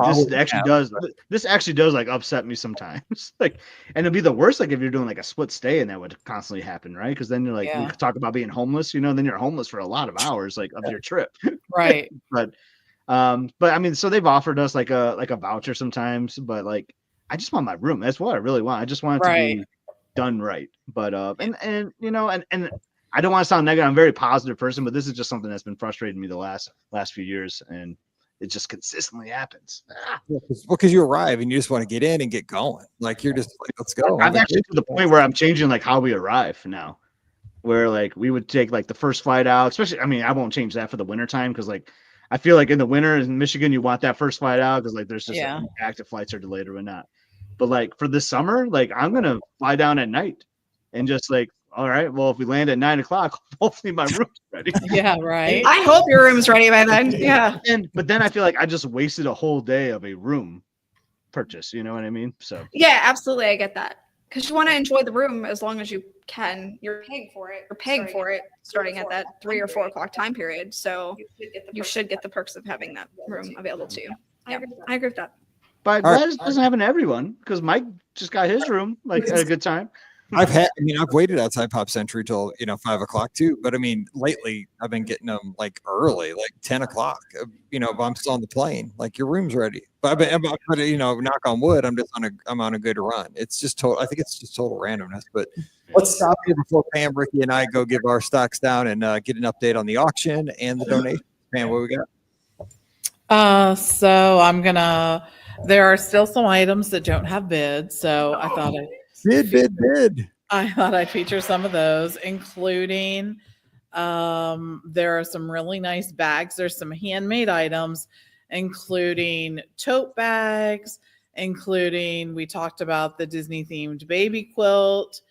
this actually does like upset me sometimes. Like, and it'd be the worst, like if you're doing like a split stay and that would constantly happen, right? Because then you're like, we Yeah. could talk about being homeless, then you're homeless for a lot of hours, like of your trip. Right. But I mean, so they've offered us like a voucher sometimes, but like, I just want my room. That's what I really want. I just want it to be done right. But and I don't want to sound negative. I'm a very positive person, but this is just something that's been frustrating me the last few years, and it just consistently happens. Because you arrive and you just want to get in and get going. Like you're just like, let's go. I'm actually to the point where I'm changing like how we arrive now, where like we would take like the first flight out, especially. I mean, I won't change that for the winter time because like I feel like in the winter in Michigan you want that first flight out because like there's just like, active flights are delayed or whatnot. But like for this summer, like I'm gonna fly down at night and just like. All right. Well, if we land at 9 o'clock, hopefully my room's ready. Yeah. Right. I hope your room's ready by then. Yeah. But then I feel like I just wasted a whole day of a room purchase. You know what I mean? So Yeah, absolutely. I get that. Because you want to enjoy the room as long as you can. You're paying for it. You're paying for it starting at that 3 or 4 o'clock time period. So you should get the perks of having that room available to you. Yeah, I agree with that. But that doesn't happen to everyone because Mike just got his room like at a good time. I've waited outside Pop Century till 5 o'clock too. But I mean, lately I've been getting them like early, like 10 o'clock. But I'm still on the plane. Like your room's ready. But knock on wood, I'm on a good run. It's just total. I think it's just total randomness. But let's stop here before Pam, Ricky, and I go give our stocks down and get an update on the auction and the donation. Pam, what we got? So there are still some items that don't have bids. So I thought Bid. I thought I'd feature some of those, including there are some really nice bags. There's some handmade items, including tote bags, including we talked about the Disney themed baby quilt.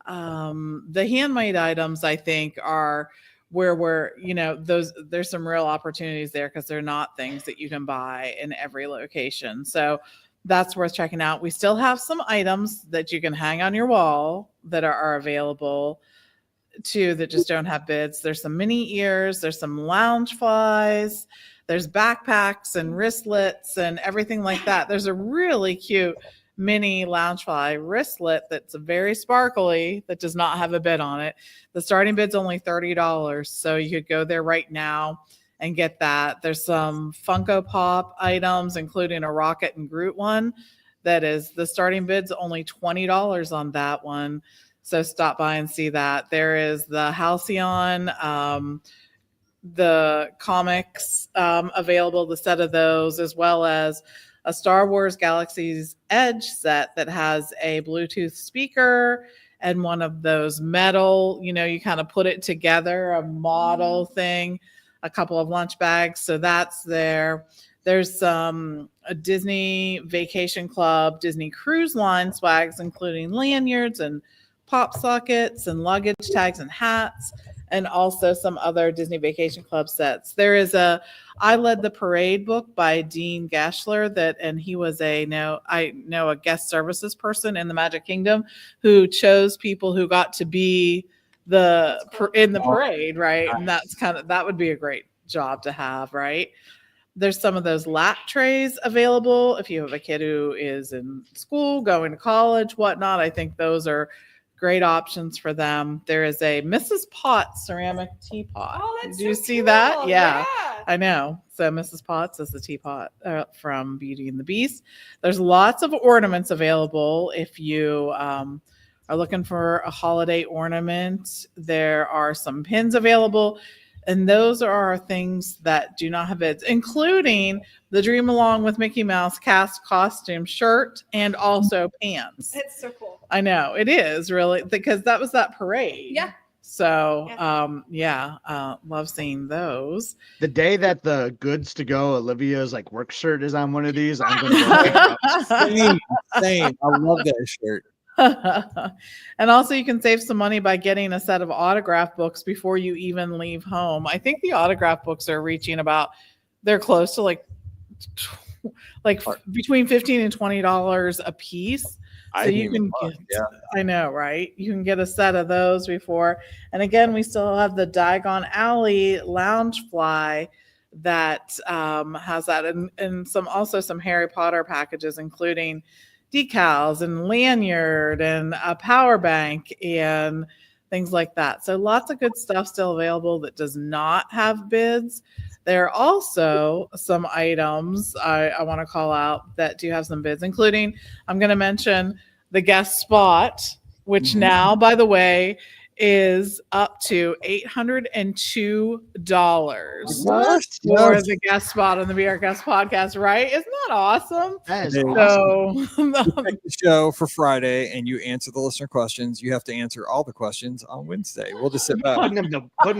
The handmade items I think are where there's some real opportunities there because they're not things that you can buy in every location. So that's worth checking out. We still have some items that you can hang on your wall that are available too that just don't have bids. There's some mini ears, there's some lounge flies, there's backpacks and wristlets and everything like that. There's a really cute mini lounge fly wristlet that's very sparkly that does not have a bid on it. The starting bid's only $30, so you could go there right now and get that. There's some Funko Pop items, including a Rocket and Groot one. That is, the starting bid's only $20 on that one. So stop by and see that. There is the Halcyon, the comics available, the set of those, as well as a Star Wars Galaxy's Edge set that has a Bluetooth speaker and one of those metal, you kind of put it together, a model thing. A couple of lunch bags. So that's there. There's a Disney Vacation Club, Disney Cruise Line swags, including lanyards and pop sockets and luggage tags and hats, and also some other Disney Vacation Club sets. There is I Led the Parade book by Dean Gashler and he was a guest services person in the Magic Kingdom who chose people who got to be in the parade, right? And that would be a great job to have, right? There's some of those lat trays available if you have a kid who is in school, going to college, whatnot. I think those are Great options for them. There is a Mrs. Potts ceramic teapot. Oh, that's Did you so see cool. that? Yeah. Yeah. I know. So Mrs. Potts is the teapot from Beauty and the Beast. There's lots of ornaments available if you are looking for a holiday ornament. There are some pins available, and those are things that do not have bids, including the Dream Along with Mickey Mouse cast costume shirt and also pants. It's so cool. I know it is really, because that was that parade. Yeah. So, love seeing those. The day that the goods to go Olivia's like work shirt is on one of these, I'm going to go pick it up. Same. I love that shirt. And also you can save some money by getting a set of autograph books before you even leave home. I think the autograph books are reaching they're close to like between $15 and $20 a piece. So you can get, I know, right? You can get a set of those before. And again, we still have the Diagon Alley Loungefly that has that, and some Harry Potter packages, including decals and lanyard and a power bank and things like that. So lots of good stuff still available that does not have bids. There are also some items I want to call out that do have some bids, including, I'm going to mention the guest spot, which now, by the way, is up to $802 for the guest spot on the Be Our Guest podcast, right? Isn't that awesome? That is awesome. You pick the show for Friday and you answer the listener questions. You have to answer all the questions on Wednesday. We'll just sit back. Putting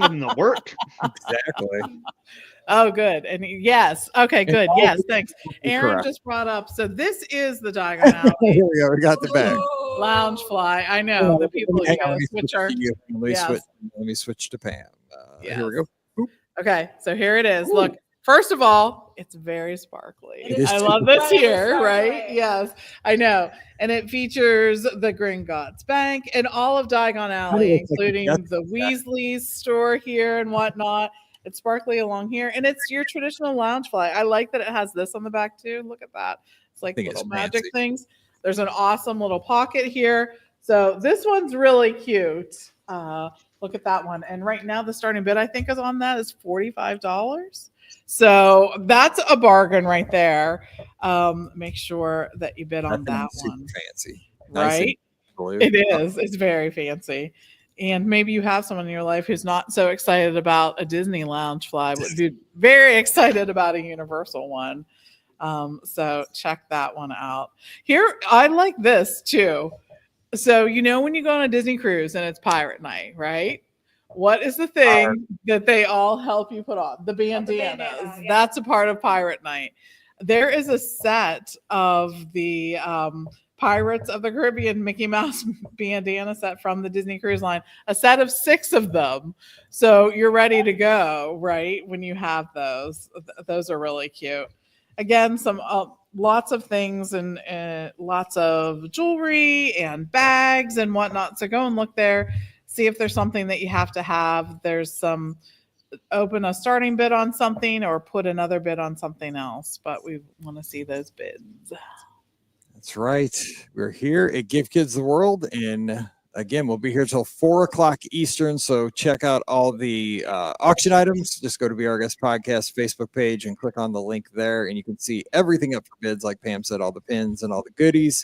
them to work. Exactly. Oh, good. And yes. Okay, good. Yes, thanks. Aaron Correct. just brought up. So this is the Diagon Alley Here we go. We got the bag. Loungefly. I know the people you gotta switch are. Let me switch to Pam. Here we go. Okay, so here it is. Look, first of all, it's very sparkly. I love this here, right? Yes, I know. And it features the Gringotts Bank and all of Diagon Alley, including the Weasley's store here and whatnot. It's sparkly along here, and it's your traditional Loungefly. I like that it has this on the back too. Look at that. It's like little magic things. There's an awesome little pocket here. So this one's really cute. Look at that one. And right now the starting bid I think is on that is $45. So that's a bargain right there. Make sure that you bid on that one. Fancy. Right? It is. It's very fancy. And maybe you have someone in your life who's not so excited about a Disney Loungefly, but be very excited about a Universal one. So check that one out. Here, I like this too. So, when you go on a Disney cruise and it's pirate night, right? What is the thing that they all help you put on? The bandanas. That's a part of pirate night. There is a set of the Pirates of the Caribbean Mickey Mouse bandana set from the Disney Cruise Line, a set of 6 of them. So you're ready to go, right? When you have those. Those are really cute. Again, some lots of things and lots of jewelry and bags and whatnot. So go and look there, see if there's something that you have to have. There's some open a starting bid on something or put another bid on something else, but we want to see those bids. That's right. We're here at Give Kids the World, and again, we'll be here till 4:00 Eastern. So check out all the auction items. Just go to Be Our Guest Podcast Facebook page and click on the link there, and you can see everything up for bids. Like Pam said, all the pins and all the goodies.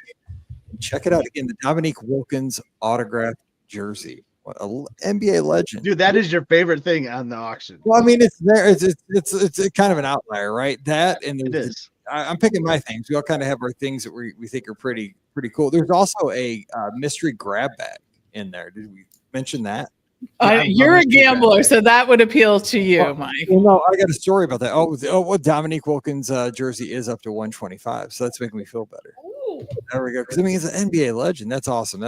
Check it out again. The Dominique Wilkins autographed jersey. What an NBA legend, dude! That is your favorite thing on the auction. Well, I mean, it's there. It's a kind of an outlier, right? That and it is. I'm picking my things. We all kind of have our things that we think are pretty cool. There's also a mystery grab bag in there. Did we mention that? You're a gambler, so that would appeal to you, Mike. Well, no, I got a story about that. What Dominique Wilkins jersey is up to 125, so that's making me feel better. Ooh. There we go. Because I mean, he's an NBA legend. That's awesome.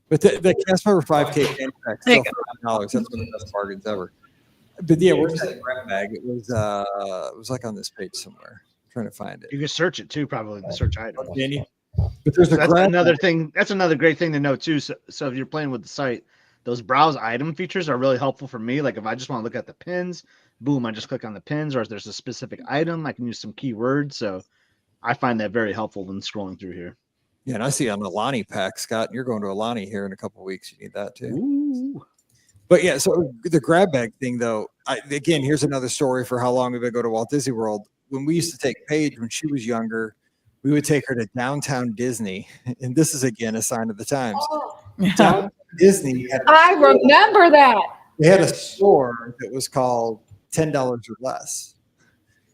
But the Casper 5K pack still $5. That's one of the best bargains ever. But yeah, where's that grab bag? It was like on this page somewhere. Trying to find it. You can search it too, probably in the search item. But there's another thing. That's another great thing to know too. So if you're playing with the site, those browse item features are really helpful for me. Like if I just want to look at the pins, boom, I just click on the pins. Or if there's a specific item, I can use some keywords. So I find that very helpful when scrolling through here. Yeah, and I see on the Alani pack, Scott, you're going to Alani here in a couple of weeks. You need that too. Ooh. But yeah, so the grab bag thing, though, again, here's another story for how long we've been going to Walt Disney World. When we used to take Paige when she was younger, we would take her to downtown Disney. And this is, again, a sign of the times. Yeah. Downtown Disney had I remember that. they had a store that was called $10 or less.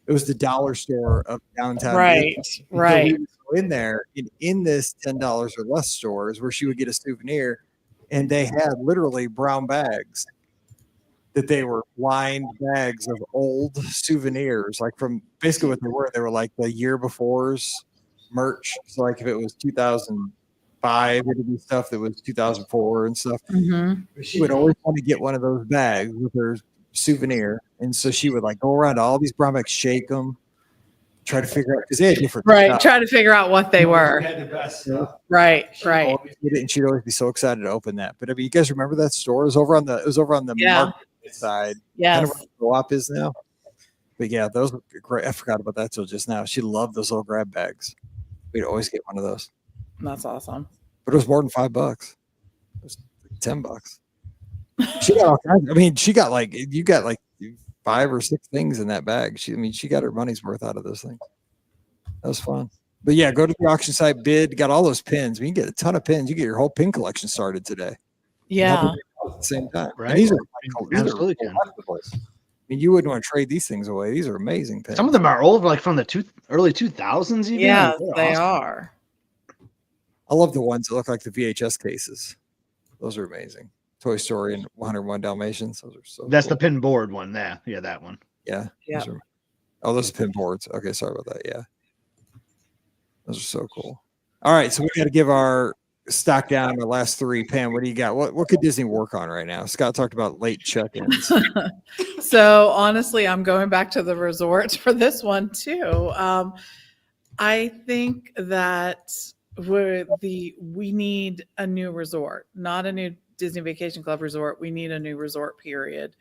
It was the dollar store of downtown. Right, Disney. right. So we would go in there, and in this $10 or less store is where she would get a souvenir, and they had literally brown bags that they were lined bags of old souvenirs, like from basically what they were like the year before's merch. So like if it was 2005, it would be stuff that was 2004 and stuff. Mm-hmm. She would always want to get one of those bags with her souvenir, and so she would like go around to all these brown bags, shake them, try to figure out because they had different Right. stuff. Try to figure out what they were. Had the best stuff. Right. She'd Right. always get it, and she'd always be so excited to open that. But I mean, you guys remember that store? It was over on the Yeah. market side, kind Yes. of where the co-op is now. But yeah, those were great. I forgot about that till just now. She loved those little grab bags. We'd always get one of those, That's awesome. but it was more than $5. It was like $10. She got all kinds. I mean, she got like you got like 5 or 6 things in that bag. She got her money's worth out of those things. That was fun. But yeah, go to the auction site, bid, got all those pins. I mean, you get a ton of pins. You get your whole pin collection started today. Yeah. At the same time. Right. And these are Absolutely can. collectibles. I mean, you wouldn't want to trade these things away. These are amazing pins. Some of them are old, like from the early 2000s even. Yeah, They're they awesome. are. I love the ones that look like the VHS cases. Those are amazing. Toy Story and 101 Dalmatians. Those are so That's cool. the pin board one. Yeah, that one. Yeah. Yeah. Those are pin boards. Okay, sorry about that. Yeah. Those are so cool. All right, so we got to give our stock down the last 3. Pam, what do you got? What could Disney work on right now? Scott talked about late check-ins. So honestly, I'm going back to the resorts for this one too. I think that we need a new resort, not a new Disney Vacation Club resort. We need a new resort, period.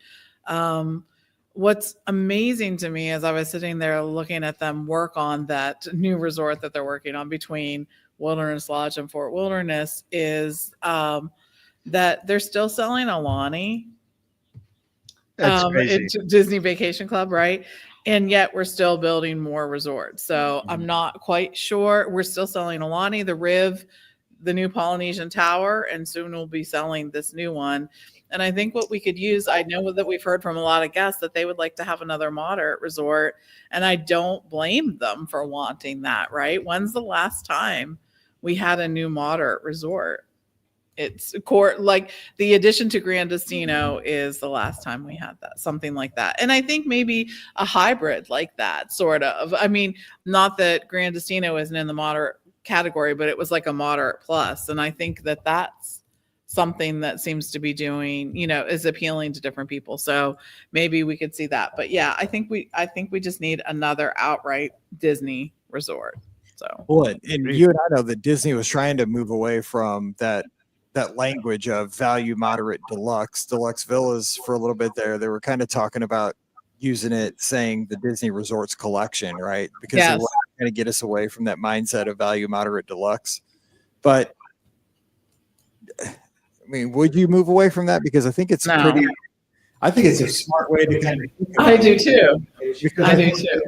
What's amazing to me as I was sitting there looking at them work on that new resort that they're working on between Wilderness Lodge and Fort Wilderness is that they're still selling Alani That's crazy. it's Disney Vacation Club, right? And yet we're still building more resorts. So I'm not quite sure. We're still selling Alani, the Riv, the new Polynesian Tower, and soon we'll be selling this new one. And I think what we could use, I know that we've heard from a lot of guests that they would like to have another moderate resort. And I don't blame them for wanting that, right? When's the last time we had a new moderate resort? It's like the addition to Grandestino is the last time we had that, something like that. And I think maybe a hybrid like that, sort of. I mean, not that Grandestino isn't in the moderate category, but it was like a moderate plus. And I think that that's something that seems to be doing, is appealing to different people. So maybe we could see that. But yeah, I think we just need another outright Disney resort. So Well, and you and I know that Disney was trying to move away from that language of value, moderate, deluxe villas for a little bit there. They were kind of talking about using it, saying the Disney Resorts Collection, right? Because they were going to get us away from that mindset of value, moderate, deluxe. But I mean, would you move away from that? Because I think it's No. I think it's a smart way to kind of think about I do too. because I do too.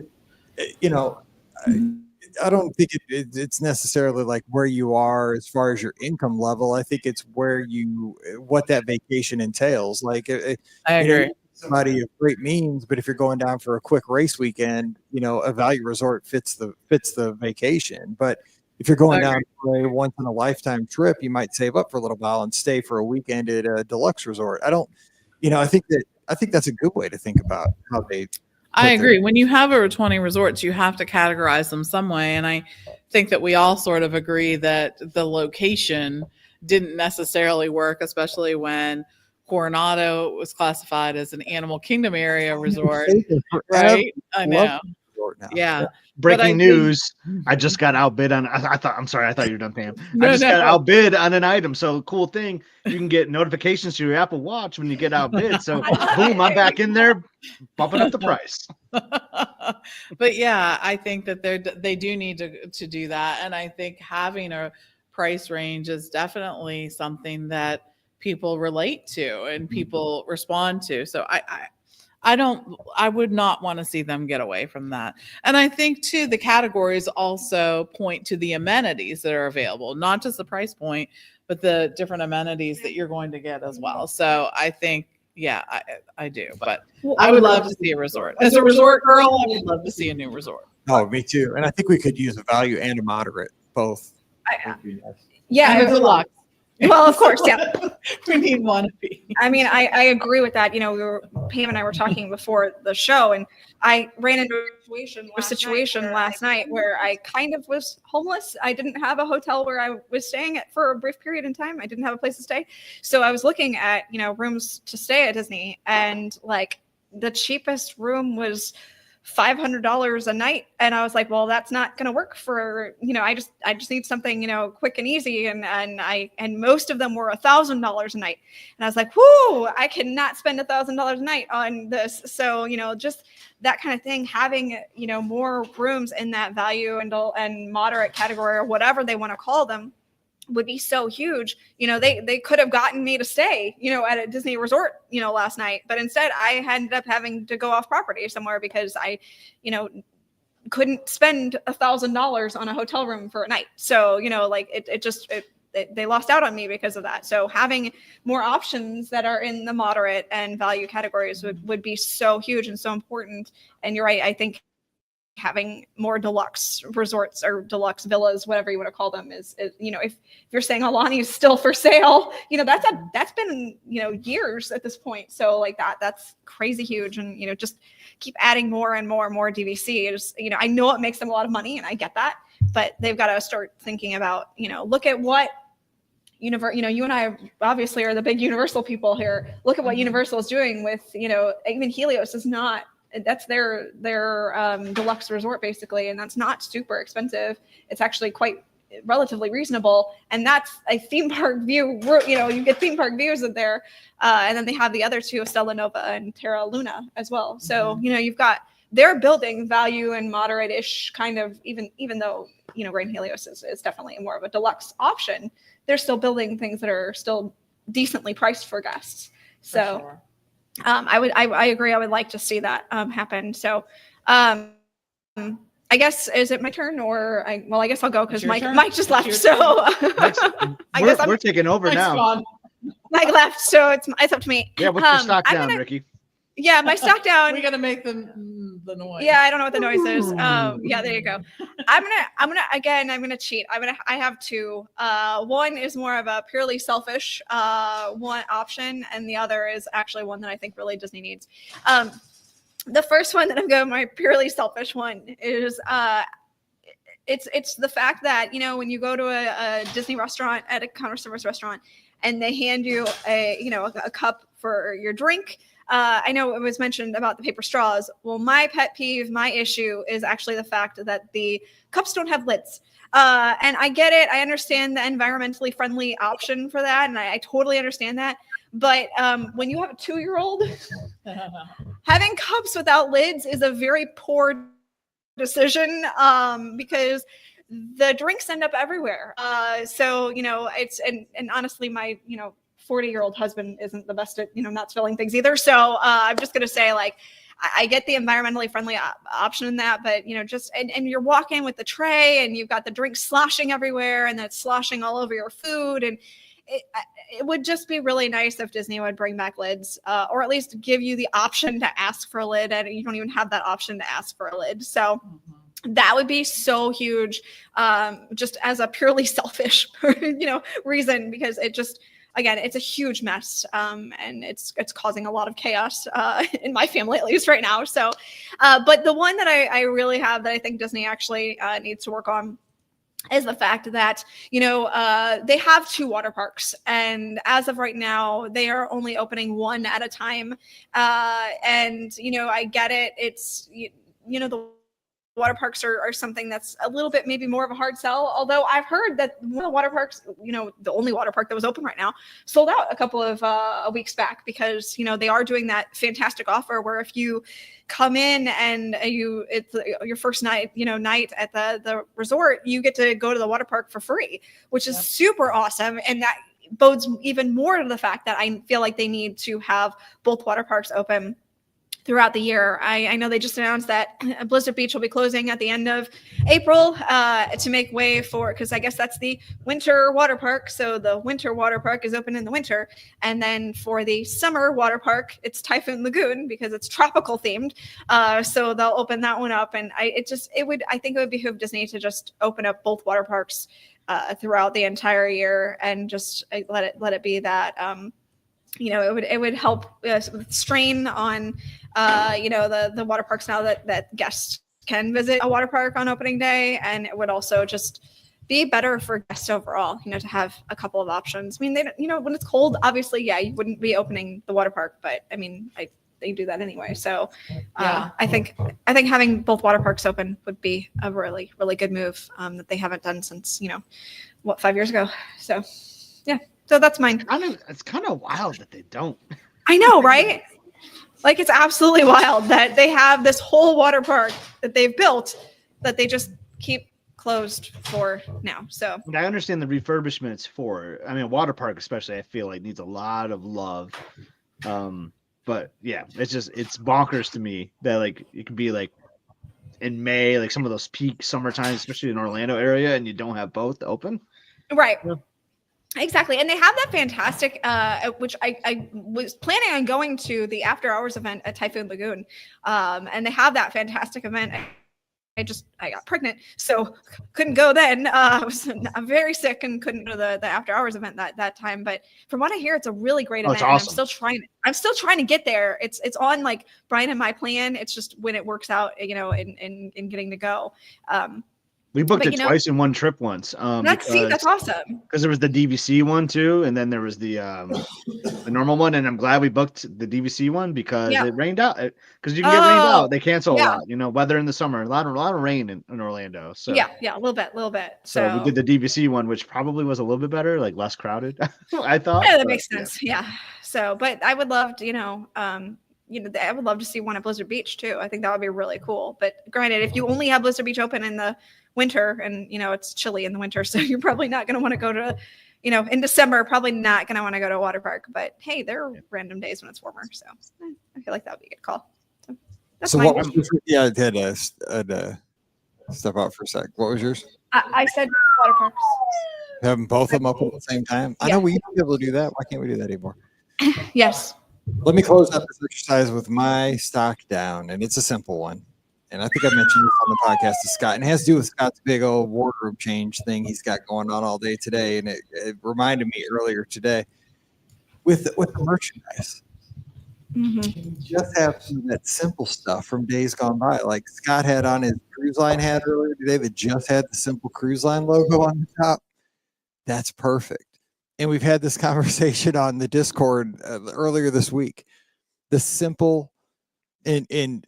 I don't think it's necessarily like where you are as far as your income level. I think it's what that vacation entails. Like, I agree. Somebody of great means, but if you're going down for a quick race weekend, a value resort fits the vacation. But if you're going down for a once in a lifetime trip, you might save up for a little while and stay for a weekend at a deluxe resort. I think that's a good way to think about how they. I agree. When you have over 20 resorts, you have to categorize them some way. And I think that we all sort of agree that the location didn't necessarily work, especially when Coronado was classified as an Animal Kingdom area resort. Right? I know. resort now. Yeah. Breaking I think- news. I just got outbid on, I thought you were done, Pam. No, I just no. got outbid on an item. So cool thing. You can get notifications to your Apple Watch when you get outbid. So boom, I'm back in there bumping up the price. But yeah, I think that they do need to do that. And I think having a price range is definitely something that people relate to and people respond to. So I would not want to see them get away from that. And I think too, the categories also point to the amenities that are available, not just the price point, but the different amenities that you're going to get as well. So I think, yeah, I do, but I would love to see a resort. As a resort girl, I would love to see a new resort. Oh, me too. And I think we could use a value and a moderate, both. Yeah, And a deluxe. well, of course, yeah. We need one of each. I mean, I agree with that. You know, Pam and I were talking before the show, and I ran into a situation last night where I kind of was homeless. I didn't have a hotel where I was staying at for a brief period in time. I didn't have a place to stay. So I was looking at, rooms to stay at Disney, and like the cheapest room was $500 a night, and I was like, well, that's not going to work for, I just need something, quick and easy, and most of them were $1,000 a night, and I was like, whoo, I cannot spend $1,000 a night on this. So just that kind of thing, having more rooms in that value and moderate category, or whatever they want to call them, would be so huge. They could have gotten me to stay, at a Disney resort, last night, but instead I ended up having to go off property somewhere because I, couldn't spend $1,000 on a hotel room for a night. So, they lost out on me because of that. So having more options that are in the moderate and value categories would be so huge and so important. And you're right. I think having more deluxe resorts or deluxe villas, whatever you want to call them, is if you're saying Alani is still for sale, that's been years at this point. So like that's crazy huge, and just keep adding more and more and more DVC. I know it makes them a lot of money, and I get that, but they've got to start thinking about look at what you and I obviously are the big Universal people here. Look at what Universal is doing with even Helios is not. That's their deluxe resort basically, and that's not super expensive. It's actually quite relatively reasonable, and that's a theme park view. You get theme park views in there, and then they have the other two, Stella Nova and Terra Luna as well. So you've got, they're building value and moderate-ish kind of, even though Grand Helios is definitely more of a deluxe option. They're still building things that are still decently priced for guests. So. For sure. I agree. I would like to see that happen. So, I guess, is it my turn, or I guess I'll go because Mike just left. So we're taking over now. Mike left, so it's up to me. Yeah, what's your stock down, Ricky? Yeah, my stock down. We gotta make the noise. Yeah, I don't know what the noise is. Yeah, there you go. I'm gonna cheat. I have two. One is more of a purely selfish one option, and the other is actually one that I think really Disney needs. The first one that I'm going, my purely selfish one, is it's the fact that when you go to a Disney restaurant, at a counter service restaurant, and they hand you a cup for your drink. I know it was mentioned about the paper straws. Well, my pet peeve, my issue is actually the fact that the cups don't have lids. And I get it. I understand the environmentally friendly option for that. And I totally understand that. But when you have a 2-year-old, having cups without lids is a very poor decision because the drinks end up everywhere. So, it's, and honestly, my, 40-year-old husband isn't the best at, not spilling things either. So I'm just going to say, like, I get the environmentally friendly option in that, but, and you're walking with the tray and you've got the drinks sloshing everywhere and that's sloshing all over your food. And it would just be really nice if Disney would bring back lids, or at least give you the option to ask for a lid, and you don't even have that option to ask for a lid. So that would be so huge, just as a purely selfish, reason, because it just, again, it's a huge mess, and it's causing a lot of chaos in my family, at least right now. So, but the one that I really have that I think Disney actually needs to work on is the fact that, they have 2 water parks, and as of right now, they are only opening one at a time. And, I get it. It's, the water parks are something that's a little bit maybe more of a hard sell. Although I've heard that one of the water parks, the only water park that was open right now, sold out a couple of weeks back because they are doing that fantastic offer where if you come in and it's your first night night at the resort, you get to go to the water park for free, which is super awesome. And that bodes even more to the fact that I feel like they need to have both water parks open throughout the year. I know they just announced that Blizzard Beach will be closing at the end of April to make way for, because I guess that's the winter water park. So the winter water park is open in the winter. And then for the summer water park, it's Typhoon Lagoon because it's tropical themed. So they'll open that one up. And I think it would behoove Disney to just open up both water parks throughout the entire year and just let it be that, it would help with strain on, the water parks now that guests can visit a water park on opening day. And it would also just be better for guests overall, to have a couple of options. I mean, when it's cold, obviously, you wouldn't be opening the water park, but I mean, they do that anyway. So I think having both water parks open would be a really, really good move that they haven't done since, 5 years ago. So, yeah. So that's mine. It's kind of wild that they don't. I know, right? Like, it's absolutely wild that they have this whole water park that they've built that they just keep closed for now. So I understand the refurbishments for, a water park especially, I feel like needs a lot of love. But yeah, it's bonkers to me that like it could be like in May, like some of those peak summer times, especially in Orlando area, and you don't have both open. Right. Yeah. Exactly. And they have that fantastic, which I was planning on going to the after hours event at Typhoon Lagoon. And they have that fantastic event. I got pregnant, so couldn't go then. I'm very sick and couldn't go to the after hours event that time. But from what I hear, it's a really great event. Awesome. And I'm still trying to get there. It's on like Brian and my plan. It's just when it works out, in getting to go. We booked it twice in one trip once. That's awesome. Because there was the DVC one too, and then there was the normal one. And I'm glad we booked the DVC one because it rained out. Because you can get rained out. They cancel a lot. Weather in the summer, a lot of rain in Orlando. So yeah, a little bit. So we did the DVC one, which probably was a little bit better, like less crowded. I thought. Yeah, that makes sense. Yeah. So, but I would love to, I would love to see one at Blizzard Beach too. I think that would be really cool. But granted, if you only have Blizzard Beach open in the winter and it's chilly in the winter, so you're probably not going to want to go to, in December, probably not going to want to go to a water park. But hey, there are random days when it's warmer, so I feel like that would be a good call. So that's what was mine. I had to step out for a sec. What was yours? I said water parks. Having both of them up at the same time. I know we used to be able to do that. Why can't we do that anymore? Yes. Let me close up this exercise with my stock down, and it's a simple one. And I think I mentioned this on the podcast to Scott, and it has to do with Scott's big old wardrobe change thing he's got going on all day today. And it reminded me earlier today with the merchandise. Mm-hmm. You just have some of that simple stuff from days gone by. Like Scott had on his cruise line hat earlier today that just had the simple cruise line logo on the top. That's perfect. And we've had this conversation on the Discord earlier this week. The simple and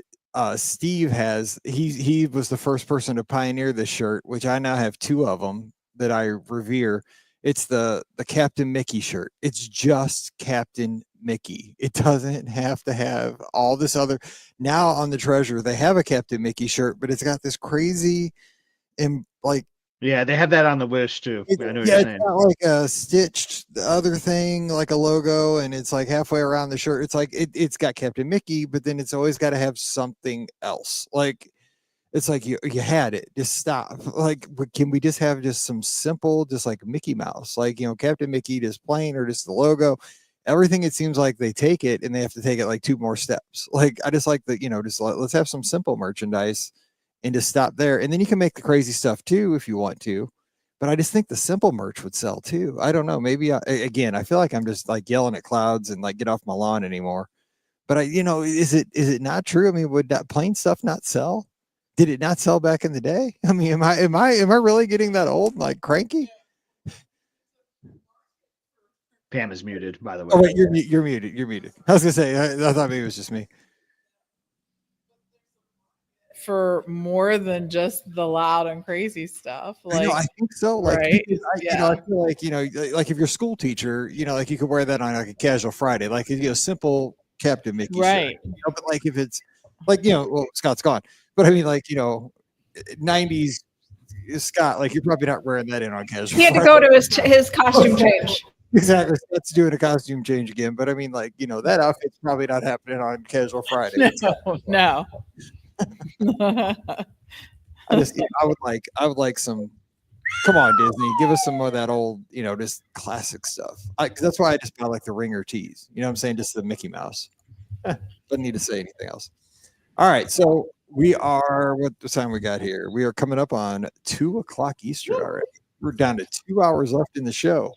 Steve he was the first person to pioneer this shirt, which I now have two of them that I revere. It's the Captain Mickey shirt. It's just Captain Mickey. It doesn't have to have all this other. Now on the Treasure, they have a Captain Mickey shirt, but it's got this crazy and like. Yeah, they have that on the Wish too. I know what you're saying. It's not like a stitched other thing, like a logo, and it's like halfway around the shirt. It's like it's got Captain Mickey, but then it's always got to have something else. Like it's like you had it. Just stop. Like, can we just have just some simple, just like Mickey Mouse, like Captain Mickey, just plain or just the logo. Everything it seems like they take it and they have to take it like two more steps. Like I just like that. Let's have some simple merchandise. And just stop there. And then you can make the crazy stuff too if you want to. But I just think the simple merch would sell too. I don't know. Maybe again, I feel like I'm just like yelling at clouds and like get off my lawn anymore. But is it not true? I mean, would that plain stuff not sell? Did it not sell back in the day? I mean, am I really getting that old and like cranky? Pam is muted, by the way. Oh wait, you're muted. You're muted. I was gonna say I thought maybe it was just me. for more than just the loud and crazy stuff. Like, I think so. Like, right? I feel like, like if you're a school teacher, like you could wear that on like a casual Friday, like, simple Captain Mickey Right. shirt. But like if it's like, well, Scott's gone. But I mean, like, 90s Scott, like you're probably not wearing that in on casual. He had to Friday. go to his costume change. Exactly. Scott's doing a costume change again. But I mean, like, that outfit's probably not happening on casual Friday. No. I would like some. Come on, Disney, give us some more of that old, just classic stuff. Cause that's why I just buy like the Ringer tees. You know what I'm saying? Just the Mickey Mouse. Doesn't need to say anything else. All right, so we are. What time we got here? We are coming up on 2:00 Eastern already. We're down to 2 hours left in the show.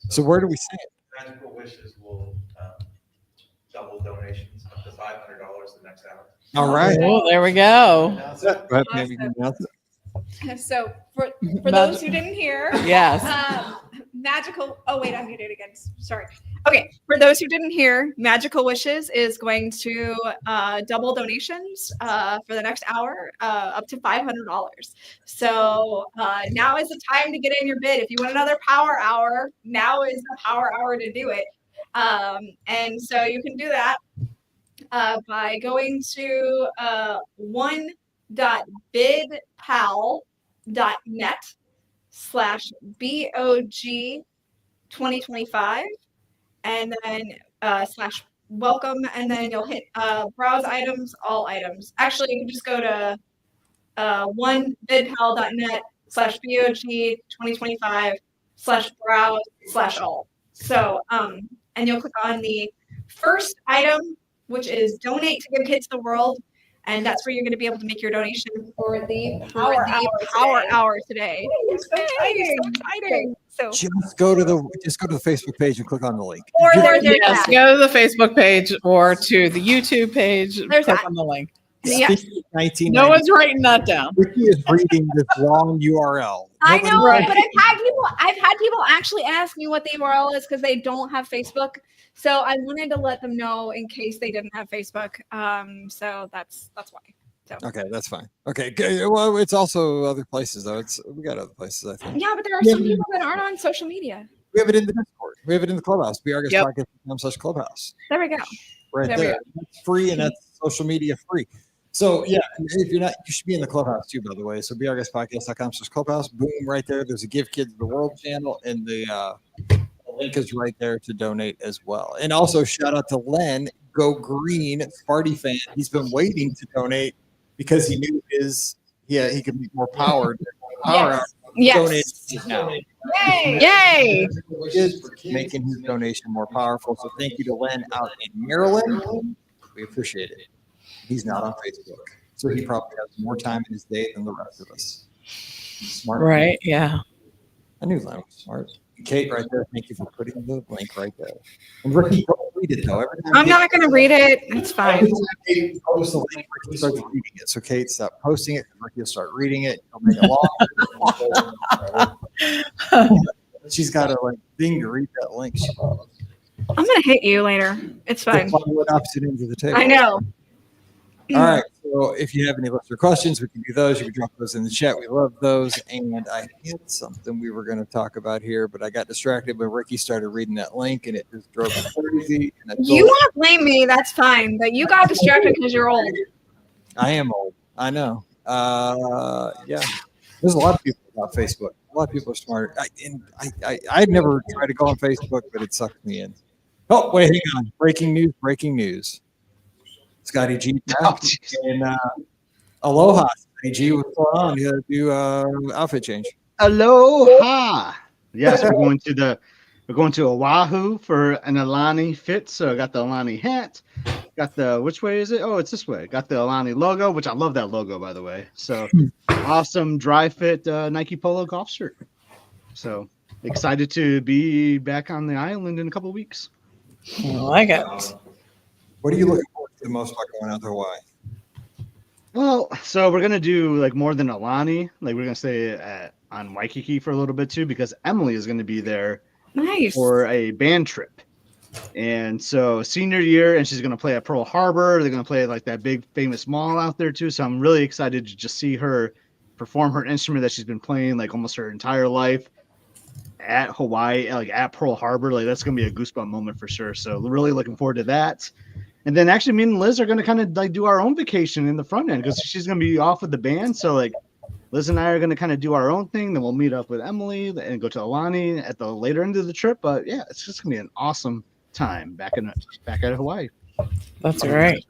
So where do we stand? Magical Wishes will double donations up to $500 the next hour. All right. Oh, there we go. But maybe you can announce it. So for those who didn't hear, Yes. Magical. Oh wait, I'm muted again. Sorry. Okay, for those who didn't hear, Magical Wishes is going to double donations for the next hour, up to $500. So now is the time to get in your bid. If you want another power hour, now is the power hour to do it. And so you can do that by going to one.bidpal.net/BOG 2025 and then /welcome, and then you'll hit browse items, all items. Actually, you can just go to onebidpal.net/BOG 2025/browse/all. So and you'll click on the first item, which is donate to give kids the world. And that's where you're going to be able to make your donation for the power hour today. It's so exciting. So Just go to the Facebook page and click on the link. Or there's Yes, go to the Facebook page or to the YouTube page. There's click that. on the link. Speaking of 1990, No one's writing that down. Ricky is reading this long URL. I Nobody- know, but I've had people actually ask me what the URL is because they don't have Facebook. So I wanted to let them know in case they didn't have Facebook. So that's why. So Okay, that's fine. Okay, good. Well, it's also other places though. We got other places, I think. yeah, but there are some people that aren't on social media. We have it in the Discord. We have it in the clubhouse. Yep. BRGuestPodcast.com/clubhouse. There we go. Right There we there. That's free and that's social media free. So yeah, if you're not, you should be in the clubhouse too, by the way. So BRGuestPodcast.com/clubhouse. Boom, right there. There's a Give Kids the World channel, and the link is right there to donate as well. And also shout out to Len, Go Green, Sparty fan. He's been waiting to donate because he knew he could be more powered. Yes. Donate now. Yay! Is making his donation more powerful. So thank you to Len out in Maryland. We appreciate it. He's not on Facebook, so he probably has more time in his day than the rest of us. Smart. Right. Yeah. I knew Len was smart. Kate, right there. Thank you for putting the link right there. And Ricky, don't read it though. I'm not going to read it. It's fine. Kate posts the link. Ricky starts reading it. So Kate, stop posting it. Ricky will start reading it. He'll make it long. She's got a thing to read that link. I'm going to hit you later. It's fine. Opposite ends of the table. I know. All right. So if you have any listener questions, we can do those. You can drop those in the chat. We love those. And I had something we were going to talk about here, but I got distracted when Ricky started reading that link, and it just drove me crazy. And You want to blame me? That's fine. But you got distracted because you're old. I am old. I know. Yeah. There's a lot of people about Facebook. A lot of people are smart. I'd never tried to go on Facebook, but it sucked me in. Oh, wait, hang on. Breaking news. Scotty G back and aloha. Scotty G, what's going on? You gotta do outfit change. Aloha. Yes, we're going to Oahu for an Alani fit. So I got the Alani hat. Got the, which way is it? Oh, it's this way. Got the Alani logo, which I love that logo, by the way. So awesome dry fit Nike Polo golf shirt. So excited to be back on the island in a couple of weeks. I like it. What are you looking forward to the most about going out to Hawaii? Well, so we're gonna do more than Alani. We're gonna stay on Waikiki for a little bit too, because Emily is gonna be there Nice. for a band trip. And so senior year, and she's going to play at Pearl Harbor. They're going to play at like that big famous mall out there too. So I'm really excited to just see her perform her instrument that she's been playing like almost her entire life at Hawaii, like at Pearl Harbor. Like that's going to be a goosebump moment for sure. So really looking forward to that. And then actually me and Liz are going to kind of like do our own vacation in the front end because she's going to be off with the band. So like Liz and I are going to kind of do our own thing. Then we'll meet up with Emily and go to Alani at the later end of the trip. But yeah, it's just going to be an awesome time back at Hawaii. That's right.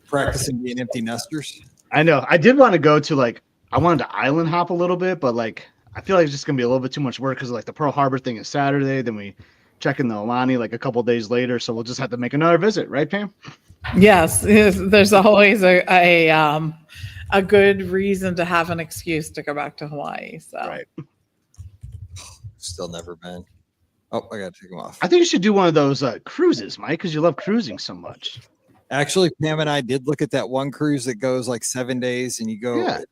Practicing being empty nesters. I know. I did want to go to like I wanted to island hop a little bit, but like I feel like it's just gonna be a little bit too much work because like the Pearl Harbor thing is Saturday, then we check in the Alani like a couple days later, so we'll just have to make another visit, right, Pam? Yes, there's always a good reason to have an excuse to go back to Hawaii. So Right. Still never been. Oh, I gotta take them off. I think you should do one of those cruises, Mike, because you love cruising so much. Actually, Pam and I did look at that one cruise that goes like 7 days, and you go. Yeah.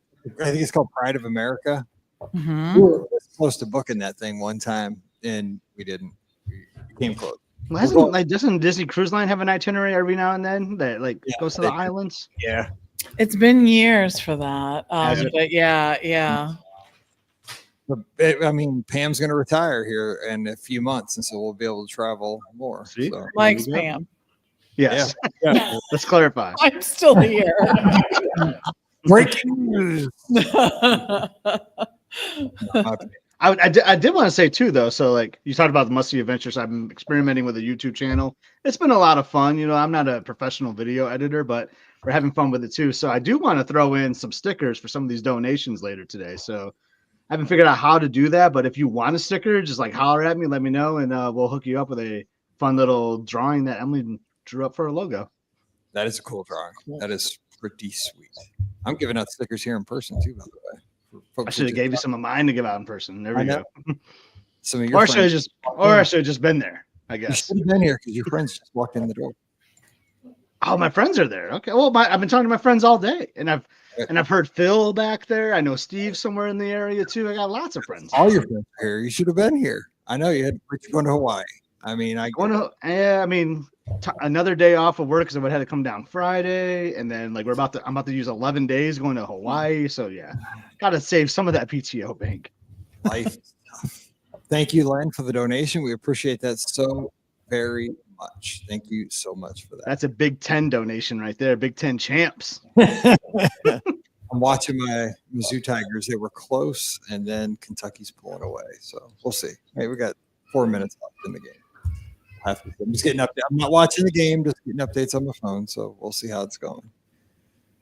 I think it's called Pride of America. Mhm. We were close to booking that thing one time, and we didn't. We came close. Well, doesn't Disney Cruise Line have an itinerary every now and then that like goes to the islands? Yeah. It's been years for that. Has it? But yeah. I mean, Pam's going to retire here in a few months, and so we'll be able to travel more. See? So. Likes Pam. Yes. Yeah. Let's clarify. I'm still here. Breaking news. I did want to say too, though. So, like you talked about the Musty Adventures, I've been experimenting with a YouTube channel. It's been a lot of fun. You know, I'm not a professional video editor, but we're having fun with it too. So, I do want to throw in some stickers for some of these donations later today. So, I haven't figured out how to do that, but if you want a sticker, just like holler at me, let me know, and we'll hook you up with a fun little drawing that Emily drew up for her logo. That is a cool drawing. That is pretty sweet. I'm giving out stickers here in person too, by the way. I should have gave you some of mine to give out in person. There we go. Some of your Or I should have just been there, I You guess. should have been here because your friends just walked in the door. Oh, my friends are there. Okay. Well, I've been talking to my friends all day, and I've heard Phil back there. I know Steve somewhere in the area too. I got lots of friends. All your friends are here. You should have been here. I know you had you're going to Hawaii. I mean, another day off of work because I would have to come down Friday, and then like I'm about to use 11 days going to Hawaii. So yeah, got to save some of that PTO bank. Life is tough. Thank you, Len, for the donation. We appreciate that so very much. Thank you so much for that. That's a Big Ten donation right there. Big Ten champs. I'm watching my Mizzou Tigers. They were close, and then Kentucky's pulling away. So we'll see. Hey, we got 4 minutes left in the game. I'm just getting updates. I'm not watching the game, just getting updates on my phone. So we'll see how it's going.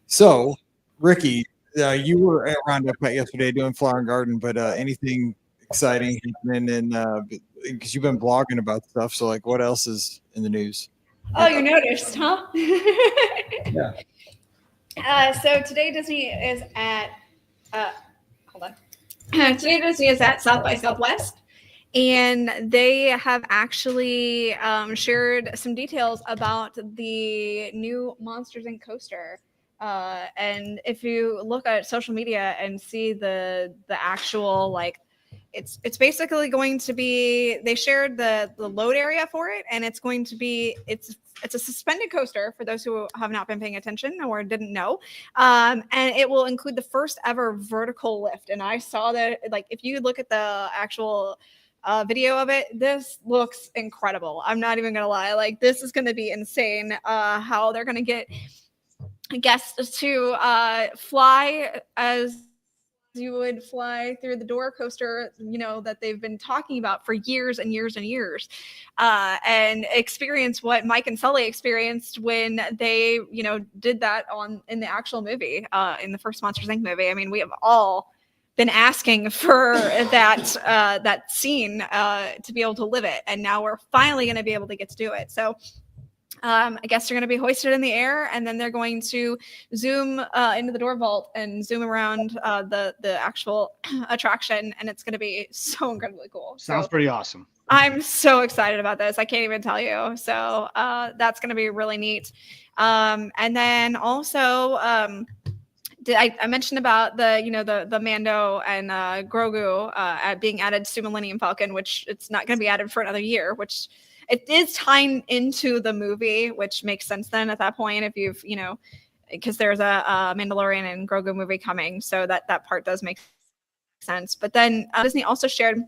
So, Ricky, you were at Roundup yesterday doing Flower and Garden, but anything exciting happening? And because you've been blogging about stuff, so like, what else is in the news? Oh, you noticed, huh? Yeah. So today Disney is at hold on. Today Disney is at South by Southwest, and they have actually shared some details about the new Monsters Inc. coaster. And if you look at social media and see the actual like, it's basically going to be, they shared the load area for it, and it's going to be it's a suspended coaster for those who have not been paying attention or didn't know, and it will include the first ever vertical lift. And I saw that, like, if you look at the actual video of it, this looks incredible. I'm not even gonna lie, like, this is gonna be insane how they're gonna get guests to fly as you would fly through the door coaster, you know, that they've been talking about for years and years and years, and experience what Mike and Sully experienced when they, you know, did that in the actual movie, in the first Monsters Inc. movie. I mean, we have all been asking for that scene to be able to live it, and now we're finally going to be able to get to do it. So I guess they're going to be hoisted in the air, and then they're going to zoom into the door vault and zoom around the actual attraction, and it's going to be so incredibly cool. Sounds pretty awesome. I'm so excited about this. I can't even tell you. So that's going to be really neat. And then also I mentioned about the Mando and Grogu being added to Millennium Falcon, which it's not going to be added for another year, which it is tying into the movie, which makes sense then at that point if you've because there's a Mandalorian and Grogu movie coming, so that part does make sense. But then Disney also shared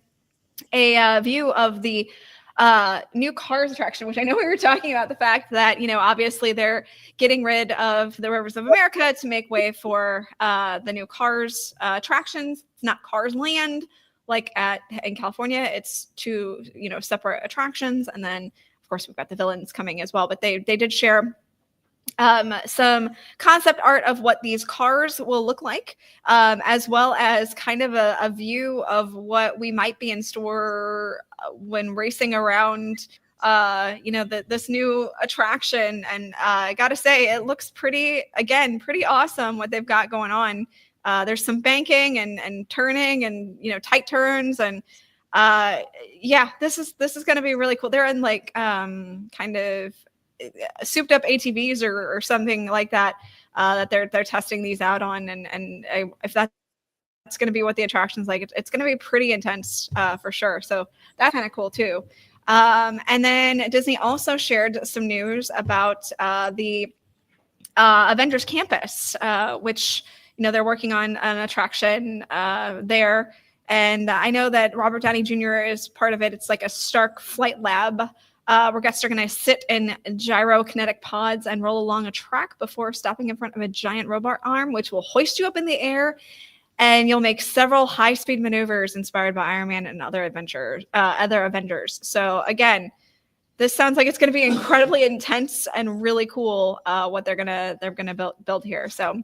a view of the new Cars attraction, which I know we were talking about the fact that obviously they're getting rid of the Rivers of America to make way for the new Cars attractions. It's not Cars Land like in California. It's two separate attractions, and then of course we've got the villains coming as well. But they did share some concept art of what these cars will look like, as well as kind of a view of what we might be in store when racing around this new attraction. And I gotta say, it looks pretty awesome what they've got going on. There's some banking and turning and tight turns, and this is going to be really cool. They're in like kind of souped up ATVs or something like that that they're testing these out on, and if that's going to be what the attraction's like, it's going to be pretty intense for sure. So that's kind of cool too. And then Disney also shared some news about the Avengers Campus, which they're working on an attraction there. And I know that Robert Downey Jr. is part of it. It's like a Stark flight lab where guests are going to sit in gyrokinetic pods and roll along a track before stopping in front of a giant robot arm, which will hoist you up in the air. And you'll make several high-speed maneuvers inspired by Iron Man and other Avengers. So again, this sounds like it's going to be incredibly intense and really cool what they're gonna build here. So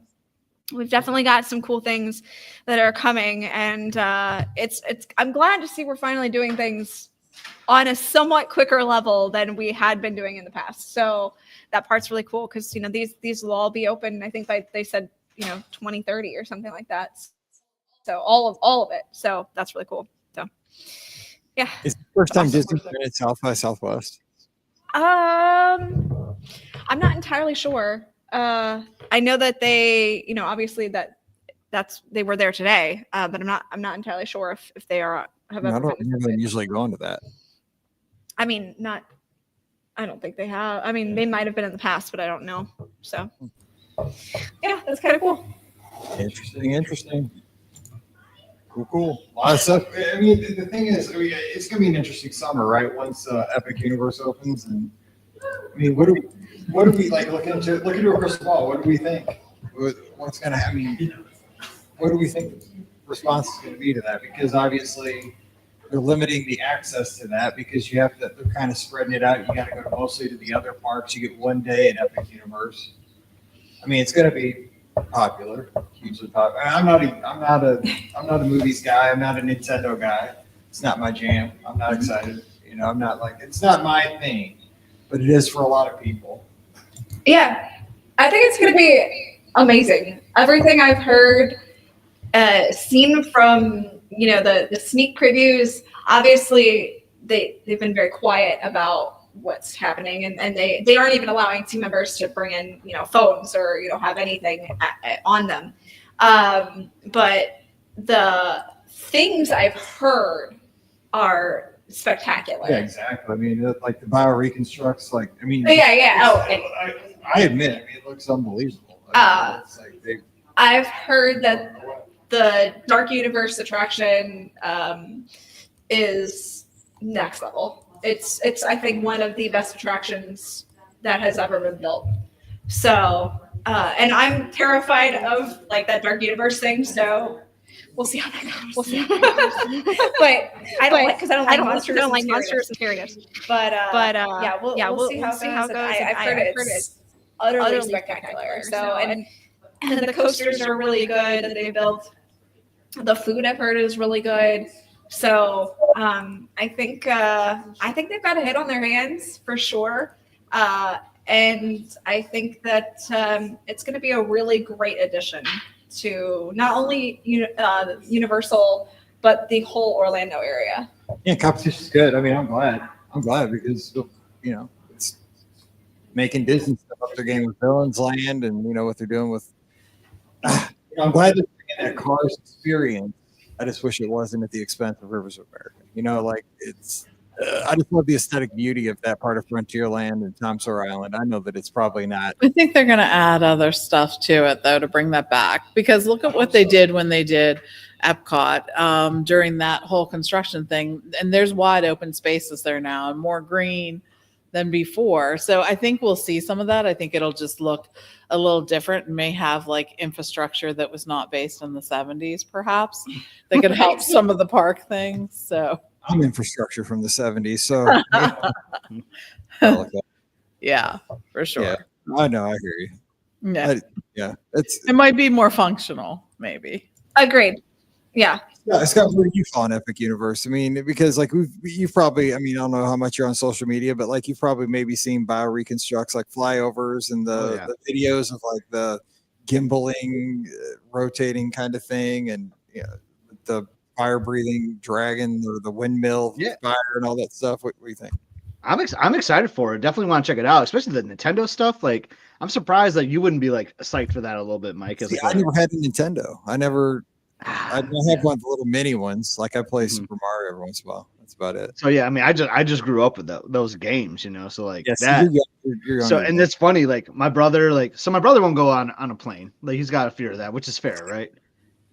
we've definitely got some cool things that are coming, and I'm glad to see we're finally doing things on a somewhat quicker level than we had been doing in the past. So that part's really cool because these will all be open. I think they said 2030 or something like that. So all of it. So that's really cool. So yeah. It's the first time Disney did South by Southwest. I'm not entirely sure. I know that they, obviously they were there today, but I'm not entirely sure if they are. I don't remember them usually going to that. I mean, I don't think they have. I mean, they might have been in the past, but I don't know. So, yeah, that's kind of cool. Interesting. Cool. A lot of stuff. I mean, the thing is, it's going to be an interesting summer, right? Once Epic Universe opens, and I mean, what do we like? Look into a crystal ball. What do we think? What's going to happen? What do we think the response is going to be to that? Because obviously, they're limiting the access to that because they're kind of spreading it out. You got to go mostly to the other parks. You get one day in Epic Universe. I mean, it's going to be popular, hugely popular. I'm not a movies guy. I'm not a Nintendo guy. It's not my jam. I'm not excited. I'm not it's not my thing, but it is for a lot of people. Yeah, I think it's going to be amazing. Everything I've heard, seen from the sneak previews. Obviously, they've been very quiet about what's happening, and they aren't even allowing team members to bring in phones or have anything on them. But the things I've heard are spectacular. Yeah, exactly. I mean, like the bioreconstructs. I admit, it looks unbelievable. I've heard that the Dark Universe attraction is next level. It's I think one of the best attractions that has ever been built. So and I'm terrified of that Dark Universe thing. So we'll see how that goes. But I don't like monsters and chariots. But we'll see how it goes. I've heard it's utterly spectacular. So and the coasters are really good that they built. The food I've heard is really good. So I think they've got a hit on their hands for sure. And I think that it's going to be a really great addition to not only Universal, but the whole Orlando area. Yeah, competition's good. I mean, I'm glad because it's making Disney step up their game with Villains Land and what they're doing with I'm glad they're bringing that Cars experience. I just wish it wasn't at the expense of Rivers of America. You know, like it's. I just love the aesthetic beauty of that part of Frontierland and Tom Sawyer Island. I know that it's probably not. I think they're going to add other stuff to it though to bring that back, because look at what they did when they did Epcot during that whole construction thing, and there's wide open spaces there now and more green than before. So I think we'll see some of that. I think it'll just look a little different and may have like infrastructure that was not based in the 70s, perhaps, that could help some of the park things. So I'm infrastructure from the 70s, so yeah, for sure. Yeah, I know, I hear you. Yeah, it might be more functional, maybe. Agreed. Yeah. Yeah, Scott, where do you fall in Epic Universe? I mean, because like you've probably, I mean, I don't know how much you're on social media, but like you've probably maybe seen bio reconstructs like flyovers and the videos of like the gimbaling, rotating kind of thing, and the fire breathing dragon or the windmill fire and all that stuff. What do you think? I'm excited for it. Definitely want to check it out, especially the Nintendo stuff. Like, I'm surprised that you wouldn't be like psyched for that a little bit, Mike. See, I never had a Nintendo. I have one of the little mini ones. Like I play Super Mario every once in a while. That's about it. So yeah, I mean, I just grew up with those games, you know. So like that. You're so and it's funny, like my brother won't go on a plane. Like he's got a fear of that, which is fair, right?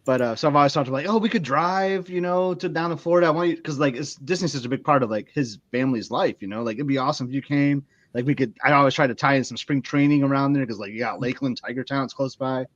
But so I've always talked about like, oh, we could drive, to down to Florida. I want you because like Disney's such a big part of like his family's life, Like it'd be awesome if you came. Like I always try to tie in some spring training around there because like you got Lakeland, Tiger Town's close by.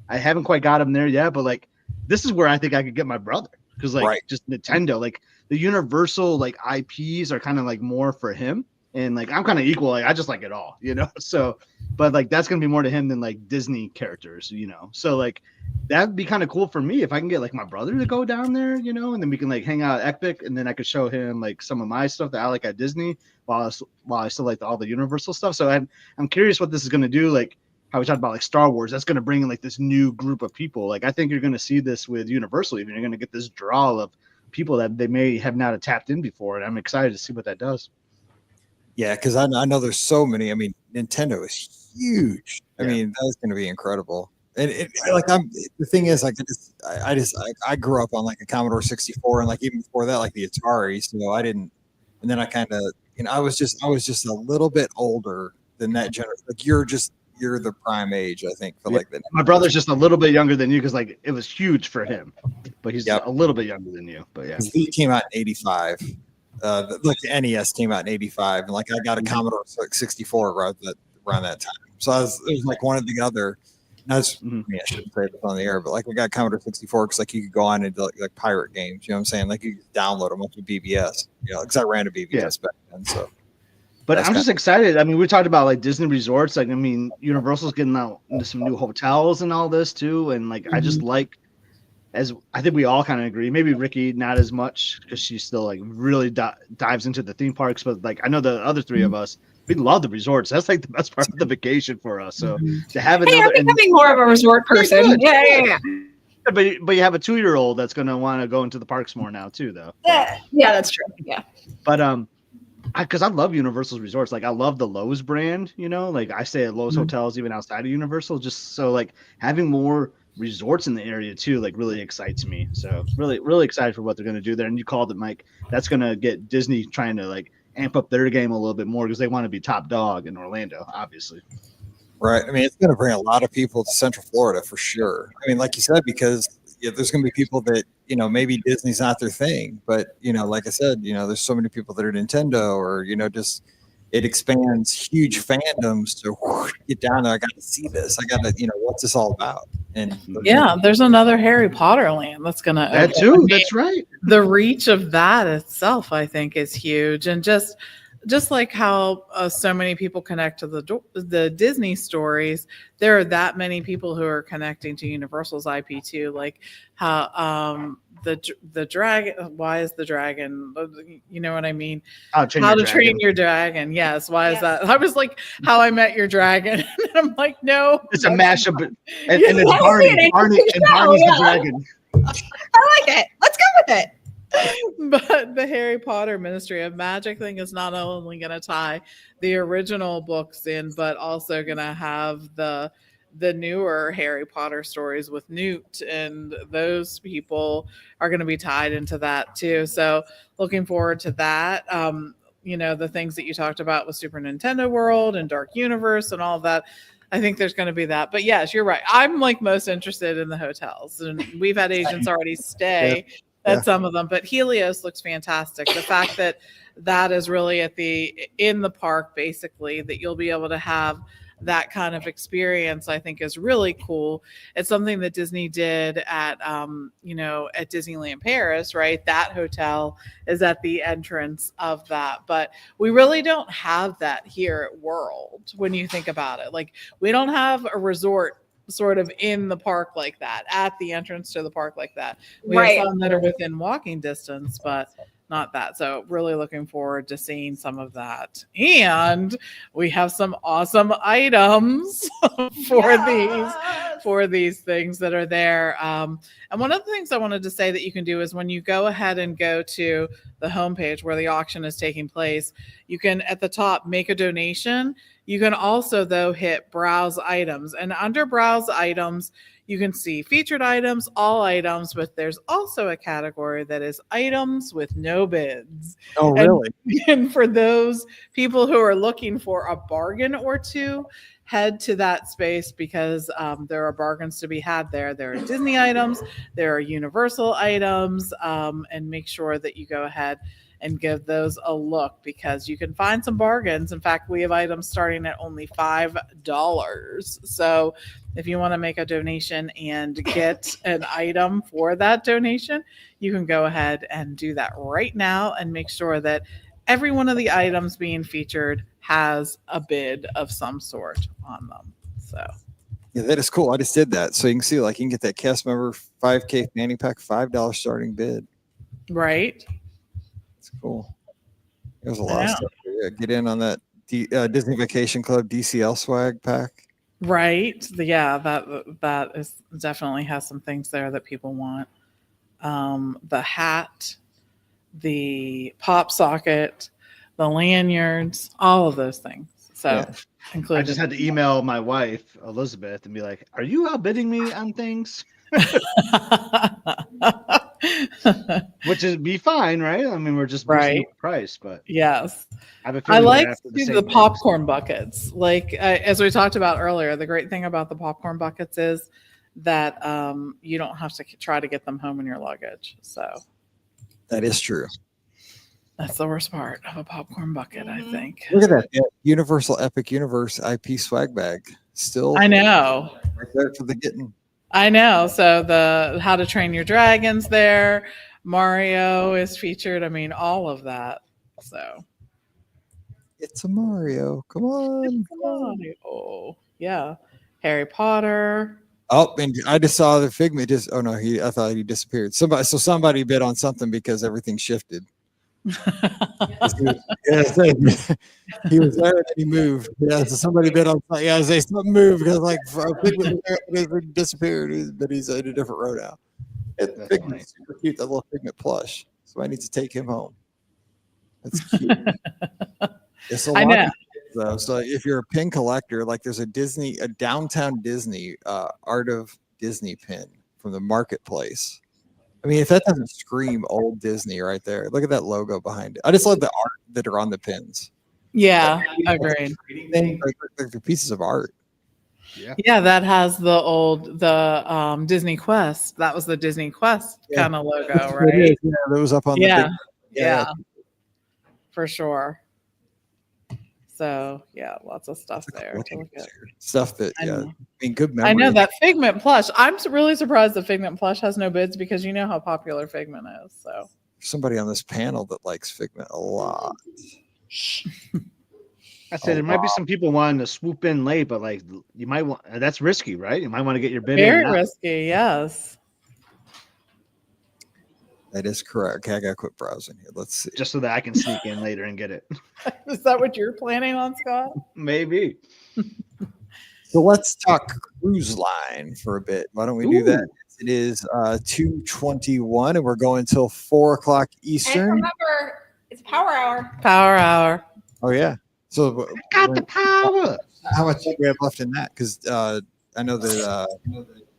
I haven't quite got him there yet, but like this is where I think I could get my brother because like just Nintendo, like the Universal like IPs are kind of like more for him, and like I'm kind of equal. Like I just like it all, So, but like that's gonna be more to him than like Disney characters, So like that'd be kind of cool for me if I can get like my brother to go down there, and then we can like hang out at Epic, and then I could show him like some of my stuff that I like at Disney while I still like all the Universal stuff. So I'm curious what this is gonna do, like how we talked about like Star Wars. That's gonna bring in like this new group of people. Like I think you're gonna see this with Universal. Even you're gonna get this draw of people that they may have not tapped in before, and I'm excited to see what that does. Yeah, because I know there's so many. I mean, Nintendo is huge. I mean, that's going to be incredible. And the thing is, like, I grew up on like a Commodore 64, and like even before that, like the Atari. So I didn't. And then I kind of, I was just a little bit older than that generation. Like you're the prime age, I think, for like that. My brother's just a little bit younger than you because like it was huge for him, but he's a little bit younger than you. But yeah, he came out in '85. The NES came out in '85, and like I got a Commodore 64 around that time. So it was like one or the other. And I shouldn't say this on the air, but like we got Commodore 64 because like you could go on and like pirate games. You know what I'm saying? Like you could download them up to BBS. Because I ran a BBS back then. So, but I'm just excited. I mean, we talked about like Disney resorts. Like, I mean, Universal's getting out into some new hotels and all this too. And like, I just like. As I think we all kind of agree, maybe Ricky not as much because she's still like really dives into the theme parks, but like I know the other three of us, we love the resorts. That's like the best part of the vacation for us. So to have it, I'm becoming more of a resort person. Yeah. But you have a 2-year-old that's gonna want to go into the parks more now too, though. Yeah, that's true. Yeah. But because I love Universal's resorts. Like I love the Lowe's brand. Like I stay at Lowe's hotels even outside of Universal. Just so like having more resorts in the area too like really excites me, so really excited for what they're going to do there. And you called it, Mike. That's going to get Disney trying to like amp up their game a little bit more because they want to be top dog in Orlando, obviously. Right. I mean, it's going to bring a lot of people to Central Florida for sure. I mean, like you said, because there's going to be people that maybe Disney's not their thing, but like I said, there's so many people that are Nintendo or just it expands huge fandoms. So get down there. I got to see this. I got to, what's this all about? And there's another Harry Potter land that's going to that too. That's right. The reach of that itself, I think, is huge. And just like how so many people connect to the Disney stories, there are that many people who are connecting to Universal's IP too. Like how the dragon. Why is the dragon? You know what I mean? How to Train Your Dragon. Yes. Why is that? I was like, How I Met Your Dragon. And I'm like, no, it's a mashup, and it's Barney's the dragon. I like it. Let's go with it. But the Harry Potter Ministry of Magic thing is not only going to tie the original books in, but also going to have the the newer Harry Potter stories with Newt, and those people are going to be tied into that too. So looking forward to that. The things that you talked about with Super Nintendo World and Dark Universe and all of that. I think there's going to be that. But yes, you're right. I'm like most interested in the hotels, and we've had agents already stay at some of them. But Helios looks fantastic. The fact that that is really in the park, basically, that you'll be able to have that kind of experience, I think is really cool. It's something that Disney did at Disneyland Paris, right? That hotel is at the entrance of that, but we really don't have that here at World when you think about it. Like, we don't have a resort sort of in the park like that, at the entrance to the park like that. We have some that are within walking distance, but not that. So really looking forward to seeing some of that. And we have some awesome items for these things that are there. And one of the things I wanted to say that you can do is when you go ahead and go to the homepage where the auction is taking place, you can at the top make a donation. You can also, though, hit browse items, and under browse items, you can see featured items, all items, but there's also a category that is items with no bids. Oh, really? And for those people who are looking for a bargain or two, head to that space because there are bargains to be had there. There are Disney items, there are Universal items, and make sure that you go ahead and give those a look because you can find some bargains. In fact, we have items starting at only $5. So if you want to make a donation and get an item for that donation, you can go ahead and do that right now and make sure that every one of the items being featured has a bid of some sort on them. So yeah, that is cool. I just did that. So you can see, like, you can get that cast member 5K fanny pack, $5 starting bid. Right. It's cool. There's a lot of stuff. Yeah, get in on that Disney Vacation Club DCL swag pack. Right. Yeah, that is definitely has some things there that people want. The hat, the pop socket, the lanyards, all of those things. So I just had to email my wife, Elizabeth, and be like, are you outbidding me on things? Which would be fine, right? I mean, we're just boosting the price, but yes, I like the popcorn buckets. Like as we talked about earlier, the great thing about the popcorn buckets is that you don't have to try to get them home in your luggage. So that is true. That's the worst part of a popcorn bucket, I think. Look at that. Yeah. Universal Epic Universe IP swag bag. Still, I know. Right there for the getting. I know. So the How to Train Your Dragons there. Mario is featured. I mean, all of that. So it's a Mario. Come on. Oh, yeah. Harry Potter. Oh, and I just saw the Figment. I thought he disappeared. Somebody bid on something because everything shifted. He was there and he moved. Yeah, so somebody bid on something. Yeah, something moved because Figment disappeared, but he's in a different row now. Figment's super cute, that little Figment plush. So I need to take him home. That's cute. It's a lot. I know. Though. So if you're a pin collector, like there's a downtown Disney Art of Disney pin from the marketplace. I mean, if that doesn't scream old Disney right there, look at that logo behind it. I just love the art that are on the pins. Yeah, agreed. Like they're pieces of art. Yeah, that has the Disney Quest. That was the Disney Quest kind of logo, right? Yeah, that was up on the yeah, for sure. So yeah, lots of stuff there to look at. Stuff that good memory. I know that Figment plush. I'm really surprised the Figment plush has no bids because you know how popular Figment is. So somebody on this panel that likes Figment a lot. I said there might be some people wanting to swoop in late, but like you might want that's risky, right? You might want to get your bid in. Very risky, yes. That is correct. Okay, I gotta quit browsing here. Let's see. Just so that I can sneak in later and get it. Is that what you're planning on, Scott? Maybe. So let's talk cruise line for a bit. Why don't we do that? It is 2:21, and we're going until 4:00 Eastern. And remember, it's power hour. Power hour. Oh yeah. So I got the power. How much do we have left in that? Because I know that.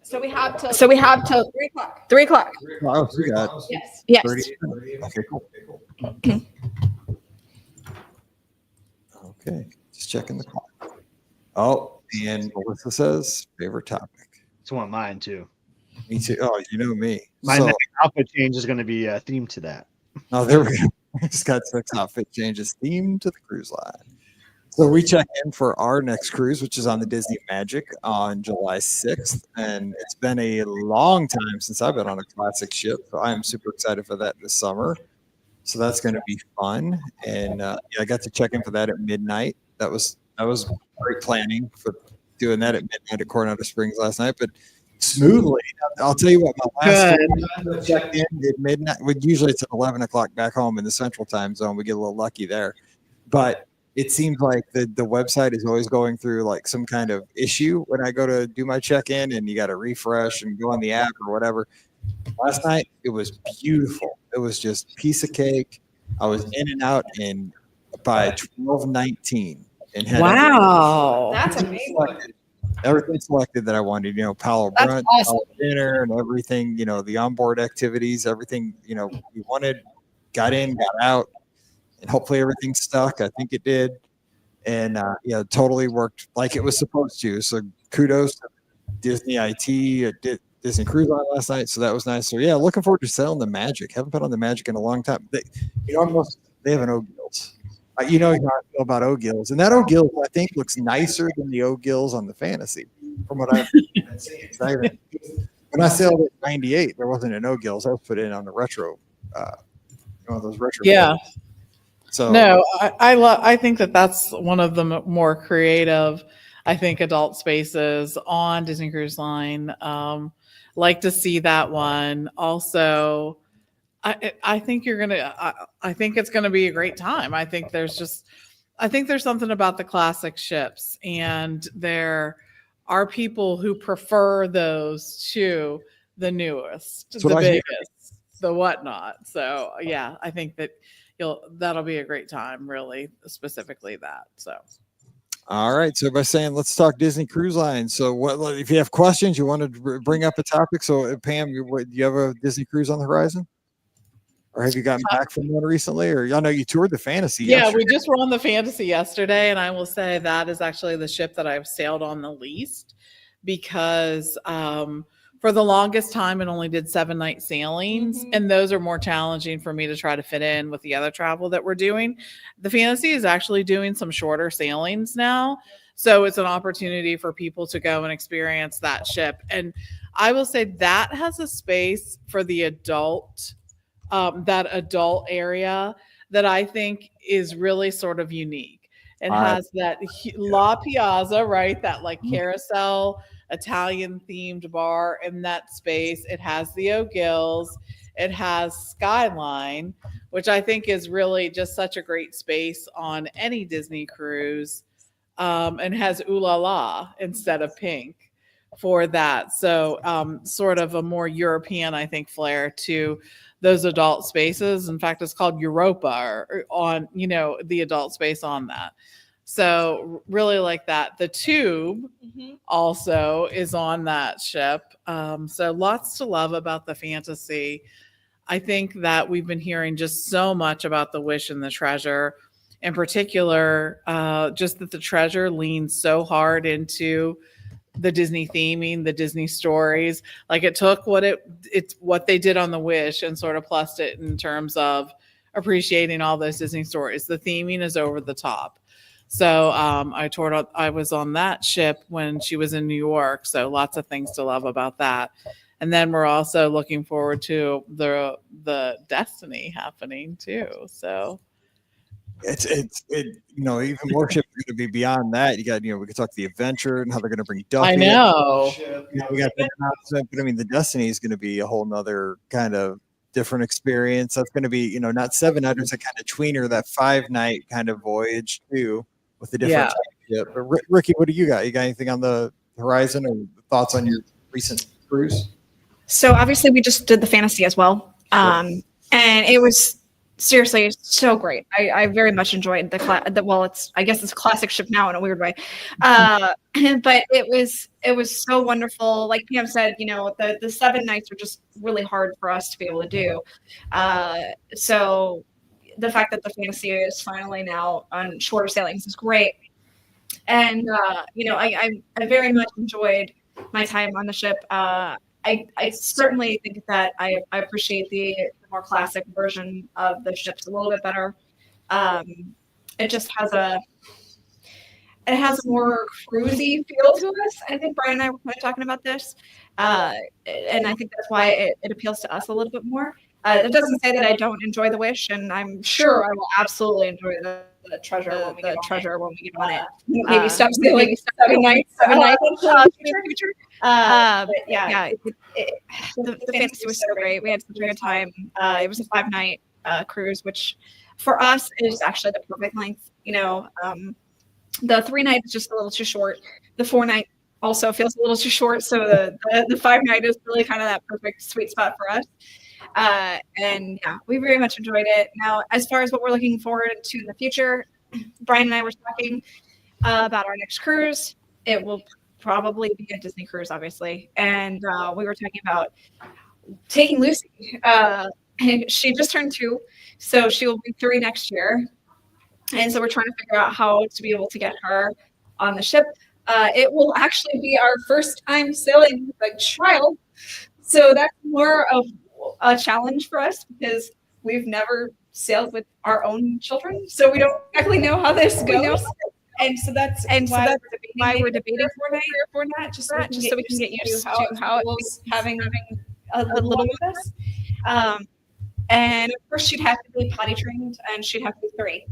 So we have till 3 o'clock. 3 o'clock. Oh, so we got Yes. Yes. 30 minutes. Okay, cool. Okay, just checking the clock. Oh, and Melissa says favorite topic. It's one of mine too. Me too. Oh, you know me. My So, next outfit change is going to be themed to that. oh, there we go. We just got 6 outfit changes themed to the cruise line. So we check in for our next cruise, which is on the Disney Magic on July 6th. And it's been a long time since I've been on a classic ship. So I am super excited for that this summer. So that's going to be fun. And yeah, I got to check in for that at midnight. That was great planning for doing that at midnight at Coronado Springs last night. But smoothly, I'll tell you what, my last time I checked in at midnight, usually it's at 11 o'clock back home in the central time zone. We get a little lucky there. But it seems like the website is always going through like some kind of issue when I go to do my check-in, and you got to refresh and go on the app or whatever. Last night, it was beautiful. It was just piece of cake. I was in and out by 12:19 and had That's amazing. everything selected that I wanted. Palo That's brunch, awesome. Palo dinner, and everything. The onboard activities, everything. We wanted, got in, got out. And hopefully everything stuck. I think it did. And totally worked like it was supposed to. So kudos to Disney IT, Disney Cruise Line last night. So that was nice. So yeah, looking forward to sailing the Magic. Haven't been on the Magic in a long time. They have an O-Gills. You know how I feel about O-Gills. And that O-Gills, I think, looks nicer than the O-Gills on the Fantasy, from what I've been seeing. When I sailed at 98, there wasn't an O-Gills. I was put in on the retro, one of those retro. Yeah. boats. So No, I think that's one of the more creative, I think, adult spaces on Disney Cruise Line. Like to see that one. Also, I think I think it's gonna be a great time. I think there's something about the classic ships, and there are people who prefer those to the newest, the biggest, the whatnot. So yeah, I think that that'll be a great time, really, specifically that. So all right, so by saying let's talk Disney Cruise Line. So what if you have questions, you want to bring up a topic? So Pam, do you have a Disney cruise on the horizon, or have you gotten back from one recently? Or I know you toured the Fantasy. yeah, yesterday. we just were on the Fantasy yesterday, and I will say that is actually the ship that I've sailed on the least, because for the longest time it only did 7-night sailings, and those are more challenging for me to try to fit in with the other travel that we're doing. The Fantasy is actually doing some shorter sailings now, so it's an opportunity for people to go and experience that ship. And I will say that has a space for the adult, that adult area that I think is really sort of unique. It has that La Piazza, right? That like carousel Italian themed bar in that space. It has the O'Gills. It has Skyline, which I think is really just such a great space on any Disney cruise, and has Ooh La La instead of pink for that. So sort of a more European, I think, flair to those adult spaces. In fact, it's called Europa, or on, the adult space on that. So really like that. The Tube also is on that ship. So lots to love about the Fantasy. I think that we've been hearing just so much about the Wish and the Treasure. In particular, just that the Treasure leans so hard into the Disney theming, the Disney stories. Like it took it's what they did on the Wish and sort of plussed it in terms of appreciating all those Disney stories. The theming is over the top. So I was on that ship when she was in New York. So lots of things to love about that. And then we're also looking forward to the Destiny happening too. So it's even more ships are going to be beyond that. You got we could talk the Adventure and how they're going to bring Duffy. I know. We got that announcement, but I mean the Destiny is going to be a whole nother kind of different experience. That's going to be not 7 nights, a kind of tweener, that 5-night kind of voyage too, with a different ship. But Ricky, what do you got? You got anything on the horizon, or thoughts on your recent cruise? So obviously we just did the Fantasy as well. And it was seriously, so great. I very much enjoyed well, I guess it's a classic ship now in a weird way. But it was so wonderful. Like Pam said, the 7 nights are just really hard for us to be able to do. So the fact that the fantasy is finally now on shorter sailings is great. And I very much enjoyed my time on the ship. I certainly think that I appreciate the more classic version of the ships a little bit better. It just has a more cruisy feel to us. I think Brian and I were kind of talking about this, and I think that's why it appeals to us a little bit more. It doesn't say that I don't enjoy the Wish, and I'm sure I will absolutely enjoy the treasure when we get on it. Maybe stop sailing 7 nights in the future. But yeah, the fantasy was so great. We had such a good time. It was a 5-night cruise, which for us is actually the perfect length. The 3-night is just a little too short. The 4-night also feels a little too short. So the 5-night is really kind of that perfect sweet spot for us. And yeah, we very much enjoyed it. Now, as far as what we're looking forward to in the future, Brian and I were talking about our next cruise. It will probably be a Disney cruise, obviously. And we were talking about taking Lucy. And she just turned 2, so she will be 3 next year. And so we're trying to figure out how to be able to get her on the ship. It will actually be our first time sailing with a child. So that's more of a challenge for us because we've never sailed with our own children. So we don't exactly know how this goes. And so that's why we're debating 4 nights, just so we can get used to how it feels having a little one with us. And of course, she'd have to be potty trained, and she'd have to be 3.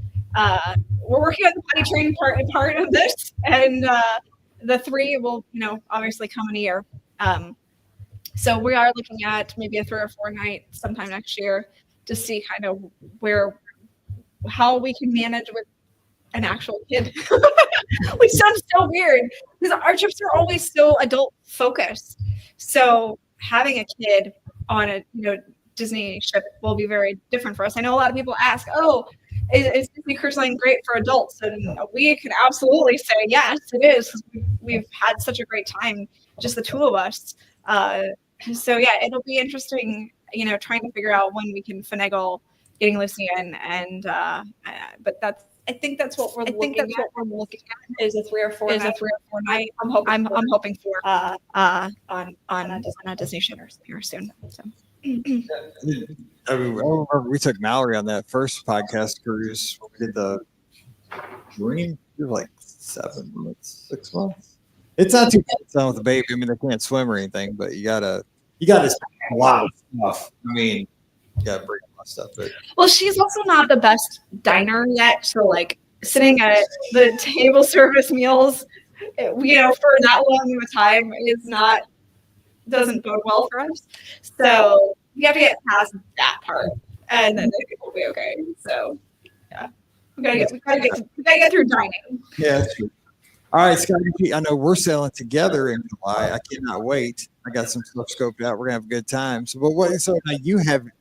We're working on the potty train part of this, and the 3 will, obviously come in a year. So we are looking at maybe a 3 or 4 night sometime next year to see kind of how we can manage with an actual kid. Which sounds so weird because our trips are always so adult focused. So having a kid on a Disney ship will be very different for us. I know a lot of people ask, "Oh, is Disney Cruise Line great for adults?" And we can absolutely say yes, it is. We've had such a great time, just the 2 of us. So yeah, it'll be interesting, trying to figure out when we can finagle getting Lucy in, and but I think that's what we're looking at is a 3 or 4 night. I'm hoping for on a Disney ship here soon. So. I remember we took Mallory on that first podcast cruise. We did the Dream. It was like 7 months, 6 months. It's not too bad with the baby. I mean, they can't swim or anything, but you gotta a lot of stuff. I mean, you gotta bring a lot of stuff. But well, she's also not the best diner yet, so like sitting at the table service meals, for that long of a time doesn't bode well for us. So we have to get past that part, and then I think we'll be okay. So yeah, we gotta get through dining. yeah, that's true. All right, Scotty, I know we're sailing together in July. I cannot wait. I got some stuff scoped out. We're gonna have a good time. So, so now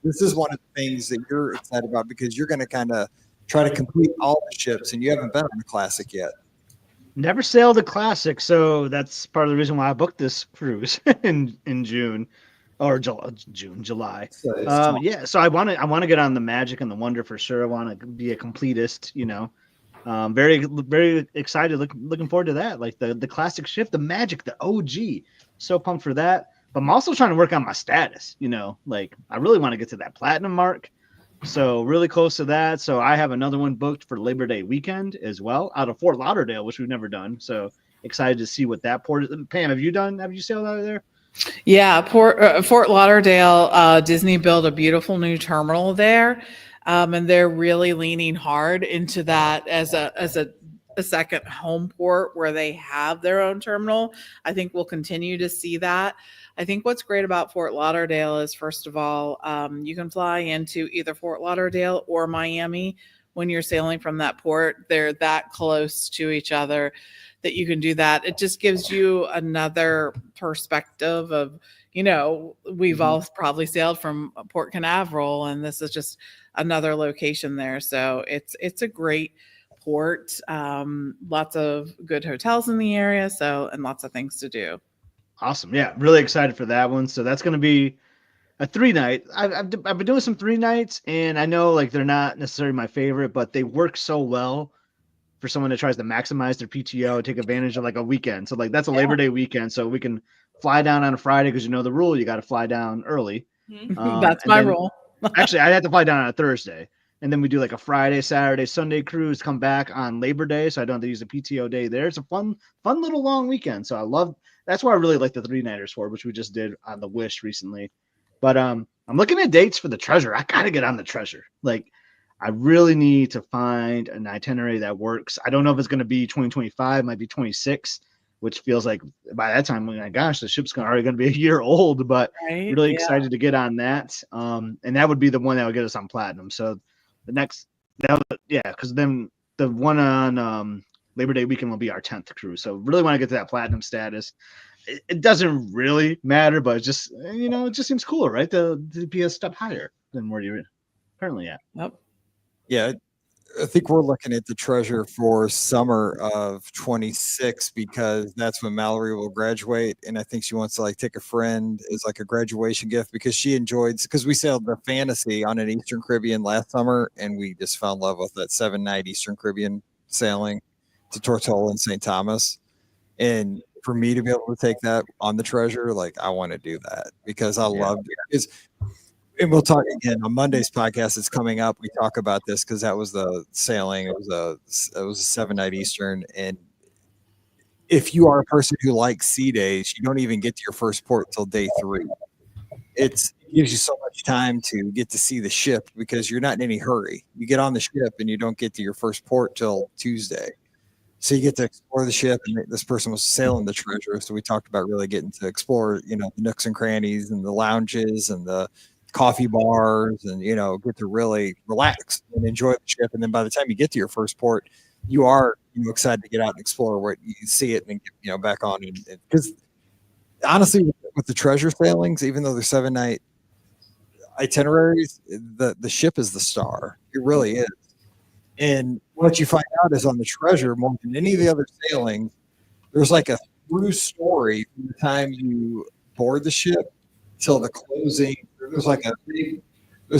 this is one of the things that you're excited about because you're gonna kind of try to complete all the ships, and you haven't been on the Classic yet. Never sailed a Classic, so that's part of the reason why I booked this cruise in June or July. Yeah, so I want to get on the Magic and the Wonder for sure. I want to be a completist, very, very excited. Looking forward to that. Like the Classic ship, the Magic, the OG. So pumped for that. But I'm also trying to work on my status. Like I really want to get to that platinum mark. So really close to that. So I have another one booked for Labor Day weekend as well, out of Fort Lauderdale, which we've never done. So excited to see what that port is. Pam, have you sailed out of there? Yeah, Fort Lauderdale, Disney built a beautiful new terminal there, and they're really leaning hard into that as a second home port where they have their own terminal. I think we'll continue to see that. I think what's great about Fort Lauderdale is, first of all, you can fly into either Fort Lauderdale or Miami when you're sailing from that port. They're that close to each other. that you can do that. It just gives you another perspective of, you know, we've all probably sailed from Port Canaveral, and this is just another location there. So it's a great port. Lots of good hotels in the area, so and lots of things to do. Awesome. Yeah, really excited for that one. So that's going to be a 3-night. I've been doing some 3 nights, and I know like they're not necessarily my favorite, but they work so well for someone that tries to maximize their PTO, take advantage of like a weekend. So like that's a Labor Day weekend, so we can fly down on a Friday because you know the rule, you got to fly down early. That's and my then- rule. Actually, I had to fly down on a Thursday, and then we do like a Friday, Saturday, Sunday cruise. Come back on Labor Day, so I don't have to use the PTO day there. It's a fun little long weekend. So I love. That's why I really like the 3-nighters for, which we just did on the Wish recently. But I'm looking at dates for the Treasure. I gotta get on the Treasure. Like, I really need to find an itinerary that works. I don't know if it's going to be 2025, might be 26, which feels like by that time, oh my gosh, the ship's already going to be a year old. But Right? really Yeah. excited to get on that. And that would be the one that would get us on platinum. So the next, because then the one on Labor Day weekend will be our 10th cruise. So really want to get to that platinum status. It doesn't really matter, but it just, you know, it just seems cooler, right? To be a step higher than where you're currently at. Yep. Yeah, I think we're looking at the Treasure for summer of 26 because that's when Mallory will graduate, and I think she wants to like take a friend as like a graduation gift because she enjoyed because we sailed the Fantasy on an Eastern Caribbean last summer, and we just fell in love with that 7-night Eastern Caribbean sailing to Tortola and St. Thomas, and for me to be able to take that on the Treasure, like I want to do that because I loved it. And we'll talk again on Monday's podcast. It's coming up. We talk about this because that was the sailing. It was a 7-night Eastern. And if you are a person who likes sea days, you don't even get to your first port till day 3. It gives you so much time to get to see the ship because you're not in any hurry. You get on the ship and you don't get to your first port till Tuesday. So you get to explore the ship, and this person was sailing the Treasure. So we talked about really getting to explore, you know, the nooks and crannies and the lounges and the coffee bars, and you know, get to really relax and enjoy the ship. And then by the time you get to your first port, you are excited to get out and explore where you see it and get, back on. Because honestly, with the Treasure sailings, even though they're 7-night itineraries, the ship is the star. It really is. And what you find out is on the Treasure, more than any of the other sailings, there's like a through story from the time you board the ship till the closing. There's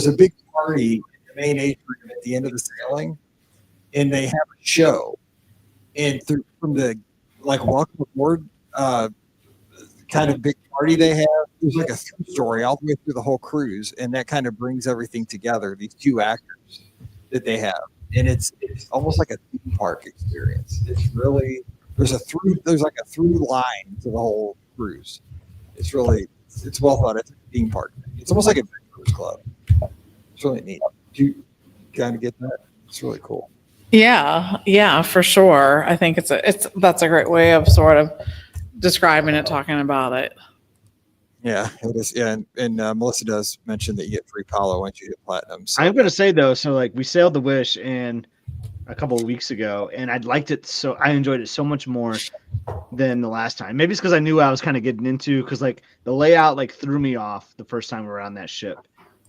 a big party in the main atrium at the end of the sailing, and they have a show. And from the like welcome aboard kind of big party they have, there's like a through story all the way through the whole cruise, and that kind of brings everything together. These 2 actors that they have, and it's almost like a theme park experience. It's really there's like a through line to the whole cruise. It's well thought. It's a theme park. It's almost like a cruise club. It's really neat. Do you kind of get that? It's really cool. Yeah, for sure. I think that's a great way of sort of describing it, talking about it. Yeah, it is. Yeah, and Melissa does mention that you get free Palo once you hit platinum. So. I'm gonna say though, so like we sailed the Wish and a couple of weeks ago, and I enjoyed it so much more than the last time. Maybe it's because I knew I was kind of getting into, because like the layout like threw me off the first time we were on that ship.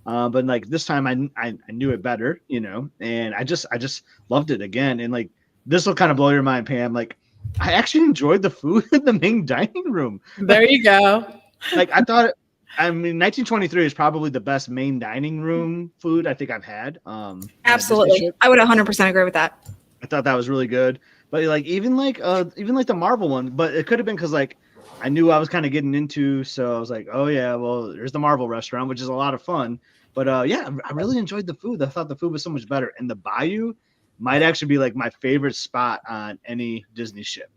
But like this time I knew it better, and I just loved it again. And like this will kind of blow your mind, Pam. Like I actually enjoyed the food in the main dining room. There you go. Like I thought. 1923 is probably the best main dining room food I think I've had. Absolutely, I would 100% agree with that. I thought that was really good. But like even like the Marvel one, but it could have been because like I knew I was kind of getting into, so I was like, oh yeah, well there's the Marvel restaurant, which is a lot of fun. But yeah, I really enjoyed the food. I thought the food was so much better, and the Bayou might actually be like my favorite spot on any Disney ship.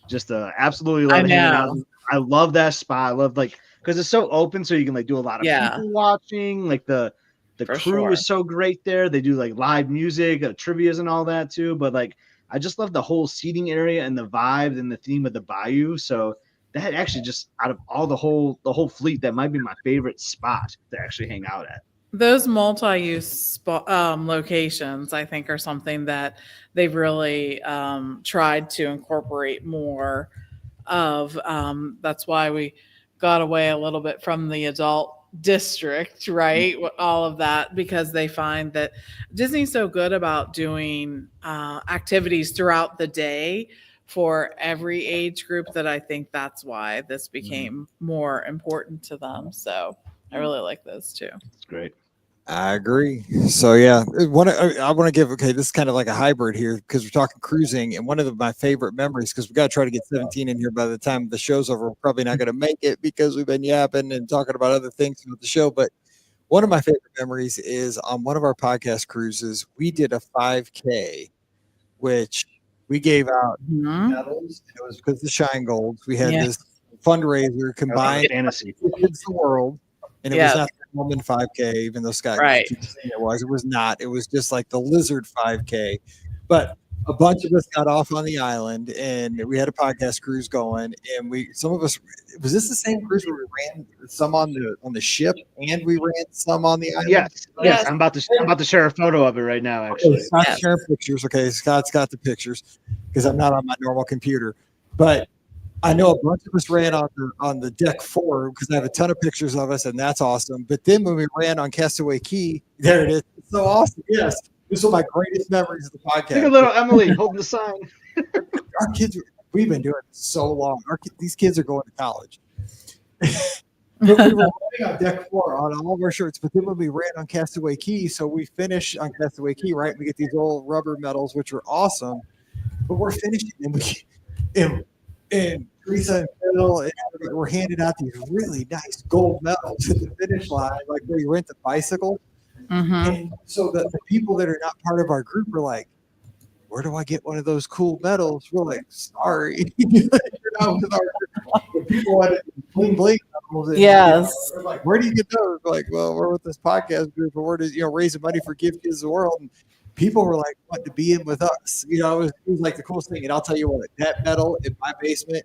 Just absolutely love hanging out. I love that spot. I love because it's so open, so you can like do a lot of people watching. Like the crew is so great there. They do like live music, trivias and all that too. But like I just love the whole seating area and the vibe and the theme of the Bayou. So that actually just out of all the whole fleet, that might be my favorite spot to actually hang out at. Those multi-use locations, I think, are something that they've really tried to incorporate more of. That's why we got away a little bit from the adult district, right? All of that, because they find that Disney's so good about doing activities throughout the day for every age group that I think that's why this became more important to them. So I really like those too. It's great. I agree. So yeah, I want to give. Okay, this is kind of like a hybrid here because we're talking cruising, and one of my favorite memories, because we got to try to get 17 in here by the time the show's over. We're probably not going to make it because we've been yapping and talking about other things with the show. But one of my favorite memories is on one of our podcast cruises, we did a 5K, which we gave out medals. And it was because of the Shine Golds. We had this fundraiser combined fantasy. Kids the World. And it was not the Woman 5K, even though Scott keeps saying it was. It was not. It was just like the Lizard 5K. But a bunch of us got off on the island, and we had a podcast cruise going. And some of us, was this the same cruise where we ran some on the ship, and we ran some on the island? Yes. I'm about to share a photo of it right now. Actually, Scott's sharing pictures. Okay, Scott's got the pictures because I'm not on my normal computer, but I know a bunch of us ran on the deck 4 because I have a ton of pictures of us, and that's awesome. But then when we ran on Castaway Key, there it is. It's so awesome. Yes. This was my greatest memories of the podcast. Look at little Emily holding the sign. Our kids, we've been doing it so long. These kids are going to college. But we were running on deck 4 on all of our shirts. But then when we ran on Castaway Key, so we finish on Castaway Key, right? We get these old rubber medals, which are awesome. But we're finishing, and Teresa and Phil were handing out these really nice gold medals at the finish line, like where you rent the bicycle. And so the people that are not part of our group are like, where do I get one of those cool medals? We're like, sorry. You're not with our group. The people wanted bling bling medals. Yes. We're like, where do you get those? We're like, well, we're with this podcast group, and we're just, raising money for Give Kids the World. And people were like, wanting to be in with us. It was like the coolest thing. And I'll tell you what, that medal in my basement,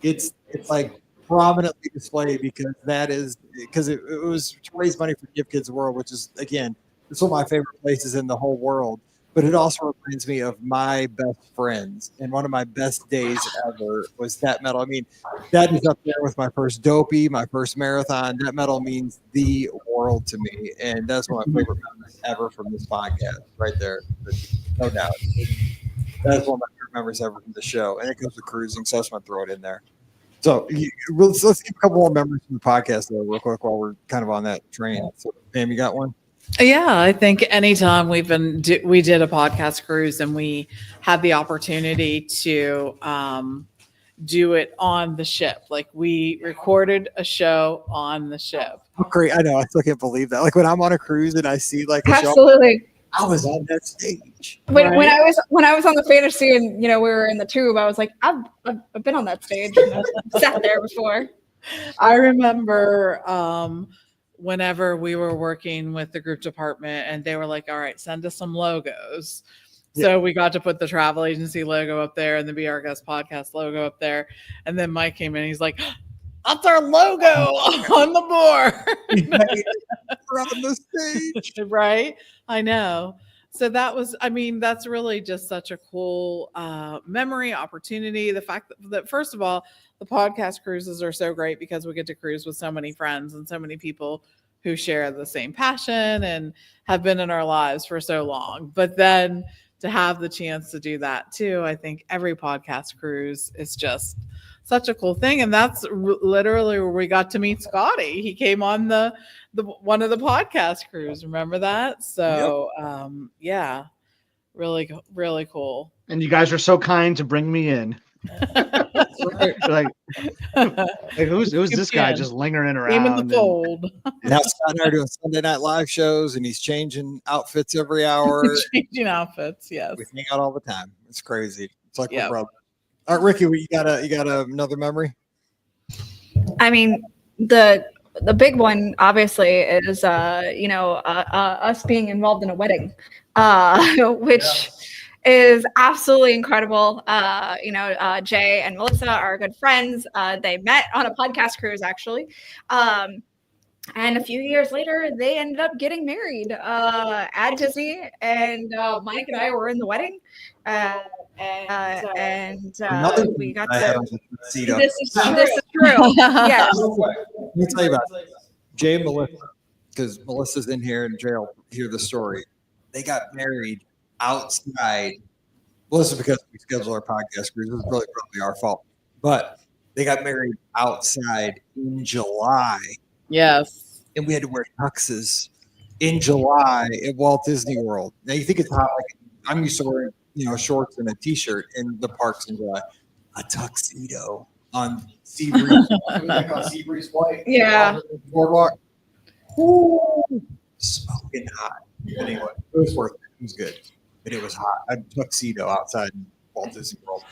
it's like prominently displayed because it was to raise money for Give Kids the World, which is, again, it's one of my favorite places in the whole world. But it also reminds me of my best friends, and one of my best days ever was that medal. I mean, that is up there with my first dopey, my first marathon. That medal means the world to me, and that's one of my favorite memories ever from this podcast, right there. No doubt. That's one of my favorite memories ever from the show, and it goes to cruising, so I just want to throw it in there. So let's give a couple more memories from the podcast, though, real quick, while we're kind of on that train. So, Pam, you got one? Yeah, I think anytime we did a podcast cruise and we had the opportunity to do it on the ship, like we recorded a show on the ship. Oh, great! I know. I still can't believe that. Like when I'm on a cruise and I see like a Absolutely. show, I was on that stage. When I was on the fantasy and we were in the tube, I was like, I've been on that stage and I've sat there before. I remember whenever we were working with the group department and they were like, all right, send us some logos. Yeah. So we got to put the travel agency logo up there and the Be Our Guest podcast logo up there. And then Mike came in, he's like, that's our logo on the board. We're on the stage. Right? I know. So that's really just such a cool memory, opportunity. The fact that, first of all, the podcast cruises are so great because we get to cruise with so many friends and so many people who share the same passion and have been in our lives for so long. But then to have the chance to do that too, I think every podcast cruise is just such a cool thing. And that's literally where we got to meet Scotty. He came on the one of the podcast crews. Remember that? So yeah, really, really cool. And you guys are so kind to bring me in. like who's this guy just lingering around? Came in the fold. Now Scott and I are doing Sunday Night Live shows, and he's changing outfits every hour. Changing outfits, yes. We hang out all the time. It's crazy. It's like we're brothers. All right, Ricky, you got another memory? I mean, the big one obviously is us being involved in a wedding, which is absolutely incredible. Jay and Melissa are good friends. They met on a podcast cruise actually. And a few years later, they ended up getting married at Disney, and Mike and I were in the wedding. Another We thing got I had to. on the tuxedo. This is true. Yes. Let me tell you about it. Jay and Melissa, because Melissa's in here and Jay will hear the story. They got married outside. Melissa, because we schedule our podcast groups, this is really probably our fault. But they got married outside in July, Yes. and we had to wear tuxes in July at Walt Disney World. Now you think it's hot, like I'm used to wearing, shorts and a t-shirt in the parks in July. A tuxedo on Seabreeze, like on Seabreeze Flight, Yeah. boardwalk. Woo, smoking hot. But anyway, it was worth it. It was good, but it was hot. A tuxedo outside Walt Disney World.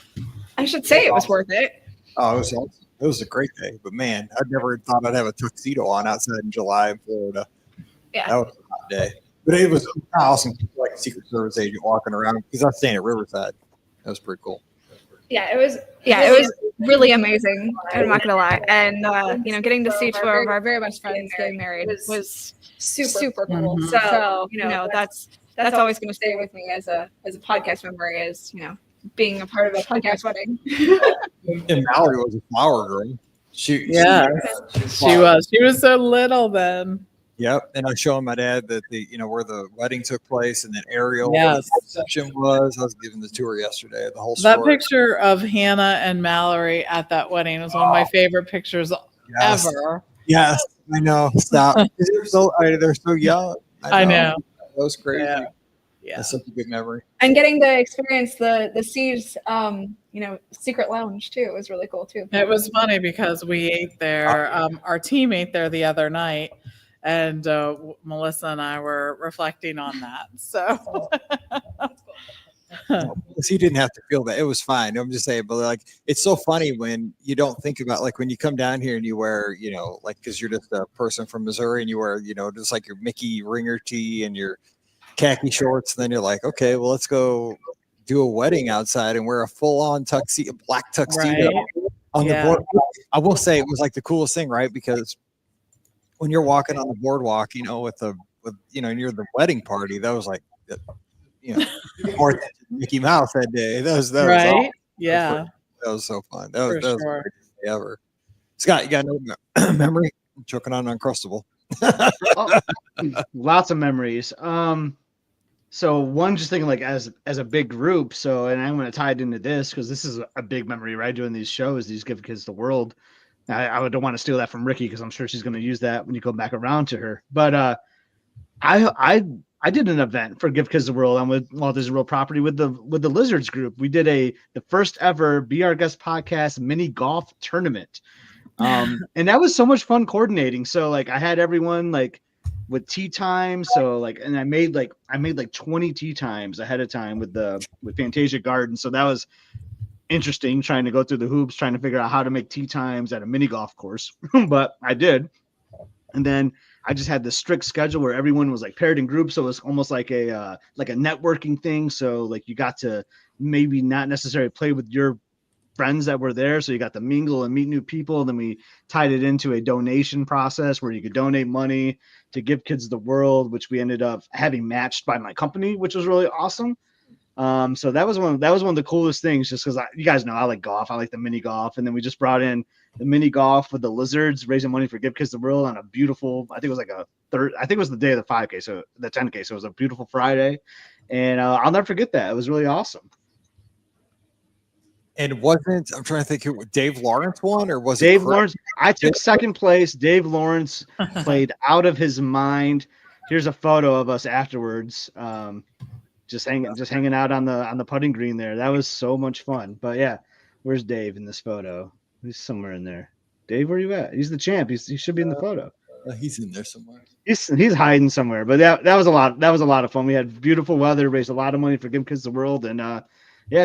I should say it was worth it. Oh, it was awesome. It was a great day, but man, I never thought I'd have a tuxedo on outside in July in Florida. Yeah. That was a hot day, but it was awesome. Like a Secret Service agent walking around because I was staying at Riverside. That was pretty cool. Yeah, it was really amazing. I'm not gonna lie, and getting to see two of our very best friends getting married was super cool. Mhm. So that's always gonna stay with me as a podcast memory, as being a part of a podcast wedding. And Mallory was a flower girl. She was so little then. Yep. And I was showing my dad that where the wedding took place, and then Ariel Yes. reception was. I was giving the tour yesterday. The whole That story. picture of Hannah and Mallory at that wedding was one of my favorite pictures Yes. ever. Yes, I know. Stop. they're so young. I know. That was crazy. Yeah. That's such a good memory. And getting to experience the C's secret lounge too was really cool too. It was funny because we ate there. Our team ate there the other night, and Melissa and I were reflecting on that. So He didn't have to feel that. It was fine. I'm just saying, but like, it's so funny when you don't think about, like, when you come down here and you wear, like, because you're just a person from Missouri and you wear, just like your Mickey Ringer tee and your khaki shorts. And then you're like, okay, well, let's go do a wedding outside and wear a full-on tuxedo, black tuxedo on the board. I will say it was like the coolest thing, right? Because when you're walking on the boardwalk, with and you're the wedding party, that was like, more than Mickey Mouse that day. That was right? awesome. Yeah. That was so fun. That was For the sure. greatest day ever. Scott, you got no memory? I'm choking on Uncrustable. Lots of memories. So one, just thinking like as a big group. So, and I'm going to tie it into this because this is a big memory, right? Doing these shows, these Give Kids the World. I don't want to steal that from Ricky because I'm sure she's going to use that when you go back around to her. But I did an event for Give Kids the World on with Walt Disney World property with the Lizards group. We did the first ever Be Our Guest podcast mini golf tournament. And that was so much fun coordinating. So like I had everyone like with tea time. So like, and I made like 20 tea times ahead of time with Fantasia Garden. So that was interesting, trying to go through the hoops, trying to figure out how to make tea times at a mini golf course. But I did. And then I just had this strict schedule where everyone was like paired in groups. So it was almost like a networking thing. So like you got to maybe not necessarily play with your friends that were there. So you got to mingle and meet new people. And then we tied it into a donation process where you could donate money to Give Kids the World, which we ended up having matched by my company, which was really awesome. So that was one of the coolest things, just because you guys know I like golf. I like the mini golf. And then we just brought in the mini golf with the Lizards, raising money for Give Kids the World on a beautiful, I think it was like I think it was the day of the 5K. So the 10K. So it was a beautiful Friday. And I'll never forget that. It was really awesome. And I'm trying to think who Dave Lawrence won, or was Dave it Lawrence? I took second place. Dave Lawrence played out of his mind. Here's a photo of us afterwards. Just hanging out on the putting green there. That was so much fun. But yeah, where's Dave in this photo? He's somewhere in there. Dave, where you at? He's the champ. He should be in the photo. He's in there somewhere. He's hiding somewhere. But that was a lot. That was a lot of fun. We had beautiful weather, raised a lot of money for Give Kids the World, and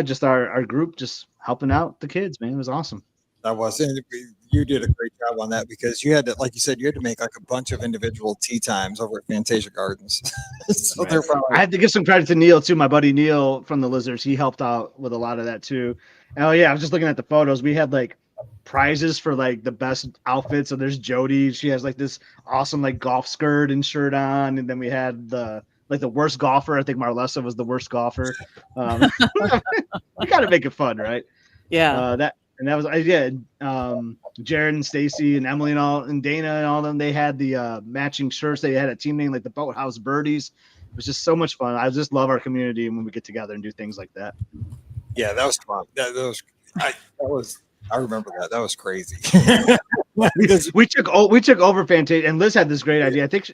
just our group just helping out the kids. Man, it was awesome. That was, and you did a great job on that because you had to, like you said, you had to make like a bunch of individual tea times over at Fantasia Gardens. So they're probably. I had to give some credit to Neil too, my buddy Neil from the Lizards. He helped out with a lot of that too. Oh yeah, I was just looking at the photos. We had like prizes for like the best outfits. So there's Jody. She has like this awesome like golf skirt and shirt on, and then we had the worst golfer. I think Marlessa was the worst golfer. We gotta make it fun, right? Yeah. That was Jared and Stacy and Emily and Dana and all of them. They had the matching shirts. They had a team name like the Boathouse Birdies. It was just so much fun. I just love our community when we get together and do things like that. Yeah, that was fun. I remember that. That was crazy. Because we took over Fantasia, and Liz had this great idea. I think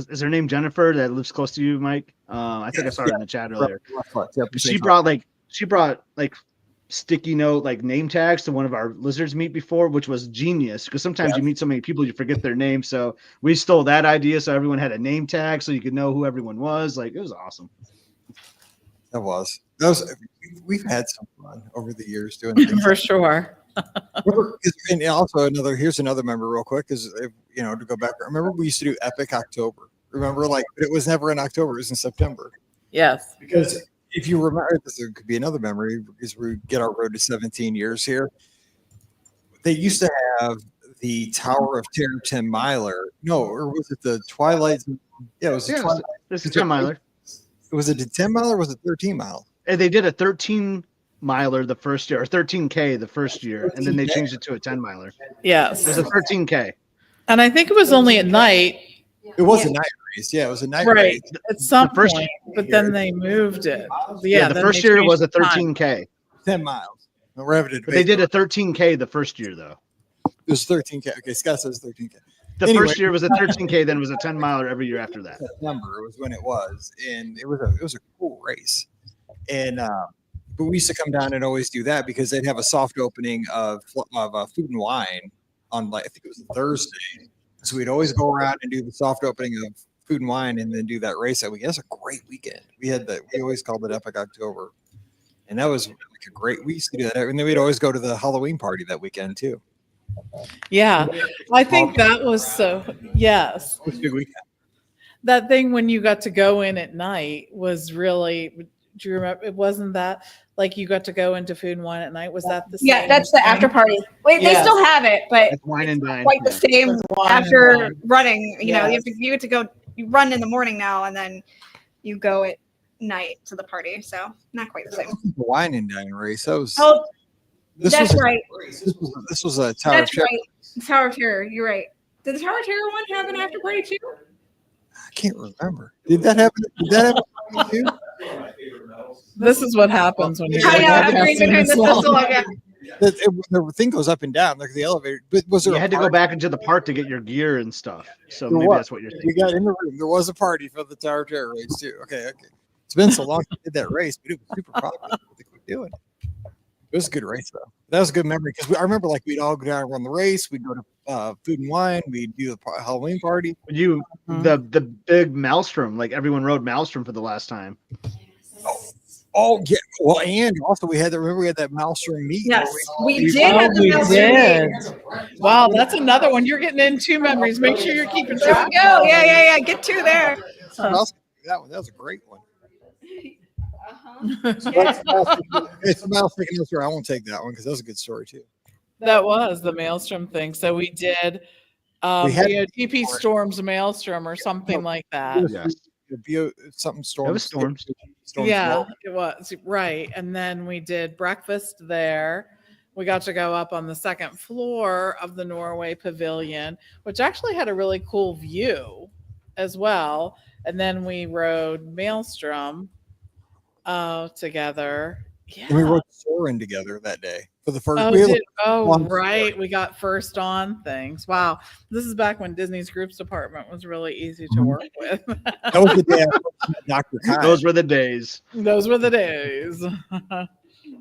is her name Jennifer that lives close to you, Mike? I think I saw her in the chat earlier. She brought like sticky note like name tags to one of our lizards meet before, which was genius because sometimes you meet so many people you forget their names. So we stole that idea, so everyone had a name tag so you could know who everyone was. Like, it was awesome. That was we've had some fun over the years doing things For sure. And also here's another member real quick is to go back. Remember we used to do Epic October. Remember, but it was never in October, it was in September. Yes. Because if you remember, this could be another memory because we get our road to 17 years here. They used to have the Tower of Terror 10 miler. No, or was it the Twilight? Yeah, it was the Twilight. It's a 10 miler. Was it a 10 miler or was it 13 mile? And they did a 13 miler the first year, or 13K the first year, and then they changed it to a 10 miler. Yes. It was a 13K. And I think it was only at night. It was a night race. Yeah, it was a night race. At some point, but then they moved it. Yeah, the first year was a 13K. 10 miles. No, we're having a debate. But they did a 13K the first year, though. It was 13K. Okay, Scott says 13K. The first year was a 13K, then it was a 10 miler every year after that. September was when it was, and it was a cool race. And but we used to come down and always do that because they'd have a soft opening of food and wine on I think it was a Thursday. So we'd always go around and do the soft opening of food and wine, and then do that race that weekend. That's a great weekend. We always called it Epic October, and that was like a great. We used to do that, and then we'd always go to the Halloween party that weekend too. Yeah, I think that was so. Yes, it was a big weekend. That thing when you got to go in at night was really. Do you remember? It wasn't that like you got to go into food and wine at night. Was that the same? Yeah, that's the after party. Wait, they still have it, but it's wine and dine. Quite the same after running. You get to go. You run in the morning now, and then you go at night to the party. So not quite the same. The wine and dine race. That was. Oh, that's right. This was a Tower of Terror. Right. Tower of Terror. You're right. Did the Tower of Terror one have an after party too? I can't remember. Did that happen? Too? This is what happens when you're the thing goes up and down like the elevator. But was there? You had to go back into the park to get your gear and stuff. So maybe that's what you're thinking. We got in the room. There was a party for the Tower of Terror race too. Okay. It's been so long since we did that race, but it was super popular. I think we're doing it. It was a good race though. That was a good memory because I remember we'd all go down and run the race. We'd go to food and wine. We'd do the Halloween party. The big Maelstrom, like everyone rode Maelstrom for the last time. Oh yeah. Well, and also we had that Maelstrom meet. Yes, we did. We did. Wow, that's another one. You're getting in two memories. Make sure you're keeping track. There we go. Yeah. Get two there. That was a great one. It's a Maelstrom. I won't take that one because that was a good story too. That was the Maelstrom thing. So we did DP Storms Maelstrom or something like that. Something Storms. It was Storms. Yeah, it was. Right. And then we did breakfast there. We got to go up on the second floor of the Norway Pavilion, which actually had a really cool view as well. And then we rode Maelstrom together. Yeah. And we rode Soarin' together that day for the first. Right. We got first on things. Wow. This is back when Disney's groups department was really easy to work with. That was the day I met Dr. Kai. Those were the days.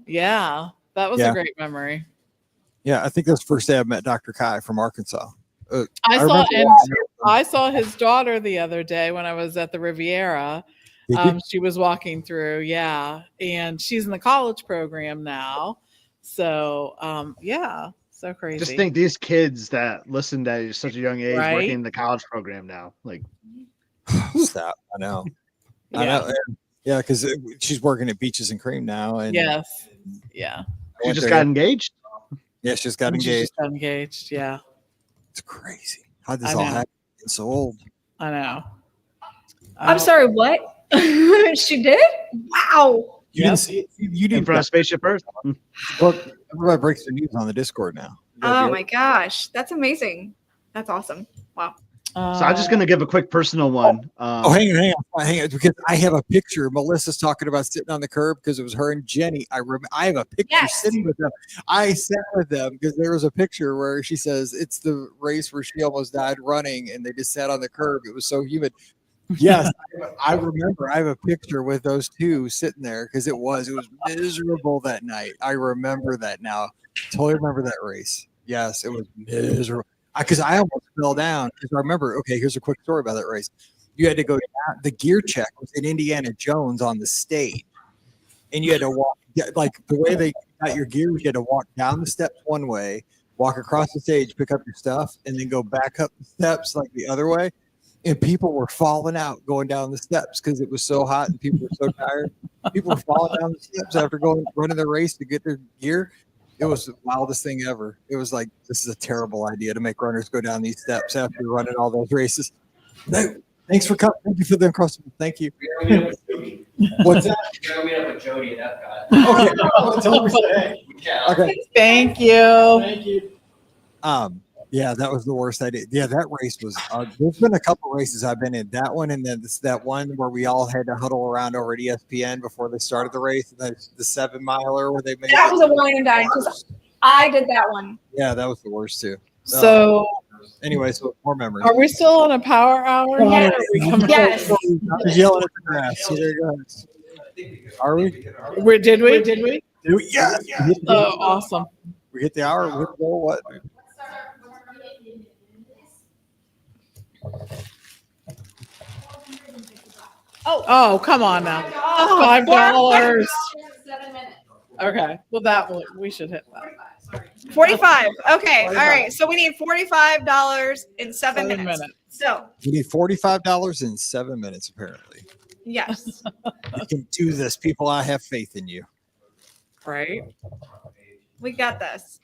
Yeah. That was a great memory. Yeah. I think that was the first day I met Dr. Kai from Arkansas. I saw his daughter the other day when I was at the Riviera. She was walking through, and she's in the college program now. So, so crazy. Just think these kids that listened at such a young age working in the college program now. Like, stop. I know. Yeah, because she's working at Beaches and Cream now. And yes. Yeah. You just got engaged? Yeah, she just got She engaged. just got engaged. Yeah, It's crazy. How this I all know. happened so old. I know. I'm sorry, what? She did? Wow. You didn't see it. You In didn't. front of Spaceship Earth. Look, everybody breaks their news on the Discord now. Oh my gosh. That's amazing. That's awesome. Wow. So I'm just gonna give a quick personal one. Hang on, because I have a picture. Melissa's talking about sitting on the curb because it was her and Jenny. I have a picture sitting with them. I sat with them because there was a picture where she says it's the race where she almost died running, and they just sat on the curb. It was so humid. Yes, I remember. I have a picture with those two sitting there because it was miserable that night. I remember that now. Totally remember that race. Yes, it was miserable. Because I almost fell down. Because I remember, okay, here's a quick story about that race. You had to go down. The gear check was in Indiana Jones on the stage. And you had to walk, like the way they got your gear, you had to walk down the steps one way, walk across the stage, pick up your stuff, and then go back up the steps like the other way. And people were falling out going down the steps because it was so hot and people were so tired. People were falling down the steps after running the race to get their gear. It was the wildest thing ever. It was like, this is a terrible idea to make runners go down these steps after running all those races. Thanks for coming. Thank you for the Uncrustable. Thank you. What's that? We're going to meet up with Jody at Epcot. Okay. Tell her to say hey. Yeah. Okay. Thank you. Thank you. Yeah, that was the worst idea. Yeah, that race was. There's been a couple races I've been in. That one, and then that one where we all had to huddle around over at ESPN before they started the race. The 7 miler where they made. That was a wine and dine because I did that one. Yeah, that was the worst too. So anyway, so more memories. are we still on a power hour? Yes. Are we coming- Yes. I was yelling at the grass. So there you go. Are we? Did we? Yeah. Oh, awesome. We hit the hour. We hit the goal. What? Oh, come on now. Oh, $5. Okay. Well, that one we should hit that. 45. Okay. All right. So we need $45 in 7 minutes. So We need $45 in 7 minutes, apparently. yes. You can do this, people. I have faith in you. Right. We got this.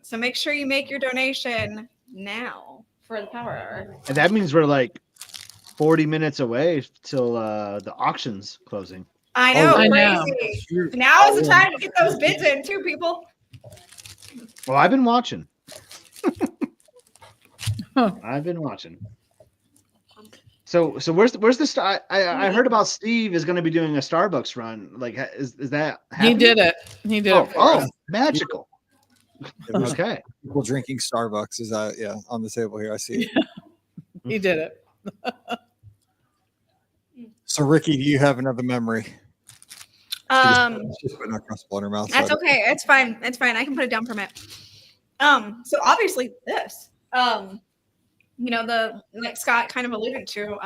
So make sure you make your donation now for the power hour. And that means we're like 40 minutes away till the auction's closing. I know. I know. Crazy. Now is the time to get those bids in too, people. Well, I've been watching. I've been watching. So where's the star? I heard about Steve is going to be doing a Starbucks run. Like, is that happening? He did it. He did it. Oh, magical. Okay. People drinking Starbucks is on the table here. I see. He did it. So, Ricky, do you have another memory? Just put an Uncrustable in her mouth. That's okay. It's fine. It's fine. I can put it down for a minute. So obviously this, like Scott kind of alluded to,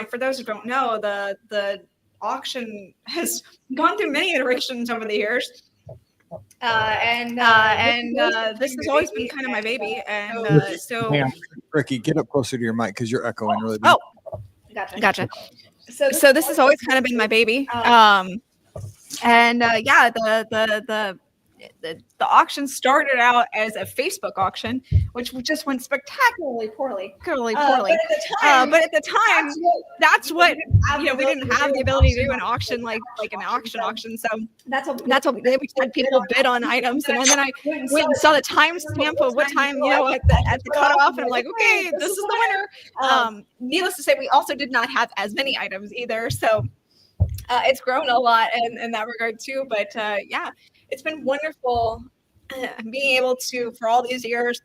for those who don't know, the auction has gone through many iterations over the years. And this has always been kind of my baby. And so Hang on, Ricky, get up closer to your mic because you're echoing really big. Oh, gotcha. So this has always kind of been my baby. The auction started out as a Facebook auction, which just went spectacularly poorly. But at the time, that's what we didn't have the ability to do an auction like an auction. So that's what we had people bid on items, and then I went and saw the timestamp of what time at the cutoff, and I'm like, okay, this is the winner. Needless to say, we also did not have as many items either, so it's grown a lot in that regard too. But it's been wonderful being able to, for all these years,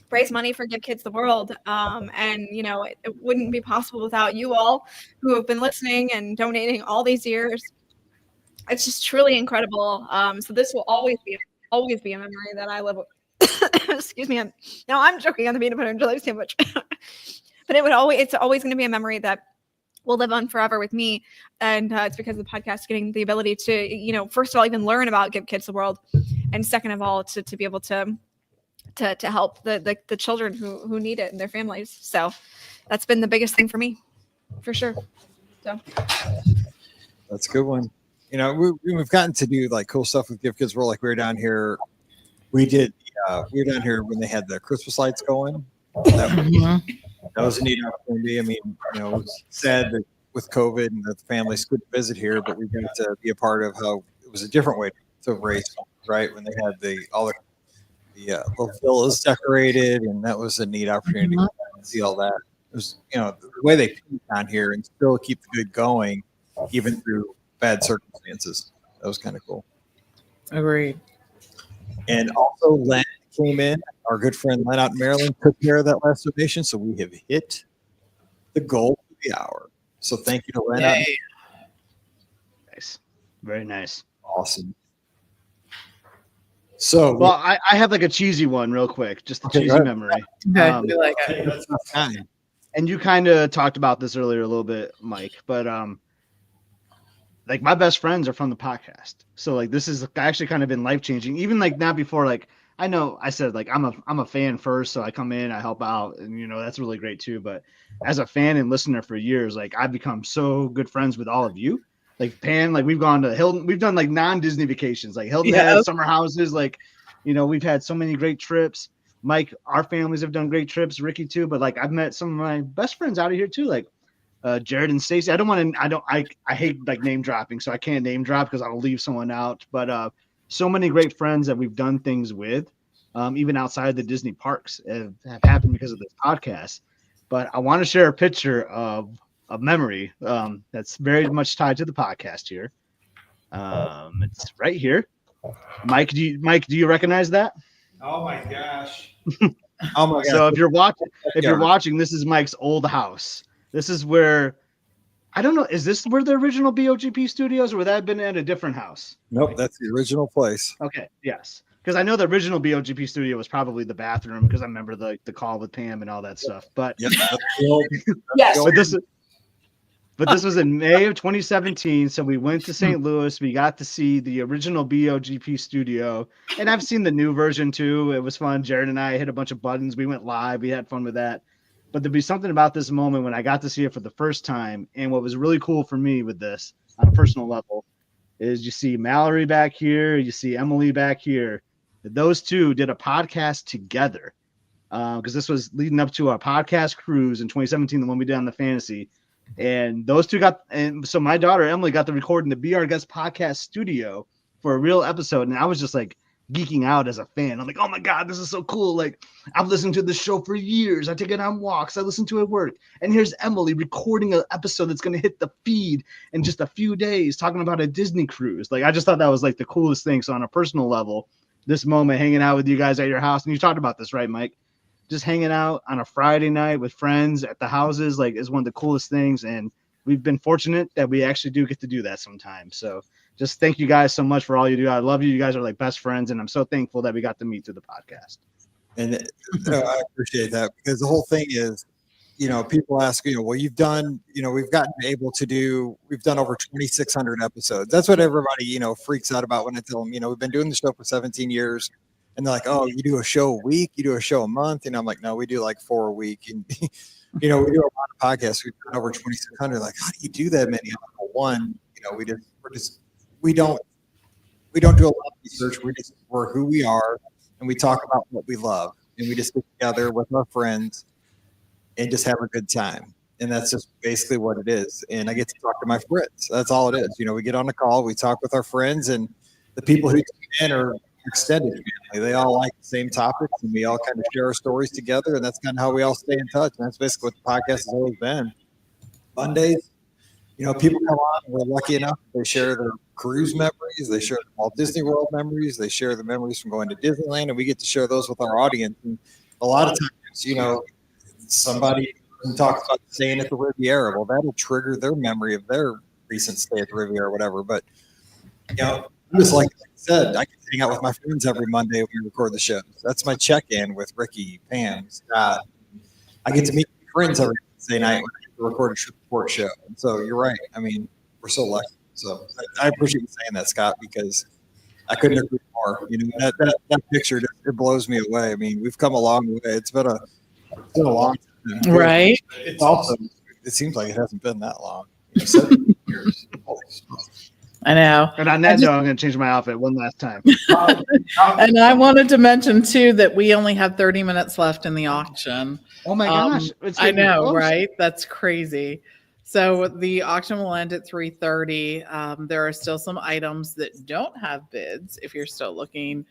raise money for Give Kids the World. It wouldn't be possible without you all who have been listening and donating all these years. It's just truly incredible. So this will always be a memory that I live with. Excuse me. Now I'm joking on the peanut butter and jelly sandwich, but it's always going to be a memory that will live on forever with me. And it's because of the podcast getting the ability to, first of all, even learn about Give Kids the World. And second of all, to be able to help the children who need it and their families. So that's been the biggest thing for me, for sure. So that's a good one. you know, we've gotten to do like cool stuff with Give Kids World. Like we were down here, we were down here when they had the Christmas lights going. That was a neat opportunity. I mean, you know, it was sad that with COVID and that the families couldn't visit here, but we got to be a part of how it was a different way to raise funds, right? When they had all the little villas decorated, and that was a neat opportunity to see all that. It was, you know, the way they keep on here and still keep the good going, even through bad circumstances. That was kind of cool. Agreed. And also, Len came in. Our good friend Len out in Maryland took care of that last donation, so we have hit the goal of the hour. So thank you to Len. Nice, very nice, awesome. So, well, I have like a cheesy one real quick, just a cheesy memory. Okay, we like it. That's not kind. And you kind of talked about this earlier a little bit, Mike, but like my best friends are from the podcast. So like this is actually kind of been life-changing. Even like not before, like I know I said like I'm a fan first, so I come in, I help out, and you know that's really great too. But as a fan and listener for years, like I've become so good friends with all of you. Like Pan, like we've gone to Hilton, we've done like non-Disney vacations, like Hilton has summer houses, like you know, we've had so many great trips. Mike, our families have done great trips, Ricky too, but like I've met some of my best friends out of here too, like Jared and Stacy. I hate like name dropping, so I can't name drop because I'll leave someone out. But so many great friends that we've done things with, even outside the Disney parks, have happened because of this podcast. But I want to share a picture of a memory that's very much tied to the podcast here. It's right here. Mike, do you recognize that? Oh my gosh. Oh my gosh. So if you're watching, this is Mike's old house. This is where, I don't know, is this where the original BOGP studios, or would that have been at a different house? Nope, that's the original place. Okay, yes. Because I know the original BOGP studio was probably the bathroom, because I remember the call with Pam and all that stuff. But Yep, Yes. But this was in May of 2017. So we went to St. Louis. We got to see the original BOGP studio. And I've seen the new version too. It was fun. Jared and I hit a bunch of buttons. We went live. We had fun with that. But there'd be something about this moment when I got to see it for the first time. And what was really cool for me with this on a personal level is you see Mallory back here. You see Emily back here. Those two did a podcast together. Because this was leading up to our podcast cruise in 2017, the one we did on the fantasy. And those two so my daughter Emily got to record in the Be Our Guest podcast studio for a real episode, and I was just like geeking out as a fan. I'm like, oh my god, this is so cool! Like I've listened to this show for years. I take it on walks. I listen to it at work, and here's Emily recording an episode that's going to hit the feed in just a few days, talking about a Disney cruise. Like I just thought that was like the coolest thing. So on a personal level, this moment hanging out with you guys at your house, and you talked about this, right, Mike? Just hanging out on a Friday night with friends at the houses, like, is one of the coolest things. And we've been fortunate that we actually do get to do that sometimes. So just thank you guys so much for all you do. I love you. You guys are like best friends. And I'm so thankful that we got to meet through the podcast. And I appreciate that, because the whole thing is, you know, people ask, you know, well, you've done, you know, we've done over 2,600 episodes. That's what everybody, you know, freaks out about when I tell them, you know, we've been doing the show for 17 years. And they're like, oh, you do a show a week, you do a show a month. And I'm like, no, we do like 4 a week. And, you know, we do a lot of podcasts. We've done over 2,600. Like, how do you do that many? One, you know, we don't do a lot of research. We're who we are, and we talk about what we love. And we just get together with our friends and just have a good time. And that's just basically what it is. And I get to talk to my friends. That's all it is. You know, we get on a call, we talk with our friends, and the people who tune in are extended family. They all like the same topics, and we all kind of share our stories together, and that's kind of how we all stay in touch. And that's basically what the podcast has always been. Mondays, you know, people come on, and we're lucky enough they share their cruise memories, they share Walt Disney World memories, they share the memories from going to Disneyland, and we get to share those with our audience. And a lot of times, you know, somebody talks about staying at the Riviera. Well, that'll trigger their memory of their recent stay at the Riviera or whatever. But, you know, just like I said, I get to hang out with my friends every Monday when we record the shows. That's my check-in with Ricky, Pam, Scott. I get to meet friends every Wednesday night when I record a support show. And so you're right. I mean, we're so lucky. So I appreciate you saying that, Scott, because I couldn't agree more. You know, that picture, it blows me away. I mean, we've come a long way. It's been a long time. Right. It's also, it seems like it hasn't been that long. You know, 17 years. I know. And on that note, I'm going to change my outfit one last time. And I wanted to mention too that we only have 30 minutes left in the auction. Oh my gosh. It's I getting know, close. right? That's crazy. So the auction will end at 3:30. There are still some items that don't have bids if you're still looking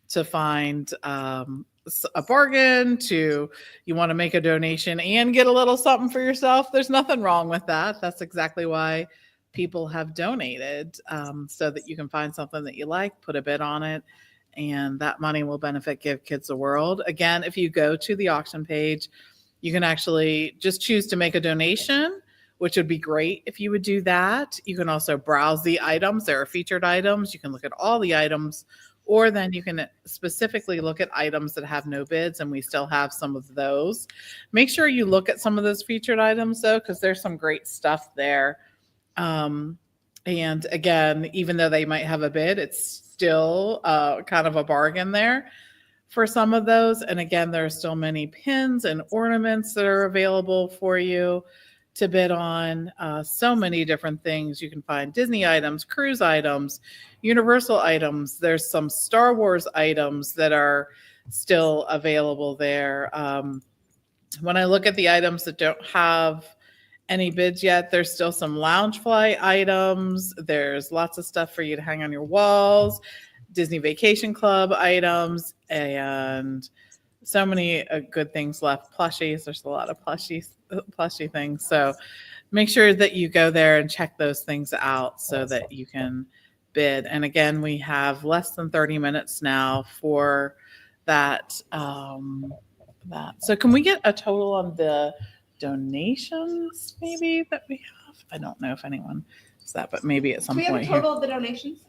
to find a bargain, you want to make a donation and get a little something for yourself. There's nothing wrong with that. That's exactly why people have donated, so that you can find something that you like, put a bid on it, and that money will benefit Give Kids the World. Again, if you go to the auction page, you can actually just choose to make a donation, which would be great if you would do that. You can also browse the items. There are featured items. You can look at all the items, or then you can specifically look at items that have no bids, and we still have some of those. Make sure you look at some of those featured items, though, because there's some great stuff there. And again, even though they might have a bid, it's still kind of a bargain there for some of those. And again, there are still many pins and ornaments that are available for you to bid on. So many different things. You can find Disney items, cruise items, Universal items. There's some Star Wars items that are still available there. When I look at the items that don't have any bids yet, there's still some Loungefly items. There's lots of stuff for you to hang on your walls, Disney Vacation Club items, and so many good things left. Plushies, there's a lot of plushie things. So make sure that you go there and check those things out so that you can bid. And again, we have less than 30 minutes now for that. So can we get a total on the donations maybe that we have? I don't know if anyone is that, but maybe at some Do we have point a total of the donations?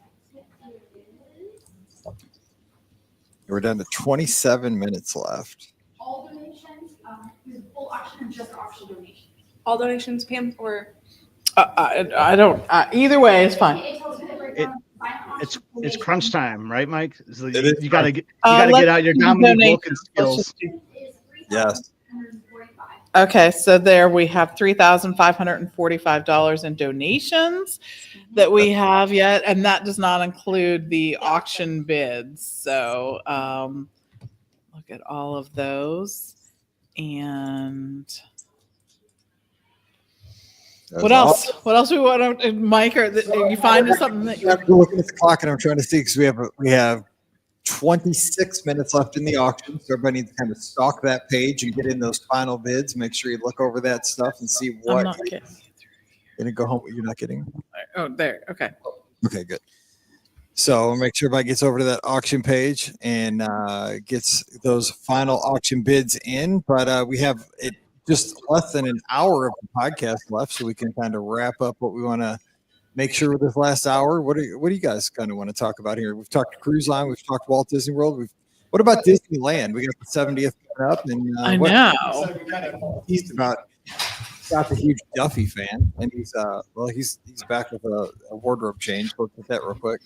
We're down to 27 minutes left. All donations, is full auction or just auction donations? All donations, Pam, or I don't. Either way, it's fine. It tells you the It- breakdown by auction, It's donation. crunch time, right, Mike? So It is you got to get let's get out your do Dominique donations. Wilkins Let's skills. just do- Is Yes. $3,145. Okay, so there we have $3,545 in donations that we have yet, and that does not include the auction bids. So look at all of those. And what else? What else we want to, Mike? Are you finding something that I'm looking at the clock and I'm trying to see because we have 26 minutes left in the auction. So everybody needs to kind of stalk that page and get in those final bids. Make sure you look over that stuff and see I'm what not getting? you're gonna go home. You're not getting. Oh, there. Okay. Okay, good. So make sure everybody gets over to that auction page and gets those final auction bids in. But we have it just less than an hour of the podcast left, so we can kind of wrap up what we want to make sure with this last hour. What do you guys kind of want to talk about here? We've talked Cruise Line, we've talked Walt Disney World. What about Disneyland? We got the 70th coming up, and I know. He's about Scott's a huge Duffy fan, and he's back with a wardrobe change. Let's get that real quick.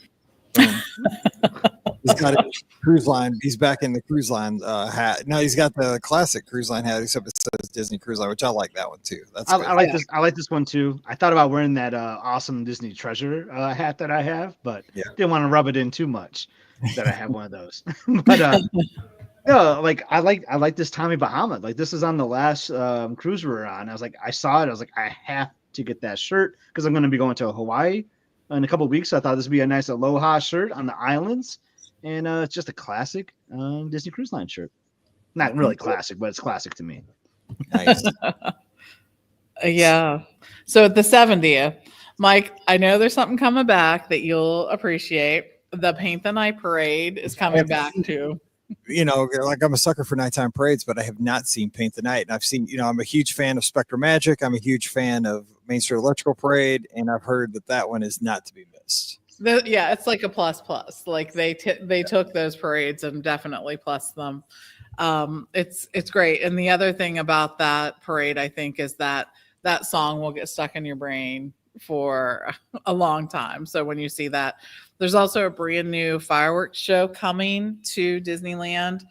He's got a cruise line. He's back in the cruise line hat. No, he's got the classic cruise line hat, except it says Disney Cruise Line, which I like that one too. That's I good. like this. I like this one too. I thought about wearing that awesome Disney treasure hat that I have, but didn't want to rub it in too much. That I have one of those. But no, like I like this Tommy Bahama. Like this is on the last cruise we were on. I was like, I saw it. I was like, I have to get that shirt because I'm going to be going to Hawaii in a couple of weeks. So I thought this would be a nice Aloha shirt on the islands, and it's just a classic Disney Cruise Line shirt. Not really classic, but it's classic to me. Nice. Yeah. So the 70th, Mike, I know there's something coming back that you'll appreciate. The Paint the Night Parade is coming back too. You know, like I'm a sucker for nighttime parades, but I have not seen Paint the Night. And I've seen, I'm a huge fan of Spectrum Magic. I'm a huge fan of Main Street Electrical Parade, and I've heard that one is not to be missed. Yeah, it's like a plus. Like they took those parades and definitely plus them. It's great. And the other thing about that parade, I think, is that song will get stuck in your brain for a long time. So when you see that, there's also a brand new fireworks show coming to Disneyland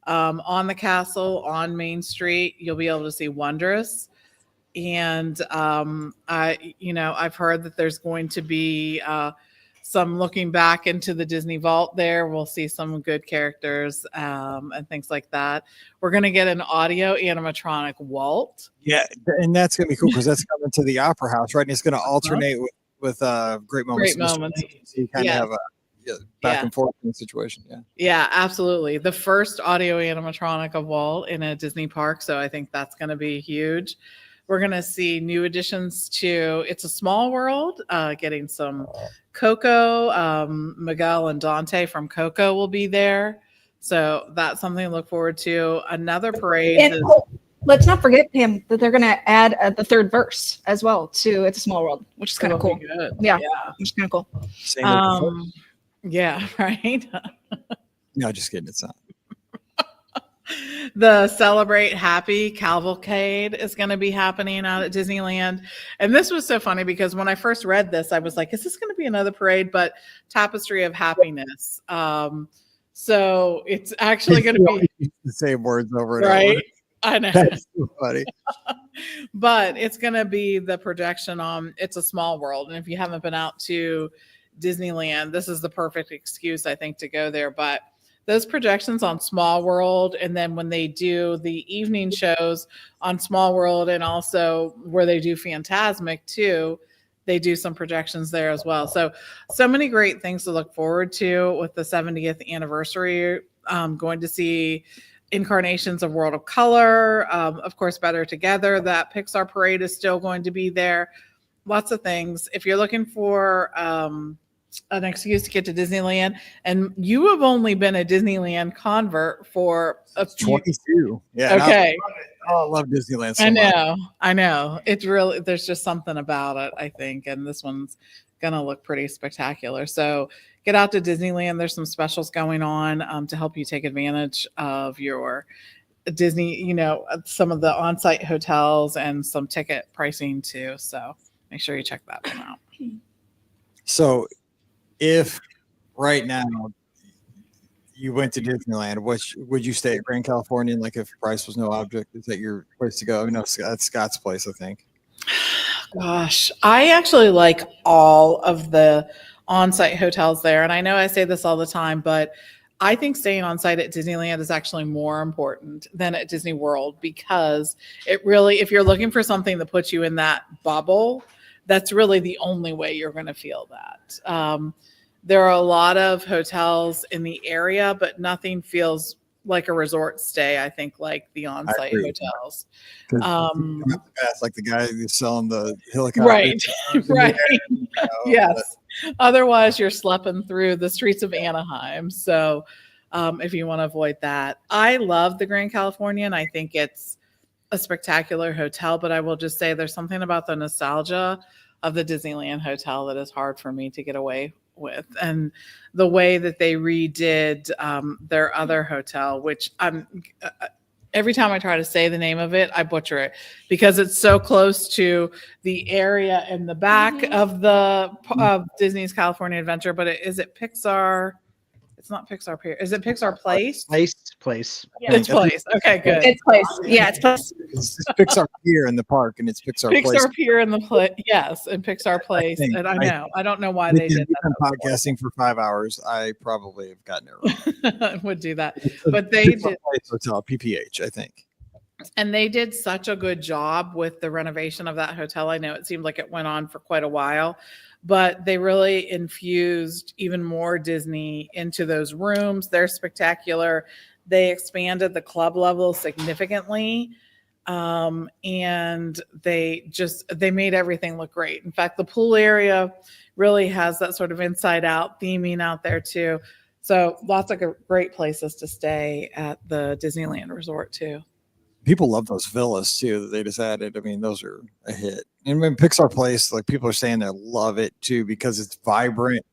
on the castle on Main Street. You'll be able to see Wondrous. And I've heard that there's going to be some looking back into the Disney Vault there. We'll see some good characters and things like that. We're going to get an audio animatronic Walt. Yeah, and that's gonna be cool because that's coming to the Opera House, right? And it's gonna alternate with Great Moments. Great Moments. So you kind of Yes. have a back Yeah. and forth in the situation. Yeah. Yeah, absolutely. The first audio animatronic of Walt in a Disney park. So I think that's going to be huge. We're going to see new additions to It's a Small World, getting some Coco. Miguel and Dante from Coco will be there. So that's something to look forward to. Another parade. And let's not forget, Pam, that they're going to add the third verse as well to It's a Small World, which is kind of cool. Good. Yeah, which is kind of cool. Same with the first. Yeah, right. No, just kidding. It's not. The Celebrate Happy Cavalcade is going to be happening out at Disneyland. And this was so funny because when I first read this, I was like, is this going to be another parade? But Tapestry of Happiness. So it's actually going to be the same words over and right. over. I know. That's so funny. But it's going to be the projection on It's a Small World. And if you haven't been out to Disneyland, this is the perfect excuse, I think, to go there. But those projections on Small World, and then when they do the evening shows on Small World, and also where they do Phantasmic too, they do some projections there as well. So many great things to look forward to with the 70th anniversary. Going to see incarnations of World of Color, of course, Better Together. That Pixar parade is still going to be there. Lots of things. If you're looking for an excuse to get to Disneyland, and you have only been a Disneyland convert for a few. 22. Yeah. Okay. I love Disneyland so much. I know. It's really, there's just something about it, I think. And this one's going to look pretty spectacular. So get out to Disneyland. There's some specials going on to help you take advantage of your Disney, some of the on-site hotels and some ticket pricing too. So make sure you check that one out. So if right now you went to Disneyland, would you stay at Grand Californian? Like if price was no object, is that your place to go? I mean, no, that's Scott's place, I think. Gosh, I actually like all of the on-site hotels there. And I know I say this all the time, but I think staying on site at Disneyland is actually more important than at Disney World, because it really, if you're looking for something that puts you in that bubble, that's really the only way you're going to feel that. There are a lot of hotels in the area, but nothing feels like a resort stay, I think, like the on-site hotels. Like the guy who's selling the helicopter. Right, right. Yes. Otherwise, you're schlepping through the streets of Anaheim. So if you want to avoid that. I love the Grand Californian. I think it's a spectacular hotel, but I will just say there's something about the nostalgia of the Disneyland hotel that is hard for me to get away with. And the way that they redid their other hotel, which every time I try to say the name of it, I butcher it because it's so close to the area in the back of the of Disney's California Adventure. But is it Pixar? It's not Pixar Pier. Is it Pixar Place? Place. Yeah. It's Place. Okay, good. It's Place. Yeah, it's Place. It's Pixar Pier in the park, and it's Pixar Place. Pixar Pier in the place. Yes, and Pixar Place. And I don't know why they did that. I've been podcasting for 5 hours. I probably have gotten it wrong. Would do that. But they Pixar did. Place Hotel, PPH, I think. And they did such a good job with the renovation of that hotel. I know it seemed like it went on for quite a while, but they really infused even more Disney into those rooms. They're spectacular. They expanded the club level significantly. And they made everything look great. In fact, the pool area really has that sort of inside out theming out there too. So lots of great places to stay at the Disneyland resort too. People love those villas too that they just added. I mean, those are a hit. And when Pixar Place, like people are saying they love it too because it's vibrant.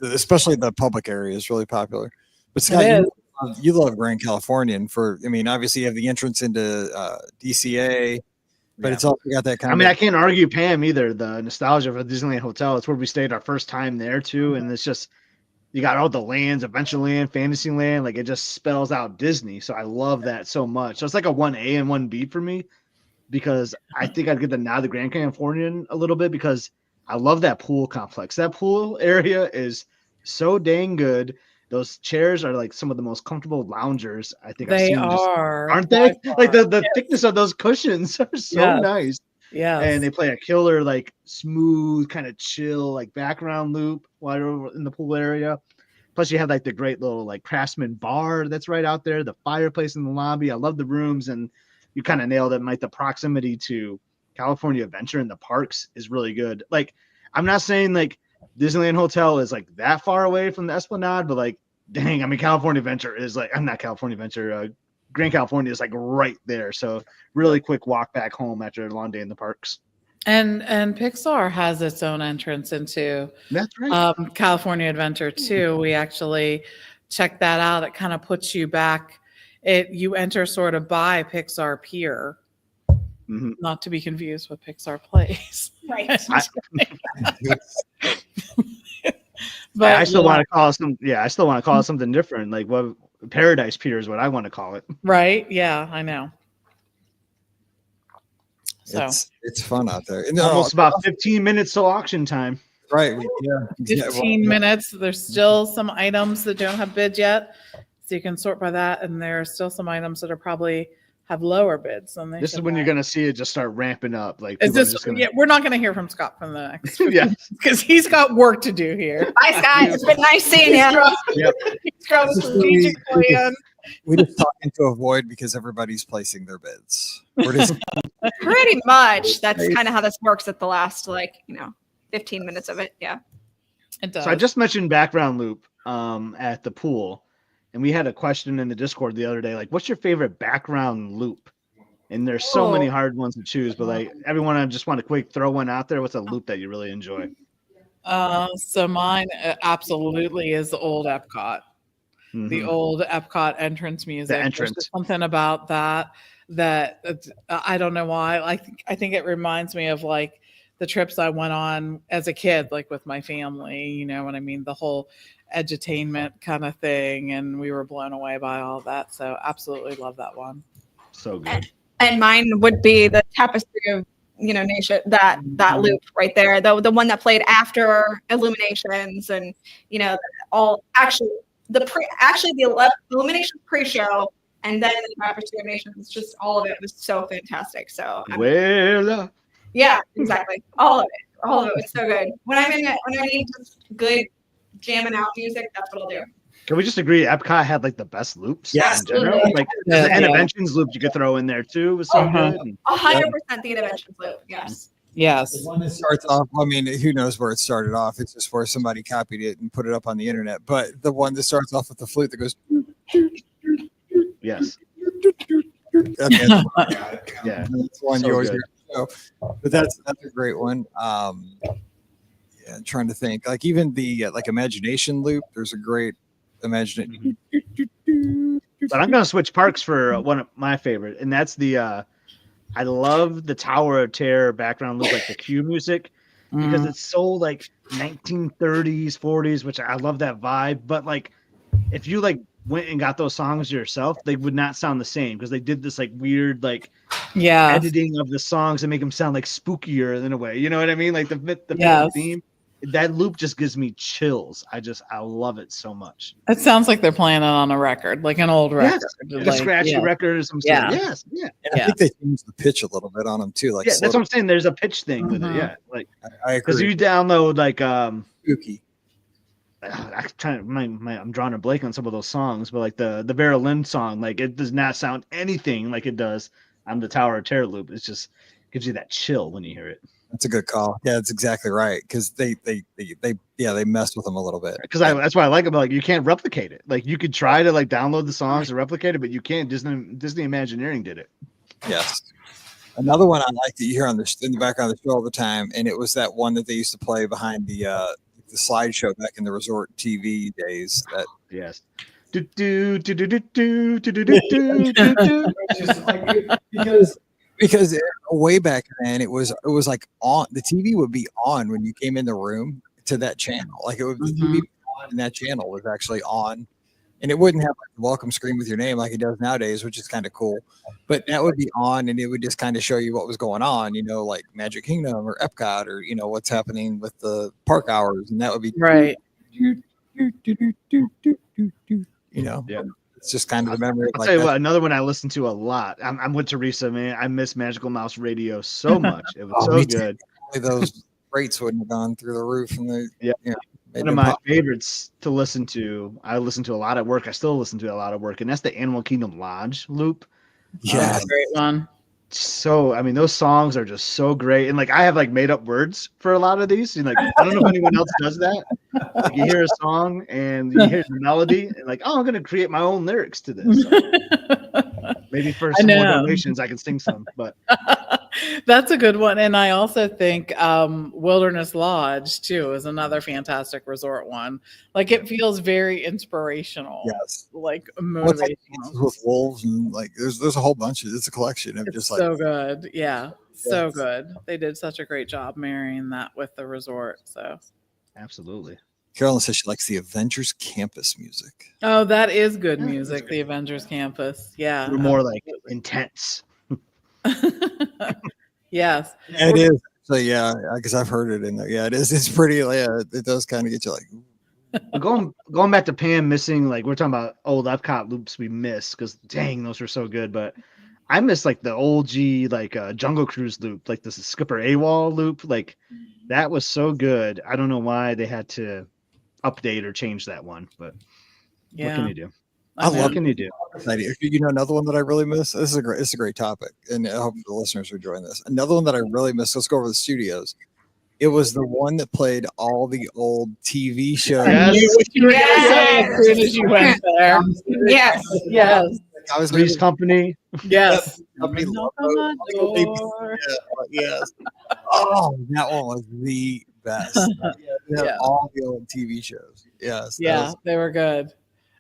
Especially the public area is really popular. But Scott, you love Grand Californian obviously you have the entrance into DCA, but it's also got that kind of. I can't argue Pam either. The nostalgia of a Disneyland hotel. It's where we stayed our first time there too, and it's just. You got all the lands, Adventureland, Fantasyland, like it just spells out Disney. So I love that so much. So it's like a 1A and 1B for me because I think I'd get the Grand Californian a little bit because I love that pool complex. That pool area is so dang good. Those chairs are like some of the most comfortable loungers I think I've They seen. Just are. aren't they? By far. Like the Yes. thickness of those cushions are so Yes. nice. Yes. And they play a killer, like smooth, kind of chill, like background loop while you're in the pool area. Plus, you have like the great little like Craftsman bar that's right out there, the fireplace in the lobby. I love the rooms, and you kind of nailed it. Like the proximity to California Adventure and the parks is really good. Like, I'm not saying like Disneyland Hotel is like that far away from the Esplanade, but like, dang, I mean, California Adventure is like, I'm not California Adventure. Grand California is like right there. So really quick walk back home after a long day in the parks. And Pixar has its own entrance into That's right. California Adventure too. We actually checked that out. It kind of puts you back. You enter sort of by Pixar Pier, not to be confused with Pixar Place. Right. But I still want to call it some. Yeah, I still want to call it something different. Like what Paradise Pier is what I want to call it. Right? Yeah, I know. So It's fun out there. And almost about 15 minutes till auction time. Right. 15 minutes. There's still some items that don't have bids yet, so you can sort by that. And there are still some items that are probably have lower bids than they. This is when you're gonna see it just start ramping up. Like, is this? gonna... Yeah, we're not gonna hear from Scott from the next. Yeah, because he's got work to do here. Bye, Scott. It's been nice seeing you. Yep. He's got a strategic plan. We just talking to avoid because everybody's placing their bids. We're just Pretty much. That's kind of how this works at the last, 15 minutes of it. Yeah. It does. So I just mentioned background loop at the pool, and we had a question in the Discord the other day, like, what's your favorite background loop? And there's so many hard ones to choose, but like everyone, I just want to quick throw one out there. What's a loop that you really enjoy? So mine absolutely is the old Epcot. The old Epcot entrance music. The entrance. There's something about that I don't know why. I think it reminds me of like the trips I went on as a kid, like with my family. You know what I mean? The whole edutainment kind of thing, and we were blown away by all that. So absolutely love that one. So good. And mine would be the Tapestry of Nation, that loop right there, the one that played after Illuminations, and all actually the Illuminations pre-show, and then the Tapestry of Nations. Just all of it was so fantastic. So yeah, exactly, all of it was so good. When I need just good jamming out music, that's what I'll do. Can we just agree Epcot had like the best loops Yes. in general? Like the Interventions loop you could throw in there too was so good. 100% the Interventions loop, yes. Yes. The one that starts off, I mean, who knows where it started off? It's just where somebody copied it and put it up on the internet. But the one that starts off with the flute that goes, yes. Yeah, that's one So you always good. hear. So, but that's a great one. Yeah, I'm trying to think. Like even the Imagination loop, there's a great imagination. But I'm gonna switch parks for one of my favorite, and that's the I love the Tower of Terror background loop, like the cue music, because it's so like 1930s, 40s, which I love that vibe. But like, if you like went and got those songs yourself, they would not sound the same because they did this like weird like editing of the songs to make them sound like spookier in a way. You know what I mean? Like the theme. That loop just gives me chills. I love it so much. It sounds like they're playing it on a record, like an old record. Like a scratchy record or something. Yes. Yeah. And I think they changed the pitch a little bit on them too. Like that's what I'm saying. There's a pitch thing with it. Yeah. Like I agree. Because you download like Spooky. I'm drawing a blank on some of those songs, but like the Vera Lynn song, like it does not sound anything like it does on the Tower of Terror loop. It's just gives you that chill when you hear it. That's a good call. Yeah, that's exactly right. Because they messed with them a little bit. Because that's why I like it. Like you can't replicate it. Like you could try to like download the songs and replicate it, but you can't. Disney Imagineering did it. Yes. Another one I like that you hear in the background of the show all the time, and it was that one that they used to play behind the slideshow back in the resort TV days. That yes. Because way back then it was like on the TV would be on when you came in the room to that channel. Like it would the TV on and that channel was actually on and it wouldn't have like the welcome screen with your name like it does nowadays, which is kind of cool. But that would be on, and it would just kind of show you what was going on, like Magic Kingdom or Epcot, or what's happening with the park hours, and that would be Right. Yeah. It's just kind of the memory. I'll tell you what, another one I listen to a lot. I'm with Teresa, man. I miss Magical Mouse Radio so much. It was so good. Those rates wouldn't have gone through the roof, and One of my favorites to listen to. I listen to a lot at work. I still listen to a lot at work, and that's the Animal Kingdom Lodge loop. Yeah, great one. So I mean, those songs are just so great, and like I have like made up words for a lot of these. And like I don't know if anyone else does that. Like you hear a song and you hear the melody, and like, oh, I'm gonna create my own lyrics to this. Maybe for some more donations, I can sing some. But that's a good one. And I also think Wilderness Lodge too is another fantastic resort one. Like it feels very inspirational. Yes, like motivational. With wolves and like there's a whole bunch of it's a collection of just like so good. Yeah, so good. They did such a great job marrying that with the resort. So absolutely. Carolyn says she likes the Avengers Campus music. Oh, that is good music. The Avengers Campus. Yeah. We're more like intense. Yes. It is. So yeah, because I've heard it in there. Yeah, it is. It's pretty. Yeah, it does kind of get you like. Going back to Pam missing, like we're talking about old Epcot loops we missed because dang, those were so good. But I miss like the old like Jungle Cruise loop, like this Skipper AWOL loop. Like that was so good. I don't know why they had to update or change that one, but what can you do? What can you do? Another one that I really miss. This is a great topic, and I hope the listeners are enjoying this. Another one that I really miss. Let's go over the studios. It was the one that played all the old TV shows. Yes. As soon as you went there. Yes. Yes. I was Three's Company. Yes. Yes. Oh, that one was the best. All the old TV shows. Yes. Yeah, they were good.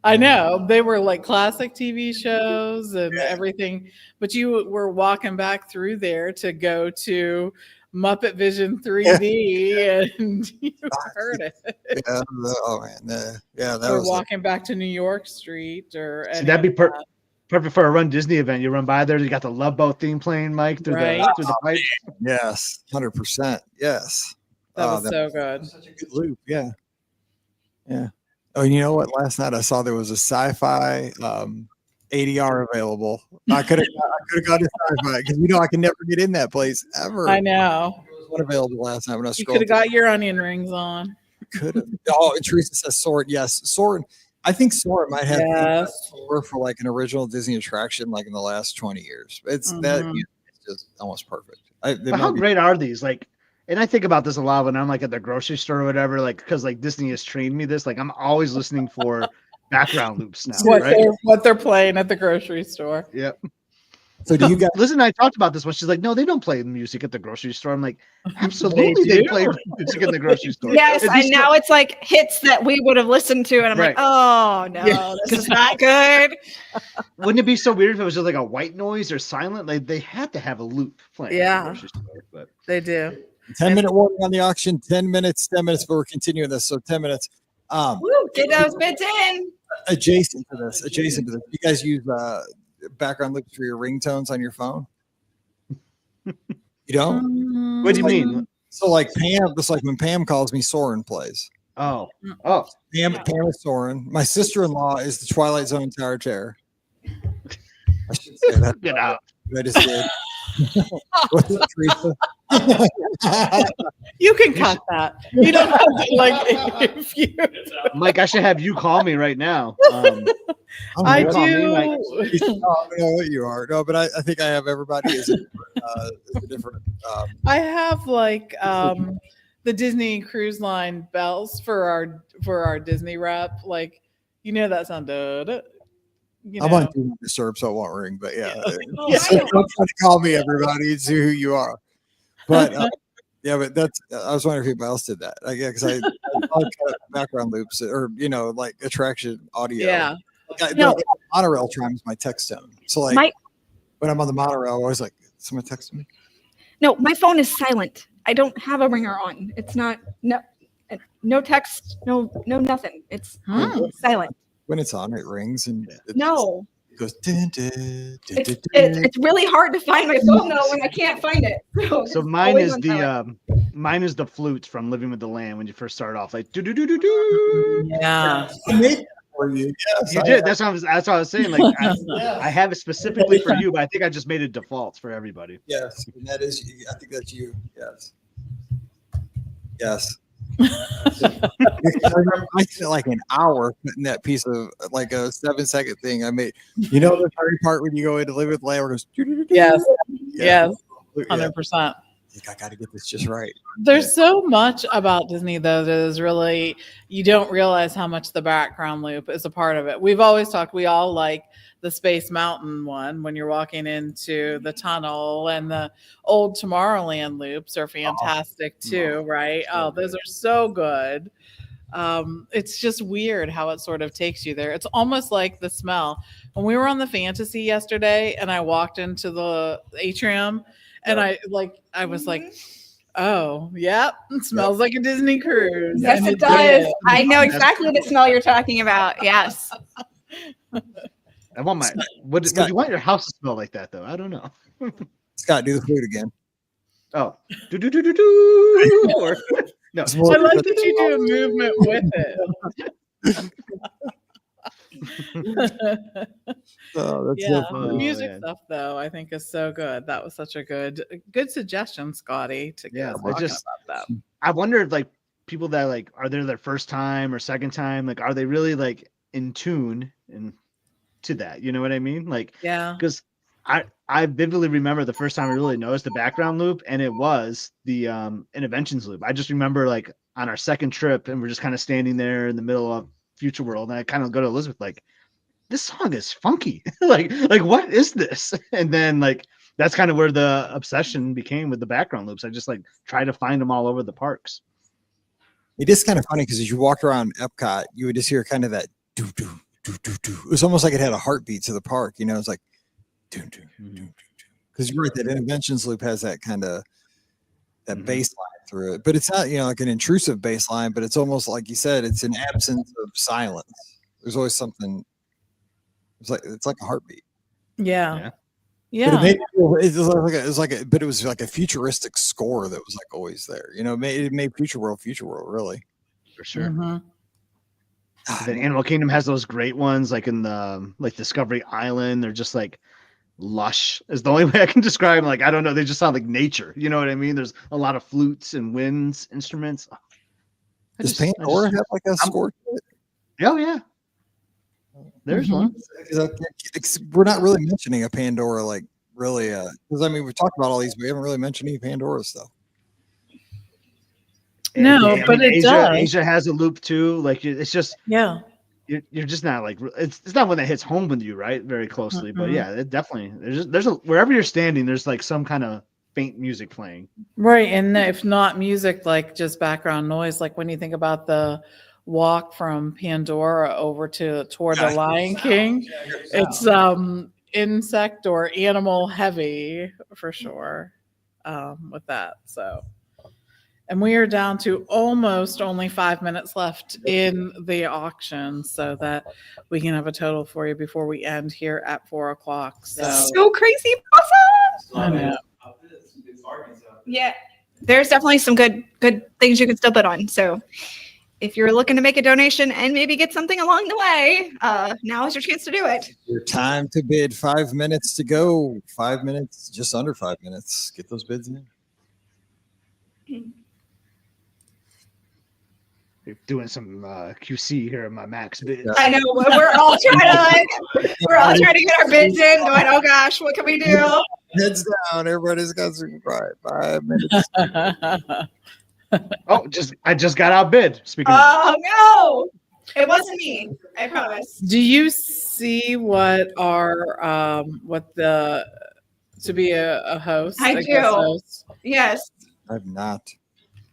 I know they were like classic TV shows and everything, but you were walking back through there to go to Muppet Vision 3D and you heard it. Yeah. Oh man. Yeah. That was walking back to New York Street or that'd be perfect for a Run Disney event. You run by there, you got the Love Boat theme playing, Mike, through the pipes. Yes, 100%. Yes. That was so good. Such a good loop. Yeah. Yeah. Oh, you know what? Last night I saw there was a sci-fi ADR available. I could have gone to sci-fi because I can never get in that place ever. I know. There was one available last night when I was You scrolling. could have got your onion rings on. Could have. Oh, and Teresa says Soarin'. Yes, Soarin'. I think Soarin' might have for like an original Disney attraction like in the last 20 years. It's it's just almost perfect. How great are these? Like, and I think about this a lot when I'm like at the grocery store or whatever, like because like Disney has trained me this. Like I'm always listening for background loops now. What they're playing at the grocery store. Yep. So do you guys listen? I talked about this one. She's like, no, they don't play music at the grocery store. I'm like, absolutely, they play music in the grocery store. Yes, and now it's like hits that we would have listened to, and I'm like, oh no, this is not good. Wouldn't it be so weird if it was just like a white noise or silent? Like they had to have a loop playing. Yeah, at the grocery store, but they do. 10-minute warning on the auction. 10 minutes, but we're continuing this. So 10 minutes. Woo, get those bids in. Adjacent to this, you guys use background loops for your ringtones on your phone? You don't? What do you mean? So like Pam, just like when Pam calls me, Soarin' plays. Oh. Pam is Soarin'. My sister-in-law is the Twilight Zone Tower Terror. I should say that. Get out. I just did. What's it, Teresa? You can cut that. You don't have to like if you. Mike, I should have you call me right now. I do. I don't know what you are. No, but I think I have everybody as a different. I have like the Disney Cruise Line bells for our Disney rep. Like that sound good. I'm on Do Not Disturb, so it won't ring. But yeah. So don't try to call me, everybody, and see who you are. But but that's. I was wondering if anybody else did that. Because I like background loops or like attraction audio. Yeah. The monorail chimes my text tone. So like when I'm on the monorail, I always like someone texting me. No, my phone is silent. I don't have a ringer on. It's not no text, no nothing. It's silent. when it's on, it rings and No. it goes. Dun, dun, dun, dun, dun, It's really hard to find my phone though when I can't find it. So it's mine always is on the silent. mine is the flutes from Living with the Land when you first start off, like do do do do do. Yeah. I made that for you. Yes, You did. That's what I was saying. Like I have it specifically for you, but I think I just made it default for everybody. Yes, and that is. I think that's you. Yes. Yes. I spent like an hour putting that piece of like a 7-second thing I made. You know the very part when you go into Live with Land where it goes. Yes. Yeah. Yes. 100%. I got to get this just right. There's so much about Disney though that is really, you don't realize how much the background loop is a part of it. We've always talked, we all like the Space Mountain one when you're walking into the tunnel, and the old Tomorrowland loops are fantastic too, right? Oh, those are so good. It's just weird how it sort of takes you there. It's almost like the smell. When we were on the Fantasy yesterday and I walked into the atrium and I was like, oh, yep, it smells like a Disney cruise. Yes, And it does. did. I know exactly the smell you're talking about. Yes. I want my would you want your house to smell like that though? I don't know. Scott, do the flute again. Oh, do do do do do. Or no, I like that you do a movement with it. Oh, that's Yeah, so the funny. music man. stuff though, I think is so good. That was such a good suggestion, Scotty, to get us I talking just about that. I wonder if like people that like are there their first time or second time, like are they really like in tune and to that? You know what I mean? Like Yeah. because I vividly remember the first time I really noticed the background loop, and it was the interventions loop. I just remember like on our second trip, and we're just kind of standing there in the middle of Future World, and I kind of go to Elizabeth like, this song is funky. like what is this? And then like that's kind of where the obsession became with the background loops. I just like try to find them all over the parks. It is kind of funny because as you walk around Epcot, you would just hear kind of that do do do do do. It was almost like it had a heartbeat to the park. You know, it's like do do do do do. Because you're right, that interventions loop has that kind of that bass line through it, but it's not, you know, like an intrusive bass line, but it's almost like you said, it's an absence of silence. There's always something. It's like a heartbeat. Yeah. But it was like a futuristic score that was like always there. You know, it made Future World, really. For sure. Mhm. Then Animal Kingdom has those great ones, like in the like Discovery Island. They're just like lush is the only way I can describe them. Like I don't know, they just sound like nature. You know what I mean? There's a lot of flutes and winds instruments. Does Pandora have like a score to it? Oh yeah. There's one. We're not really mentioning a Pandora, like really, because I mean we've talked about all these, but we haven't really mentioned any Pandora stuff. No, but it does. Asia has a loop too. Like it's just you're just not like it's not one that hits home with you, right? Very closely, but yeah, it definitely there's a wherever you're standing, there's like some kind of faint music playing. Right, and if not music, like just background noise, like when you think about the walk from Pandora over toward the Lion King, it's insect or animal heavy for sure with that. So, and we are down to almost only 5 minutes left in the auction, so that we can have a total for you before we end here at 4:00. So crazy awesome. I know. Yeah, there's definitely some good things you can still bid on. So if you're looking to make a donation and maybe get something along the way, now is your chance to do it. Your time to bid. 5 minutes to go. 5 minutes, just under 5 minutes. Get those bids in. Doing some QC here in my max bid. I know we're all trying to get our bids in. Going, oh gosh, what can we do? Heads down. Everybody's got some pride. 5 minutes. Oh, I just got outbid. Speaking. Oh no, it wasn't me. I promise. Do you see what our to be a host? I do. Host? Yes. I've not.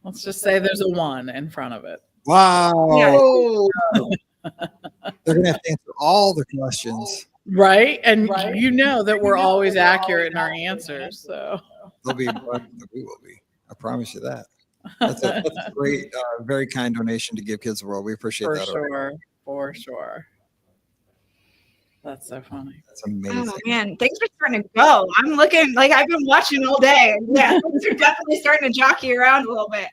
Let's just say there's a 1 in front of it. Wow. Yeah. They're gonna have to answer all the questions. Right, and you know that we're always accurate in our answers. So We will be. I promise you that. That's a great, very kind donation to Give Kids the World. We appreciate that. For sure. That's so funny. That's amazing. Oh man, things are starting to go. I'm looking like I've been watching all day. Yeah, things are definitely starting to jockey around a little bit.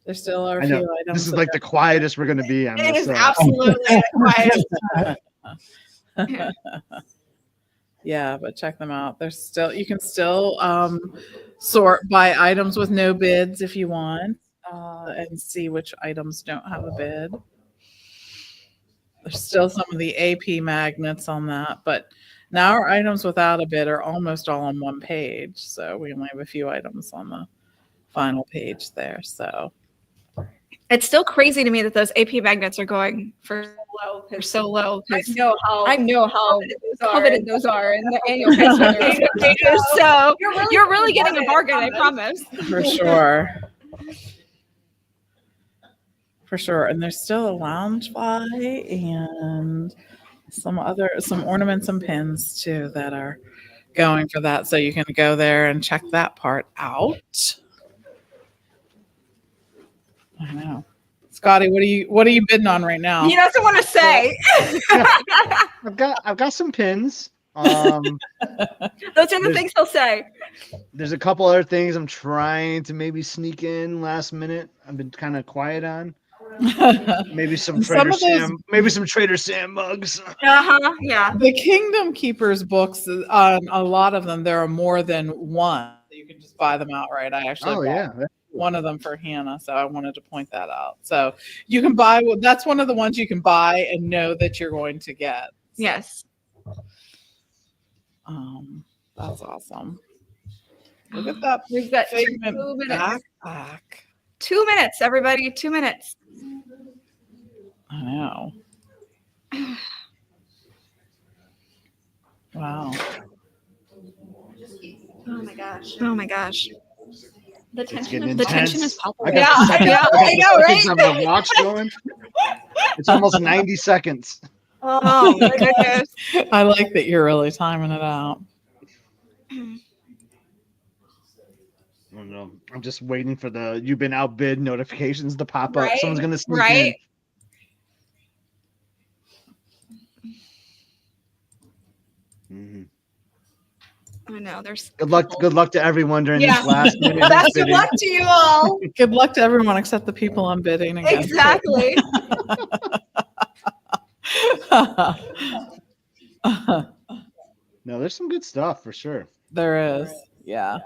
There still are a I know. few items. This is like the quietest we're gonna be on It this. is absolutely the quietest. Yeah, but check them out. There's still you can still sort by items with no bids if you want, and see which items don't have a bid. There's still some of the AP magnets on that, but now our items without a bid are almost all on one page. So we only have a few items on the final page there. So It's still crazy to me that those AP magnets are going for so low. I know how coveted those are in the annual pages. So you're really getting a bargain, I promise. for sure. For sure. And there's still a lounge buy and some ornaments and pins too that are going for that. So you can go there and check that part out. I know. Scotty, what are you bidding on right now? He doesn't want to say. I've got some pins. Those are the things he'll say. There's a couple other things I'm trying to maybe sneak in last minute. I've been kind of quiet on. Maybe some Trader Sam mugs. Yeah. The Kingdom Keepers books, on a lot of them, there are more than one. You can just buy them outright. I actually bought one of them for Hannah, so I wanted to point that out. So you can buy, that's one of the ones you can buy and know that you're going to get. So, yes. That's awesome. Look at that. We've got 2 minutes. Backpack. 2 minutes, everybody. 2 minutes. I know. Wow. Oh my gosh. Oh my gosh. The tension is palpable. I know, right? On the watch going. It's almost 90 seconds. Oh my goodness. I like that you're really timing it out. I don't know. I'm just waiting for the "you've been outbid" notifications to pop up. Someone's gonna sneak in. Mm-hmm. I know. There's Good luck to everyone during this last minute. Best of luck to you all. Good luck to everyone except the people I'm bidding against. Exactly. No, there's some good stuff for sure. There is. Yeah.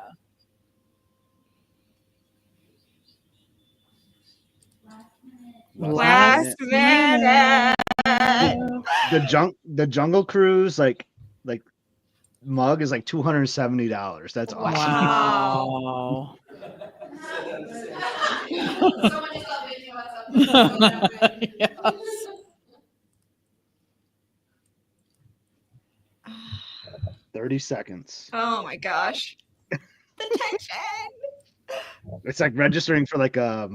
Last minute. The Jungle Cruise like mug is like $270. That's awesome. Wow. Yes. 30 seconds. Oh my gosh. The tension. It's like registering for like a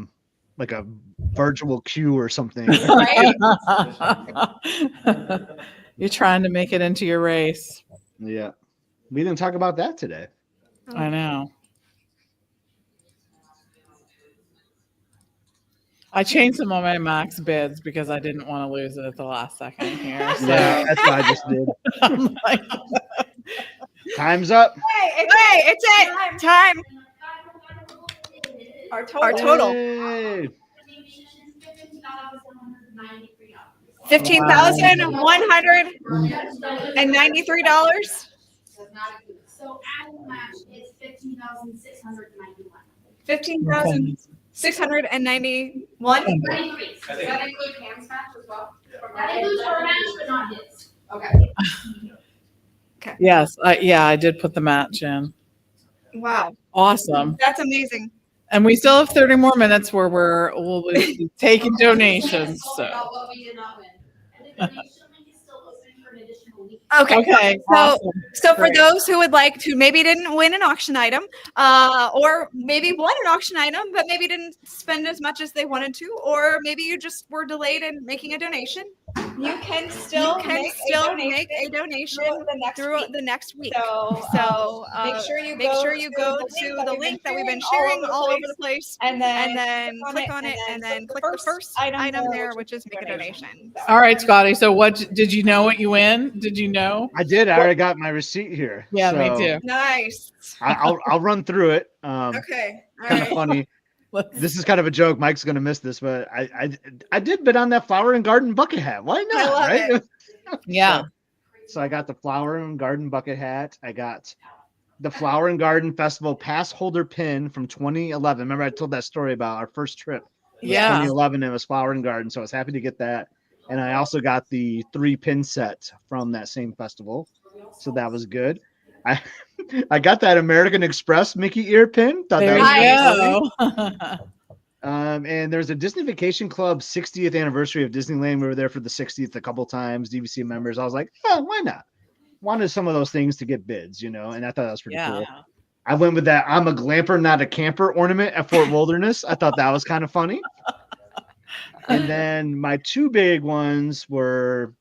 virtual queue or something. Right? You're trying to make it into your race. Yeah. We didn't talk about that today. I know. I changed some of my max bids because I didn't want to lose it at the last second here. So Yeah, that's what I just did. I'm like, Time's up. It's it. Time. Our total. Hey. $15,193. So at the match, it's $15,691. 15,691. Does that include Pam's match as well? That includes her match, but not his. Okay. yes, I did put the match in. Wow. Awesome. That's amazing. And we still have 30 more minutes where we'll be taking donations. So. What we did not win. And the donation link is still open for an additional week. Okay. Awesome. So for Great. those who would like to maybe didn't win an auction item, or maybe won an auction item, but maybe didn't spend as much as they wanted to, or maybe you just were delayed in making a donation, You can still make a donation through the next week. So make sure you go to the link that we've been sharing all over the place, and then click on it, and then click the first item there, which is make a donation. All right, Scotty. So what did you know what you win? Did you know? I did. I already got my receipt here. Yeah, so me too. Nice. I'll run through it. Okay. All Kind right. of funny. This is kind of a joke. Mike's gonna miss this, but I did bid on that flower and garden bucket hat. Why not? I love Right? it. Yeah. So I got the flower and garden bucket hat. I got the Flower and Garden Festival pass holder pin from 2011. Remember I told that story about our first trip. Yeah. 2011. It was Flower and Garden, so I was happy to get that. And I also got the 3 pin set from that same festival, so that was good. I got that American Express Mickey ear pin. Thought There that was you go. and there's a Disney Vacation Club 60th anniversary of Disneyland. We were there for the 60th a couple times, DVC members. I was like, oh, why not? Wanted some of those things to get bids, and I thought that was pretty cool. I went with that I'm a glamper, not a camper ornament at Fort Wilderness. I thought that was kind of funny. And then my 2 big ones were,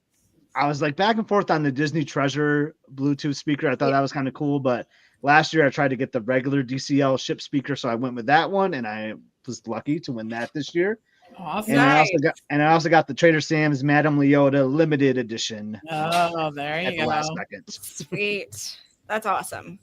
I was like back and forth on the Disney Treasure Bluetooth speaker. I thought that was kind of cool, but last year I tried to get the regular DCL ship speaker, so I went with that one, and I was lucky to win that this year. Awesome. And I also got the Trader Sam's Madame Leota limited edition. Oh, there you at the go. last second. Sweet. That's awesome.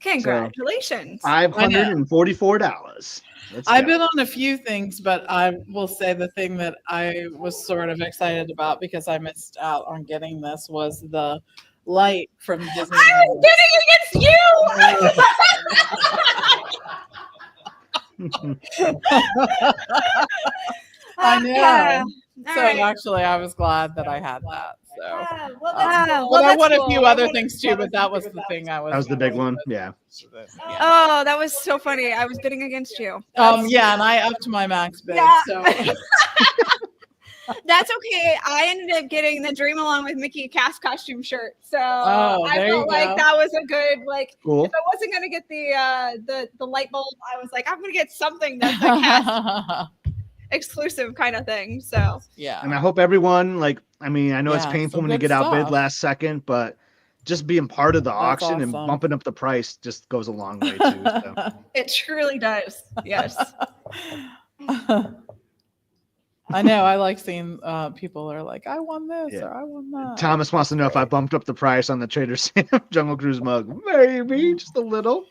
Congratulations. $544. I've been on a few things, but I will say the thing that I was sort of excited about because I missed out on getting this was the light from Disney. I was bidding against you. I know. So right. actually, I was glad that I had that. So, well, but I that's won a cool. few other things too. But that was the thing I was. That was the big one. Yeah. Oh, that was so funny. I was bidding against you. Yeah, and I upped my max bid. Yeah. So. That's okay. I ended up getting the Dream Along with Mickey cast costume shirt. So I felt like that was a good cool. If I wasn't gonna get the light bulb, I was like, I'm gonna get something that's a cast exclusive kind of thing. So yeah. And I hope everyone I know it's painful when you get outbid stuff. last second, but just being part of the auction and awesome. bumping up the price just goes a long way too. So. It truly does. Yes. I know. I like seeing people are like, I won this or I won that. Thomas wants to know if I bumped up the price on the Trader Sam Jungle Cruise mug. Maybe just a little.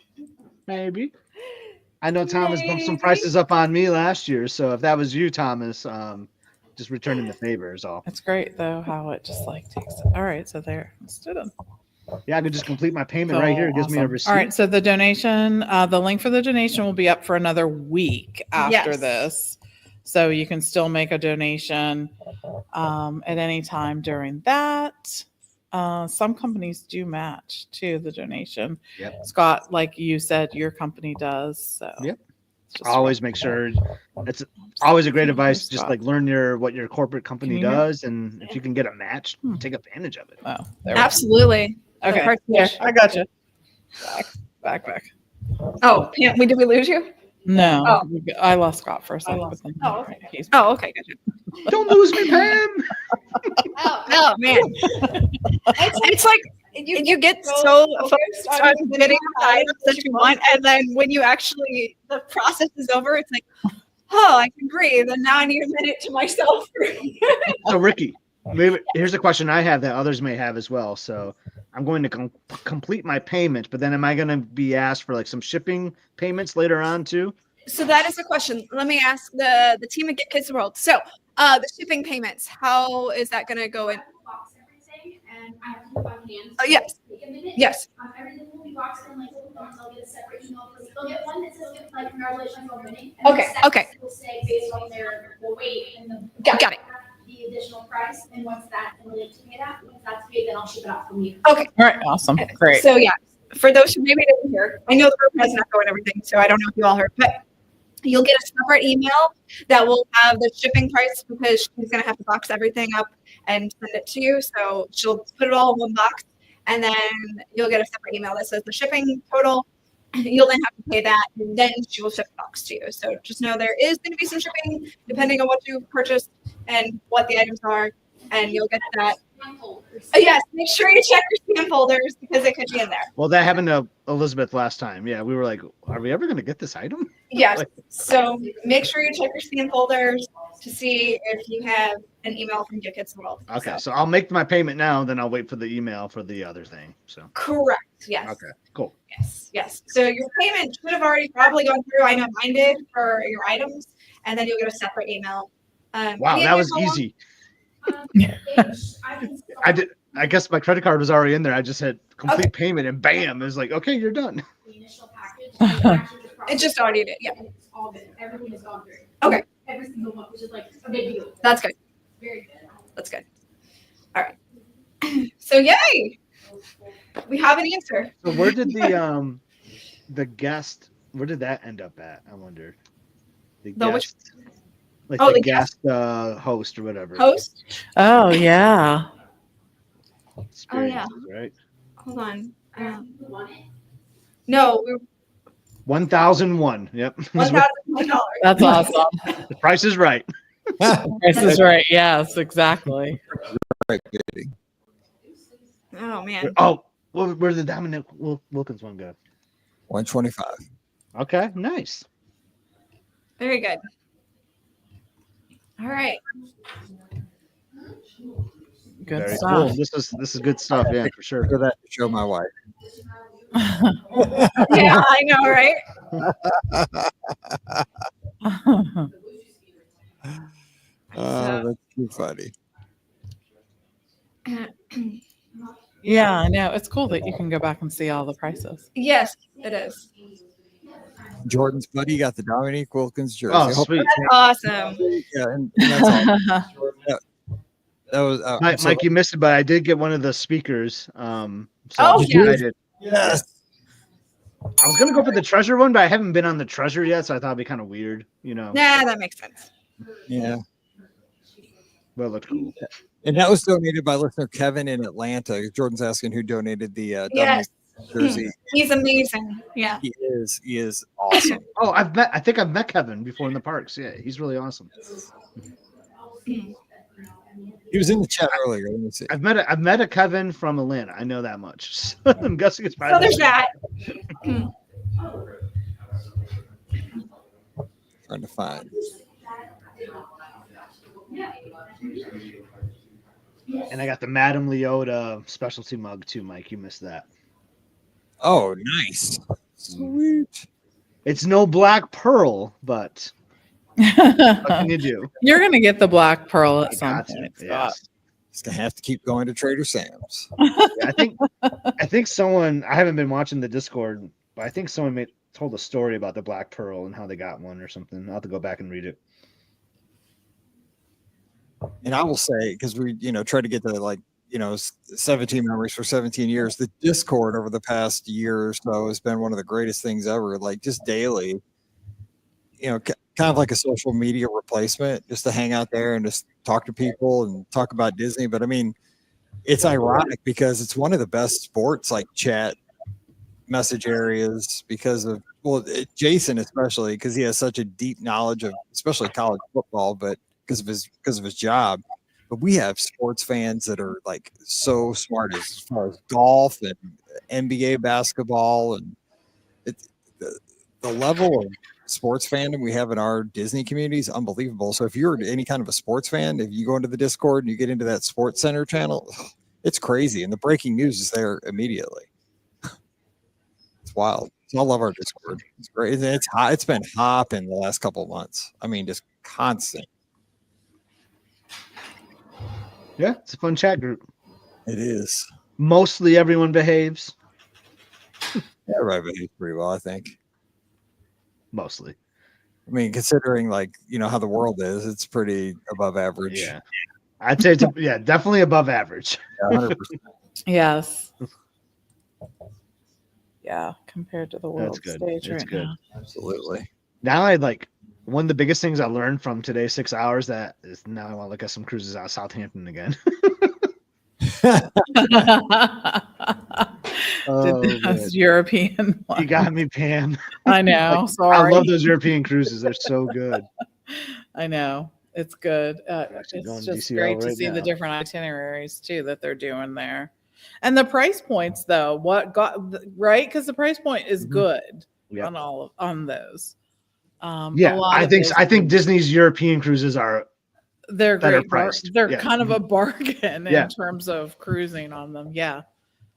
Maybe. I know Thomas bumped some prices up on me last year, so if that was you, Thomas, just returning the favor is all. It's great though how it just takes. All right, so there, let's do them. Yeah, I could just complete my payment right here. It gives me a receipt. All right, so the donation, the link for the donation will be up for another week after this. So you can still make a donation at any time during that. Some companies do match to the donation. Yep. Scott, like you said, your company does. So yep. Always make sure it's always a great advice. Just learn what your corporate company does, and if you can get a match, take advantage of it. Oh, absolutely. Okay, yeah, I got you. Back. Oh, Pam, did we lose you? No, I lost Scott for a second. Okay. Okay, gotcha. Don't lose me, Pam. Oh man, it's like you get so focused on getting the items that you want, and then when you actually the process is over, it's like, oh, I can breathe, and now I need a minute to myself. So Ricky, maybe here's a question I have that others may have as well. So I'm going to complete my payment, but then am I going to be asked for some shipping payments later on too? So that is the question. Let me ask the team at Get Kids World. So the shipping payments, how is that going to go in? And I have to keep on hand. Oh, yes. Take a minute. Yes. Everything will be boxed in little notes. I'll get a separate email. They'll get one that says congratulations on winning. Okay. Okay. Will say based on their weight and the Got it. The additional price, and once that relates to me that, once that's paid, then I'll ship it out from you. Okay. All right. Awesome. Great. So yeah, for those who maybe didn't hear, I know the room has an echo and everything, so I don't know if you all heard, but you'll get a separate email that will have the shipping price because she's going to have to box everything up and send it to you. So she'll put it all in one box, and then you'll get a separate email that says the shipping total. You'll then have to pay that, and then she will ship the box to you. So just know there is going to be some shipping depending on what you purchased. and what the items are, and you'll get that. Yes, make sure you check your spam folders because it could be in there. Well, that happened to Elizabeth last time. Yeah, we were like, are we ever going to get this item? Yes. So make sure you check your spam folders to see if you have an email from Give Kids the World. Okay, so I'll make my payment now, then I'll wait for the email for the other thing. So correct. Yes. Okay, cool. Yes. So your payment should have already probably gone through. I know mine did for your items, and then you'll get a separate email. Wow, that was easy. I did. I guess my credit card was already in there. I just had complete payment, and bam, it was like, okay, you're done. The initial package. It just already did. Yeah. It's all good. Everything has gone through. Okay. Every single one, which is like a big deal. That's good. Very good. That's good. All right. So yay, we have an answer. So where did the guest? Where did that end up at? I wonder. The guest, like the guest host or whatever. Host. Oh yeah. Oh yeah. Right. Hold on. No, we're 1,001. Yep. $1,001. That's awesome. The price is right. Price is right. Yes, exactly. Right. Oh man. Oh, where did the Dominic Wilkins one go? 125. Okay, nice. Very good. All right. Good Very stuff. cool. This is good stuff. Yeah, for sure. For that to show my wife. Yeah, I know, right? Oh, that's too funny. Yeah, I know. It's cool that you can go back and see all the prices. Yes, it is. Jordan's buddy got the Dominique Wilkins jersey. Oh, sweet. That's awesome. Yeah, and that's all. That was Mike, you missed it, but I did get one of the speakers. So Oh, I did. Yes. I was gonna go for the treasure one, but I haven't been on the treasure yet, so I thought it'd be kind of weird, you know. Nah, that makes sense. Yeah. But it looked cool. And that was donated by listener Kevin in Atlanta. Jordan's asking who donated the Yes. Dominique jersey. He's amazing. Yeah. He is awesome. Oh, I think I've met Kevin before in the parks. Yeah, he's really awesome. He was in the chat earlier. Let me see. I've met a Kevin from Atlanta. I know that much. So I'm guessing it's probably So there's that. Trying to find. And I got the Madame Leota specialty mug too, Mike. You missed that. Oh, nice. Sweet. It's no Black Pearl, but what can you do? You're gonna get the black pearl at some Gotcha. point. Scott. Yes. Just gonna have to keep going to Trader Sam's. Yeah, I think someone, I haven't been watching the Discord, but I think someone told a story about the Black Pearl and how they got one or something. I'll have to go back and read it. And I will say, because we, try to get to 17 memories for 17 years, the Discord over the past year or so has been one of the greatest things ever. Like just daily, kind of like a social media replacement, just to hang out there and just talk to people and talk about Disney. But I mean, it's ironic because it's one of the best sports like chat message areas because of Jason, especially because he has such a deep knowledge of especially college football, but because of his job. But we have sports fans that are like so smart as far as golf and NBA basketball, and the level of sports fandom we have in our Disney community is unbelievable. So if you're any kind of a sports fan, if you go into the Discord and you get into that Sports Center channel, it's crazy, and the breaking news is there immediately. It's wild. So I love our Discord. It's great. It's hot. It's been hopping the last couple of months. I mean, just constant. Yeah, it's a fun chat group. It is. Mostly everyone behaves. Yeah, everybody behaves pretty well, I think. Mostly. I mean, considering how the world is, it's pretty above average. Yeah. I'd say it's definitely above average. Yeah, 100%. Yes. Yeah, compared to the world That's good. stage That's right good. now. Absolutely. Now one of the biggest things I learned from today's 6 hours that is now I want to look at some cruises out of Southampton again. Those European ones. You got me, Pam. I know. Sorry. I love those European cruises. They're so good. I know. It's good. Actually It's going just DCL great to right see the now. different itineraries too that they're doing there. And the price points though, what got right? Because the price point is Mhm. good Yep. on those. A Yeah, lot of those I think Disney's European cruises are they're better great. priced. They're Yeah. kind of a bargain Yeah. in terms of cruising on them. Yeah,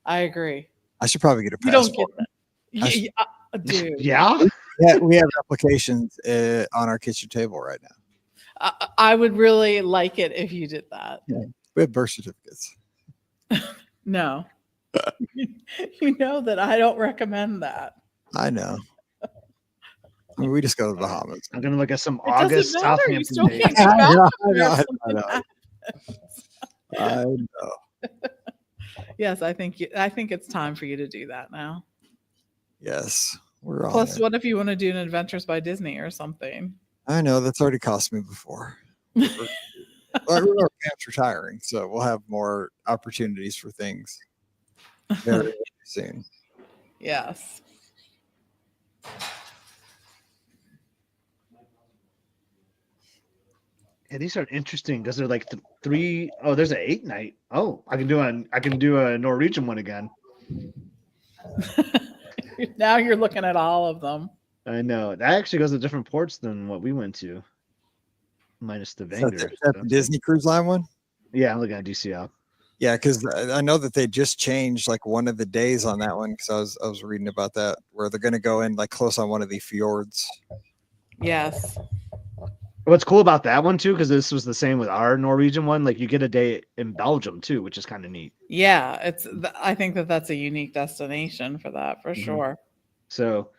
I agree. I should probably get a You don't passport. get that, I should- dude. Yeah. Yeah, we have applications on our kitchen table right now. I would really like it if you did that. Yeah, we have birth certificates. No, you know that I don't recommend that. I know. I mean, we just go to the Bahamas. I'm gonna look at some It doesn't August matter. You Southampton still dates. can't get back I from there know, if I something know. happens. I know. Yes, I think it's time for you to do that now. Yes, we're on Plus, it. what if you want to do an Adventures by Disney or something? I know that's already cost me before. Our camp's retiring, so we'll have more opportunities for things very soon. Yes. Yeah, these are interesting because they're like three. Oh, there's an 8-night. Oh, I can do a Norwegian one again. Now you're looking at all of them. I know that actually goes to different ports than what we went to, minus the Is that, Vanger. is that the Disney Cruise Line one? Yeah, I'm looking at DCL. Yeah, because I know that they just changed like one of the days on that one because I was reading about that where they're going to go in like close on one of the fjords. Yes. What's cool about that one too, because this was the same with our Norwegian one. Like you get a day in Belgium too, which is kind of neat. Yeah, I think that's a unique destination for that for Mhm. sure. So,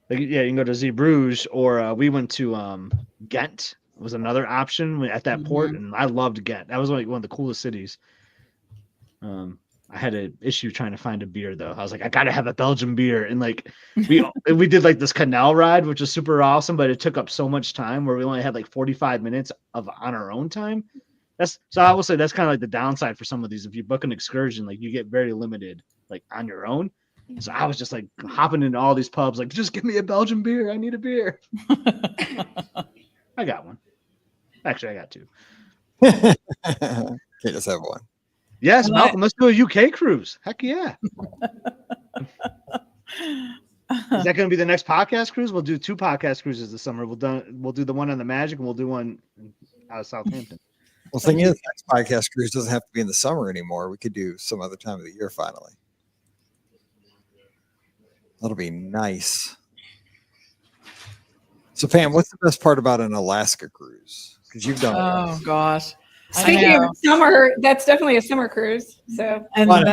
like, yeah, you can go to Zeebrugge, or we went to Ghent. Was another option at that port, and I loved Ghent. That was like one of the coolest cities. I had an issue trying to find a beer though. I was like, I gotta have a Belgian beer, and like we did like this canal ride, which was super awesome, but it took up so much time where we only had like 45 minutes on our own time. So I will say that's kind of like the downside for some of these. If you book an excursion, like you get very limited, like on your own. So I was just like hopping into all these pubs, like just give me a Belgian beer. I need a beer. I got one. Actually, I got two. Can't just have one. Yes, Malcolm, let's do a UK cruise. Heck yeah. Is that going to be the next podcast cruise? We'll do 2 podcast cruises this summer. We'll do the one on the Magic, and we'll do one out of Southampton. Well, the thing is, next podcast cruise doesn't have to be in the summer anymore. We could do some other time of the year finally. That'll be nice. So, Pam, what's the best part about an Alaska cruise? Because you've done it. Oh gosh. Speaking of summer, that's definitely a summer cruise. So, And Well,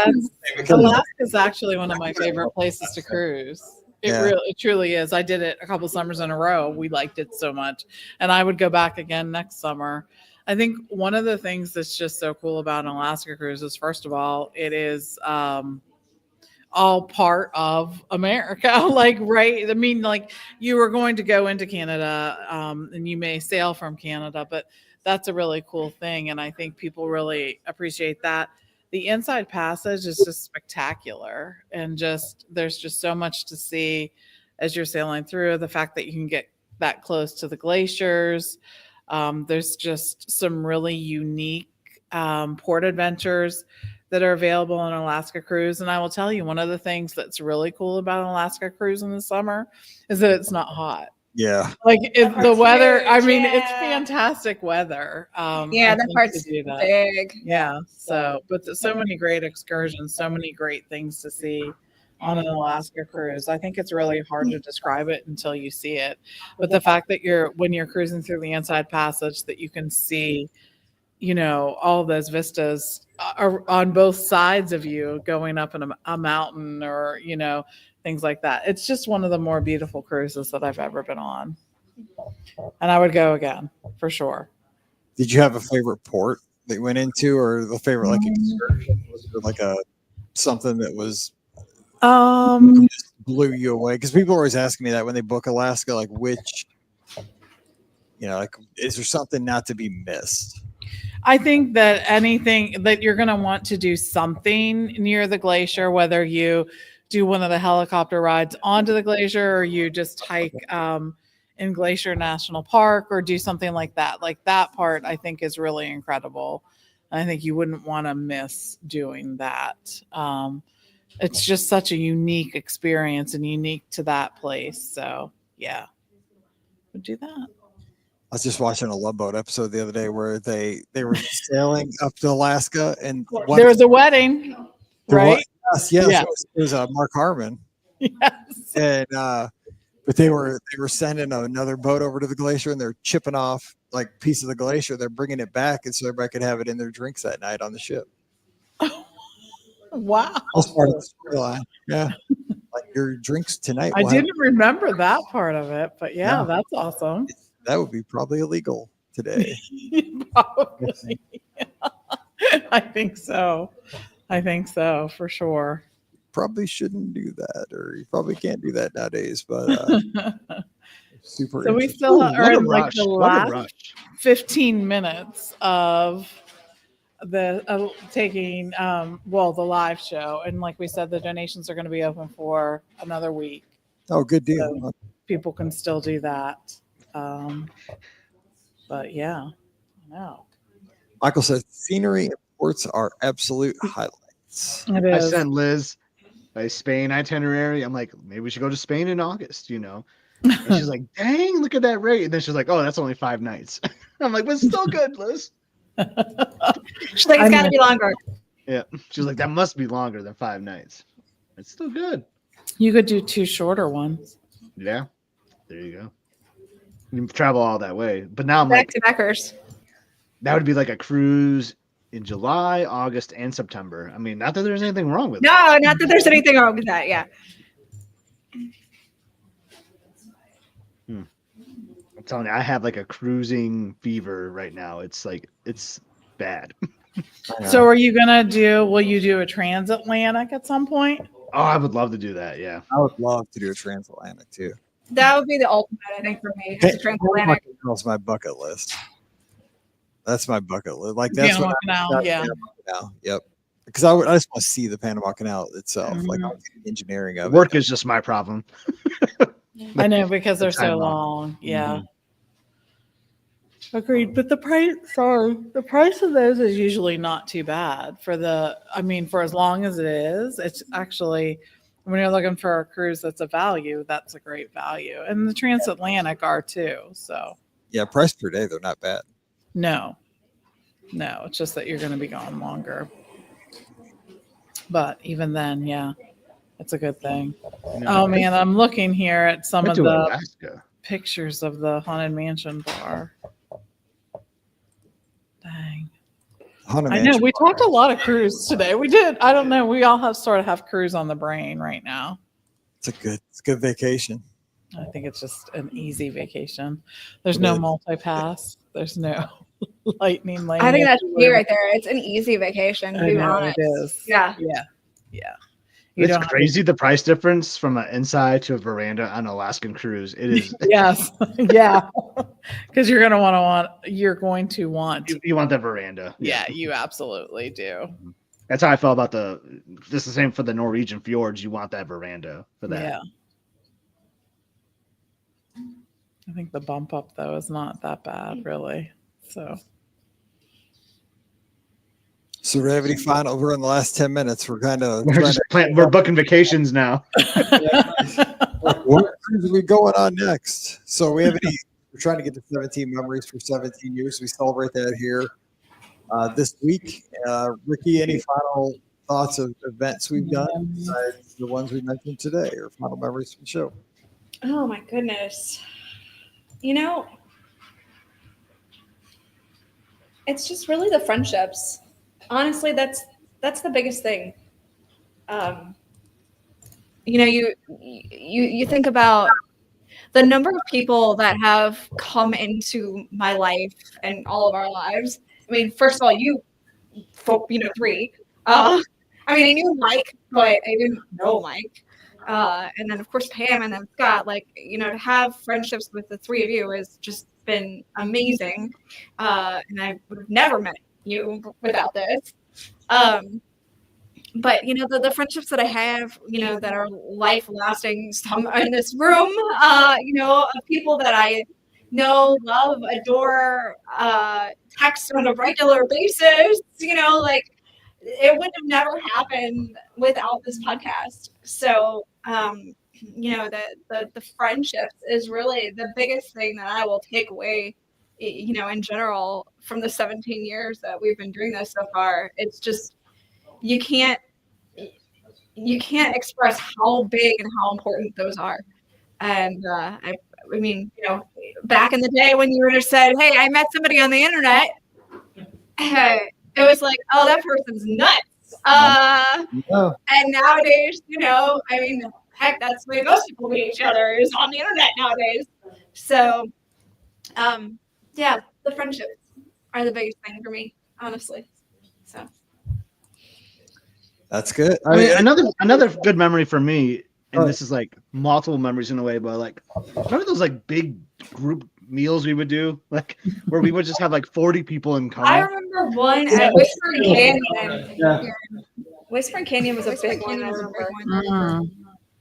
Alaska is actually one of my favorite places to cruise. It truly is. I did it a couple summers in a row. We liked it so much, and I would go back again next summer. I think one of the things that's just so cool about an Alaska cruise is, first of all, it is all part of America. Like, right? I mean, like you were going to go into Canada, and you may sail from Canada, but that's a really cool thing, and I think people really appreciate that. The Inside Passage is just spectacular, and there's just so much to see as you're sailing through. The fact that you can get that close to the glaciers, there's just some really unique port adventures that are available on an Alaska cruise. And I will tell you, one of the things that's really cool about an Alaska cruise in the summer is that it's not hot. Yeah. Like the weather, huge, I mean, yeah. it's fantastic weather. yeah, I that think, part's to do that. big. Yeah. So, but so many great excursions, so many great things to see on an Alaska cruise. I think it's really hard to describe it until you see it. But the fact that when you're cruising through the Inside Passage, that you can see, all those vistas are on both sides of you going up in a mountain or, things like that. It's just one of the more beautiful cruises that I've ever been on. And I would go again for sure. Did you have a favorite port that you went into, or the favorite like excursion? Was there like something that was just blew you away? Because people are always asking me that when they book Alaska, like which, like is there something not to be missed? I think that anything that you're going to want to do something near the glacier, whether you do one of the helicopter rides onto the glacier or you just hike in Glacier National Park or do something like that. Like that part, I think is really incredible. I think you wouldn't want to miss doing that. It's just such a unique experience and unique to that place. So yeah, would do that. I was just watching a Love Boat episode the other day where they were sailing up to Alaska and There was a wedding, right? Yes, Yeah. it was Mark Harmon, Yes. and but they were sending another boat over to the glacier and they're chipping off like a piece of the glacier. They're bringing it back, and so everybody could have it in their drinks that night on the ship. Wow. That's part of the storyline. Yeah, like your drinks tonight. I will have- didn't remember that part of it, but yeah, Yeah. that's awesome. That would be probably illegal today. Probably. I think so. I think so for sure. Probably shouldn't do that, or you probably can't do that nowadays. But super. So we interesting. still What are a in like rush. the What a last rush. 15 minutes of the taking the live show, and like we said, the donations are going to be open for another week. Oh, good deal. So people can still do that. But yeah, no, Michael says scenery and ports are absolute highlights. it I is. sent Liz a Spain itinerary. I'm like, maybe we should go to Spain in August, And she's like, dang, look at that rate. And then she's like, oh, that's only 5 nights. I'm like, but it's still good, Liz. She's like, it's got to be longer. Yeah. She's like, that must be longer than 5 nights. It's still good. You could do 2 shorter ones. Yeah. There you go. You can travel all that way. But now I'm Back like, to backers. that would be like a cruise in July, August, and September. I mean, not that there's anything wrong with it. No, not that there's anything wrong with that. Yeah. I'm telling you, I have like a cruising fever right now. It's like, it's bad. So will you do a transatlantic at some point? Oh, I would love to do that. Yeah. I would love to do a transatlantic too. That would be the ultimate, I think, for me. Is a transatlantic. That's my bucket list. That's my bucket list. Like that's Panama what Canal, yeah. Panama Canal. Yep. Because I just want to see the Panama Canal itself, like Mhm. the engineering of Work it. is just my problem. I know because they're so time off. long. Yeah. Agreed. But the price of those is usually not too bad for as long as it is, it's actually, when you're looking for a cruise that's a value, that's a great value. And the transatlantic are too. So Yeah, price per day, they're not bad. no, it's just that you're going to be gone longer. But even then, yeah, it's a good thing. Oh man, I'm looking here at some of to the Alaska. pictures of the Haunted Mansion bar. Dang. Haunted I know Mansion we bar. talked a lot of cruise today. We did. I don't know. We all have cruise on the brain right now. It's a good vacation. I think it's just an easy vacation. There's no multi-pass. There's no lightning lane. I think that's me right there. It's an easy vacation, to I be know honest. it is. Yeah. Yeah. It's crazy the price difference from an inside to a veranda on an Alaskan cruise. It is. Yes. Yeah. Because you're going to want. You want the veranda. Yeah, you absolutely do. That's how I felt about this is the same for the Norwegian fjords. You want that veranda for that. Yeah. I think the bump up though is not that bad, really. So So do we have any final? We're in the last 10 minutes. We're kind of We're booking vacations now. What cruise are we going on next? So we have any? We're trying to get to 17 memories for 17 years. We celebrate that here this week. Ricky, any final thoughts of events we've done besides the ones we mentioned today, or final memories from the show? Oh my goodness. It's just really the friendships. Honestly, that's the biggest thing. You think about the number of people that have come into my life and all of our lives. I mean, first of all, you folk, 3. I knew Mike, but I didn't know Mike. And then of course Pam, and then Scott. To have friendships with the 3 of you has just been amazing. And I would have never met you without this. but you know, the friendships that I have, you know, that are life lasting, some in this room, you know, of people that I know, love, adore, text on a regular basis, you know, like it would have never happened without this podcast. So, you know, the friendships is really the biggest thing that I will take away, you know, in general from the 17 years that we've been doing this so far. It's just, you can't express how big and how important those are. And I mean, you know, back in the day when you would have said, "Hey, I met somebody on the internet," it was like, "Oh, that person's nuts." And nowadays, you know, I mean, heck, that's the way most people meet each other is on the internet nowadays. So, yeah, the friendships are the biggest thing for me, honestly. So. That's good. I mean, another good memory for me, and this is like multiple memories in a way, but like, remember those like big group meals we would do, like where we would just have like 40 people in I common. remember one at Whispering Canyon. Yeah. Whispering Canyon was a big one. I remember.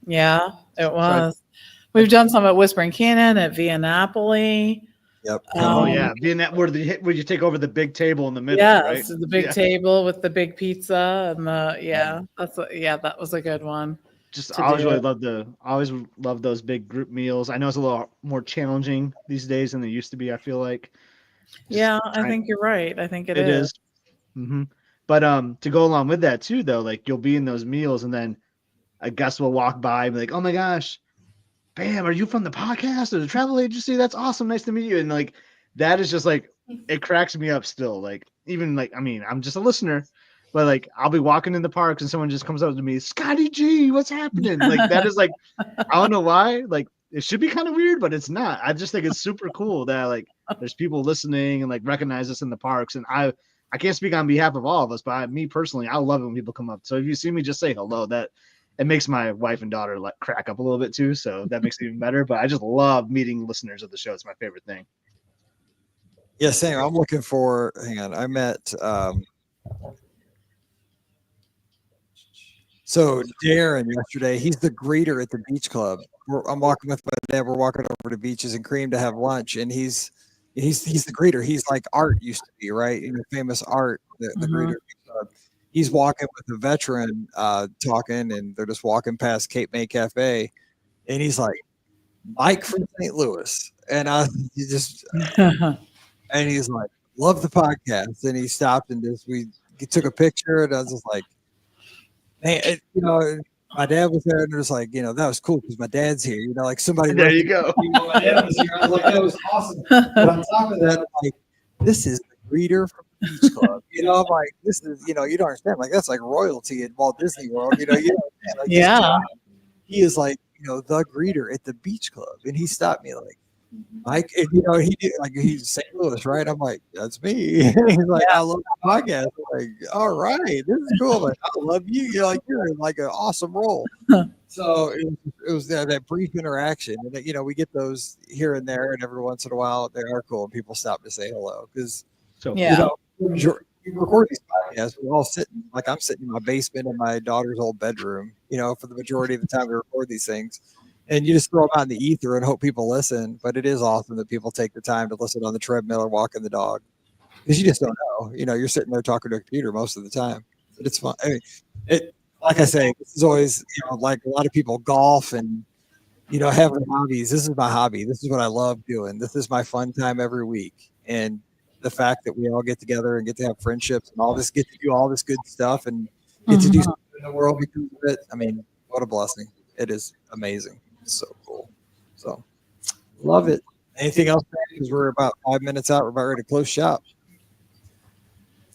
Yeah, it was. We've done some at Whispering Canyon, at Via Napoli. Yep. Oh yeah, being that where you take over the big table in the middle, right? Yes, the big table with the big pizza and that was a good one. Just I always really love those big group meals. I know it's a little more challenging these days than they used to be. I feel like. I think you're right. I think it is. is. Mm-hmm. But to go along with that too, though, like you'll be in those meals and then a guest will walk by and be like, "Oh my gosh, Bam, are you from the podcast or the travel agency? That's awesome. Nice to meet you." And like, that is just like, it cracks me up still. Like, even like, I mean, I'm just a listener, but like, I'll be walking in the parks and someone just comes up to me, "Scotty G, what's happening?" Like, that is like, I don't know why. Like, it should be kind of weird, but it's not. I just think it's super cool that like, there's people listening and like recognize us in the parks. And I can't speak on behalf of all of us, but me personally, I love it when people come up. So if you see me, just say hello. That it makes my wife and daughter like crack up a little bit too, so that makes it even better. But I just love meeting listeners of the show. It's my favorite thing. Yeah, same. I'm looking for. Hang on, I met. So Darren yesterday, he's the greeter at the beach club. I'm walking with my dad. We're walking over to Beaches and Cream to have lunch, and he's the greeter. He's like Art used to be, right? You know, famous Art, the greeter. He's walking with a veteran, talking, and they're just walking past Cape May Cafe, and he's like, "Mike from St. Louis," and and he's like, "Love the podcast," and he stopped and we took a picture, and I was just like, "Hey, you know." My dad was there, and it was like, you know, that was cool because my dad's here. You know, like somebody. There you go. My dad was here. I was like, that was awesome. But on top of that, I'm like, this is the greeter from the beach club. You know, I'm like, this is, you know, you don't understand. Like, that's like royalty in Walt Disney World. You know, like, yeah. He is like, you know, the greeter at the beach club, and he stopped me like, Mike, and, you know, he did, like, he's St. Louis, right? I'm like, that's me. And he's like, I love the podcast. I'm like, all right, this is cool. I'm like, I love you. You're in like an awesome role. So it was that brief interaction, and you know, we get those here and there, and every once in a while they are cool, and people stop to say hello because you know, we record these podcasts. We're all sitting, like I'm sitting in my basement in my daughter's old bedroom, you know, for the majority of the time we record these things. And you just throw them out in the ether and hope people listen. But it is awesome that people take the time to listen on the treadmill or walking the dog, because you just don't know. You know, you're sitting there talking to a computer most of the time. But it's fun. I mean, like I say, this is always, you know, like a lot of people golf and, you know, having hobbies. This is my hobby. This is what I love doing. This is my fun time every week. And the fact that we all get together and get to have friendships and all this, get to do all this good stuff and get to do something in the world because of it. I mean, what a blessing. It is amazing. It's so cool. So love it. Anything else? Because we're about 5 minutes out. We're about ready to close shop.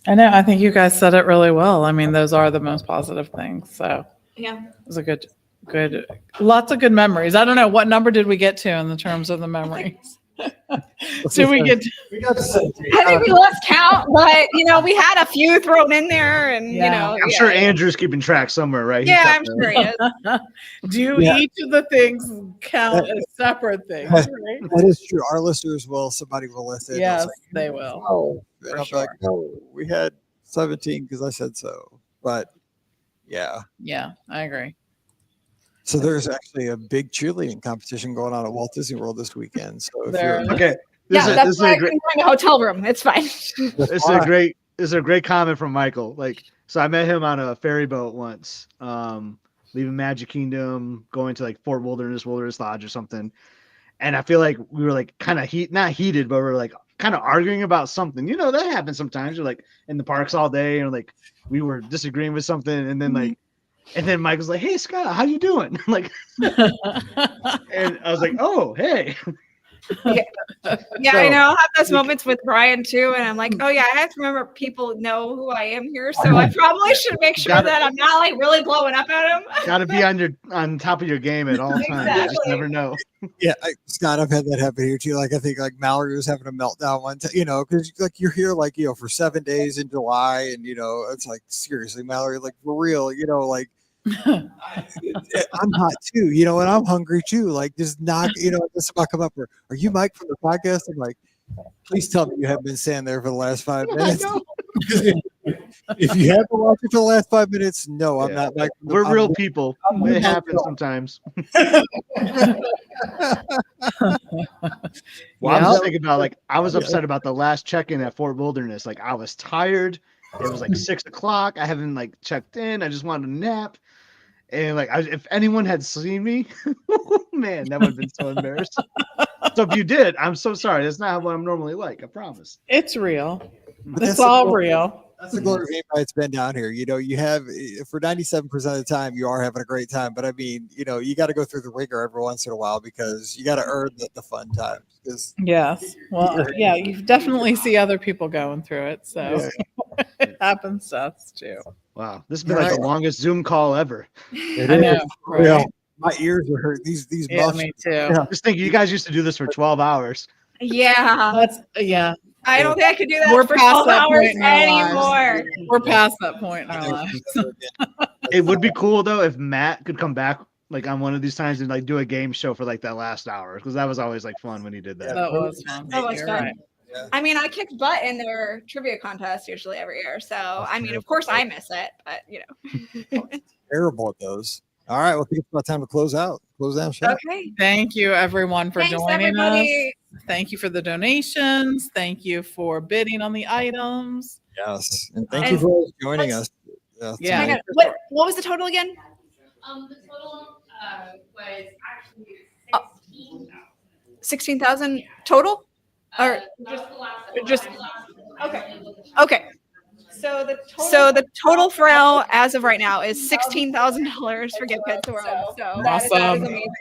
I know. I think you guys said it really well. I mean, those are the most positive things. So yeah, it was a good, lots of good memories. I don't know, what number did we get to in the terms of the memories? Did we get? I think we lost count, but you know, we had a few thrown in there, and you know, I'm sure Andrew's keeping track somewhere, right? Yeah, I'm sure he is. Do each of the things count as separate things? Right? That is true. Our listeners will. Somebody will listen. Yes, they will. Oh, and I'm like, no, we had 17 because I said so. But Yeah. Yeah, I agree. So there's actually a big cheerleading competition going on at Walt Disney World this weekend. So if There- you're Okay. Yeah, that's This is why a I great. can find a hotel room. It's fine. This is a great comment from Michael. Like, so I met him on a ferry boat once, leaving Magic Kingdom, going to like Fort Wilderness Lodge or something. And I feel like we were like kind of not heated, but we were like kind of arguing about something. You know, that happens sometimes. You're like in the parks all day, and like we were disagreeing with something, and then Michael's like, "Hey Scott, how you doing?" Like, and I was like, "Oh, hey." Yeah, I know. I'll have those moments with Brian too, and I'm like, oh yeah, I have to remember people know who I am here, so I probably should make sure that I'm not like really blowing up at him. Got to be on top of your game at all times. You just never know. Yeah, Scott, I've had that happen here too. Like I think like Mallory was having a meltdown one time, you know, because like you're here like for 7 days in July, and it's like seriously, Mallory, like for real, like. I'm hot too, and I'm hungry too. Like, just knock, this about come up. Are you Mike from the podcast? I'm like, please tell me you haven't been standing there for the last 5 minutes. If you haven't watched it for the last 5 minutes, no, I'm not Mike. We're real people. It happens sometimes. Well, I was just thinking about I was upset about the last check-in at Fort Wilderness. Like, I was tired. It was like 6 o'clock. I haven't checked in. I just wanted to nap. And if anyone had seen me, man, that would have been so embarrassing. So if you did, I'm so sorry. That's not what I'm normally like. I promise. It's real. It's all real. That's the glory of anybody that's been down here. You have for 97% of the time you are having a great time, but I mean, you got to go through the ringer every once in a while because you got to earn the fun times. Yes. Well, yeah, you definitely see other people going through it, so it happens to us too. Wow, this has been the longest Zoom call ever. It I is. know, right? Yeah. My ears are hurt. These Yeah, muffs. me too. Yeah. Just think, you guys used to do this for 12 hours. Yeah, I don't think I could do that We're for past 12 that hours point in our lives. anymore. We're past that point in our lives. It would be cool though if Matt could come back on one of these times and do a game show for that last hour, because that was always fun when he did that. That was fun. That was You're fun. right. Yeah. I mean, I kicked butt in their trivia contest usually every year. So, I mean, of course I miss it, but Terrible at those. All right. Well, I think it's about time to close down. Okay. Thank you, everyone, for Thanks, joining everybody. us. Thank you for the donations. Thank you for bidding on the items. Yes. And thank you for joining us. Yeah. Hang on. What was the total again? The total was actually 16,000 total? Or just okay. So the total for now, as of right now, is $16,000 for Give Kids the World. So that is Awesome. amazing.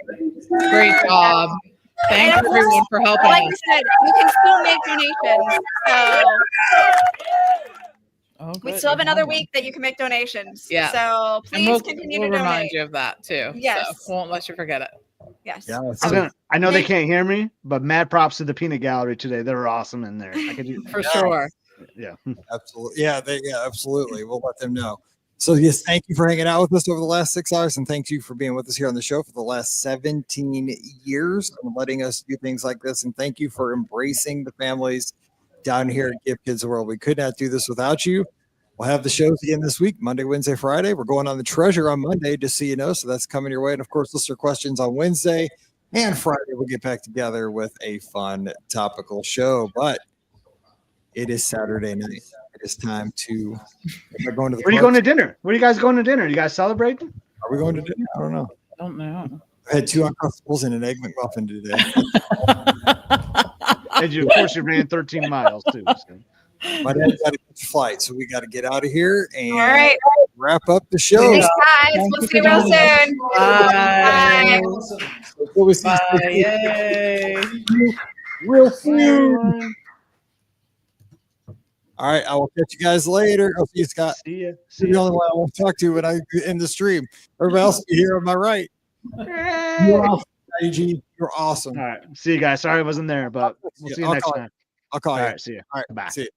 Great job. Thank And of everyone course, for helping like us. I said, you can still make donations. So we still have another week that you can make donations. Yeah. So And please continue to we'll remind donate. you of that too. Yes. So won't let you forget it. Yes. Yeah. I know they can't hear me, but mad props to the peanut gallery today. They were awesome in there. I could do For sure. Yeah. Absolutely. Yeah. Absolutely. We'll let them know. So yes, thank you for hanging out with us over the last 6 hours, and thank you for being with us here on the show for the last 17 years and letting us do things like this. And thank you for embracing the families down here at Give Kids the World. We could not do this without you. We'll have the shows again this week, Monday, Wednesday, Friday. We're going on the treasure on Monday, just so you know. So that's coming your way. And of course, listener questions on Wednesday and Friday. We'll get back together with a fun topical show. But it is Saturday night. It is time to going to the Where are you going to dinner? Where are you guys going to dinner? You guys celebrating? Are we going to dinner? I don't know. I don't know. I had 2 Uncrustables and an egg McMuffin today. And of course, you ran 13 miles too. So. My dad got to catch a flight, so we got to get out of here and All right. wrap up the show. Thanks, guys. We'll see you real soon. Bye. Bye. Bye. Yay. Real soon. All right, I will catch you guys later. I'll see you, Scott. See ya. You're the only one I want to talk to when I end the stream. Everybody else be here on my right. You're awesome, AG. You're awesome. All right. See you guys. Sorry I wasn't there, but we'll see you I'll next call time. I'll call All you. right. See you. All right. Bye. See you.